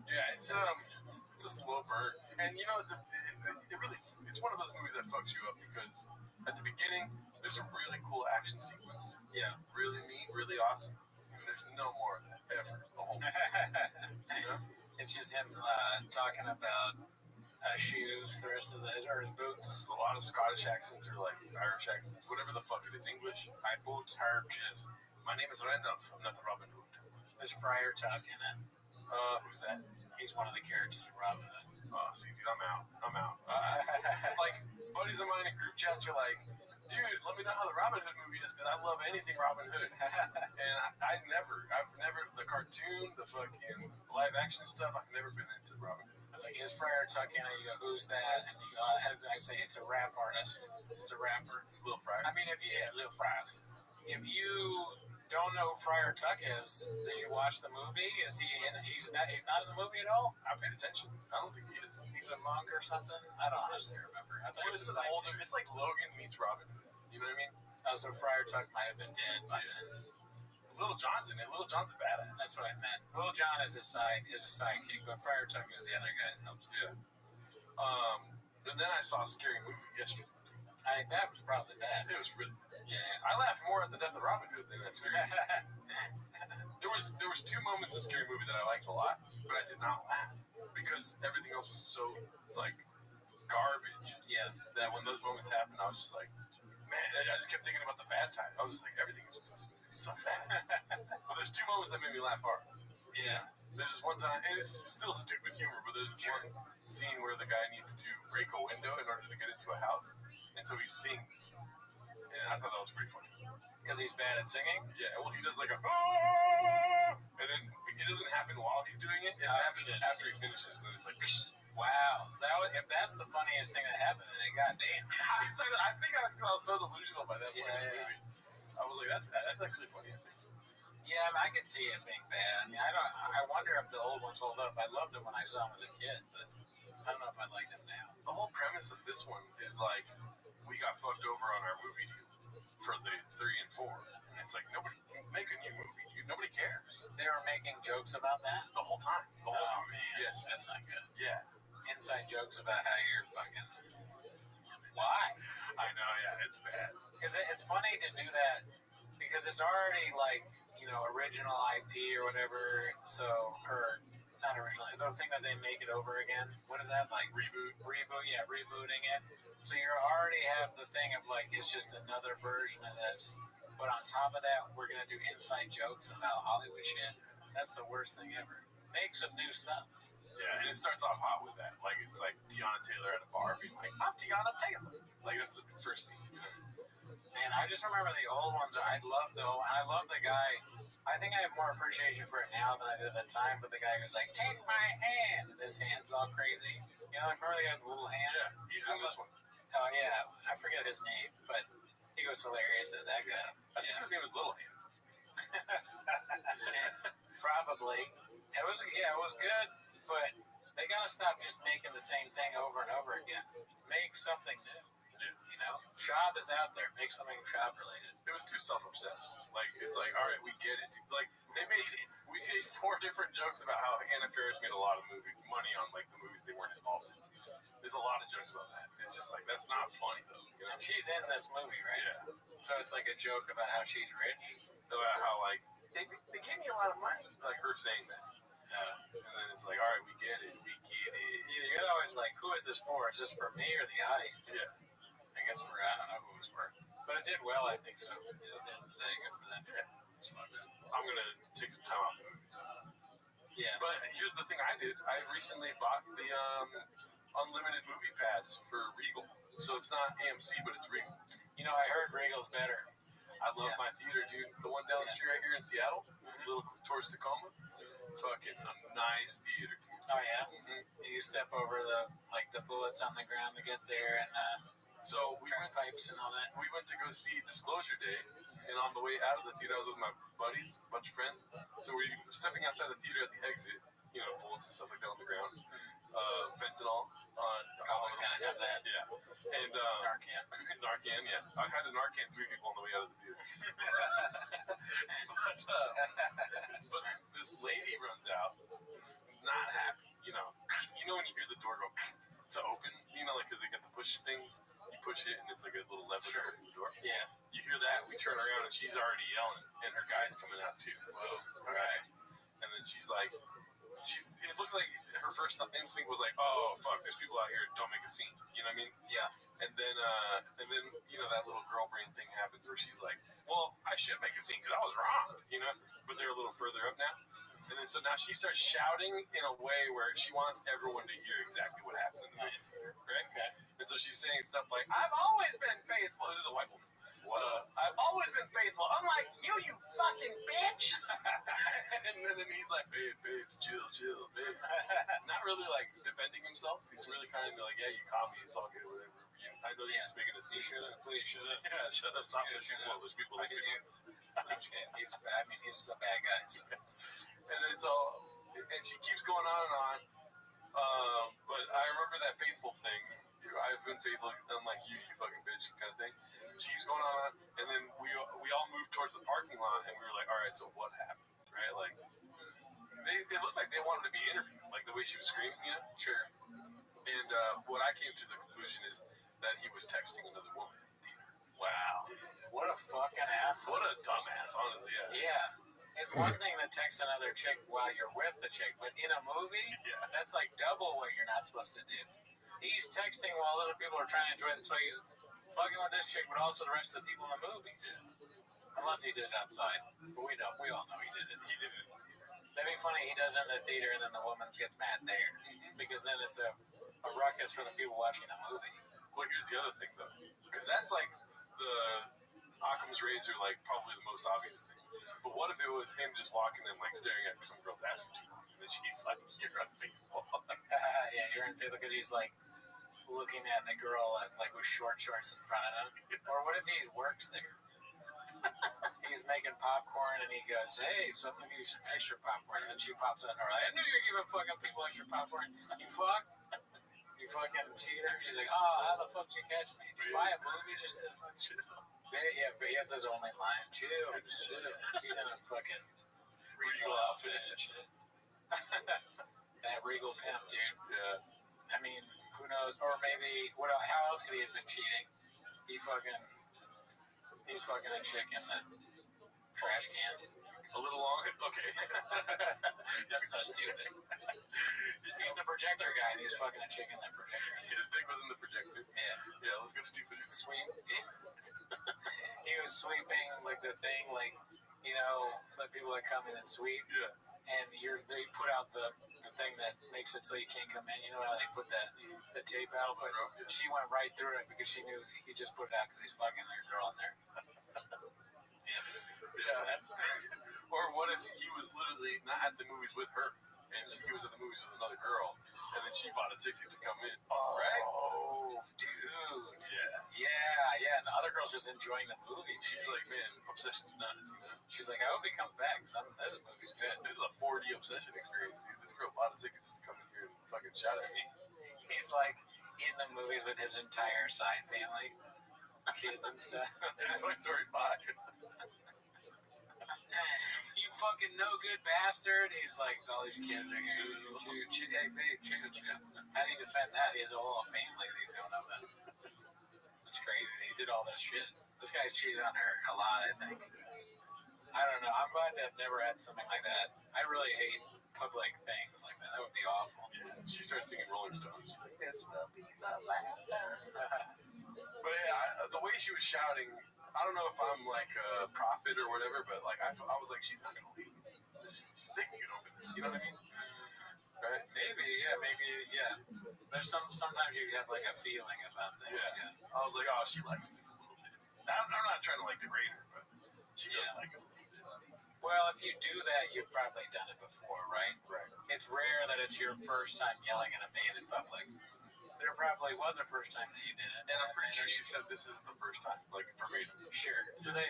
L: Yeah, it's a slow burn, and you know it's one of those movies that fucks you up because at the beginning there's a really cool action sequence.
K: Yeah,
L: really neat, really awesome. And there's no more of that ever. The whole movie. You know?
K: It's just him talking about shoes, the rest of or his boots.
L: A lot of Scottish accents or like Irish accents, whatever the fuck it is, English.
K: My boots hurt.
L: Yes. My name is Randolph. I'm not Robin Hood.
K: There's Friar Tuck in it.
L: Who's that?
K: He's one of the characters in Robin Hood.
L: Oh, see, dude, I'm out. Like, buddies of mine in group chats are like, dude, let me know how the Robin Hood movie is because I love anything Robin Hood. And I've never, the cartoon, the fucking live action stuff, I've never been into Robin Hood.
K: It's like, is Friar Tuck in it? You go, who's that? And you go, I say, it's a rap artist. It's a rapper.
L: Lil Friar.
K: I mean, Lil Fries. If you don't know who Friar Tuck is, did you watch the movie? Is he in? He's not in the movie at all.
L: I paid attention. I don't think he is.
K: He's a monk or something. I don't honestly remember. I thought it was
L: an older. It's like Logan meets Robin Hood. You know what I mean?
K: Oh, so Friar Tuck might have been dead by then.
L: Little John's in it. Little John's a badass.
K: That's what I meant. Little John is his sidekick, but Friar Tuck is the other guy that helps him.
L: Yeah. And then I saw a scary movie yesterday.
K: That was probably bad.
L: It was really.
K: Yeah.
L: I laughed more at the death of Robin Hood than that scary movie. There was 2 moments in Scary Movie that I liked a lot, but I did not laugh because everything else was so like garbage.
K: Yeah.
L: That when those moments happened, I was just like, man, I just kept thinking about the bad time. I was just like, everything sucks ass. But there's 2 moments that made me laugh hard.
K: Yeah.
L: There's this one time, and it's still stupid humor, but there's this one scene where the guy needs to break a window in order to get into a house, and so he sings. And I thought that was pretty funny.
K: Because he's bad at singing?
L: Yeah, well, he does like a, ah! And then it doesn't happen while he's doing it. It happens after he finishes, and then it's like,
K: wow. So if that's the funniest thing that happened, then goddamn.
L: I think I was so delusional by that point in the movie. I was like, that's actually funny, I think.
K: Yeah, I mean, I could see it being bad. I mean, I wonder if the old ones hold up. I loved them when I saw them as a kid, but I don't know if I like them now.
L: The whole premise of this one is like, we got fucked over on our movie deal for the 3 and 4. And it's like, nobody make a new movie, dude. Nobody cares.
K: They were making jokes about that
L: the whole time. The whole time.
K: Man,
L: yes,
K: that's not good.
L: Yeah,
K: inside jokes about how you're fucking. Why?
L: I know. Yeah, it's bad.
K: Because it's funny to do that because it's already like original IP or whatever. So not original. The thing that they make it over again. What is that like?
L: Reboot.
K: Yeah, rebooting it. So you already have the thing of like it's just another version of this, but on top of that, we're gonna do inside jokes about Hollywood shit. That's the worst thing ever. Make some new stuff.
L: Yeah, and it starts off hot with that. Like it's like Tiana Taylor at a bar being like, "I'm Tiana Taylor." Like that's the first scene.
K: Man, I just remember the old ones. I love though, and I love the guy. I think I have more appreciation for it now than I did at the time. But the guy was like, "Take my hand," and his hand's all crazy. Remember the guy with the little hand?
L: Yeah, he's in this one.
K: Oh yeah, I forget his name, but he was hilarious as that guy.
L: I think his name was Little Hand.
K: Probably. It was good, but they gotta stop just making the same thing over and over again. Make something new. Shab is out there. Make something Shab related.
L: It was too self-obsessed. Like it's like, all right, we get it. Like we made 4 different jokes about how Anna Faris made a lot of money on like the movies they weren't involved in. There's a lot of jokes about that. It's just like that's not funny though.
K: And she's in this movie, right?
L: Yeah.
K: So it's like a joke about how she's rich.
L: About how like they gave me a lot of money. Like her saying that. And then it's like, all right, we get it.
K: You're always like, who is this for? Is this for me or the audience?
L: Yeah.
K: I guess I don't know who it was for. But it did well, I think so. At the end of the day, good for them.
L: Yeah.
K: It's fun.
L: I'm going to take some time off the movies.
K: Yeah.
L: But here's the thing I did. I recently bought the unlimited movie pass for Regal. So it's not AMC, but it's Regal.
K: I heard Regal's better.
L: I love my theater, dude. The one down the street right here in Seattle, a little towards Tacoma. Fucking a nice theater.
K: Oh, yeah? Mm-hmm. You step over the bullets on the ground to get there and
L: so we went
K: pipes and all that.
L: We went to go see Disclosure Day, and on the way out of the theater, I was with my buddies, a bunch of friends. So we were stepping outside the theater at the exit, bullets and stuff like that on the ground, fentanyl.
K: Always gotta have that.
L: Yeah, and
K: Narcan,
L: yeah. I had to Narcan 3 people on the way out of the theater. but this lady runs out, not happy. When you hear the door go to open, because they get the push things. You push it, and it's like a little lever to open the door.
K: Yeah.
L: You hear that, we turn around, and she's already yelling, and her guy's coming out too.
K: Whoa.
L: Okay. And then she's like, it looks like her first instinct was like, oh, fuck, there's people out here, don't make a scene. You know what I mean?
K: Yeah.
L: And then that little girl brain thing happens where she's like, well, I should make a scene because I was wrong, but they're a little further up now. And then so now she starts shouting in a way where she wants everyone to hear exactly what happened in the movie, right? Okay. And so she's saying stuff like, I've always been faithful. This is a white woman. I've always been faithful, unlike you fucking bitch. and then he's like, babes, chill, babe. Not really like defending himself. He's really kind of like, yeah, you caught me. It's all good, whatever. I know you're just making a scene.
K: Please shut up.
L: Yeah, shut up. Stop pushing Polish people like you.
K: He's a bad guy. So.
L: And it's all, and she keeps going on and on. But I remember that faithful thing. I've been faithful, unlike you fucking bitch, kind of thing. She keeps going on, and then we all moved towards the parking lot, and we were like, all right, so what happened, right? Like, they looked like they wanted to be interviewed, like the way she was screaming,
K: Sure.
L: And what I came to the conclusion is that he was texting another woman.
K: Wow. What a fucking asshole.
L: What a dumbass, honestly. Yeah.
K: Yeah. It's one thing to text another chick while you're with the chick, but in a movie,
L: Yeah.
K: that's like double what you're not supposed to do. He's texting while other people are trying to enjoy it, so he's fucking with this chick, but also the rest of the people in the movies. Unless he did it outside. But we all know he did it.
L: He did it.
K: That'd be funny, he does it in the theater and then the woman gets mad there. Because then it's a ruckus for the people watching the movie.
L: Well, here's the other thing, though. Because that's like the Occam's razor, like probably the most obvious thing. But what if it was him just walking and like staring at some girl's ass for too long? And then she's like, you're unfaithful.
K: Yeah, you're unfaithful because he's like looking at the girl like with short shorts in front of him. Or what if he works there? He's making popcorn and he goes, hey, so I'm gonna give you some extra popcorn. And then she pops out and her like, I knew you were giving fucking people extra popcorn. You fuck? You fucking cheater? He's like, oh, how the fuck did you catch me? Did you buy a movie just to yeah, but that's his only line. Chill. He's in a fucking regal outfit and shit. That regal pimp, dude.
L: Yeah.
K: I mean, who knows? Or maybe, how else could he have been cheating? He's fucking a chick in the trash can.
L: A little longer? Okay.
K: That's so stupid. He's the projector guy. He's fucking a chick in the projector.
L: His dick was in the projector.
K: Yeah.
L: Yeah, let's go stupid.
K: Sweep. He was sweeping like the thing, like, you know, the people that come in and sweep.
L: Yeah.
K: And they put out the thing that makes it so you can't come in. You know how they put the tape out? But she went right through it because she knew he just put it out because he's fucking a girl in there.
L: Yeah. Or what if he was literally not at the movies with her, and he was at the movies with another girl, and then she bought a ticket to come in, right?
K: Oh, dude. Yeah. And the other girl's just enjoying the movie.
L: She's like, man, obsession's nuts, you know?
K: She's like, I hope he comes back because this movie's good.
L: This is a 4D obsession experience, dude. This girl bought a ticket just to come in here and fucking shout at me.
K: He's like in the movies with his entire side family, kids and stuff.
L: Toy Story 5.
K: You fucking no good bastard. He's like, all these kids are here. Hey, babe, chill. How do you defend that? He has a whole family that you don't know about. That's crazy. He did all this shit. This guy's cheated on her a lot, I think. I don't know. I'm glad to have never had something like that. I really hate public things like that. That would be awful.
L: Yeah, she starts singing Rolling Stones. She's like, this will be the last time. But yeah, the way she was shouting, I don't know if I'm like a prophet or whatever, but like I was like, she's not gonna leave. They can get over this. You know what I mean? Right?
K: Maybe. There's sometimes you have like a feeling about things. Yeah.
L: I was like, oh, she likes this a little bit. I'm not trying to like degrade her, but she does like it a little bit.
K: Well, if you do that, you've probably done it before, right?
L: Right.
K: It's rare that it's your first time yelling at a man in public. There probably was a first time that you did it.
L: And I'm pretty sure she said this isn't the first time, like verbatim.
K: Sure. So they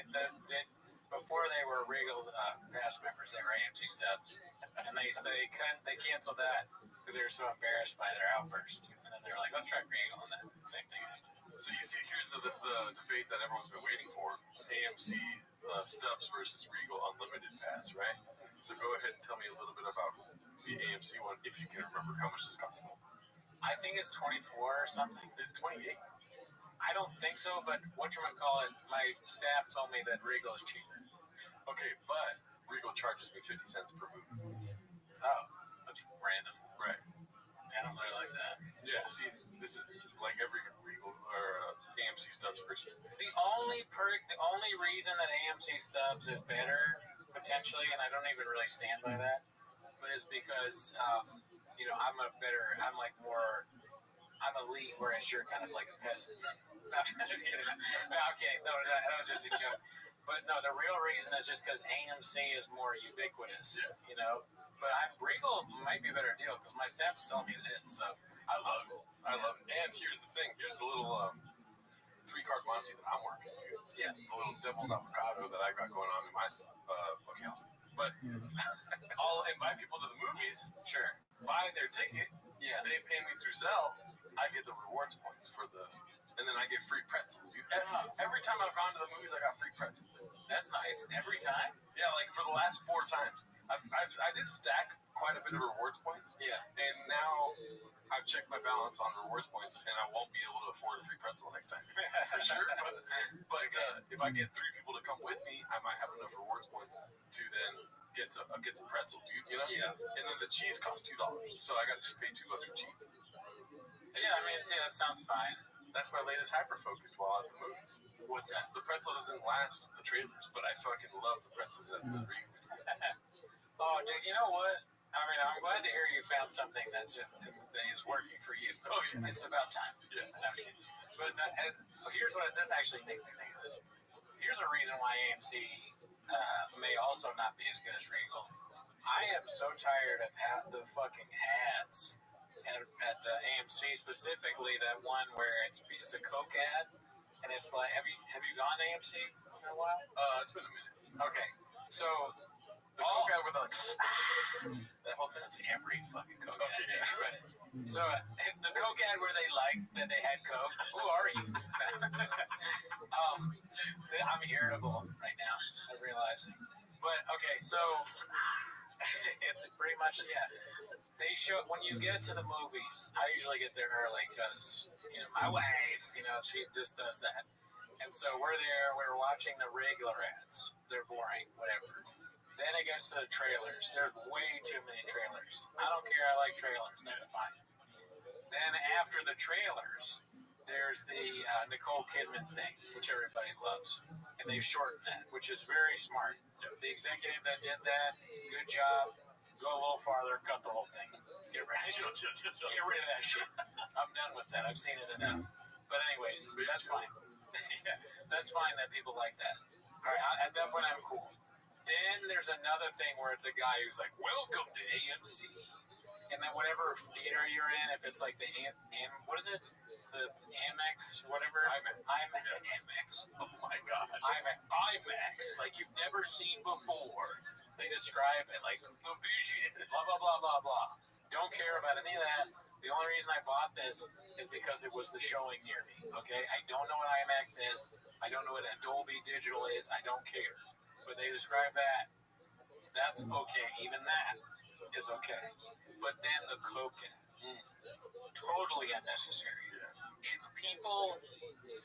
K: before they were Regal past members, they were AMC Stubs, and they canceled that because they were so embarrassed by their outbursts, and then they were like, let's try Regal, and then the same thing happened.
L: So you see, here's the debate that everyone's been waiting for: AMC Stubs versus Regal Unlimited Pass, right? So go ahead and tell me a little bit about the AMC one, if you can remember. How much does it cost?
K: I think it's 24 or something.
L: Is it 28?
K: I don't think so, but whatchamacallit, my staff told me that Regal is cheaper.
L: Okay, but Regal charges me 50 cents per movie.
K: Oh, that's random.
L: Right.
K: I don't really like that.
L: Yeah, see, this is like every Regal or AMC Stubs person.
K: The only reason that AMC Stubs is better, potentially, and I don't even really stand by that, but it's because, I'm elite, whereas you're kind of like a peasant. No, I'm just kidding. No, I'm kidding. No, that was just a joke. But no, the real reason is just because AMC is more ubiquitous, you know. But Regal might be a better deal because my staff is telling me it is. So
L: I love it. And here's the thing. Here's the little 3-card Monty that I'm working with.
K: Yeah.
L: The little devil's avocado that I got going on in my house. But I'll invite people to the movies.
K: Sure.
L: Buy their ticket.
K: Yeah.
L: They pay me through Zelle. I get the rewards points for the and then I get free pretzels. Dude. Every time I've gone to the movies, I got free pretzels.
K: That's nice. Every time?
L: Yeah, like for the last 4 times. I did stack quite a bit of rewards points.
K: Yeah.
L: And now I've checked my balance on rewards points, and I won't be able to afford a free pretzel next time. For sure. But if I get 3 people to come with me, I might have enough rewards points to then get some pretzel, dude. You know?
K: Yeah.
L: And then the cheese costs $2, so I got to just pay $2 for cheese.
K: Yeah, I mean, that sounds fine.
L: That's my latest hyper-focus while at the movies.
K: What's that?
L: The pretzel doesn't last the trailers, but I fucking love the pretzels at the review.
K: Oh, dude, you know what? I mean, I'm glad to hear you found something that is working for you.
L: Oh, yeah.
K: It's about time.
L: Yeah.
K: No, I'm just kidding. But here's what this actually makes me think of this. Here's a reason why AMC may also not be as good as Regal. I am so tired of the fucking ads at the AMC, specifically that one where it's a Coke ad, and it's like, have you gone to AMC in a while?
L: It's been a minute.
K: Okay, so
L: the Coke ad with like
K: that whole thing is every fucking Coke ad.
L: Okay, yeah.
K: Right. So the Coke ad where they liked that they had Coke. Who are you? I'm irritable right now. I'm realizing. But okay, so it's pretty much They show when you get to the movies. I usually get there early because my wife, she just does that. And so we're there. We're watching the regular ads. They're boring, whatever. Then it gets to the trailers. There's way too many trailers. I don't care. I like trailers. That's fine. Then after the trailers, there's the Nicole Kidman thing, which everybody loves. And they've shortened that, which is very smart. The executive that did that, good job. Go a little farther, cut the whole thing. Get rid of that shit. I'm done with that. I've seen it enough. But anyways, that's fine. Yeah, that's fine that people like that. All right, at that point, I'm cool. Then there's another thing where it's a guy who's like, "Welcome to AMC," and then whatever theater you're in, if it's like the what is it? The Amex, whatever. IMAX.
L: Oh my god.
K: IMAX, like you've never seen before. They describe it like the vision, blah blah blah blah blah. Don't care about any of that. The only reason I bought this is because it was the showing near me. Okay, I don't know what IMAX is. I don't know what Dolby Digital is. I don't care. But they describe that. That's okay. Even that is okay. But then the Coke, totally unnecessary. It's people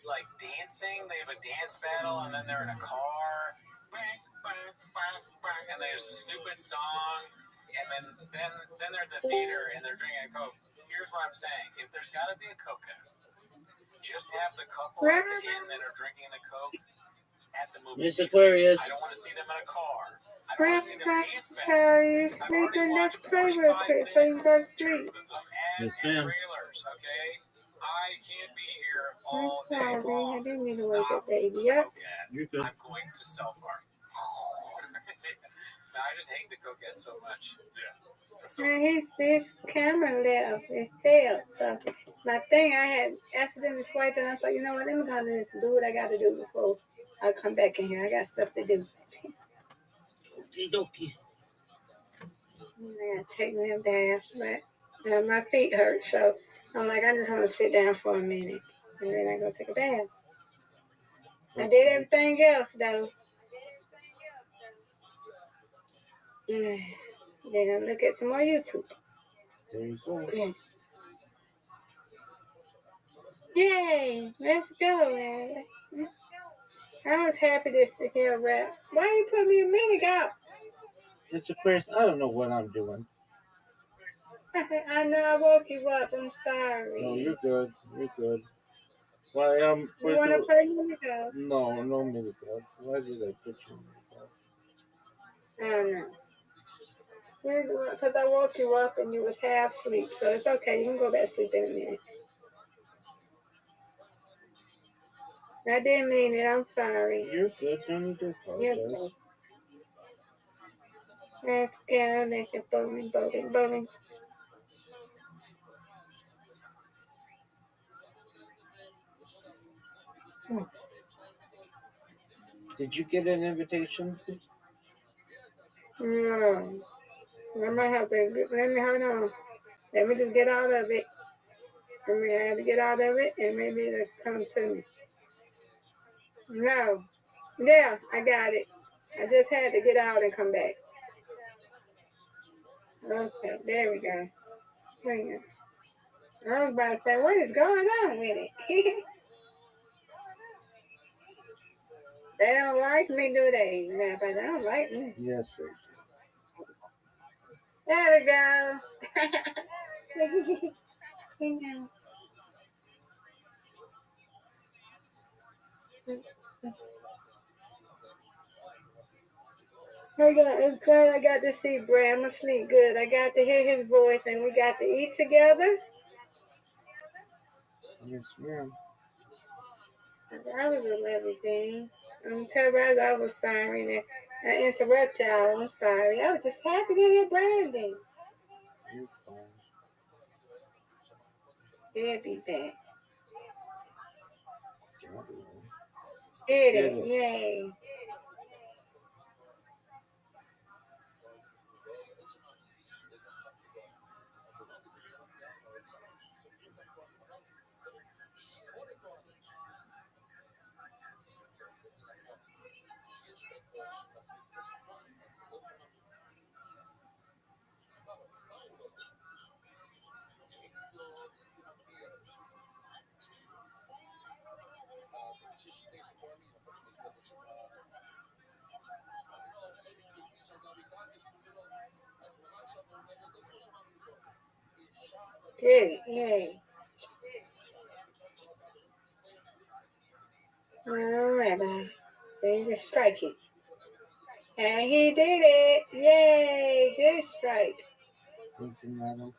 K: like dancing. They have a dance battle, and then they're in a car, bang, bang, bang, bang, and there's a stupid song, and then they're at the theater and they're drinking a Coke. Here's what I'm saying: if there's got to be a Coke, just have the couple at the end that are drinking the Coke at the movie.
G: Miss Aquarius.
K: I don't want to see them in a car. I don't want to see them dance back.
I: Sorry, make the next flavor quick so you go street.
K: Ads and trailers, okay? I can't be here all day
I: Sorry, I
K: long.
I: didn't mean to wake
K: Stop
I: up, baby.
K: the
I: Yep.
K: Coke ad.
G: You're good.
K: I'm going to self-harm. No, I just hate the Coke ad so much. Yeah. So,
I: His camera left. It failed. So my thing, I had accidentally swiped it. I was like, you know what? Let me go to this and do what I got to do before I come back in here. I got stuff to do.
G: Okie dokie.
I: I gotta take me a bath, but my feet hurt, so I'm like, I just want to sit down for a minute, and then I go take a bath. I did everything else though. Then I look at some more YouTube.
G: There you go.
I: Yeah. Yay! Let's go, man. I was happy to hear rap. Why you put me a minute out?
G: Miss Aquarius, I don't know what I'm doing.
I: I know I woke you up. I'm sorry.
G: No, you're good. You're good. Why,
I: You want to play music?
G: No, no music. Why did I put you in
I: I don't know. Because I woke you up and you was half asleep, so it's okay. You can go back to sleep in a minute. I didn't mean it. I'm sorry.
G: You're good. Don't need to
I: You're
G: apologize.
I: good. Let's go. Let's get bowling.
G: Did you get an invitation?
I: No. I might have to. Let me hold on. Let me just get out of it. I mean, I had to get out of it, and maybe it'll come to me. No. Yeah, I got it. I just had to get out and come back. Okay, there we go. Hang on. I was about to say, what is going on with it? They don't like me, do they? Yeah, but they don't like me.
G: Yes, sir.
I: There we go. Hang on. I'm glad I got to see Brad. I'm going to sleep good. I got to hear his voice, and we got to eat together.
G: Yes, ma'am.
I: That was a lovely thing. I'm telling you, I was sorry that I interrupt y'all. I'm sorry. I was just happy to hear Brandon.
G: You're fine.
I: He'll be back.
G: Did
I: Did it. Yay. Did it. Yay. All right, bye. Then you strike it. And he did it. Yay. Good strike.
G: Thank you, madam.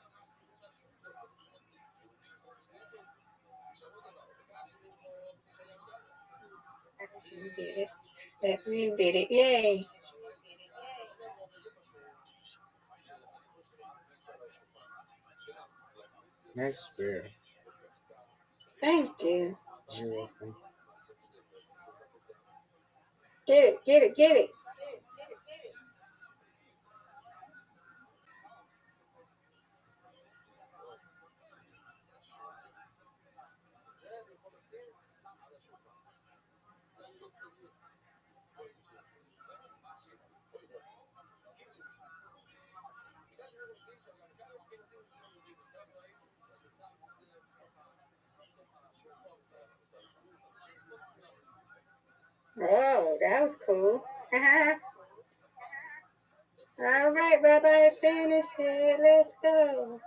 I: You did it. You did it. Yay.
G: Nice beer.
I: Thank you.
G: You're welcome.
I: Get it. Get it. Get it. Oh, that was cool. All right, Rabbi, finish it. Let's go.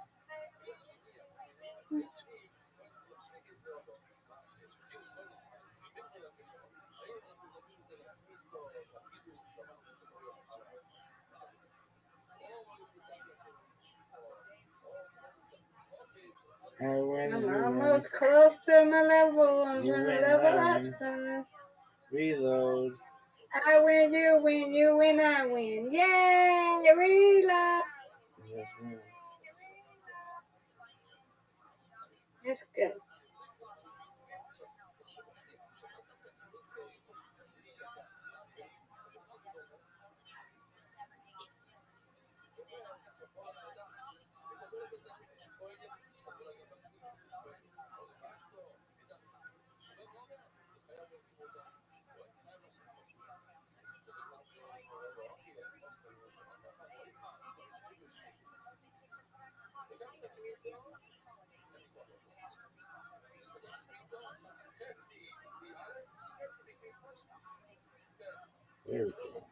I: I'm almost close to my level. I'm
G: You
I: gonna
G: win,
I: level
G: I
I: up
G: win.
I: soon.
G: Reload.
I: I win, you win, you win, I win. Yay! Reload.
G: Yes, ma'am.
I: Let's go.
G: There we go.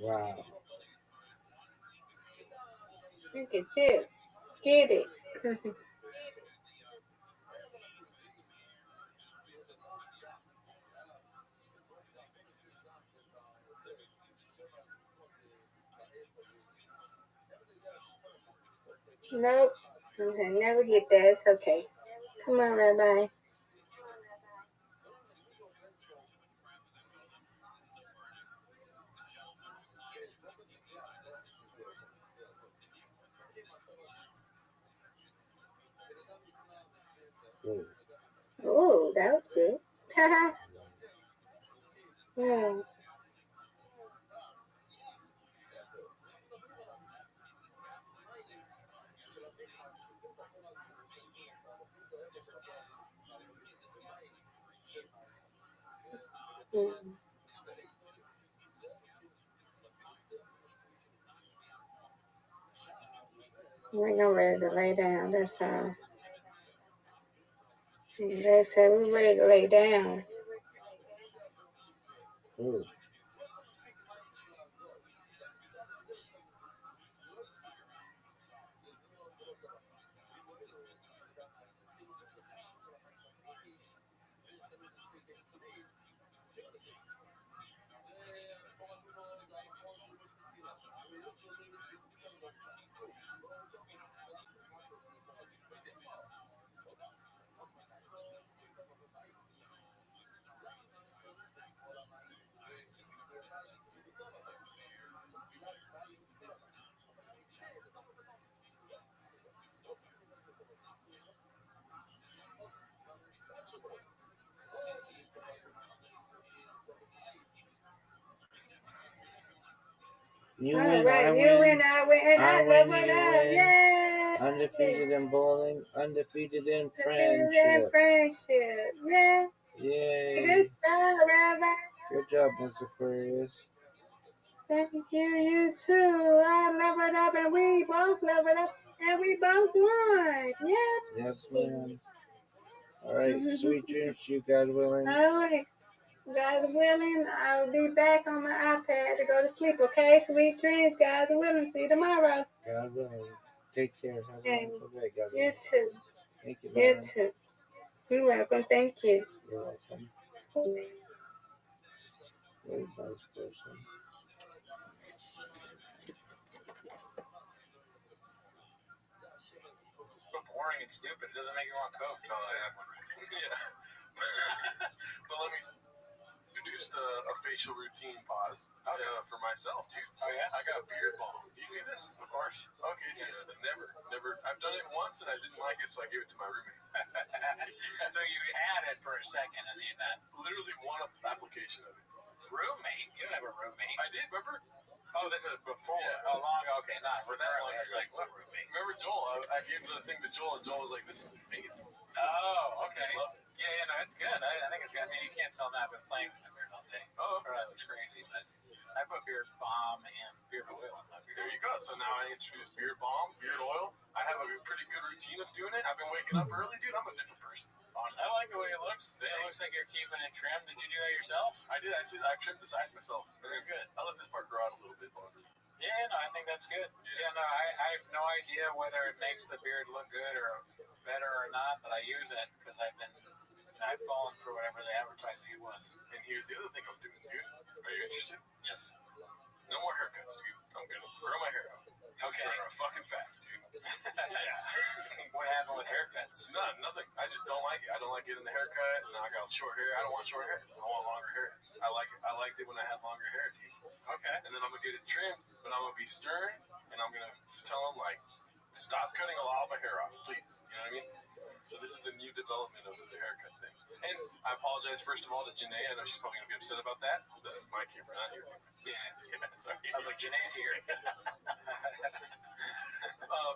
G: Wow.
I: Look at you. Get it. Nope. Okay, never get that. It's okay. Come on, Rabbi. Oh, that was good. Yeah. Mm. We're not ready to lay down. That's all. They said we're ready to lay down.
G: Ooh. You
I: All
G: win,
I: right,
G: I
I: you
G: win.
I: win, I win, and I
G: I
I: level
G: win, you
I: up.
G: win.
I: Yay!
G: Undefeated in bowling, undefeated in
I: Undefeated
G: friendship.
I: friendship. Yeah.
G: Yay.
I: Good job, Rabbi.
G: Good job, Mr. Aquarius.
I: Thank you, you too. I leveled up, and we both leveled up, and we both won. Yeah.
G: Yes, ma'am. All right, sweet dreams to you, God willing.
I: All right. God willing, I'll be back on my iPad to go to sleep, okay? Sweet dreams, God willing. See you tomorrow.
G: God willing. Take care. Have a
I: And
G: wonderful day, God
I: you
G: willing.
I: too.
G: Thank you,
I: You
G: ma'am.
I: too. You're welcome. Thank you.
G: You're welcome. Very nice person.
K: So boring and stupid. It doesn't make you want Coke.
L: Oh, I have one right here. Yeah. But let me introduce a facial routine pause for myself, dude.
K: Oh, yeah?
L: I got beard balm. Do you do this?
K: Of course.
L: Okay,
K: Yes.
L: so never. I've done it once and I didn't like it, so I gave it to my roommate.
K: So you had it for a second and then
L: Literally one application of it.
K: roommate? You don't have a roommate.
L: I did, remember?
K: Oh, this is before.
L: Yeah.
K: Oh, long. Okay, not
L: So that
K: recurrently.
L: long
K: I was
L: ago.
K: like, what roommate?
L: Remember Joel? I gave the thing to Joel, and Joel was like, "This is amazing."
K: Oh, okay.
L: He loved it.
K: Yeah, no, it's good. I think it's good. I mean, you can't tell me I've been playing with my beard all day.
L: Oh,
K: Or that looks crazy, but I put beard balm and beard oil on my beard.
L: there you go. So now I introduced beard balm, beard oil. I have a pretty good routine of doing it. I've been waking up early, dude. I'm a different person, honestly.
K: I like the way it looks. It looks like you're keeping it trimmed. Did you do that yourself?
L: I did. I trimmed the sides myself.
K: Very good.
L: I let this part grow out a little bit longer.
K: Yeah, no, I think that's good. Yeah, no, I have no idea whether it makes the beard look good or better or not, but I use it because I've been, I've fallen for whatever the advertising it was.
L: And here's the other thing I'm doing, dude. Are you interested?
K: Yes.
L: No more haircuts, dude. I'm gonna grow my hair out.
K: Okay.
L: They're a fucking fact, dude. Yeah.
K: What happened with haircuts?
L: Nothing. I just don't like it. I don't like getting the haircut. And now I got short hair. I don't want short hair. I want longer hair. I like it. I liked it when I had longer hair, dude.
K: Okay.
L: And then I'm gonna get it trimmed, but I'm gonna be stern, and I'm gonna tell them like, stop cutting a lot of my hair off, please. You know what I mean? So this is the new development of the haircut thing. And I apologize first of all to Janae. I know she's probably gonna be upset about that. This is my camera, not your camera. Yeah, sorry.
K: I was like, Janae's here.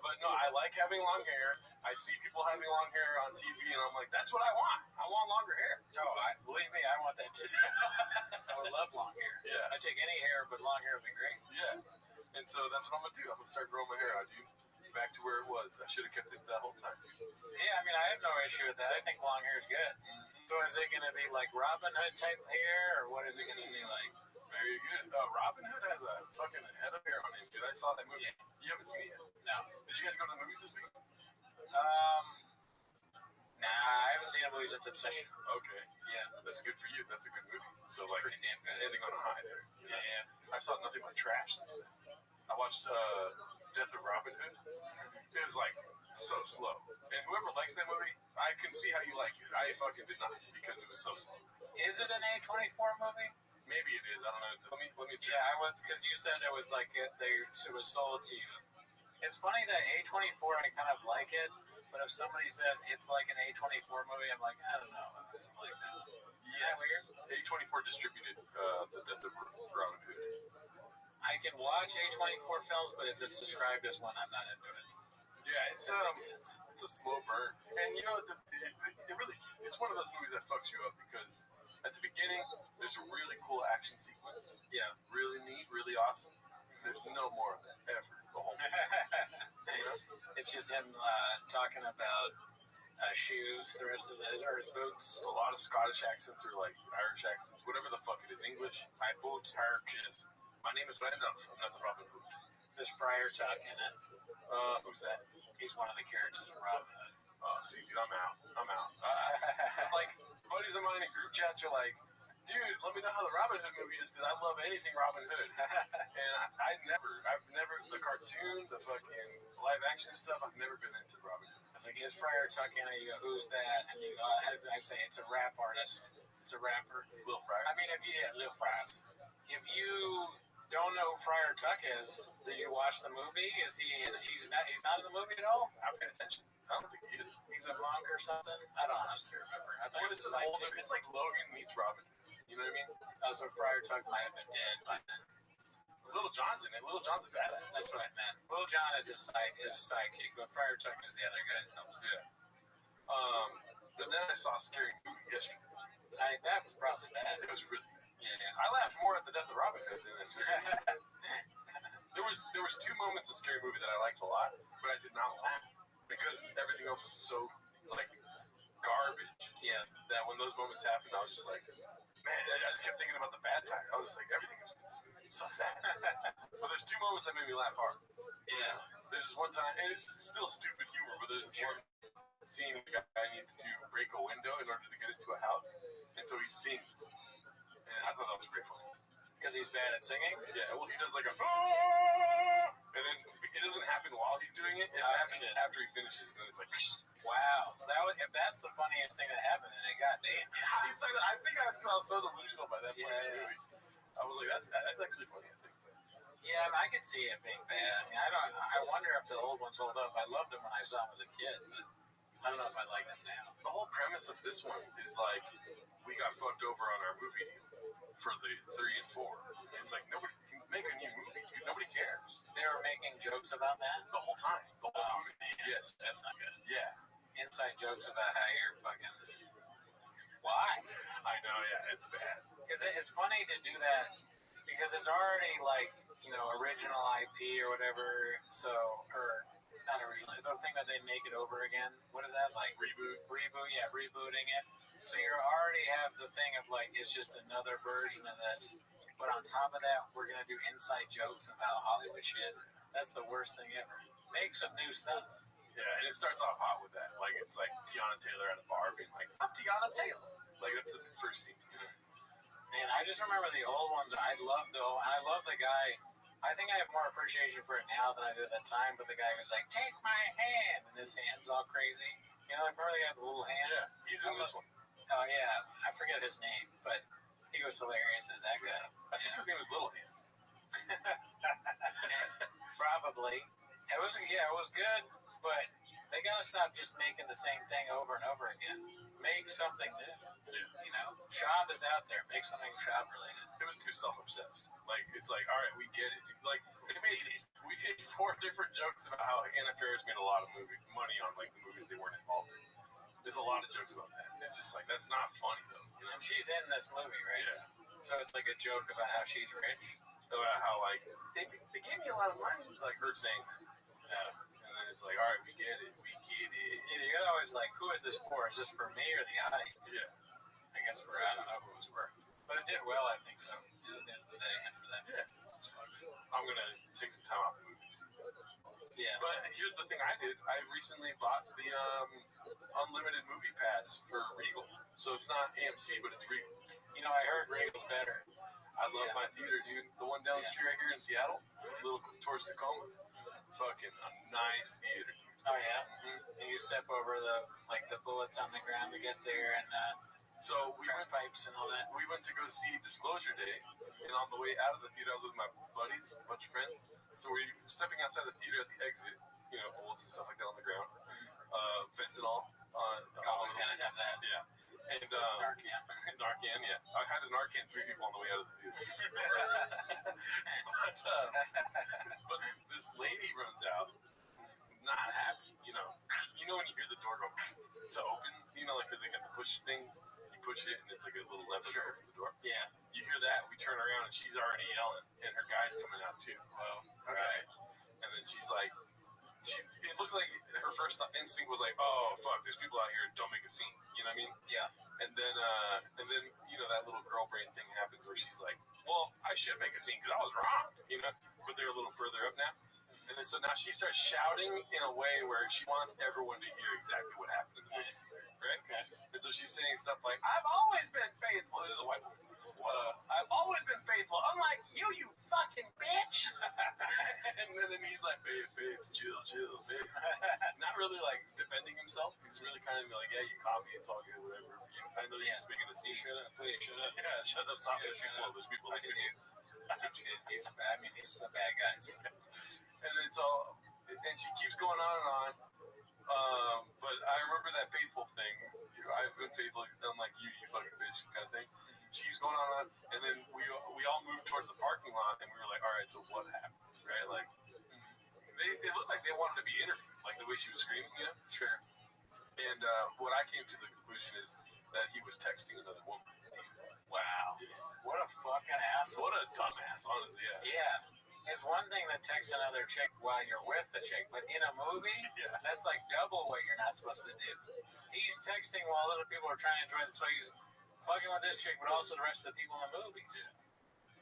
L: But no, I like having long hair. I see people having long hair on TV, and I'm like, that's what I want. I want longer hair.
K: Oh, believe me, I want that too. I would love long hair.
L: Yeah.
K: I take any hair, but long hair would be great.
L: Yeah. And so that's what I'm gonna do. I'm gonna start growing my hair out, dude. Back to where it was. I should have kept it that whole time.
K: Yeah, I mean, I have no issue with that. I think long hair is good. So is it going to be like Robin Hood type hair, or what is it going to be like?
L: Very good. Robin Hood has a fucking head of hair on him, dude. I saw that movie.
K: Yeah.
L: You haven't seen it yet?
K: No.
L: Did you guys go to the movies this week?
K: Nah, I haven't seen a movie since Obsession.
L: Okay.
K: Yeah.
L: That's good for you. That's a good movie. So
K: It's
L: like
K: pretty damn good.
L: ending on a high there. You know?
K: Yeah.
L: I saw nothing but trash since then. I watched Death of Robin Hood. It was like so slow. And whoever likes that movie, I can see how you like it. I fucking did not because it was so slow.
K: Is it an A24 movie?
L: Maybe it is. I don't know. Let me check.
K: Yeah, I was, because you said it was like it was sold to you. It's funny that A24, I kind of like it, but if somebody says it's like an A24 movie, I'm like, I don't know. I don't like that.
L: Yes. A24 distributed the Death of Robin Hood.
K: I can watch A24 films, but if it's described as one, I'm not into it.
L: Yeah, it's
K: makes sense.
L: it's a slow burn, and you know it's one of those movies that fucks you up because at the beginning there's a really cool action sequence.
K: Yeah,
L: really neat, really awesome. There's no more of that ever. The whole movie.
K: It's just him talking about shoes, the rest of or his boots.
L: A lot of Scottish accents or like Irish accents, whatever the fuck it is, English.
K: My boots hurt.
L: Yes. My name is Randolph. I'm not the Robin Hood.
K: There's Friar Tuck in it.
L: Who's that?
K: He's one of the characters in Robin Hood.
L: Oh, see, dude, I'm out. Like, buddies of mine in group chats are like, dude, let me know how the Robin Hood movie is because I love anything Robin Hood. And I've never, the cartoon, the fucking live action stuff, I've never been into Robin Hood.
K: It's like, is Friar Tuck in it? You go, who's that? And you go, I say, it's a rap artist. It's a rapper.
L: Lil Friar.
K: I mean, Lil Fries. If you don't know who Friar Tuck is, did you watch the movie? Is he? He's not in the movie at all.
L: I'm paying attention. I don't think he is.
K: He's a monk or something. I don't honestly remember. I thought
L: It's like Logan meets Robin. You know what I mean?
K: So Friar Tuck might have been dead by then.
L: Little John's in it. Little John's a badass.
K: That's what I meant. Little John is his sidekick, but Friar Tuck is the other guy that helps.
L: Yeah. But then I saw Scary Movie yesterday.
K: That was probably bad.
L: It was really good.
K: Yeah.
L: I laughed more at the Death of Robin Hood than at Scary Movie. There was two moments of Scary Movie that I liked a lot, but I did not laugh because everything else was so like garbage.
K: Yeah.
L: That when those moments happened, I was just like, man, I just kept thinking about the bad time. I was just like, everything sucks ass. But there's two moments that made me laugh hard.
K: Yeah.
L: There's this one time, and it's still stupid humor, but there's this one scene where the guy needs to break a window in order to get into a house, and so he sings. And I thought that was pretty funny.
K: Because he's bad at singing?
L: Yeah, well, he does like a, and then it doesn't happen while he's doing it. It happens after he finishes, and then it's like,
K: wow. So if that's the funniest thing that happened, and goddamn.
L: I think I was so delusional by that point in the movie. I was like, that's actually funny, I think.
K: Yeah, I could see it being bad. I mean, I wonder if the old ones hold up. I loved them when I saw them as a kid, but I don't know if I like them now.
L: The whole premise of this one is like, we got fucked over on our movie deal for the 3 and 4. It's like, nobody can make a new movie. Nobody cares.
K: They were making jokes about that?
L: The whole time. The whole movie.
K: Man.
L: Yes.
K: That's not good.
L: Yeah.
K: Inside jokes about how you're fucking... Why?
L: I know, yeah, it's bad.
K: Because it's funny to do that because it's already like, original IP or whatever, so, or not originally, the thing that they make it over again, what is that, like?
L: Reboot,
K: yeah, rebooting it. So you already have the thing of like, it's just another version of this, but on top of that, we're going to do inside jokes about Hollywood shit. That's the worst thing ever. Make some new stuff.
L: Yeah, and it starts off hot with that. Like, it's like Tiana Taylor at a bar being like, I'm Tiana Taylor. Like, that's the first scene.
K: Man, I just remember the old ones. I love the guy. I think I have more appreciation for it now than I did at the time, but the guy was like, take my hand, and his hand's all crazy. Remember the guy with the little hand?
L: Yeah, he's in this one.
K: Oh, yeah, I forget his name, but he was hilarious as that guy.
L: I think his name was Little Hand.
K: Probably. It was good, but they gotta stop just making the same thing over and over again. Make something new. Shab is out there. Make something Shab related.
L: It was too self-obsessed. Like, it's like, all right, we get it. Like, we made 4 different jokes about how Anna Faris made a lot of money on like the movies they weren't involved in. There's a lot of jokes about that. It's just like, that's not funny though.
K: And she's in this movie, right?
L: Yeah.
K: So it's like a joke about how she's rich.
L: About how like they gave me a lot of money, like her saying that. Yeah. And then it's like, all right, we get it.
K: Yeah, you gotta always like, who is this for? Is this for me or the audience?
L: Yeah.
K: I guess I don't know who it was for. But it did well, I think so. Good for them.
L: Yeah. I'm gonna take some time off the movies.
K: Yeah.
L: But here's the thing I did. I recently bought the unlimited movie pass for Regal. So it's not AMC, but it's Regal.
K: I heard Regal's better.
L: I love my theater, dude. The one down the street right here in Seattle, little towards Tacoma. Fucking a nice theater.
K: Oh yeah. And you step over the bullets on the ground to get there, and
L: So we
K: crack
L: went
K: pipes and all that.
L: we went to go see Disclosure Day, and on the way out of the theater, I was with my buddies, a bunch of friends. So we were stepping outside the theater at the exit, you know, bullets and stuff like that on the ground, fentanyl.
K: Always gotta have that.
L: Yeah, and
K: Narcan.
L: Narcan, yeah. I had to Narcan 3 people on the way out of the theater. but this lady runs out, not happy, you know. You know when you hear the door go to open, you know, like because they got the push things. You push it and it's like a little lever to open the door.
K: Yeah.
L: You hear that, we turn around and she's already yelling, and her guy's coming out too.
K: Well, okay.
L: Right? And then she's like, it looks like her first instinct was like, oh fuck, there's people out here, don't make a scene. You know what I mean?
K: Yeah.
L: And then you know that little girl brain thing happens where she's like, well, I should make a scene because I was wrong, you know. But they're a little further up now, and then so now she starts shouting in a way where she wants everyone to hear exactly what happened in the movie, right? Okay. And so she's saying stuff like, "I've always been faithful." This is a white woman. I've always been faithful, unlike you, you fucking bitch. And then he's like, babes, chill, babe. Not really like defending himself. He's really kind of like, yeah, you caught me, it's all good, whatever. You know, I know he's just making a scene.
K: Please shut up.
L: Yeah, shut up, stop it.
K: Shut
L: Well,
K: up.
L: there's people like you.
K: He's a bad guy.
L: And it's all, and she keeps going on and on. But I remember that faithful thing. I've been faithful, unlike you, you fucking bitch, kind of thing. She keeps going on, and then we all moved towards the parking lot, and we were like, all right, so what happened, right? Like, it looked like they wanted to be interviewed, like the way she was screaming, you know?
K: Sure.
L: And what I came to the conclusion is that he was texting another woman.
K: Wow. What a fucking asshole.
L: What a dumbass, honestly, yeah.
K: Yeah. It's one thing to text another chick while you're with the chick, but in a movie, that's like double what you're not supposed to do. He's texting while other people are trying to enjoy it, so he's fucking with this chick, but also the rest of the people in the movies.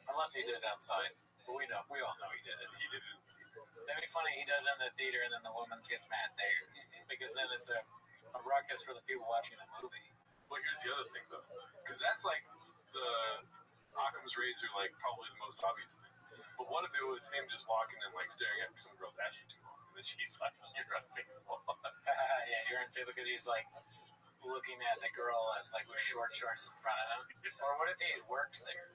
K: Unless he did it outside. But we all know he did it.
L: He did it.
K: That'd be funny, he does it in the theater and then the woman gets mad there. Because then it's a ruckus for the people watching the movie.
L: Well, here's the other thing, though. Because that's like the Occam's razor, like probably the most obvious thing. But what if it was him just walking and like staring at some girl's ass for too long, and then she's like, "You're unfaithful."
K: Yeah, you're unfaithful because he's like looking at the girl like with short shorts in front of him. Or what if he works there?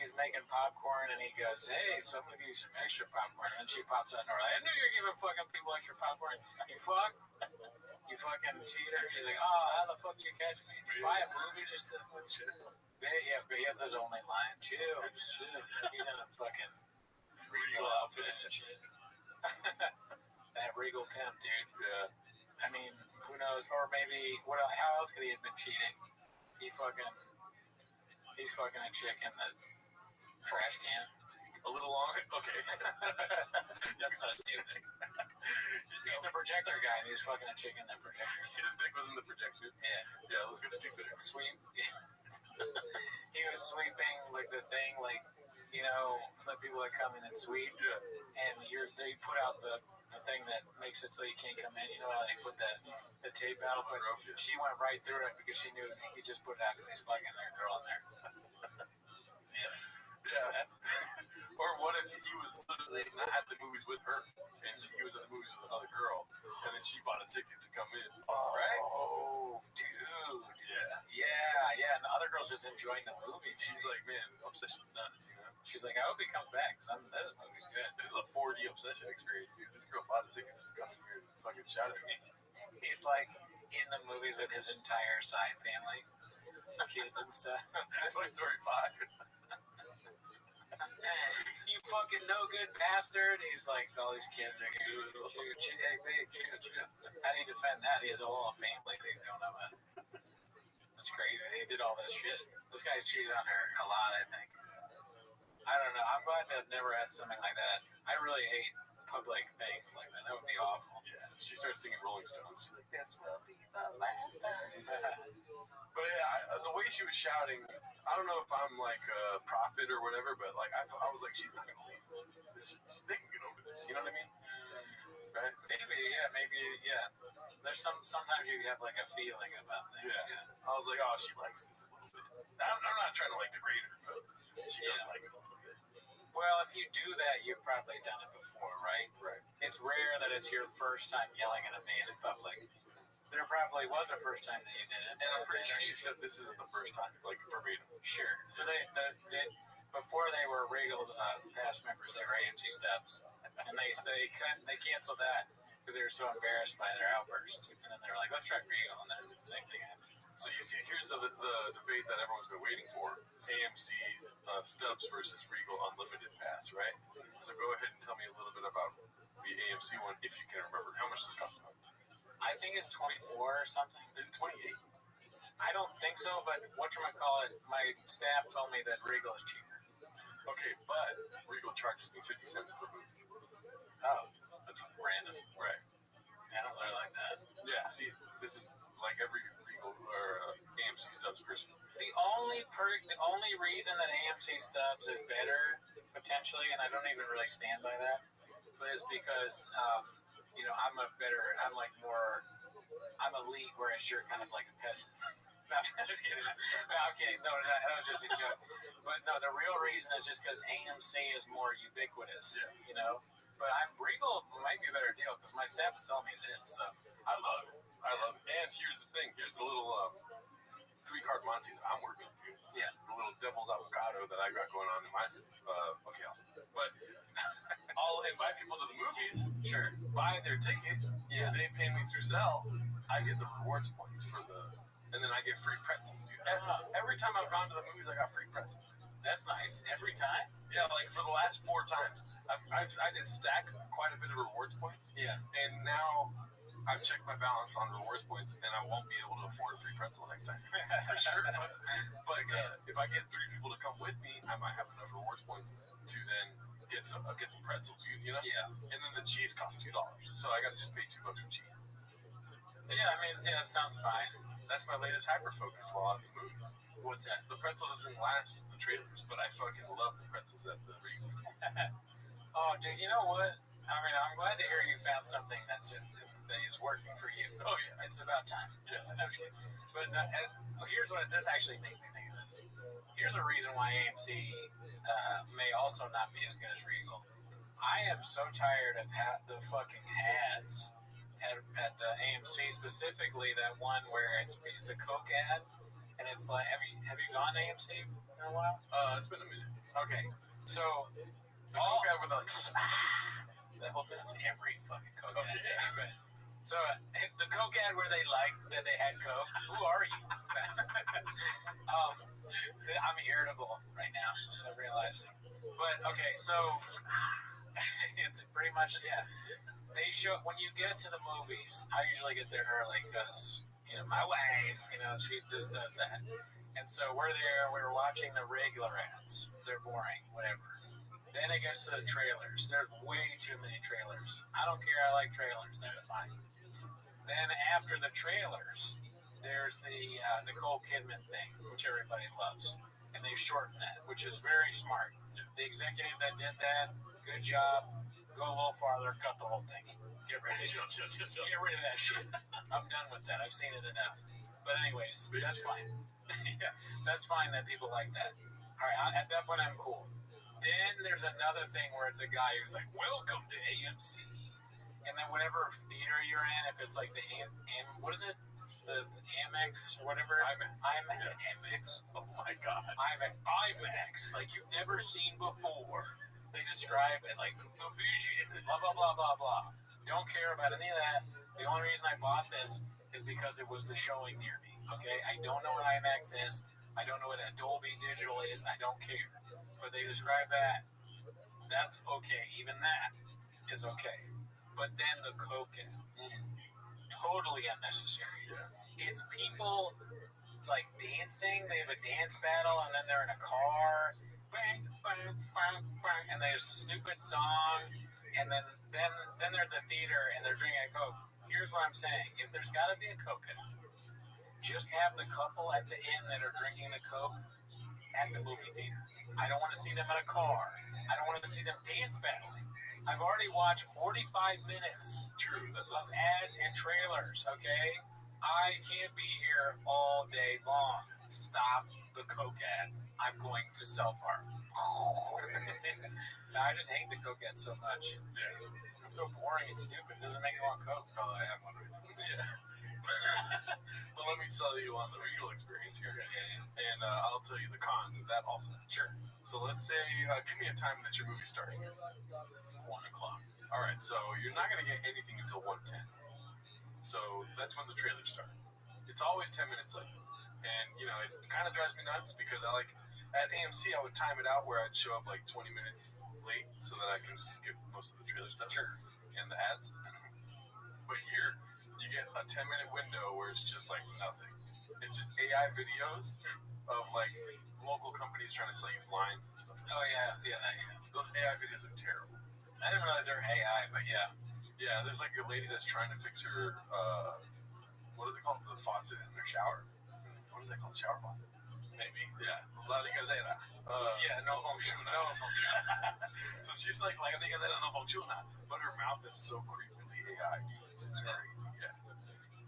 K: He's making popcorn and he goes, "Hey, so I'm gonna give you some extra popcorn." And then she pops out and we're like, "I knew you were giving fucking people extra popcorn. You fuck." You fucking cheater. He's like, "Oh, how the fuck did you catch me? Did you buy a movie just to Yeah, but that's his only line. Chill. He's in a fucking regal outfit and shit. That regal pimp, dude.
L: Yeah.
K: I mean, who knows? Or maybe, how else could he have been cheating? He's fucking a chick in the trash can.
L: A little long. Okay.
K: That's so stupid. He's the projector guy, and he's fucking a chick in the projector.
L: His dick was in the projector.
K: Yeah.
L: Yeah, let's go stupider.
K: Sweep. He was sweeping like the thing, like, you know, the people that come in and sweep.
L: Yeah.
K: And they put out the thing that makes it so you can't come in. You know how they put the tape out, but she went right through it because she knew he just put it out because he's fucking their girl in there. Yeah.
L: Or what if he was literally not at the movies with her, and he was at the movies with another girl, and then she bought a ticket to come in, right?
K: Oh, dude. Yeah. And the other girl's just enjoying the movie.
L: She's like, man, obsession's nuts, you know?
K: She's like, I hope he comes back because this movie's good.
L: This is a 4D obsession experience, dude. This girl bought a ticket just to come in here and fucking shout at me.
K: He's like in the movies with his entire side family, kids and stuff.
L: Toy Story 5.
K: You fucking no good bastard. He's like, all these kids are here. Hey, babe, chill. How do you defend that? He has a whole family. They don't know it. That's crazy. He did all this shit. This guy's cheated on her a lot, I think. I don't know. I'm glad to have never had something like that. I really hate public things like that. That would be awful.
L: Yeah. She starts singing Rolling Stones. She's like, "This will be the last time." But yeah, the way she was shouting, I don't know if I'm like a prophet or whatever, but like I was like, she's not gonna leave. They can get over this. You know what I mean? Right?
K: Maybe, yeah. There's sometimes you have like a feeling about things. Yeah.
L: I was like, oh, she likes this a little bit. I'm not trying to like degrade her, but she does like it a little bit.
K: Well, if you do that, you've probably done it before, right?
L: Right.
K: It's rare that it's your first time yelling at a man in public. There probably was a first time that you did it.
L: And I'm pretty sure she said this isn't the first time, like verbatim.
K: Sure. So they before they were Regal past members, they were AMC Stubs, and they canceled that because they were so embarrassed by their outbursts. And then they were like, let's try Regal, and then the same thing happened.
L: So you see, here's the debate that everyone's been waiting for: AMC Stubs versus Regal Unlimited Pass, right? So go ahead and tell me a little bit about the AMC one, if you can remember. How much does it cost?
K: I think it's 24 or something.
L: Is it 28?
K: I don't think so, but whatchamacallit, my staff told me that Regal is cheaper.
L: Okay, but Regal charges me 50 cents per movie.
K: Oh, that's random.
L: Right.
K: I don't really like that.
L: Yeah, see, this is like every Regal or AMC Stubs person.
K: The only reason that AMC Stubs is better, potentially, and I don't even really stand by that, is because, I'm elite, whereas you're kind of like a peasant. No, I'm just kidding. No, I'm kidding. No, that was just a joke. But no, the real reason is just because AMC is more ubiquitous, But Regal might be a better deal because my staff is telling me it is. So
L: I love it. And here's the thing. Here's the little 3-card Monty that I'm working on.
K: Yeah.
L: The little devil's avocado that I got going on in my. Okay, but I'll invite people to the movies.
K: Sure.
L: Buy their ticket.
K: Yeah.
L: They pay me through Zelle. I get the rewards points and then I get free pretzels, dude. Every time I've gone to the movies, I got free pretzels.
K: That's nice. Every time?
L: Yeah, like for the last 4 times. I did stack quite a bit of rewards points.
K: Yeah.
L: And now I've checked my balance on rewards points, and I won't be able to afford a free pretzel next time. For sure. But if I get 3 people to come with me, I might have enough rewards points to then get some pretzel, dude,
K: Yeah.
L: And then the cheese costs $2. So I got to just pay $2 for cheese.
K: Yeah, that sounds fine.
L: That's my latest hyper-focus while I'm in the movies.
K: What's that?
L: The pretzel doesn't last the trailers, but I fucking love the pretzels at the Regal.
K: Oh, dude, you know what? I'm glad to hear you found something that is working for you.
L: Oh, yeah.
K: It's about time.
L: Yeah.
K: No shit. But here's what this actually makes me think of this. Here's a reason why AMC may also not be as good as Regal. I am so tired of the fucking ads at AMC, specifically that one where it's a Coke ad, and it's like, have you gone to AMC in a while?
L: It's been a minute.
K: Okay, so
L: the Coke ad with
K: that whole thing's every fucking Coke ad.
L: Okay, yeah.
K: So the Coke ad where they liked that they had Coke. Who are you? I'm irritable right now. I'm realizing. But okay, so it's pretty much They show when you get to the movies. I usually get there early because my wife, she just does that. And so we're there. We're watching the regular ads. They're boring, whatever. Then it gets to the trailers. There's way too many trailers. I don't care. I like trailers. That's fine. Then after the trailers, there's the Nicole Kidman thing, which everybody loves, and they've shortened that, which is very smart. The executive that did that, good job. Go a little farther, cut the whole thing. Get rid of it. Get rid of that shit. I'm done with that. I've seen it enough. But anyways, that's fine. Yeah, that's fine that people like that. All right, at that point, I'm cool. Then there's another thing where it's a guy who's like, "Welcome to AMC," and then whatever theater you're in, if it's like the what is it? The Amex or whatever. IMAX.
L: Oh my god.
K: IMAX, like you've never seen before. They describe it like the vision, blah, blah, blah, blah, blah. Don't care about any of that. The only reason I bought this is because it was the showing near me, okay? I don't know what IMAX is. I don't know what Dolby Digital is. I don't care. But they describe that. That's okay. Even that is okay. But then the Coke, totally unnecessary. It's people, like, dancing. They have a dance battle, and then they're in a car. Bang, bang, bang, bang, and there's a stupid song, and then they're at the theater and they're drinking a Coke. Here's what I'm saying: if there's got to be a Coke ad, just have the couple at the end that are drinking the Coke at the movie theater. I don't want to see them in a car. I don't want to see them dance battling. I've already watched 45 minutes of ads and trailers. Okay, I can't be here all day long. stop the Coke ad. I'm going to self-harm. No, I just hate the Coke ad so much.
L: Yeah.
K: It's so boring and stupid. It doesn't make me want Coke. Oh, I have one right now.
L: Yeah. But let me sell you on the real experience here. And I'll tell you the cons of that also.
K: Sure.
L: So let's say, give me a time that your movie's starting.
K: 1 o'clock.
L: All right, so you're not going to get anything until 1:10. So that's when the trailers start. It's always 10 minutes late. And, you know, it kind of drives me nuts because I like, at AMC, I would time it out where I'd show up like 20 minutes late so that I can just skip most of the trailer stuff.
K: Sure.
L: And the ads. But here, you get a 10-minute window where it's just like nothing. It's just AI videos of like local companies trying to sell you blinds and stuff.
K: Oh, yeah.
L: Those AI videos are terrible.
K: I didn't realize they were AI, but yeah.
L: Yeah, there's like a lady that's trying to fix her, what is it called? The faucet in their shower. What is that called? Shower faucet?
K: Maybe.
L: Yeah. La ligadera.
K: Yeah, no funciona. No funciona.
L: So she's like, la ligadera no funciona. But her mouth is so creepily AI. It's just crazy. Yeah.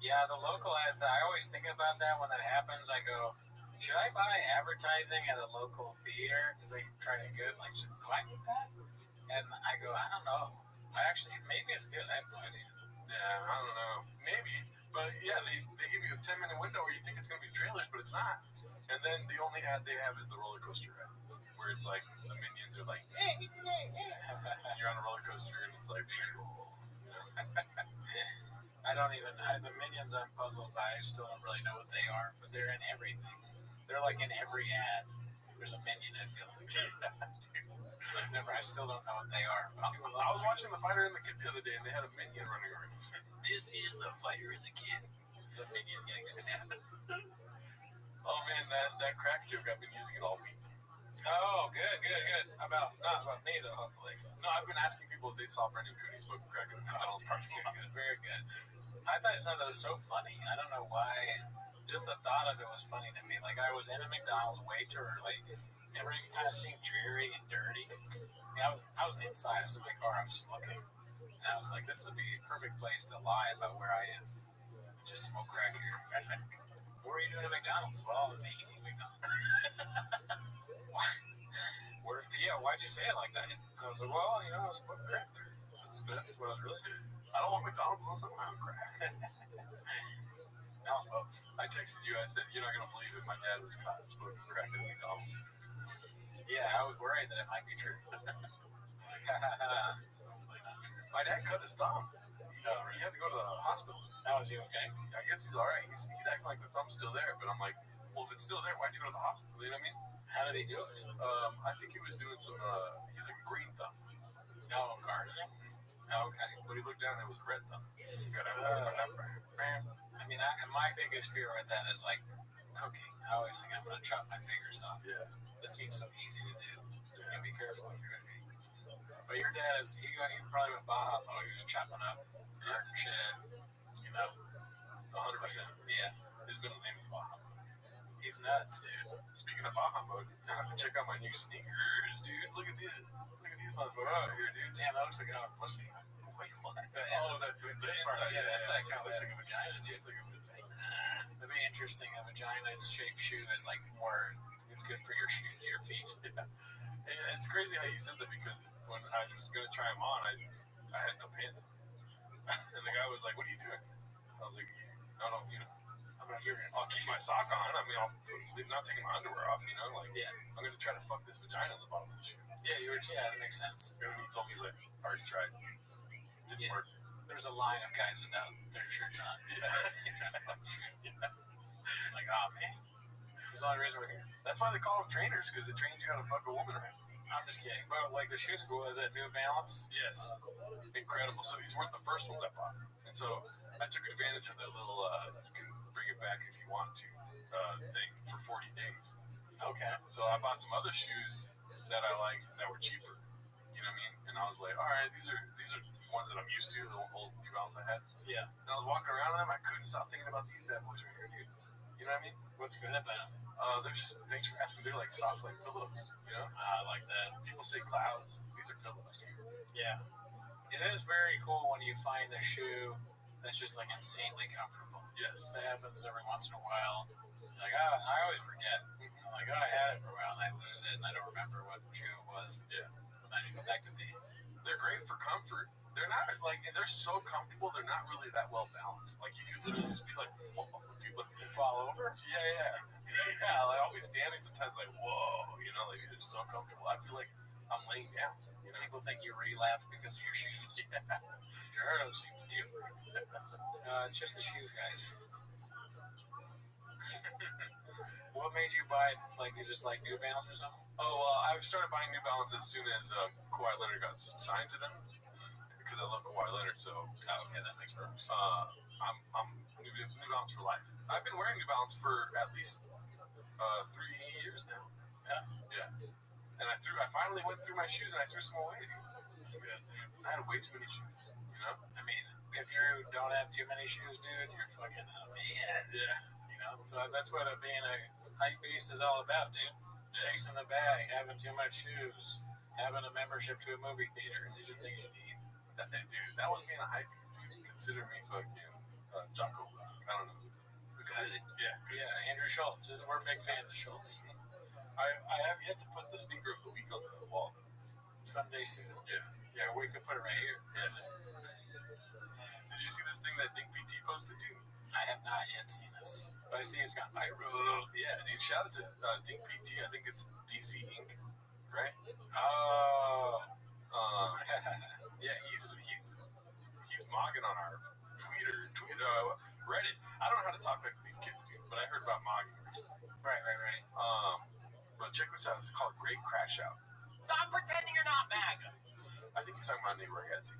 K: Yeah, the local ads, I always think about that when that happens. I go, should I buy advertising at a local theater? Because they try to get, like, do I get that? And I go, I don't know. Maybe it's good. I have no idea.
L: Yeah, I don't know. Maybe. But yeah, they give you a 10-minute window where you think it's going to be trailers, but it's not. And then the only ad they have is the roller coaster ad, where it's like the minions are like, you're on a roller coaster, and it's like,
K: the minions I'm puzzled by. I still don't really know what they are, but they're in everything. They're like in every ad. There's a minion, I feel like. I still don't know what they are.
L: I was watching The Fighter and the Kid the other day, and they had a minion running around.
K: This is The Fighter and the Kid. It's a minion getting stabbed.
L: Oh man, that crack joke, I've been using it all week.
K: Oh, good. Not about me, though, hopefully.
L: No, I've been asking people if they saw Brendan Cooney smoking crack at a McDonald's parking lot.
K: Good, very good. I just thought that was so funny. I don't know why. Just the thought of it was funny to me. Like, I was in a McDonald's way too early. Everything kind of seemed dreary and dirty. I mean, I was inside. I was in my car. I was just looking. And I was like, this would be a perfect place to lie about where I am. Just smoke crack here. What were you doing at McDonald's? Well, I was eating McDonald's. What? Why'd you say it like that? I was like, well, I was smoking crack there. That's what I was really doing.
L: I don't want McDonald's unless I'm on crack.
K: No, both.
L: I texted you, I said, you're not going to believe it. My dad was caught smoking crack at McDonald's.
K: Yeah, I was worried that it might be true. I was like, hopefully not true.
L: My dad cut his thumb.
K: Oh,
L: He had to go to the hospital.
K: How is he okay?
L: I guess he's all right. He's acting like the thumb's still there, but I'm like, well, if it's still there, why'd you go to the hospital? You know what I mean?
K: How did he do it?
L: I think he was doing some, he's like a green thumb.
K: Oh, gardening? Oh, okay.
L: But he looked down and it was a red thumb.
K: I mean, my biggest fear with that is like cooking. I always think I'm going to chop my fingers off.
L: Yeah.
K: This seems so easy to do. You gotta be careful when you're cooking. But your dad is, he probably went Baja mode. He's just chopping up garden shit,
L: 100%.
K: Yeah.
L: His middle name is Baja.
K: He's nuts, dude.
L: Speaking of Baja mode, check out my new sneakers, dude. Look at these motherfuckers out here, dude.
K: Damn, that looks like a pussy.
L: Wait, what?
K: The
L: inside,
K: yeah, that's like
L: kind of
K: looks like a vagina, dude.
L: It's like a vagina.
K: That'd be interesting. A vagina-shaped shoe is like more. It's good for your feet.
L: Yeah. And it's crazy how you said that because when I was gonna try them on, I had no pants on. And the guy was like, "What are you doing?" I was like, "No, I'll keep my sock on. I mean, I'm not taking my underwear off.
K: Yeah.
L: I'm gonna try to fuck this vagina on the bottom of the shoe."
K: Yeah, that makes sense.
L: And he told me, he's like, "I already tried. Didn't work."
K: There's a line of guys without their shirts on.
L: Yeah.
K: Trying to fuck the shoe. Like, oh man. That's the only reason we're here.
L: That's why they call them trainers, because it trains you how to fuck a woman right.
K: I'm just kidding. But like the shoe school, is it New Balance?
L: Yes. Incredible. So these weren't the first ones I bought. And so I took advantage of their little, you can bring it back if you want to, thing for 40 days.
K: Okay.
L: So I bought some other shoes that I liked that were cheaper. You know what I mean? And I was like, all right, these are ones that I'm used to, the old New Balance I had.
K: Yeah.
L: And I was walking around in them, I couldn't stop thinking about these bad boys right here, dude. You know what I mean?
K: What's good about them?
L: Thanks for asking. They're like soft, like pillows.
K: I like that.
L: People say clouds. These are pillows, dude.
K: Yeah. It is very cool when you find a shoe that's just like insanely comfortable.
L: Yes.
K: That happens every once in a while. Like, I always forget. I'm like, I had it for a while, and I lose it, and I don't remember what shoe it was.
L: Yeah.
K: And then you go back to Vans.
L: They're great for comfort. They're not like they're so comfortable. They're not really that well balanced. Like you could literally just be like, whoa, people
K: fall over.
L: Yeah. Like I'll be standing sometimes, like whoa, like they're so comfortable. I feel like I'm laying down.
K: People think you relapse because of your shoes.
L: Yeah.
K: Gerardo seems different. It's just the shoes, guys. What made you buy? Like you just like New Balance or something?
L: Oh, I started buying New Balance as soon as Kawhi Leonard got signed to them because I love Kawhi Leonard. So
K: okay, that makes perfect sense.
L: I'm New Balance for life. I've been wearing New Balance for at least 3 years now. Yeah. And I finally went through my shoes and I threw some away.
K: That's good, dude.
L: I had way too many shoes.
K: I mean, if you don't have too many shoes, dude, you're fucking a man.
L: Yeah.
K: So that's what being a hype beast is all about, dude. Yeah. Chasing the bag, having too much shoes, having a membership to a movie theater. These are things you need.
L: That was being a hype beast, dude. Consider me fucking Jocko. I don't know.
K: Good. Yeah. Andrew Schultz. We're big fans of Schultz.
L: I have yet to put the sneaker of the week on the wall.
K: Someday soon. Yeah, we could put it right here.
L: Yeah. Did you see this thing that Dink PT posted, dude?
K: I have not yet seen this, but I see it's got viral.
L: Yeah, dude. Shout out to Dink PT. I think it's DC Inc. Right?
K: Oh.
L: Yeah, he's mogging on our Twitter, Reddit. I don't know how to talk like these kids do, but I heard about mogging.
K: Right.
L: But check this out. It's called Great Crash Out.
F: Stop pretending you're not MAGA.
L: I think he's talking about Nate Bargatze.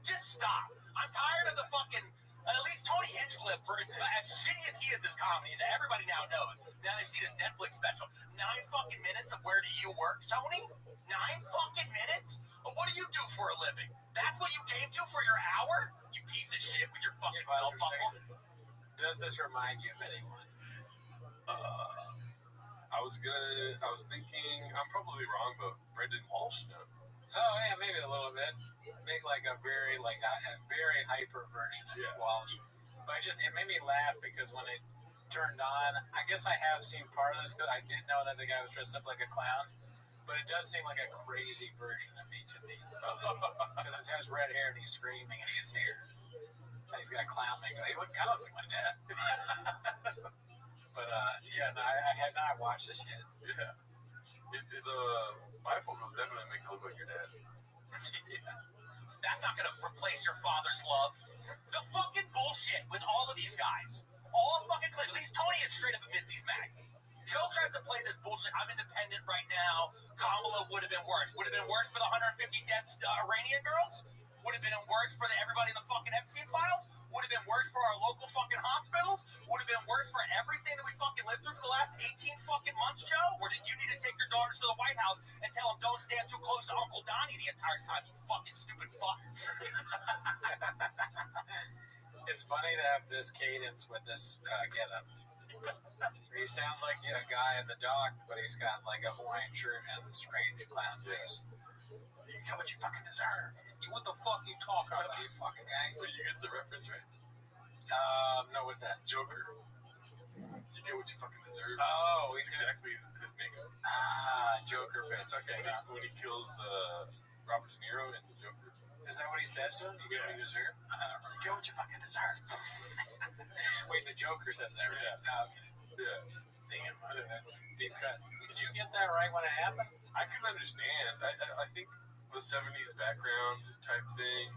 F: Just stop. I'm tired of the fucking. At least Tony Hinchcliffe, for as shitty as he is this comedy, and everybody now knows. Now they've seen his Netflix special. 9 fucking minutes of where do you work, Tony? 9 fucking minutes? What do you do for a living? That's what you came to for your hour? You piece of shit with your fucking belt buckle.
K: Does this remind you of anyone?
L: I was thinking, I'm probably wrong, but Brendan Walsh, no?
K: Oh yeah, maybe a little bit. Make like a very hyper version of Walsh. But it made me laugh because when it turned on, I guess I have seen part of this because I did know that the guy was dressed up like a clown. But it does seem like a crazy version of me to me. Because it has red hair and he's screaming and he has hair. And he's got clown makeup. He kind of looks like my dad. But I had not watched this yet.
L: Yeah. The bifocals definitely make it look like your dad.
F: That's not gonna replace your father's love. The fucking bullshit with all of these guys. All fucking clip. At least Tony is straight up admits he's mad. Joe tries to play this bullshit. I'm independent right now. Kamala would have been worse. Would have been worse for the 150 dead Iranian girls. Would have been worse for everybody in the fucking Epstein files. Would have been worse for our local fucking hospitals. Would have been worse for everything that we fucking lived through for the last 18 fucking months, Joe. Or did you need to take your daughters to the White House and tell them don't stand too close to Uncle Donnie the entire time, you fucking stupid fuck?
K: It's funny to have this cadence with this getup. He sounds like a guy in the dock, but he's got like a Hawaiian shirt and strange clown face.
L: You get what you fucking deserve.
K: What the fuck are you talking about, you fucking guys?
L: So you get the reference, right?
K: No, what's that?
L: Joker. You get what you fucking deserve.
K: Oh,
L: it's exactly his makeup.
K: Joker bits. Okay.
L: When he kills Robert De Niro in the Joker.
K: Is that what he says to him? You get what you deserve? I don't know.
L: You get what you fucking deserve.
K: Wait, the Joker says that, right?
L: Yeah.
K: Oh, okay.
L: Yeah.
K: Damn, that's a deep cut. Did you get that right when it happened?
L: I couldn't understand. I think the 70s background type thing,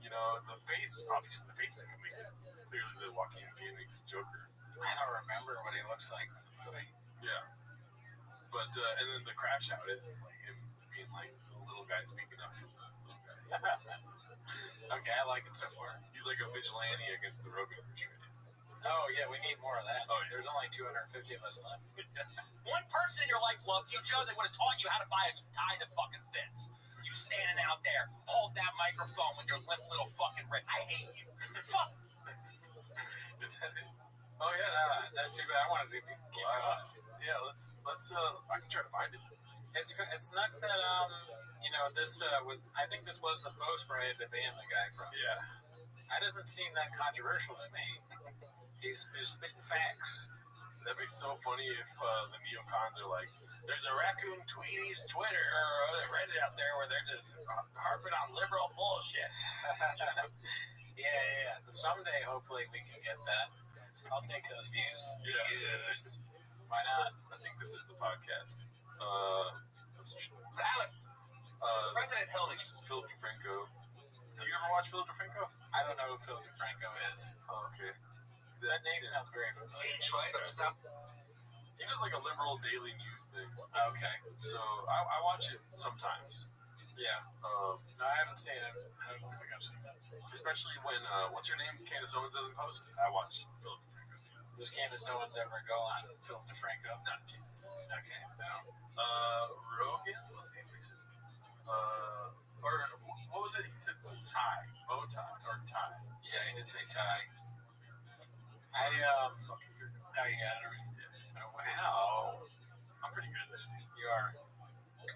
L: the face, obviously the face makeup makes it clearly the Joaquin Phoenix Joker.
K: I don't remember what he looks like in the movie.
L: Yeah. But, and then the crash out is like him being like the little guy speaking up for the little guy.
K: Okay, I like it so far.
L: He's like a vigilante against the Rogan right now.
K: Oh, yeah, we need more of that.
L: Oh, yeah.
K: There's only 250 of us left.
F: One person in your life loved you, Joe. They would have taught you how to buy a tie that fucking fits. You standing out there, hold that microphone with your limp little fucking wrist. I hate you. Fuck.
L: Is that it? Oh, yeah.
K: That's too bad. I wanted to keep going.
L: Yeah, let's. I can try to find it.
K: It's nuts that this was. I think this was the post where I had to ban the guy from.
L: Yeah.
K: That doesn't seem that controversial to me. He's spitting facts.
L: That'd be so funny if the neocons are like, there's a raccoon tweeties Twitter or Reddit out there where they're just harping on liberal bullshit.
K: Yeah. Someday, hopefully, we can get that. I'll take those views.
L: Yeah.
K: Yes. Why not?
L: I think this is the podcast.
K: Salad.
L: President Hillary. Philip DeFranco. Do you ever watch Philip DeFranco?
K: I don't know who Phil DeFranco is.
L: Oh, okay.
K: That name sounds very familiar.
L: He does like a liberal daily news thing.
K: Okay.
L: So I watch it sometimes.
K: Yeah. No, I haven't seen it. I don't think I've seen that.
L: Especially when, what's her name? Candace Owens doesn't post it. I watch Philip DeFranco.
K: Does Candace Owens ever go on Philip DeFranco?
L: Not a chance.
K: Okay. No.
L: Rogan? Let's see if we should. Or what was it? He said tie, bow tie, or tie.
K: Yeah, he did say tie. How you got it?
L: Oh, wow. I'm pretty good at this thing.
K: You are.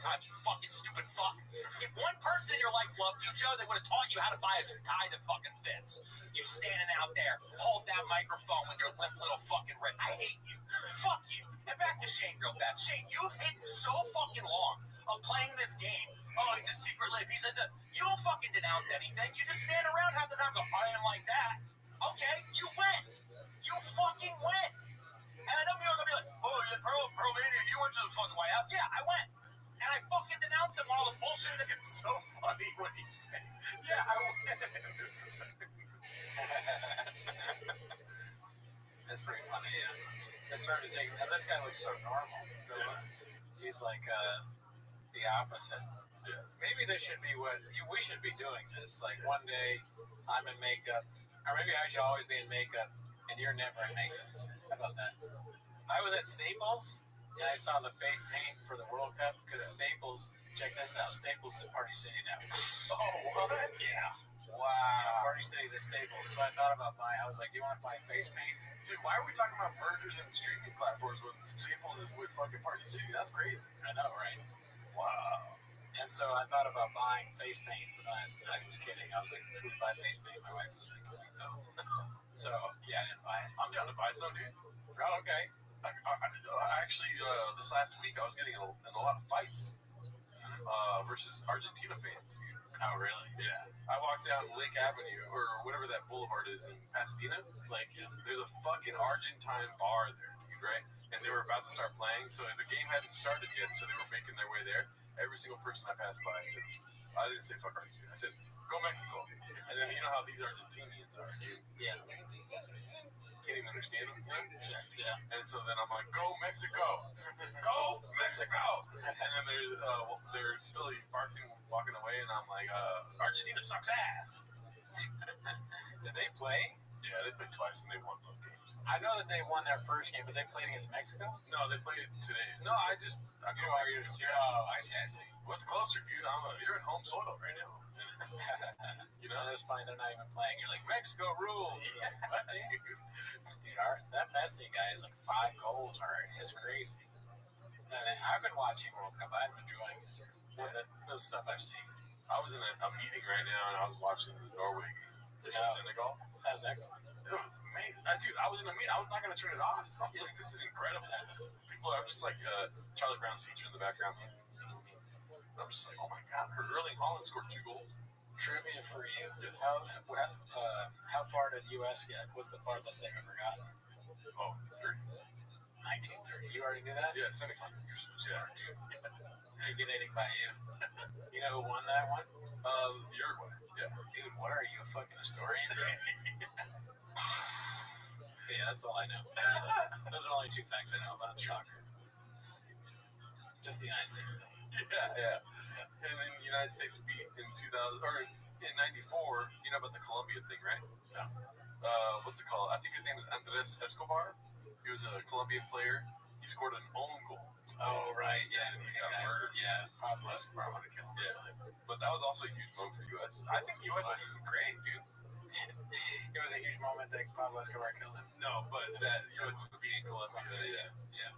M: Time, you fucking stupid fuck. If one person in your life loved you, Joe, they would have taught you how to buy a tie that fucking fits. You standing out there, hold that microphone with your limp little fucking wrist. I hate you. Fuck you. And back to Shane real fast. Shane, you've hidden so fucking long of playing this game. Oh, he's a secret lip. You don't fucking denounce anything. You just stand around half the time and go, I am like that. Okay, you went. You fucking went. And I know people are going to be like, oh, yeah, bro, Mania, you went to the fucking White House. Yeah, I went. And I fucking denounced him all the bullshit that
L: It's so funny when he said, yeah, I went.
K: That's pretty funny, yeah. It's hard to take. And this guy looks so normal.
L: Yeah.
K: He's like the opposite.
L: Yeah.
K: Maybe this should be we should be doing this. Like one day I'm in makeup, or maybe I should always be in makeup and you're never in makeup. How about that? I was at Staples and I saw the face paint for the World Cup because Staples, check this out, Staples is Party City now.
L: Oh, what?
K: Yeah.
L: Wow.
K: Party City's at Staples. So I thought about buying, I was like, do you want to buy face paint?
L: Dude, why are we talking about mergers and streaming platforms when Staples is with fucking Party City? That's crazy.
K: I know, right?
L: Wow.
K: And so I thought about buying face paint, but then I was kidding. I was like, should we buy face paint? My wife was like, no. So, yeah, I didn't buy it.
L: I'm down to buy some, dude.
K: Oh, okay.
L: I actually, this last week, I was getting in a lot of fights versus Argentina fans.
K: Oh, really?
L: Yeah. I walked down Lake Avenue, or whatever that boulevard is in Pasadena. There's a fucking Argentine bar there, dude, right? And they were about to start playing, so the game hadn't started yet, so they were making their way there. Every single person I passed by, I didn't say fuck Argentina. I said, go Mexico. And then you know how these Argentinians are, dude.
K: Yeah.
L: Can't even understand them, you know?
K: Yeah.
L: And so then I'm like, go Mexico! Go Mexico! And then they're still barking, walking away, and I'm like, Argentina sucks ass!
K: Did they play?
L: Yeah, they played twice, and they won both games.
K: I know that they won their first game, but they played against Mexico?
L: No, they played today. No, I go Mexico.
K: Oh, I see.
L: What's closer, dude? You're in home soil right now.
K: You know, that's funny. They're not even playing. You're like, Mexico rules.
L: Yeah,
K: what, dude? That Messi guy is like 5 goals already. It's crazy. And I've been watching World Cup. I'm enjoying it. The stuff I've seen.
L: I was in a meeting right now, and I was watching the Norway game versus Senegal.
K: How's that going?
L: It was amazing. Dude, I was in a meeting. I was not going to turn it off. I was like, this is incredible. People are just like Charlie Brown's teacher in the background. I'm just like, oh my God. Erling Haaland scored 2 goals.
K: Trivia for you.
L: Yes.
K: How far did U.S. get? What's the farthest they've ever gotten?
L: Oh, in the 30s.
K: 1930. You already knew that?
L: Yeah, Senegal.
K: You're so smart, dude. Can't get anything by you. You know who won that one?
L: Uruguay. Yeah.
K: Dude, what are you, a fucking historian? Yeah, that's all I know. Those are only 2 facts I know about. Shocker. Just the United States thing.
L: Yeah. And then the United States beat in 2000 or in '94. You know about the Colombia thing, right?
K: Yeah.
L: What's it called? I think his name is Andres Escobar. He was a Colombian player. He scored an own goal.
K: Oh, right. Yeah.
L: And he got murdered.
K: Yeah. Pablo Escobar wanted to kill him.
L: Yeah. But that was also a huge moment for U.S. I think U.S. is great, dude.
K: It was a huge moment that Pablo Escobar killed him.
L: No, but that U.S. beating Colombia. Yeah.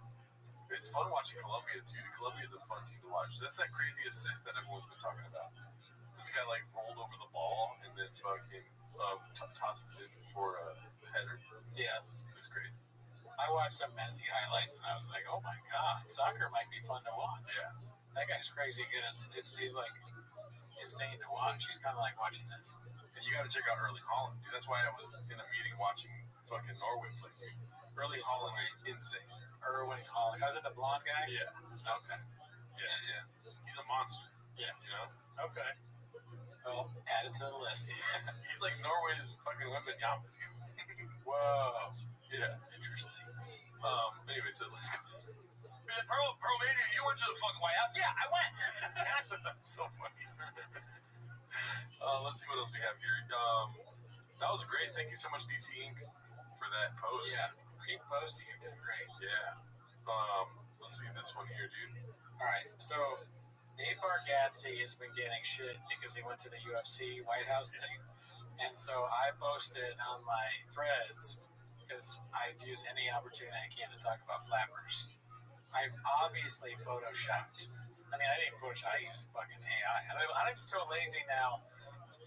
L: It's fun watching Colombia, too. Colombia is a fun team to watch. That's that crazy assist that everyone's been talking about. This guy, like, rolled over the ball and then fucking tossed it in for a header.
K: Yeah.
L: It was crazy.
K: I watched some Messi highlights and I was like, oh my god, soccer might be fun to watch.
L: Yeah.
K: That guy's crazy good. He's like insane to watch. He's kind of like watching this.
L: And you got to check out Erling Haaland, dude. That's why I was in a meeting watching fucking Norway play. Erling Haaland is insane.
K: Erling Haaland. Was it the blonde guy?
L: Yeah.
K: Okay.
L: Yeah. He's a monster.
K: Yeah.
L: You know?
K: Okay. Well, add it to the list.
L: He's like Norway's fucking Wembanyama, dude.
K: Whoa.
L: Yeah.
K: Interesting.
L: Anyway, so let's go.
M: Bro, man, you went to the fucking White House? Yeah, I went.
L: That's so funny. Let's see what else we have here. That was great. Thank you so much, DC Inc. for that post.
K: Yeah. Keep posting. You're doing great.
L: Yeah. Let's see this one here, dude.
K: All right. So, Nate Bargatze has been getting shit because he went to the UFC White House thing. And so I posted on my threads because I use any opportunity I can to talk about flappers. I obviously photoshopped. I mean, I didn't Photoshop. I use fucking AI. I'm so lazy now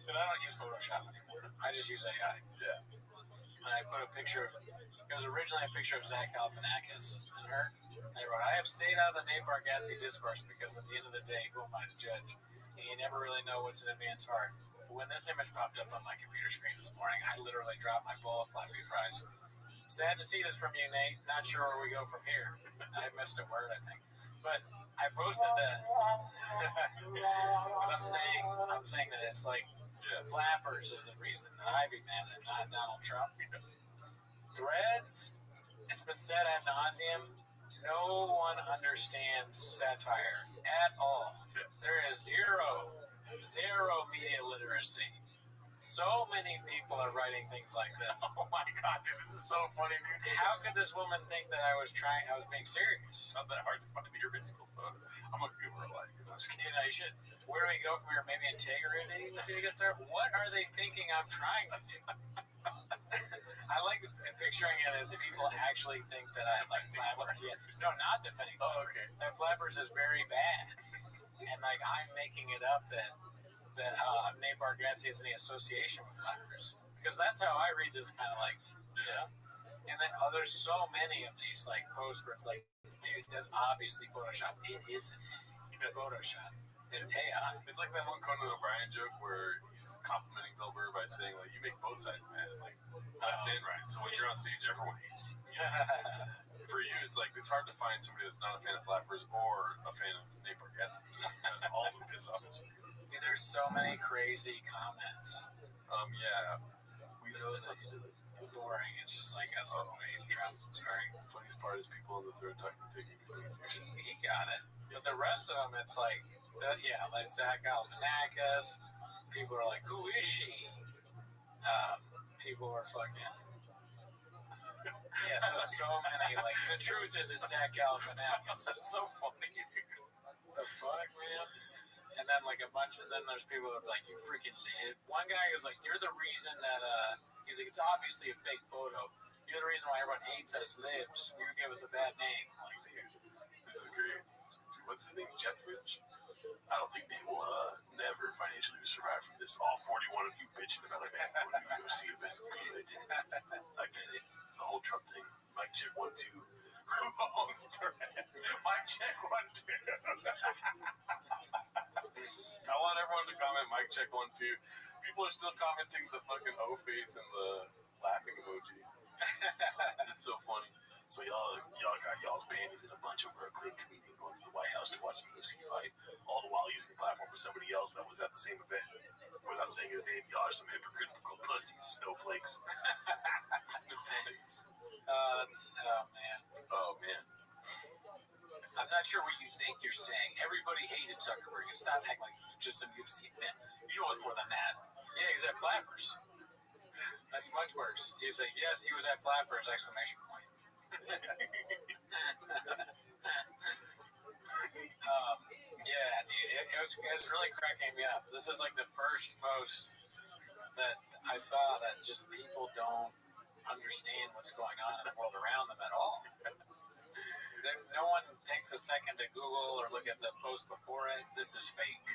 K: that I don't use Photoshop anymore. I just use AI.
L: Yeah.
K: And I put a picture of, it was originally a picture of Zach Galifianakis and her. And I wrote, I have stayed out of the Nate Bargatze discourse because at the end of the day, who am I to judge? And you never really know what's in a man's heart. But when this image popped up on my computer screen this morning, I literally dropped my bowl of flappy fries. Sad to see this from you, Nate. Not sure where we go from here. I missed a word, I think. But I posted that because I'm saying that it's like flappers is the reason that I be mad at, not Donald Trump. Threads, it's been said ad nauseum, no one understands satire at all. There is zero media literacy. So many people are writing things like this.
L: Oh my god, dude, this is so funny, dude.
K: How could this woman think that I was being serious?
L: It's not that hard to find the original photo. I'm gonna give her a like. I'm just kidding.
K: You know, you should. Where do we go from here? Maybe integrity. What are they thinking I'm trying to do? I like picturing it as people actually think that I like flappers. Yeah. No, not defending flappers.
L: Oh, okay.
K: That flappers is very bad, and like I'm making it up that Nate Bargatze has any association with flappers, because that's how I read this kind of like, you know. And then there's so many of these like posts where it's like, dude, that's obviously Photoshop. It isn't Photoshop. It's AI.
L: It's like that one Conan O'Brien joke where he's complimenting Bill Burr by saying like, you make both sides mad, like left and right. So when you're on stage, everyone hates you. For you, it's like it's hard to find somebody that's not a fan of flappers or a fan of Nate Bargatze. All of them piss off at you.
K: Dude, there's so many crazy comments.
L: Yeah.
K: We know it's boring. It's just like us age Trump. Sorry.
L: The funniest part is people on the third taking it seriously.
K: He got it. But the rest of them, it's like, like Zach Galifianakis. People are like, who is she? People are fucking. Yeah, there's so many. Like, the truth is, it's Zach Galifianakis.
L: That's so funny.
K: The fuck, man? And then like a bunch, and then there's people that are like, you freaking lib. One guy was like, you're the reason that, he's like, it's obviously a fake photo. You're the reason why everyone hates us libs. You give us a bad name. I'm like, dude,
L: this is great. What's his name? Jeff Rich? I don't think Nate will never financially survive from this. All 41 of you bitching about a man when you go see a man. Good. I get it. The whole Trump thing. Mic check 1 2. Mic check 1 2. I want everyone to comment mic check 1 2. People are still commenting the fucking O face and the laughing emoji. It's so funny. So y'all got y'all's panties in a bunch over a clique comedian going to the White House to watch a UFC fight, all the while using the platform for somebody else that was at the same event. Without saying his name, y'all are some hypocritical pussies, snowflakes. Snowflakes.
K: man.
L: Oh, man.
K: I'm not sure what you think you're saying. Everybody hated Zuckerberg. It's not acting like it was just some UFC event. You know it's more than that. Yeah, he was at Flappers. That's much worse. He was like, yes, he was at Flappers, exclamation point. Yeah, dude, it was really cracking me up. This is like the first post that I saw that just people don't understand what's going on in the world around them at all. No one takes a second to Google or look at the post before it. This is fake.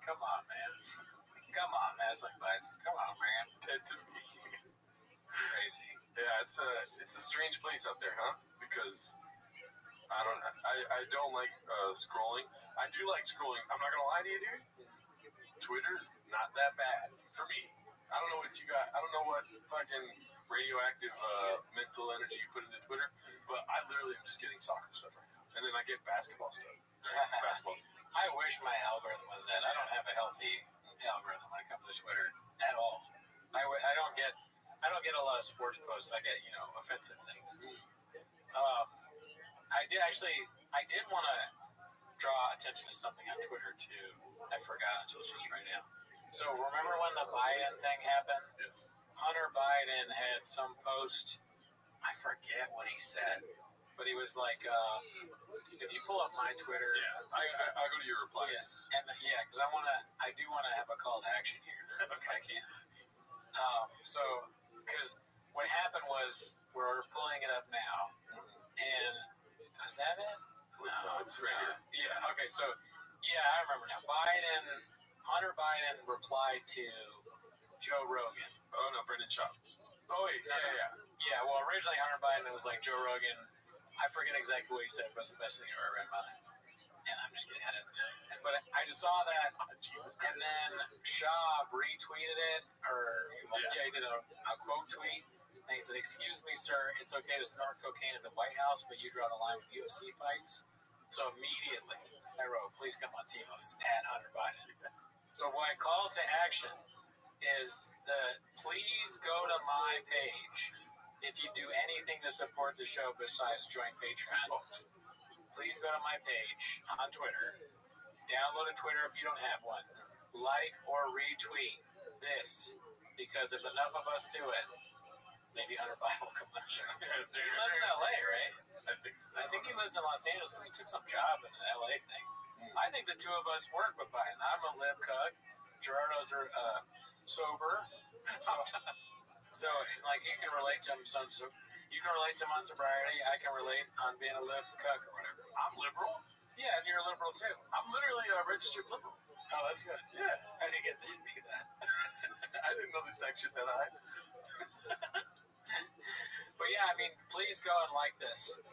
K: Come on, man. Come on, Maslin Biden. Come on, man.
L: Dead to me.
K: Crazy.
L: Yeah, it's a strange place out there, huh? Because I don't like scrolling. I do like scrolling. I'm not gonna lie to you, dude. Twitter's not that bad for me. I don't know what you got. I don't know what fucking radioactive mental energy you put into Twitter, but I literally am just getting soccer stuff right now, and then I get basketball stuff. Basketball season.
K: I wish my algorithm was that. I don't have a healthy algorithm when it comes to Twitter at all. I don't get a lot of sports posts. I get offensive things. I did want to draw attention to something on Twitter too. I forgot until just right now. So remember when the Biden thing happened?
L: Yes.
K: Hunter Biden had some post. I forget what he said, but he was like, if you pull up my Twitter,
L: I'll go to your replies.
K: yeah, and because I do want to have a call to action here if I can. Because what happened was we're pulling it up now, and is that it?
L: No, it's right here.
K: Yeah. Okay. So, I remember now. Hunter Biden replied to Joe Rogan.
L: Oh no, Brendan Schaub. Oh wait, yeah.
K: Yeah. Well, originally Hunter Biden was like Joe Rogan. I forget exactly what he said, but it's the best thing I ever read in my life. And I'm just kidding. But I just saw that.
L: Jesus Christ.
K: And then Schaub retweeted it, or he did a quote tweet. And he said, "Excuse me, sir, it's okay to snort cocaine at the White House, but you draw the line with UFC fights." So immediately I wrote, "Please come on Timos at Hunter Biden." So my call to action is please go to my page. If you do anything to support the show besides join Patreon, please go to my page on Twitter. Download a Twitter if you don't have one. Like or retweet this, because if enough of us do it, maybe Hunter Biden will come out. He lives in LA, right?
L: I think so.
K: I think he lives in Los Angeles because he took some job in the LA thing. I think the two of us work with Biden. I'm a lib cuck. Gerardo's sober. So, like, you can relate to him. You can relate to him on sobriety. I can relate on being a lib cuck or whatever.
L: I'm liberal.
K: Yeah, and you're a liberal too.
L: I'm literally a registered liberal.
K: Oh, that's good.
L: Yeah.
K: I didn't get to be that.
L: I didn't know this tech shit that high.
K: But yeah, I mean, please go and like this.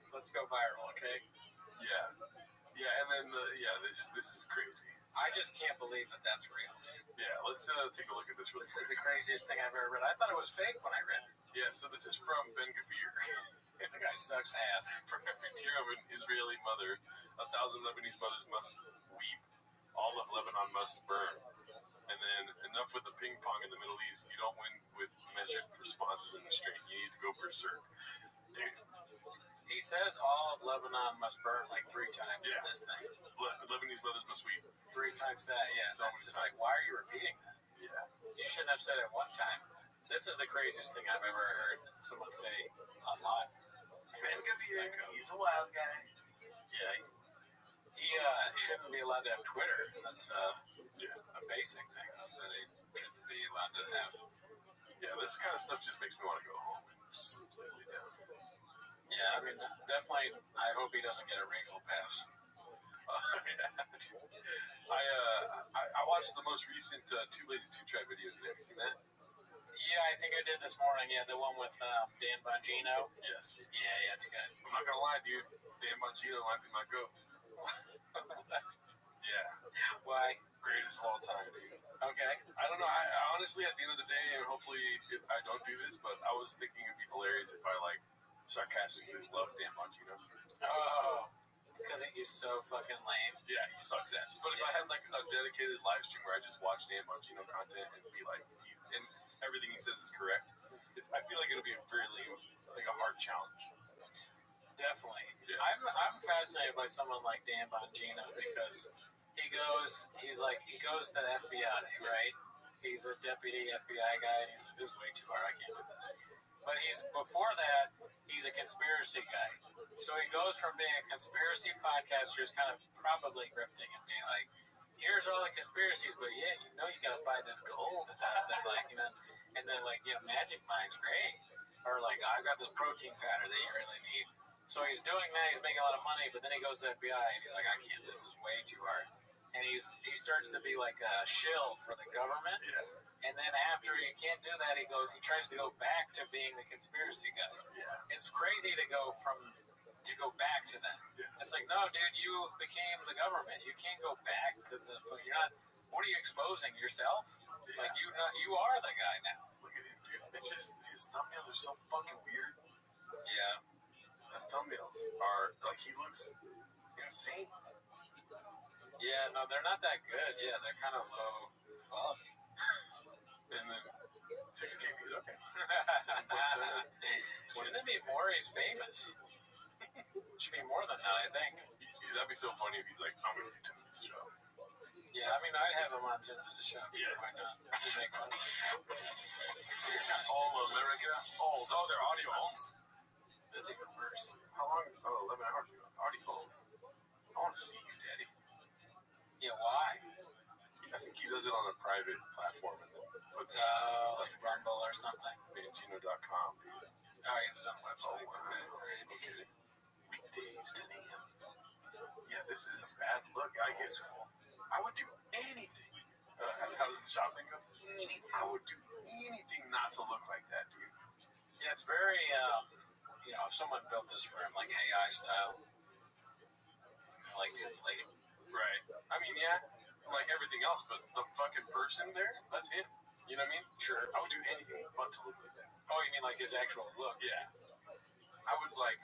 K: Let's go viral, okay?
L: Yeah. Yeah, and then this is crazy.
K: I just can't believe that that's real.
L: Yeah, let's take a look at this really
K: This
L: quick.
K: is the craziest thing I've ever read. I thought it was fake when I read it.
L: Yeah, so this is from Ben Gvir.
K: That guy sucks ass.
L: From every tear of an Israeli mother, 1,000 Lebanese mothers must weep. All of Lebanon must burn. And then enough with the ping pong in the Middle East. You don't win with measured responses and restraint. You need to go berserk. Dude.
K: He says all of Lebanon must burn like 3 times in this thing.
L: Lebanese mothers must weep.
K: 3 times that, yeah.
L: So
K: That's
L: many
K: just like,
L: times.
K: why are you repeating that?
L: Yeah.
K: You shouldn't have said it one time. This is the craziest thing I've ever heard someone say online.
L: Ben Gvir, he's a wild guy.
K: Yeah, he shouldn't be allowed to have Twitter. That's a basic thing that he shouldn't be allowed to have.
L: Yeah, this kind of stuff just makes me want to go home and just lay down.
K: Yeah, I mean, definitely, I hope he doesn't get a Ringo pass.
L: I watched the most recent Too Lazy to Try videos. Have you seen that?
K: Yeah, I think I did this morning. Yeah, the one with Dan Bongino.
L: Yes.
K: Yeah, it's good.
L: I'm not gonna lie, dude. Dan Bongino might be my goat. Yeah.
K: Why?
L: Greatest of all time, dude.
K: Okay.
L: I don't know. I honestly, at the end of the day, and hopefully I don't do this, but I was thinking it'd be hilarious if I sarcastically loved Dan Bongino.
K: Oh, because he's so fucking lame.
L: Yeah, he sucks ass. But if I had a dedicated live stream where I just watch Dan Bongino content and be and everything he says is correct, I feel like it'll be a really a hard challenge.
K: Definitely.
L: Yeah.
K: I'm fascinated by someone like Dan Bongino because he goes to the FBI, right? He's a deputy FBI guy, and he's like, this is way too hard. I can't do this. But before that, he's a conspiracy guy. So he goes from being a conspiracy podcaster, who's kind of probably grifting and being like, here's all the conspiracies, but yeah, you gotta buy this gold stuff that and then Magic Mind's great. Or I've got this protein powder that you really need. So he's doing that, he's making a lot of money, but then he goes to the FBI and he's like, I can't, this is way too hard. And he starts to be like a shill for the government.
L: Yeah.
K: And then after he can't do that, he tries to go back to being the conspiracy guy.
L: Yeah.
K: It's crazy to go back to that.
L: Yeah.
K: It's like, no, dude, you became the government. You can't go back to you're not. What are you exposing yourself?
L: Yeah.
K: Like you are the guy now.
L: Look at him, dude. It's just his thumbnails are so fucking weird.
K: Yeah.
L: The thumbnails are like he looks insane.
K: Yeah, no, they're not that good. Yeah, they're kind of low quality.
L: And then 6K views, okay. 7.7.
K: Shouldn't it be more? He's famous. Should be more than that, I think.
L: That'd be so funny if he's like, I'm gonna do 10 minutes of show.
K: Yeah, I mean, I'd have him on 10 minutes of show.
L: Yeah.
K: Why not? We'd make fun of him. So you're kind of
L: All America. Oh, those are audio homes.
K: That's even worse.
L: How long? Oh, 11 hours ago. Audio home. I want to see you, Daddy.
K: Yeah, why?
L: I think he does it on a private platform and then puts
K: Like Rumble or something.
L: Bangino.com, dude.
K: Oh, he has his own website.
L: Oh, wow.
K: Okay, very interesting.
L: Weekdays 10 a.m. Yeah, this is bad. Look, I guess I would do anything. How does the shopping go? I would do anything not to look like that, dude.
K: Yeah, it's very, if someone built this for him, like AI style, like template.
L: Right. I mean, yeah, like everything else, but the fucking person there, that's him. You know what I mean?
K: Sure.
L: I would do anything but to look like that.
K: Oh, you mean like his actual look?
L: Yeah. I would like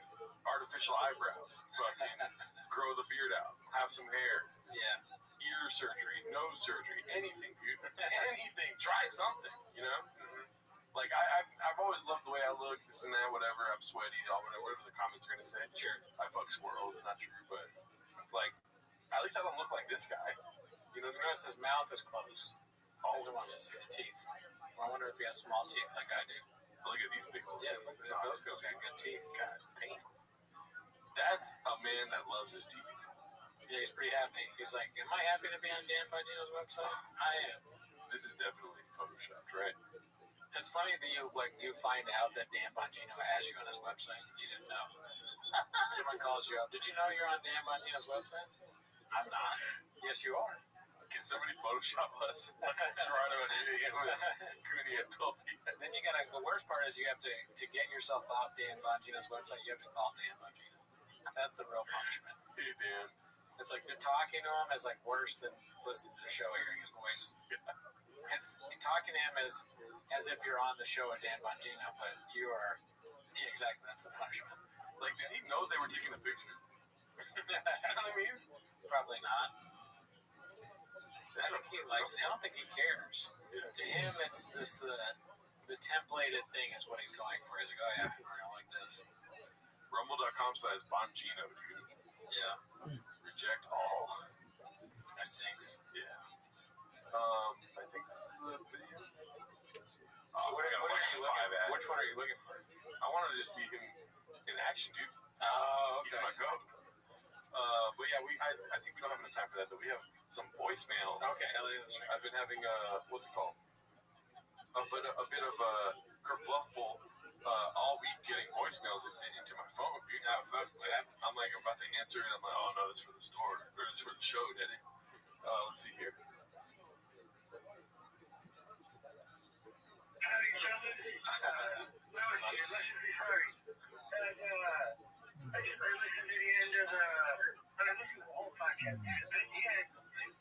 L: artificial eyebrows, fucking grow the beard out, have some hair,
K: Yeah.
L: ear surgery, nose surgery, anything, dude. Anything. Try something, you know? Like, I've always loved the way I look, this and that, whatever. I'm sweaty, whatever the comments are going to say.
K: Sure.
L: I fuck squirrels, it's not true, but it's like, at least I don't look like this guy. You know what I mean?
K: Notice his mouth is closed. He doesn't want to see the teeth. I wonder if he has small teeth like I do.
L: Look at these big ones.
K: Yeah, look at those people got good teeth.
L: God damn. That's a man that loves his teeth.
K: Yeah, he's pretty happy. He's like, am I happy to be on Dan Bongino's website? I am.
L: This is definitely photoshopped, right?
K: It's funny that you find out that Dan Bongino has you on his website. You didn't know. Someone calls you up. Did you know you're on Dan Bongino's website? I'm not. Yes, you are.
L: Can somebody Photoshop us? Gerardo and Ian with Cooney at 12 feet.
K: Then you gotta. The worst part is you have to get yourself off Dan Bongino's website. You have to call Dan Bongino. That's the real punishment.
L: Hey, Dan.
K: It's like talking to him is like worse than listening to the show, hearing his voice. It's talking to him as if you're on the show with Dan Bongino, but you are. Yeah, exactly. That's the punishment.
L: Like, did he know they were taking a picture? You know what I mean?
K: Probably not. I think he likes it. I don't think he cares.
L: Yeah.
K: To him, it's just the templated thing is what he's going for. He's like, oh yeah, we're gonna like this.
L: Rumble.com says Bongino, dude.
K: Yeah.
L: Reject all.
K: This guy stinks.
L: Yeah. I think this is the video.
K: What are you looking for? Which one are you looking for?
L: I wanted to just see him in action, dude.
K: Oh, okay.
L: He's my goat. But yeah, I think we don't have enough time for that, though. We have some voicemails.
K: Okay, that's right.
L: I've been having what's it called? A bit of kerfluffle all week getting voicemails into my phone. Dude. I'm like about to answer it. I'm like, oh no, this is for the store or this is for the show, did it? Let's see here.
N: Howdy, gentlemen. Sorry. I listened to the end of I listened to the whole podcast. But at the end,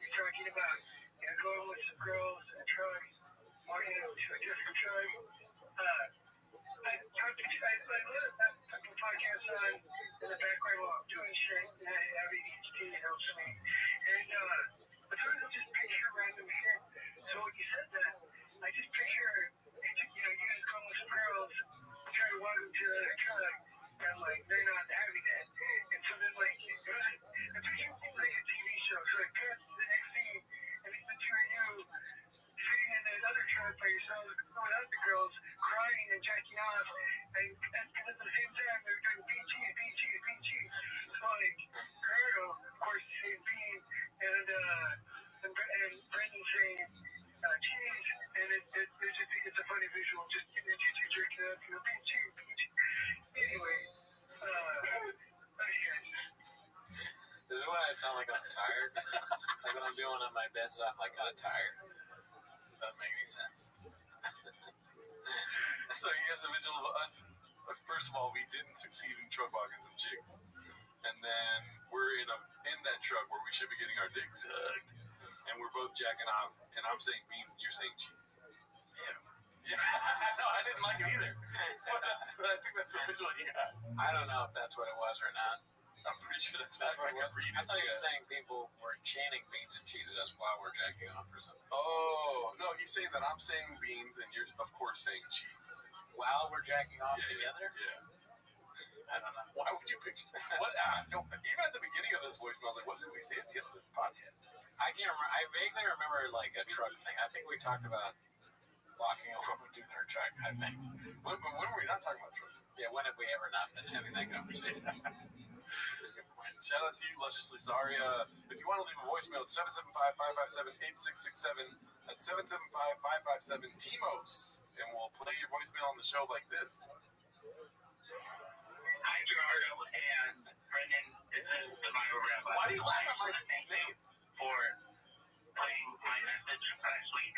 N: you're talking about going with some girls and trucks, or to a different tribe. I put the podcast on in the background while I'm doing shit, and having ADHD helps me. And sometimes I just picture random shit. So when you said that, I just picture, you guys going with some girls, try to walk them to the truck, and like they're not having that. And so then like I picture it like a TV show. So it cuts to the next scene, and it's the two of you sitting in another truck by yourselves without the girls, crying and jacking off, and at the same time they're doing BG. So like Gerardo, of course, saying bean, and Brendan saying cheese, and it's a funny visual, just you two jerking up, BG. Anyway,
K: This is when I sound like I'm tired. Like when I'm doing on my bed, so I'm like kind of tired. doesn't make any sense.
L: So he has a visual of us. First of all, we didn't succeed in truck walking some chicks, and then we're in that truck where we should be getting our dicks sucked, and we're both jacking off, and I'm saying beans and you're saying cheese. Yeah, no, I didn't like it either. But I think that's the visual you got.
K: I don't know if that's what it was or not.
L: I'm pretty sure that's what I
K: was.
L: could read.
K: I thought he was saying people were chaining beans and cheese at us while we're jacking off or something.
L: Oh, no, he's saying that I'm saying beans and you're, of course, saying cheese.
K: While we're jacking off
L: Yeah,
K: together?
L: Yeah.
K: I don't know.
L: Why would you picture what? No, even at the beginning of this voicemail, I was like, what did we say at the end of the podcast?
K: I can't remember. I vaguely remember like a truck thing. I think we talked about walking over with our truck, I think.
L: When were we not talking about trucks?
K: Yeah, when have we ever not been having that conversation? That's a good point.
L: Shout out to you, Lusciously Sorry. If you want to leave a voicemail, it's 775-557-8667. That's 775-557-TMOS. And we'll play your voicemail on the show like this.
N: Hi, Gerardo and Brendan. This is the Bible Rabbi.
L: Why do you laugh at my name?
N: For playing my message last week.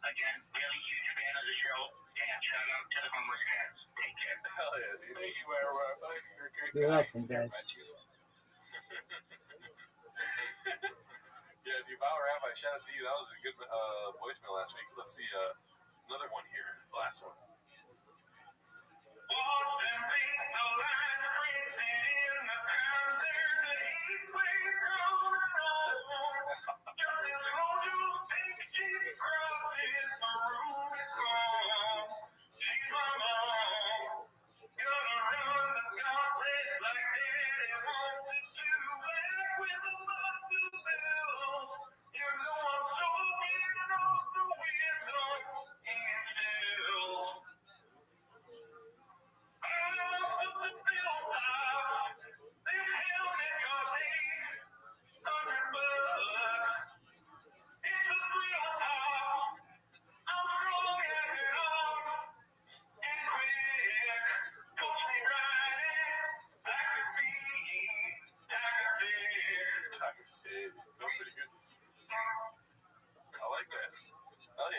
N: Again, really huge fan of the show. And shout out to the homeless cats. Take care.
L: Hell yeah, dude.
K: Thank you, Rabbi. You're a good
G: You're
K: guy.
G: welcome, guys.
L: Yeah, dude, Bible Rabbi, shout out to you. That was a good voicemail last week. Let's see another one here. The last one.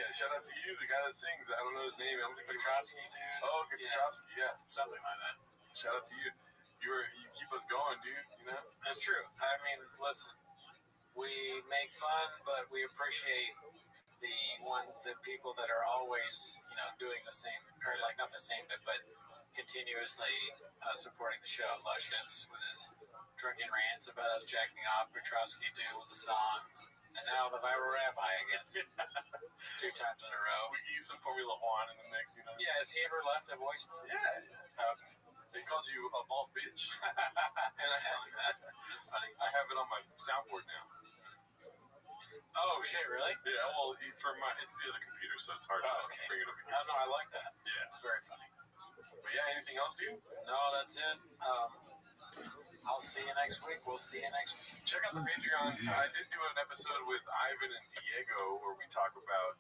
L: Shout out to you, the guy that sings. I don't know his name. I don't think
K: Petrovsky, dude.
L: Oh, okay, Petrovsky, yeah.
K: Something like that.
L: Shout out to you. You keep us going, dude. You know.
K: That's true. I mean, listen, we make fun, but we appreciate the people that are always, doing the same, or like not the same bit, but continuously supporting the show. Luscious with his drunken rants about us jacking off. Petrovsky do with the songs. And now the Viral Rabbi, I guess. 2 times in a row.
L: We can use some Formula One in the mix,
K: Yeah, has he ever left a voicemail?
L: Yeah.
K: Okay.
L: They called you a bald bitch. And
K: That's funny.
L: I have it on my soundboard now.
K: Oh, shit, really?
L: Yeah, well, it's the other computer, so it's hard to bring it up again.
K: No, I like that.
L: Yeah.
K: It's very funny.
L: But yeah, anything else, dude?
K: No, that's it. I'll see you next week. We'll see you next week.
L: Check out the Patreon. I did do an episode with Ivan and Diego where we talk about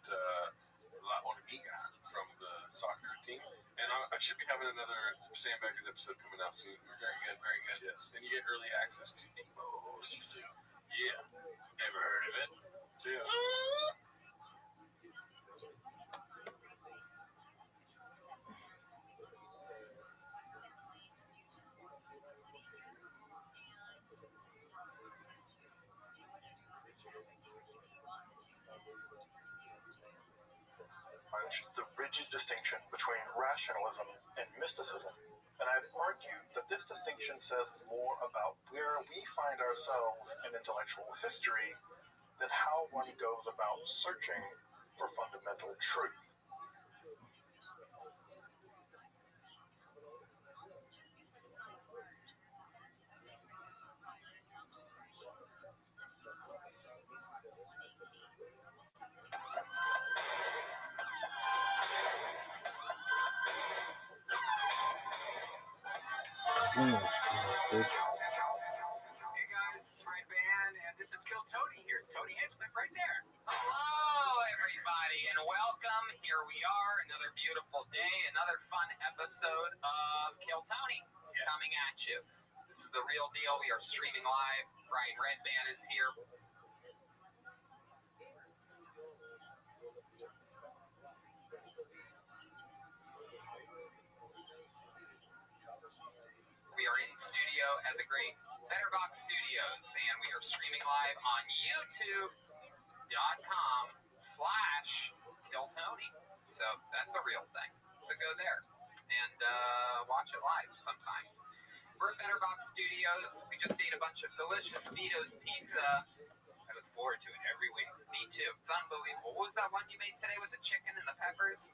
L: La Hormiga from the soccer team. And I should be having another Sam Beckers episode coming out soon.
K: Very good, very good.
L: Yes. And you get early access to TMOS. Yeah.
K: Ever heard of it?
L: Yeah.
O: The rigid distinction between rationalism and mysticism, and I'd argue that this distinction says more about where we find ourselves in intellectual history than how one goes about searching for fundamental truth.
C: Hey guys, it's Red Band, and this is Kill Tony. Here's Tony Hinchcliffe right there. Hello, everybody, and welcome. Here we are, another beautiful day, another fun episode of Kill Tony coming at you. This is the real deal. We are streaming live. Brian Red Band is here. at the great Betterbox Studios, and we are streaming live on youtube.com/KillTony. So that's a real thing. So go there and watch it live sometimes. We're at Betterbox Studios. We just ate a bunch of delicious Vito's pizza. I look forward to it every week. Me too. It's unbelievable. What was that one you made today with the chicken and the peppers?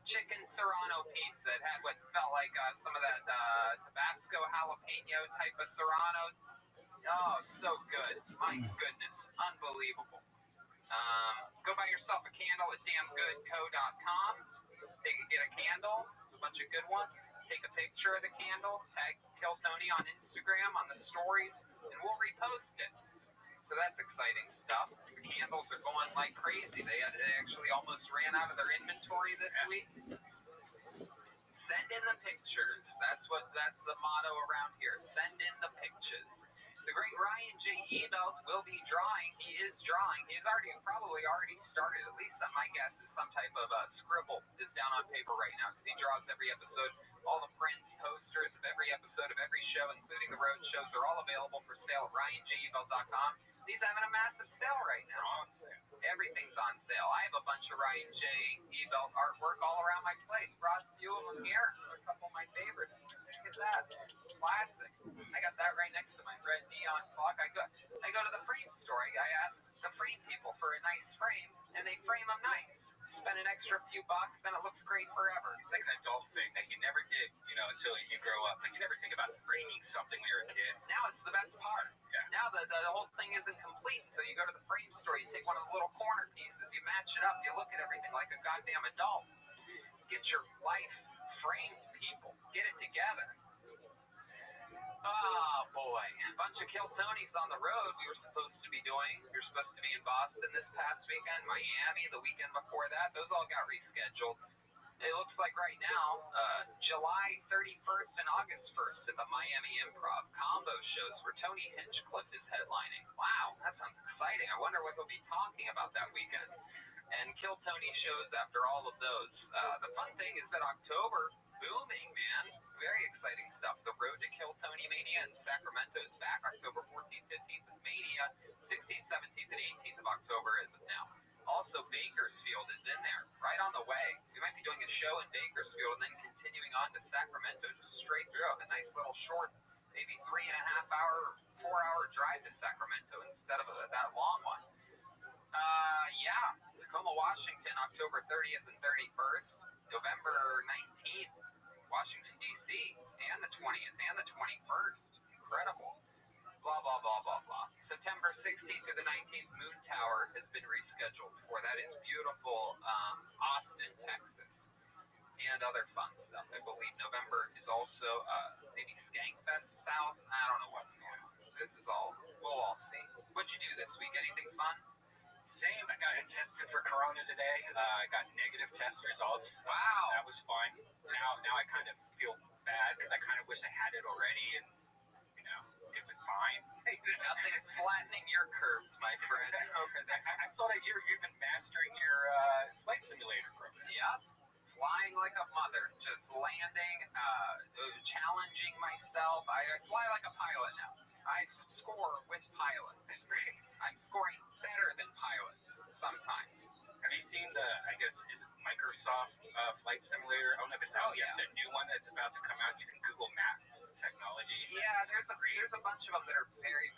C: Chicken Serrano pizza. It had what felt like some of that Tabasco jalapeno type of Serrano. Oh, so good. My goodness. Unbelievable. Go buy yourself a candle at damngoodco.com. Get a candle, a bunch of good ones. Take a picture of the candle, tag Kill Tony on Instagram on the stories, and we'll repost it. So that's exciting stuff. The candles are going like crazy. They actually almost ran out of their inventory this week. Send in the pictures. That's the motto around here. Send in the pictures. The great Ryan J. Ebelt will be drawing. He is drawing. He's probably already started. At least my guess is some type of scribble is down on paper right now because he draws every episode. All the prints, posters of every episode of every show, including the road shows, are all available for sale at RyanJEbelt.com. He's having a massive sale right now. Everything's on sale. I have a bunch of Ryan J. Ebelt artwork all around my place. Brought a few of them here. A couple of my favorites. Look at that. Classic. I got that right next to my red neon clock. I go to the frame store. I ask the frame people for a nice frame, and they frame them nice. Spend an extra few bucks, then it looks great forever.
E: It's like an adult thing that you never did, until you grow up. Like, you never think about framing something when you're a kid.
C: Now it's the best part.
E: Yeah.
C: Now the whole thing isn't complete until you go to the frame store. You take one of the little corner pieces, you match it up, you look at everything like a goddamn adult. Get your life framed, people. Get it together. Oh boy, a bunch of Kill Tonys on the road we were supposed to be doing. We were supposed to be in Boston this past weekend, Miami the weekend before that. Those all got rescheduled. It looks like right now, July 31st and August 1st at the Miami Improv combo shows where Tony Hinchcliffe is headlining. Wow, that sounds exciting. I wonder what he'll be talking about that weekend. And Kill Tony shows after all of those. The fun thing is that October, booming, man. Very exciting stuff. The Road to Kill Tony Mania in Sacramento is back October 14th, 15th, and Mania 16th, 17th, and 18th of October as of now. Also, Bakersfield is in there, right on the way. We might be doing a show in Bakersfield and then continuing on to Sacramento, just straight through. A nice little short, maybe 3.5 hour, 4 hour drive to Sacramento instead of that long one. Tacoma, Washington, October 30th and 31st. November 19th, Washington, D.C., and the 20th and the 21st. Incredible. Blah, blah, blah, blah, blah. September 16th through the 19th, Moon Tower has been rescheduled for. That is beautiful Austin, Texas, and other fun stuff. I believe November is also maybe Skankfest South. I don't know what's going on. This is all, we'll all see. What'd you do this week? Anything fun?
E: Same. I got tested for Corona today. I got negative test results.
C: Wow.
E: That was fun. Now I kind of feel bad because I kind of wish I had it already, and it was fine.
C: Nothing's flattening your curves, my friend.
E: Okay. I saw that you've been mastering your flight simulator program.
C: Yep. Flying like a mother, just landing, challenging myself. I fly like a pilot now. I score with pilots.
E: That's great.
C: I'm scoring better than pilots sometimes.
E: Have you seen is it Microsoft Flight Simulator? I don't know if it's out yet. The new one that's about to come out using Google Maps technology.
C: Yeah, there's a bunch of them that are very,